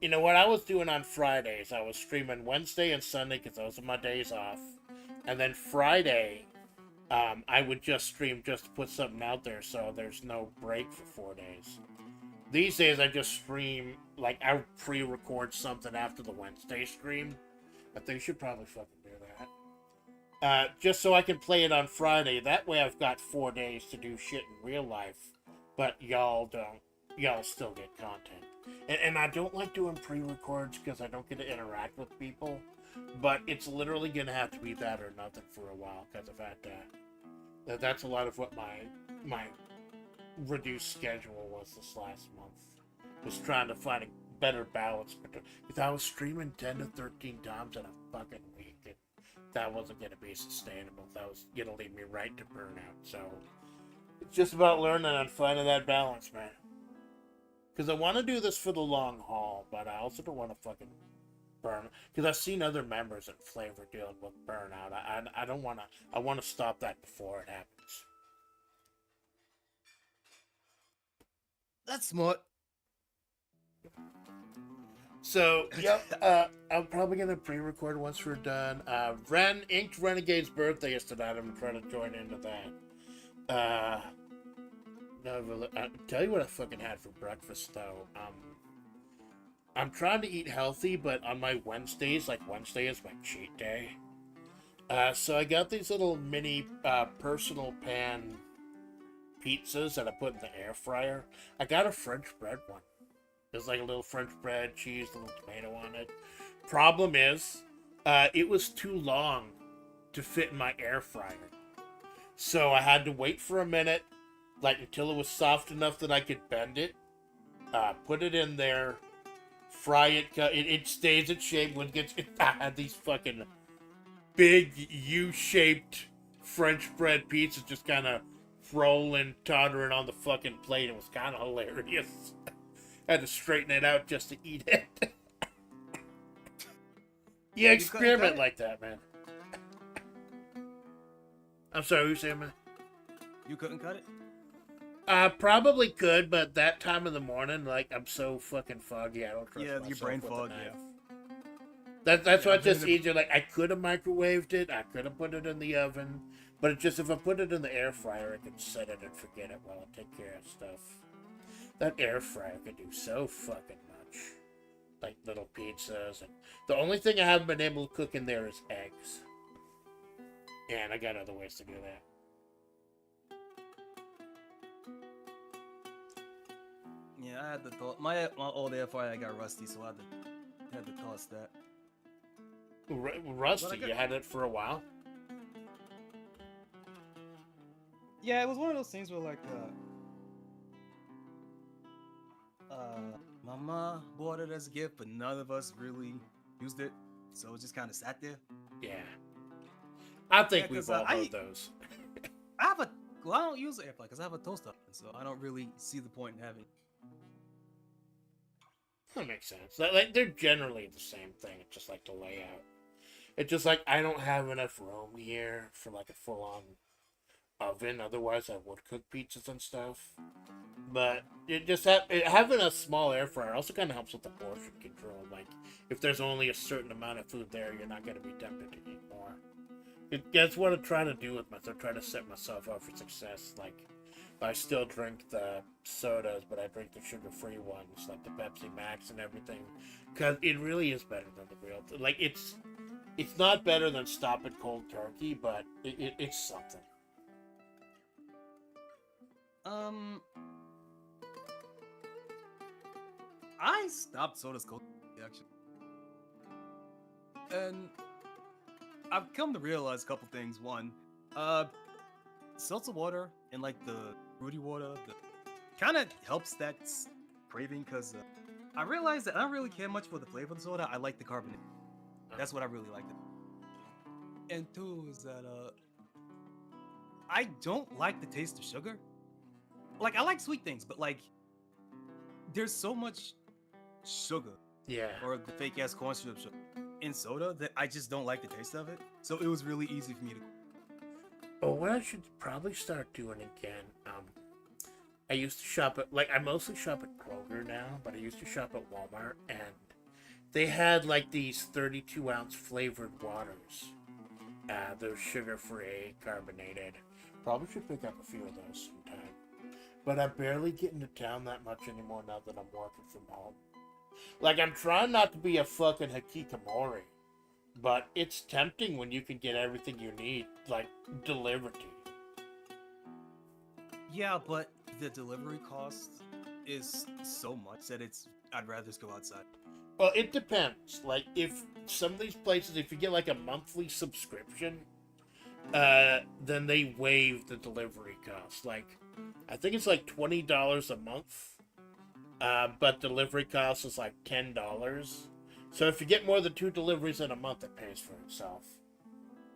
you know what I was doing on Fridays? I was streaming Wednesday and Sunday because those are my days off. And then Friday, I would just stream just to put something out there so there's no break for 4 days. These days, I just stream, like, I pre-record something after the Wednesday stream. I think you should probably fucking do that. Just so I can play it on Friday. That way I've got 4 days to do shit in real life. But y'all don't. Y'all still get content. And I don't like doing pre-records because I don't get to interact with people. But it's literally going to have to be that or nothing for a while because I've had that's a lot of what my reduced schedule was this last month. Was trying to find a better balance. Because I was streaming 10 to 13 times in a fucking week. And that wasn't going to be sustainable. That was going to lead me right to burnout. So it's just about learning and finding that balance, man. Because I want to do this for the long haul, but I also don't want to fucking burn. Because I've seen other members in FlaVR dealing with burnout. I don't want to. I want to stop that before it happens. That's smart. So, yep, I'm probably going to pre-record once we're done. Inked Renegade's birthday is tonight. I'm trying to join into that. No, I'll tell you what I fucking had for breakfast, though. I'm trying to eat healthy, but on my Wednesdays, like Wednesday is my cheat day. So I got these little mini personal pan pizzas that I put in the air fryer. I got a French bread one. There's like a little French bread, cheese, a little tomato on it. Problem is, it was too long to fit in my air fryer. So I had to wait for a minute, like until it was soft enough that I could bend it. Put it in there, fry it. It stays its shape when it gets. I had these fucking big U-shaped French bread pizzas just kind of rolling, tottering on the fucking plate. It was kind of hilarious. Had to straighten it out just to eat it. Yeah, experiment like that, man. I'm sorry, who you saying, man? You couldn't cut it? I probably could, but that time of the morning, like, I'm so fucking foggy, I don't trust myself your brain with fog, a knife. yeah. That's Yeah, why I've it's been just in a- easier. Like, I could have microwaved it, I could have put it in the oven, but it just, if I put it in the air fryer, I can set it and forget it while I take care of stuff. That air fryer could do so fucking much. Like, little pizzas, and the only thing I haven't been able to cook in there is eggs. And I got other ways to do that. Yeah, I had to toss my old air fryer. I got rusty, so I had to toss that. Rusty, you had it for a while? Yeah, it was one of those things where like Mama bought it as a gift, but none of us really used it, so it just kind of sat there. Yeah. I think Yeah, we've 'cause, all I- heard those. I don't use air fryer because I have a toaster, so I don't really see the point in having it. That makes sense. Like, they're generally the same thing. It's just like the layout. It's just like I don't have enough room here for like a full-on oven. Otherwise, I would cook pizzas and stuff. But it just having a small air fryer also kind of helps with the portion control. Like, if there's only a certain amount of food there, you're not going to be tempted to eat more. That's what I'm trying to do with myself. Trying to set myself up for success. Like, I still drink the sodas, but I drink the sugar-free ones, like the Pepsi Max and everything, because it really is better than the real. Like, it's not better than Stop It Cold Turkey, but it's something. I stopped sodas cold actually, and I've come to realize a couple things. One, seltzer water and like the fruity water, kind of helps that craving because I realized that I don't really care much for the flavor of the soda. I like the carbonate. That's what I really liked. And two is that I don't like the taste of sugar. Like I like sweet things, but like there's so much sugar Yeah. or the fake ass corn strips in soda that I just don't like the taste of it. So it was really easy for me to. Oh, what I should probably start doing again. I used to shop at I mostly shop at Kroger now, but I used to shop at Walmart, and they had like these 32-ounce flavored waters. They're sugar-free, carbonated. Probably should pick up a few of those sometime. But I barely get into town that much anymore now that I'm working from home. Like, I'm trying not to be a fucking hikikomori, but it's tempting when you can get everything you need, like, delivered to you. Yeah, but the delivery cost is so much that I'd rather just go outside. Well, it depends. Like, if some of these places, if you get like a monthly subscription, then they waive the delivery cost. Like, I think it's like $20 a month, but delivery cost is like $10. So if you get more than 2 deliveries in a month, it pays for itself.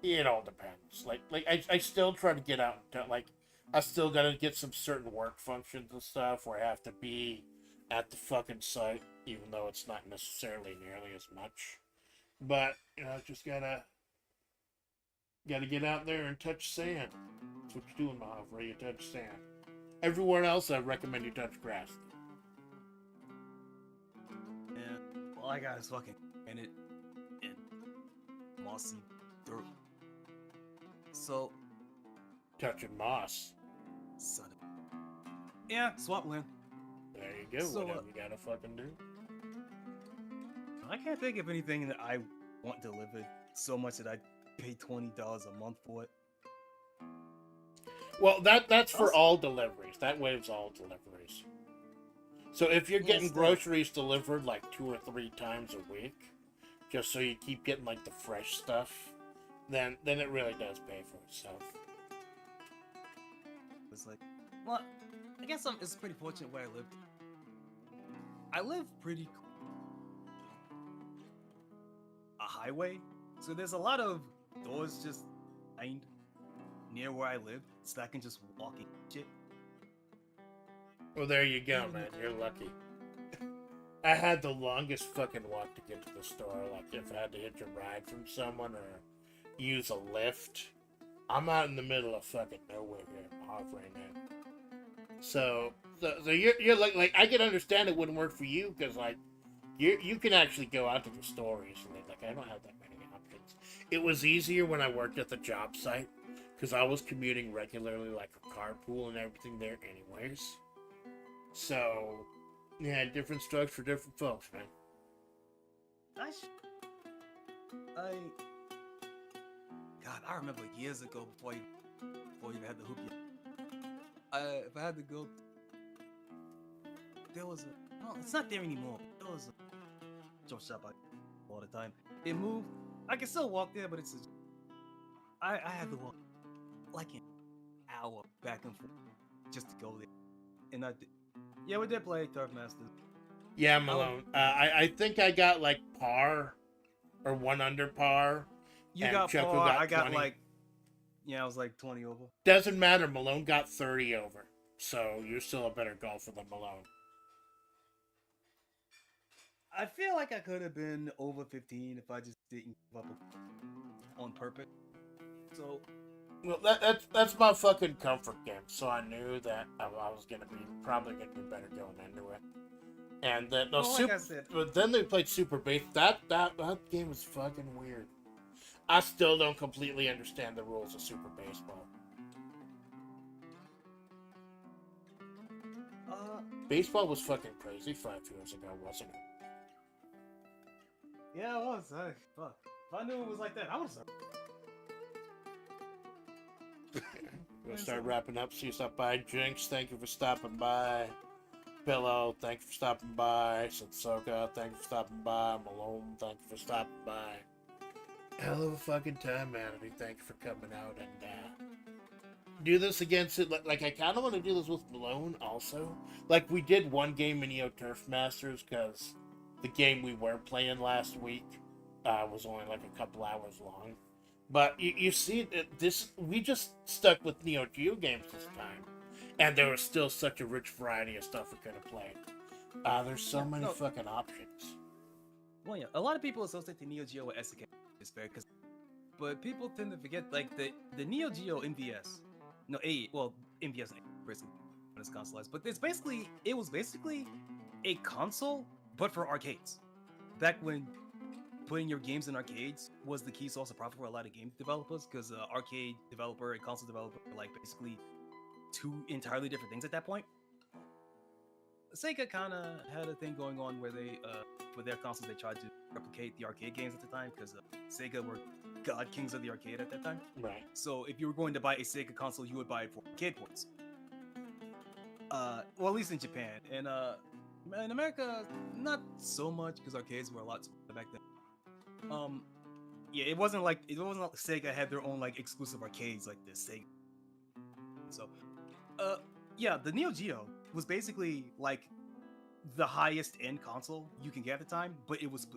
It all depends. I still try to get out. I still gotta get some certain work functions and stuff where I have to be at the fucking site, even though it's not necessarily nearly as much. But just gotta get out there and touch sand. That's what you're doing, Mahavra. You touch sand. Everywhere else, I recommend you touch grass. And all I got is fucking and mossy dirt. So, Touching moss. son of... Yeah, swampland. There you go. So, Whatever you gotta fucking do. I can't think of anything that I want delivered so much that I'd pay $20 a month for it. Well, that's for Also- all deliveries. That waives all deliveries. So if you're getting still. groceries delivered like 2 or 3 times a week, just so you keep getting like the fresh stuff, then it really does pay for itself. It's like, well, I guess it's pretty fortunate where I lived. I live pretty a highway, so there's a lot of doors just behind near where I live, so I can just walk and shit. Well, there you go, man. You're lucky. I had the longest fucking walk to get to the store. Like, if I had to hitch a ride from someone or use a lift, I'm out in the middle of fucking nowhere here in Hov right now. So you're like I can understand it wouldn't work for you because like you can actually go out to the store easily. Like, I don't have that many options. It was easier when I worked at the job site because I was commuting regularly, like a carpool and everything there, anyways. So, yeah, different strokes for different folks, man. God, I remember years ago before you even had the hoop yet. If I had to go, there was a. No, it's not there anymore. There was a Joe shop all the time. It moved. I can still walk there, but I had to walk like an hour back and forth just to go there. And I did. Yeah, we did play Turf Masters. Yeah, Malone. I think I got like par or 1 under par. You And got Chuckle par. got I got 20. like. Yeah, I was like 20 over. Doesn't matter. Malone got 30 over. So you're still a better golfer than Malone. I feel like I could have been over 15 if I just didn't give up on purpose. So, Well, that's my fucking comfort game. So I knew that I was probably gonna be better going into it. And then Well, like I said- but then they played Super Base. That game was fucking weird. I still don't completely understand the rules of Super Baseball. Baseball was fucking crazy 5 years ago, wasn't it? yeah, it was. Fuck. If I knew it was like that, I would have. We'll start wrapping up. See you stop by. Jinx, thank you for stopping by. Pillow, thank you for stopping by. Sotsoka, thank you for stopping by. Malone, thank you for stopping by. Hell of a fucking time, Manity. Thank you for coming out and do this against it. Like I kind of want to do this with Malone also. Like, we did one game in Neo Turf Masters because the game we were playing last week was only like a couple hours long. But you see, we just stuck with Neo-Geo games this time. And there was still such a rich variety of stuff we could have played. There's so many fucking options. well, yeah, a lot of people associate the Neo-Geo with SNK. It's fair, but people tend to forget like the Neo-Geo MVS. No, MVS basically when it's consoleized, but it was basically a console, but for arcades. Back when putting your games in arcades was the key source of profit for a lot of game developers, because arcade developer and console developer were like basically two entirely different things at that point. Sega kind of had a thing going on where they, for their consoles, they tried to replicate the arcade games at the time, because Sega were god kings of the arcade at that time. Right. So if you were going to buy a Sega console, you would buy it for arcade ports. Well, at least in Japan. And in America, not so much, because arcades were a lot smaller back then. Yeah, it wasn't like Sega had their own like exclusive arcades like this. Sega. So, yeah, the Neo Geo was basically like the highest end console you can get at the time, but it was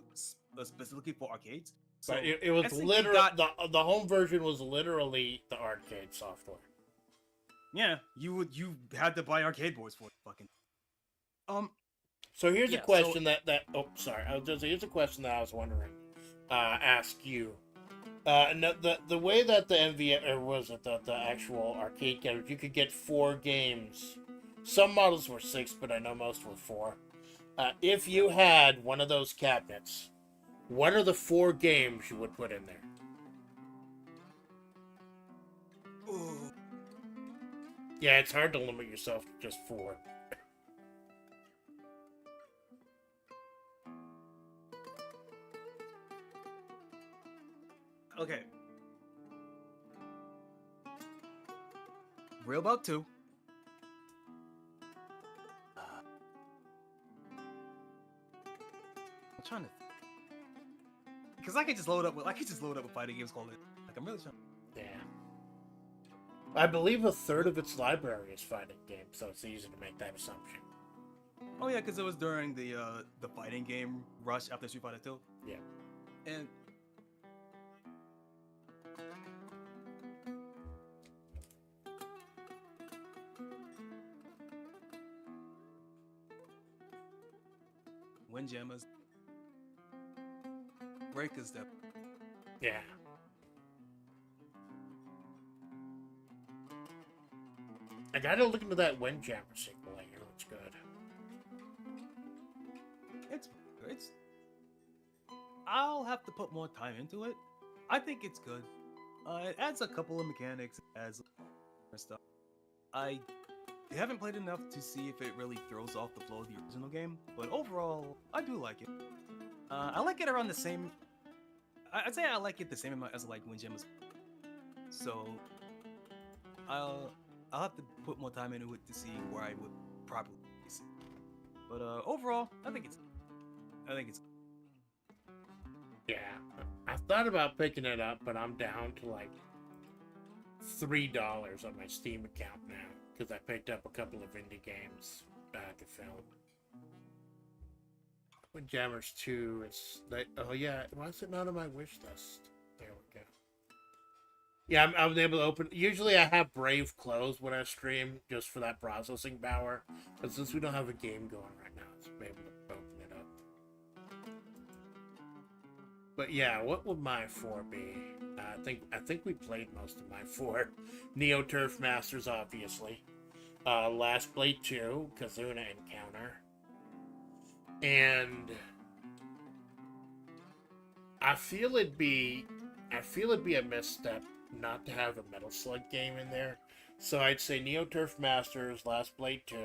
specifically for arcades. So But it was SNK literally got- the home version was literally the arcade software. Yeah, you had to buy arcade boards for it, fucking. So here's Yeah, a question here's a question that I was wondering. Ask you. No, the way that the MV or was it the actual arcade games, you could get 4 games. Some models were 6, but I know most were 4. If you had one of those cabinets, what are the 4 games you would put in there? Ooh. Yeah, it's hard to limit yourself to just 4. Okay. Real about 2. I'm trying to, because I could just load up with fighting games called it. Like I'm really trying. Yeah. I believe a third of its library is fighting games, so it's easy to make that assumption. Oh yeah, because it was during the fighting game rush after Street Fighter 2. Yeah. And Windjammers, Breakers, that Yeah. I gotta look into that Windjammer sequel. I hear it's good. it's I'll have to put more time into it. I think it's good. It adds a couple of mechanics, adds more stuff. I haven't played enough to see if it really throws off the flow of the original game, but overall, I do like it. I like it around the same. I'd say I like it the same amount as like Windjammers. So I'll have to put more time into it to see where I would properly place it. But overall, I think it's. Yeah. I thought about picking it up, but I'm down to like $3 on my Steam account now because I picked up a couple of indie games to film. Windjammers 2 is like, oh yeah, why is it not on my wish list? There we go. Yeah, I was able to open. Usually, I have Brave closed when I stream just for that processing power. But since we don't have a game going right now, I'm able to open it up. But yeah, what would my 4 be? I think we played most of my 4. Neo Turf Masters, obviously. Last Blade 2, Kazuna Encounter. And I feel it'd be a misstep not to have a Metal Slug game in there. So I'd say Neo Turf Masters, Last Blade 2,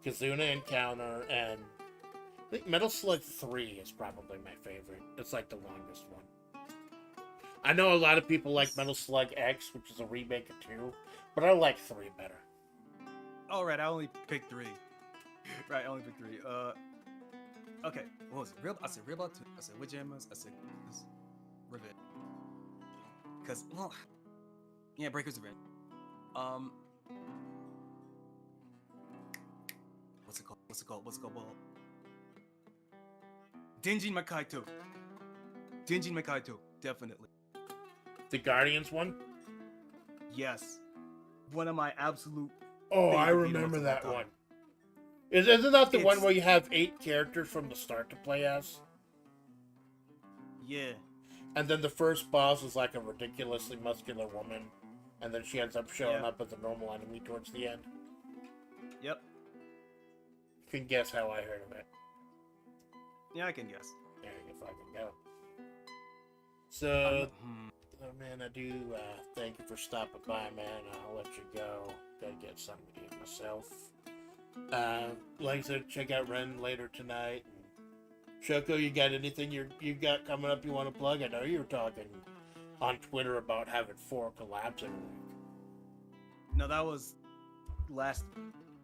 Kazuna Encounter, and I think Metal Slug 3 is probably my favorite. It's like the longest one. I know a lot of people like Metal Slug X, which is a remake of 2, but I like 3 better. All right, I only picked 3. Right, I only picked 3. Okay, what was it? I said Real About 2. I said Windjammers. I said Rivet. Cause well, yeah, Breakers Revenge. What's it called? Well, Denjin Makai 2. Denjin Makai 2, definitely. The Guardians one? Yes. One of my absolute. Oh, I favorite beat 'em remember ups of that all one. time. Isn't that the one It's- where you have 8 characters from the start to play as? Yeah. And then the first boss is like a ridiculously muscular woman, and then she ends up showing Yeah. up as a normal enemy towards the end. Yep. You can guess how I heard of it. Yeah, I can guess. There you fucking go. So, Hmm. man, I do thank you for stopping by, man. I'll let you go. Gotta get something to eat myself. Like I said, check out Ren later tonight. Shoko, you got anything you got coming up you want to plug? I know you were talking on Twitter about having 4 collabs every week. No, that was last.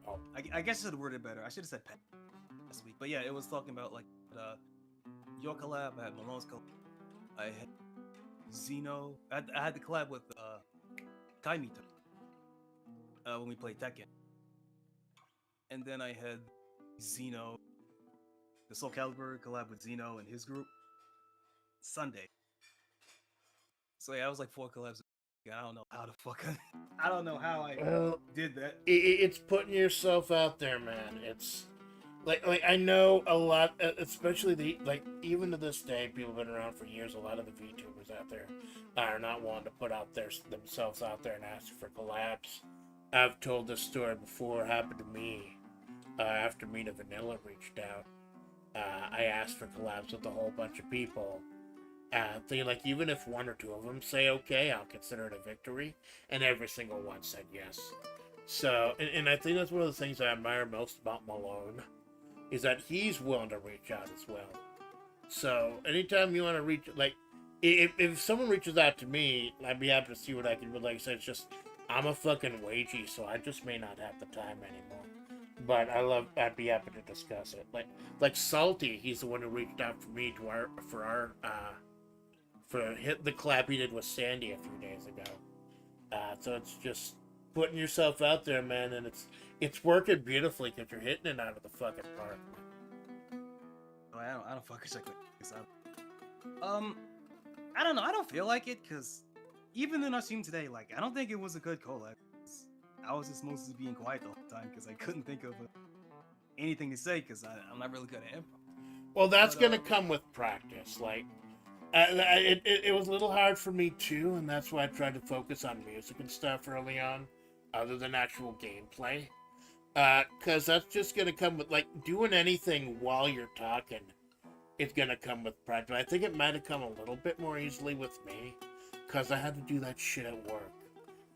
Oh. I guess I should have worded it better. I should have said pet last week. But yeah, it was talking about like your collab. I had Malone's collab. I had Xeno. I had the collab with Kaimito when we played Tekken. And then I had Xeno, the Soul Calibur collab with Xeno and his group Sunday. So yeah, I was like 4 collabs. I don't know how the fuck I don't know how I did that. It's putting yourself out there, man. It's like I know a lot, especially even to this day, people have been around for years. A lot of the VTubers out there are not wanting to put out themselves out there and ask for collabs. I've told this story before. It happened to me after Mina Vanilla reached out. I asked for collabs with a whole bunch of people. Like even if 1 or 2 of them say okay, I'll consider it a victory, and every single one said yes. So, and I think that's one of the things I admire most about Malone, is that he's willing to reach out as well. So, anytime you want to reach, like, if someone reaches out to me, I'd be happy to see what I can do. Like I said, it's just, I'm a fucking wagey, so I just may not have the time anymore. But I'd be happy to discuss it. Like Salty, he's the one who reached out for me for hit the collab he did with Sandy a few days ago. So it's just putting yourself out there, man, and it's working beautifully because you're hitting it out of the fucking park. I don't fucking check this out. I don't know. I don't feel like it because even in our stream today, like I don't think it was a good collab. I was just mostly being quiet the whole time because I couldn't think of anything to say because I'm not really good at improv. Well, that's gonna come with practice. Like, it was a little hard for me too, and that's why I tried to focus on music and stuff early on, other than actual gameplay. Because that's just gonna come with like doing anything while you're talking. It's gonna come with practice. I think it might have come a little bit more easily with me, because I had to do that shit at work.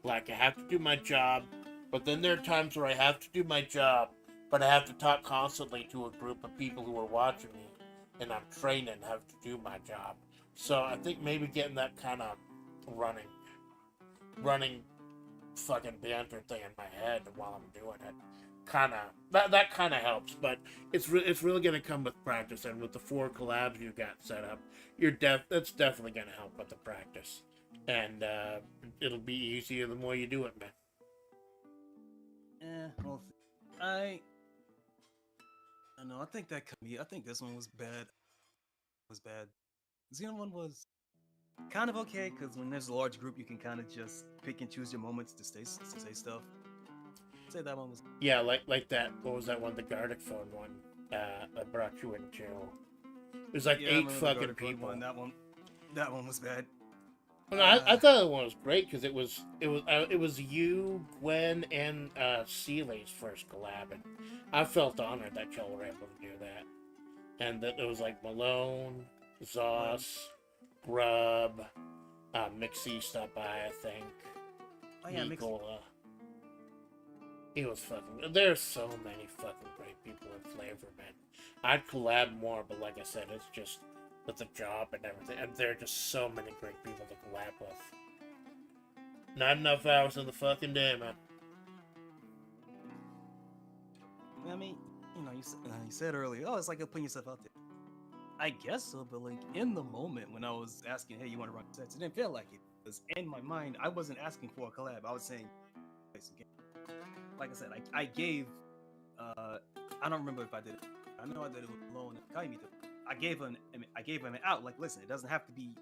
Like I have to do my job, but then there are times where I have to do my job, but I have to talk constantly to a group of people who are watching me, and I'm trained and have to do my job. So I think maybe getting that kind of running fucking banter thing in my head while I'm doing it, that kind of helps. But it's really gonna come with practice, and with the 4 collabs you got set up, that's definitely gonna help with the practice, and it'll be easier the more you do it, man. Well, I don't know. I think that could be. I think this one was bad. The other one was kind of okay because when there's a large group, you can kind of just pick and choose your moments to say stuff. I'd say that one was. Yeah, like that. What was that one? The Gardic phone one. I brought you into. There's like 8 fucking people. And that one was bad. Well, no, I thought that one was great because it was you, Gwen, and Seeley's first collab, and I felt honored that y'all were able to do that, and that it was like Malone, Zoss, Grub, Mixie stopped by, I think. Oh yeah, Nicola. It was fucking. There's so many fucking great people in FlaVR, man. I'd collab more, but like I said, it's just with the job and everything, and there are just so many great people to collab with. Not enough hours in the fucking day, man. I mean, you said earlier, oh, it's like putting yourself out there. I guess so, but like in the moment when I was asking, hey, you want to run sets, it didn't feel like it. Because in my mind, I wasn't asking for a collab. I was saying, like I said, I gave, I don't remember if I did it. I know I did it with Malone and Kaimito. I gave him an out. Like, listen, it doesn't have to be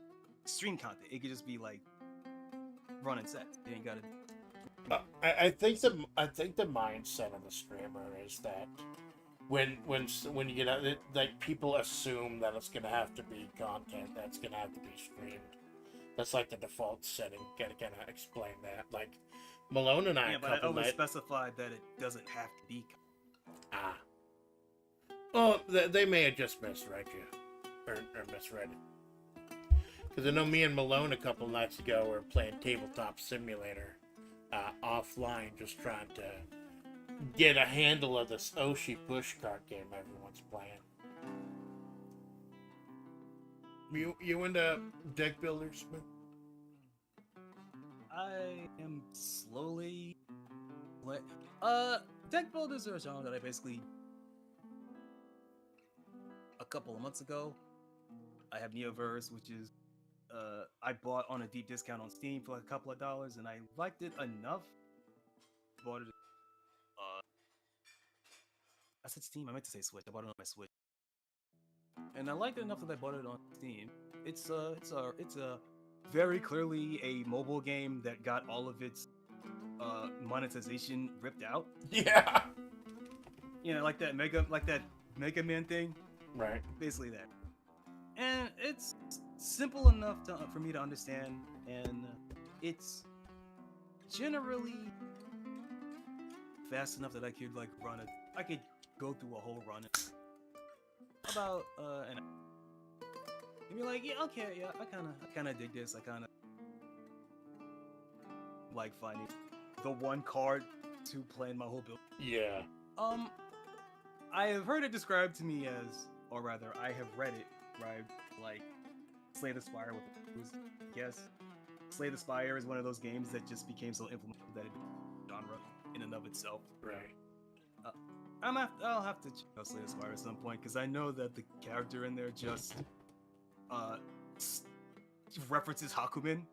stream content. It could just be like running sets. You ain't gotta. I think the mindset of the streamer is that when you get out, like people assume that it's gonna have to be content that's gonna have to be streamed. That's like the default setting. Gotta kind of explain that. Like Malone and I, Yeah, a but I couple always nights. specified that it doesn't have to be. Ah. Oh, they may have just misread you, or misread it. Because I know me and Malone a couple nights ago were playing Tabletop Simulator offline, just trying to get a handle of this Oshi pushcart game everyone's playing. You into deck builders, man? I am slowly. What? Deck builders are a genre that I basically. A couple of months ago, I have Neoverse, which is I bought on a deep discount on Steam for like a couple of dollars, and I liked it enough. Bought it. I said Steam. I meant to say Switch. I bought it on my Switch, and I liked it enough that I bought it on Steam. It's a very clearly a mobile game that got all of its monetization ripped out. Yeah. You know, like that Mega Man thing. Right. Basically that. And it's simple enough for me to understand, and it's generally fast enough that I could like run it. I could go through a whole run in about and be like, yeah, okay, yeah, I kind of dig this. I kind of like finding the one card to plan my whole build. Yeah. I have heard it described to me as, or rather, I have read it described like Slay the Spire with booze. Yes, Slay the Spire is one of those games that just became so implemented that it became a genre in and of itself. Right. I'll have to check out Slay the Spire at some point because I know that the character in there just references Hakumen,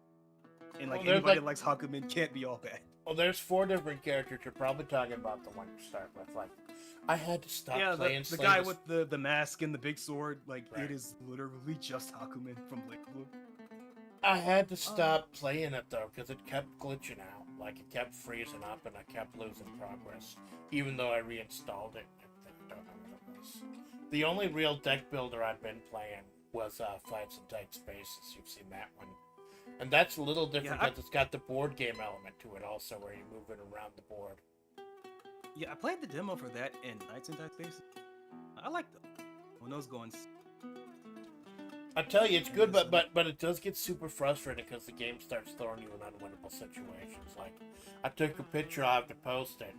and like anybody that likes Hakumen can't be all bad. Well, there's 4 different characters. You're probably talking about the one you start with. Like, I had to stop playing. The guy with the mask and the big sword, like it is literally just Hakumen from Blade Blue. I had to stop playing it though because it kept glitching out. Like it kept freezing up and I kept losing progress, even though I reinstalled it. I don't know what it was. The only real deck builder I've been playing was Fights in Tight Spaces. You've seen that one. And that's a little different because it's got the board game element to it also, where you move it around the board. Yeah, I played the demo for that in Nights in Tight Spaces. I like them when those go on. I tell you, it's good, but it does get super frustrating because the game starts throwing you in unwinnable situations. Like, I took a picture, I have to post it,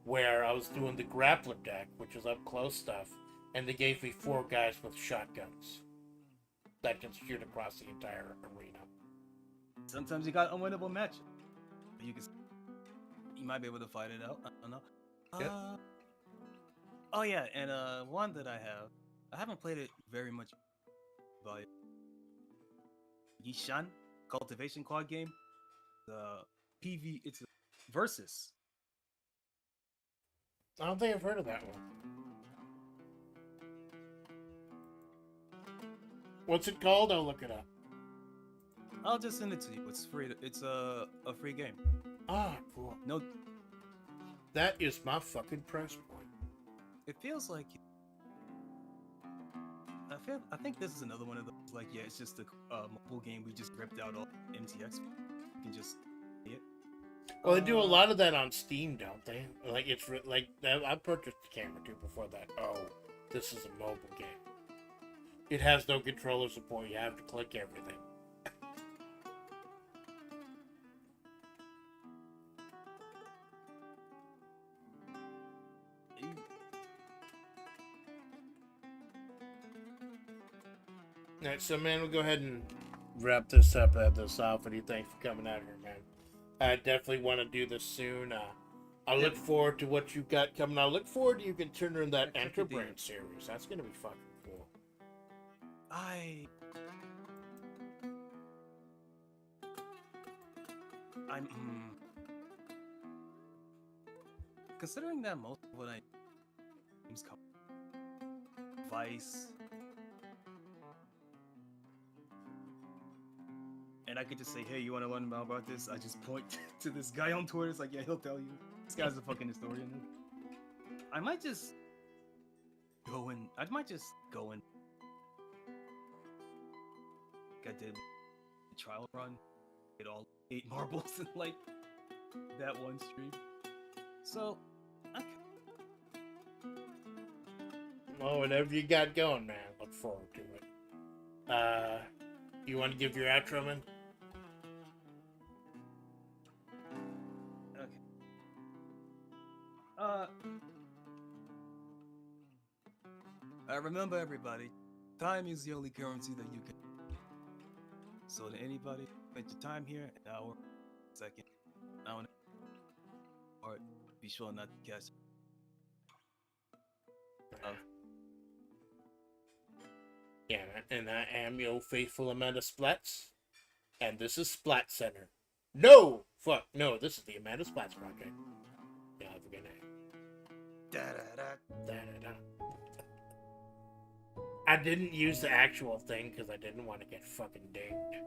where I was doing the grappler deck, which is up close stuff, and they gave me 4 guys with shotguns that can shoot across the entire arena. Sometimes you got unwinnable matches. You might be able to fight it out. I don't know. Yep. Oh yeah, and one that I haven't played it very much, but Yishan cultivation card game. It's a versus. I don't think I've heard of that one. What's it called? I'll look it up. I'll just send it to you. It's free. It's a free game. Ah, cool. No, That is my fucking press point. it feels like. I think this is another one of those. Like, yeah, it's just a mobile game. We just ripped out all MTX. You can just see it. Well, they do a lot of that on Steam, don't they? Like it's like I purchased the camera too before that. Oh, this is a mobile game. It has no controller support. You have to click everything. Alright, so man, we'll go ahead and wrap this up. This off. What do you think for coming out here, man? I definitely want to do this soon. I look forward to what you've got coming. I look forward to you can turn in that Enterbrain series. That's gonna be fucking cool. I'm considering that most of what I games come Vice, and I could just say, hey, you want to learn about this? I just point to this guy on Twitter. It's like, yeah, he'll tell you. This guy's a fucking historian. I might just go in. I might just go in. I did a trial run. Get all 8 marbles in like that one stream. So, Well, whatever you got going, man. Look forward to it. You want to give your outro, man? okay. Remember, everybody, time is the only currency that you can. So, to anybody, spend your time here, an hour, second, hour, or be sure not to catch. Yeah, and I am your faithful Amanda Splatts, and this is Splat Center. No! Fuck, no, this is the Amanda Splatts Project. Yeah, have a good night. Da-da-da. I didn't use the actual thing because I didn't want to get fucking dinged.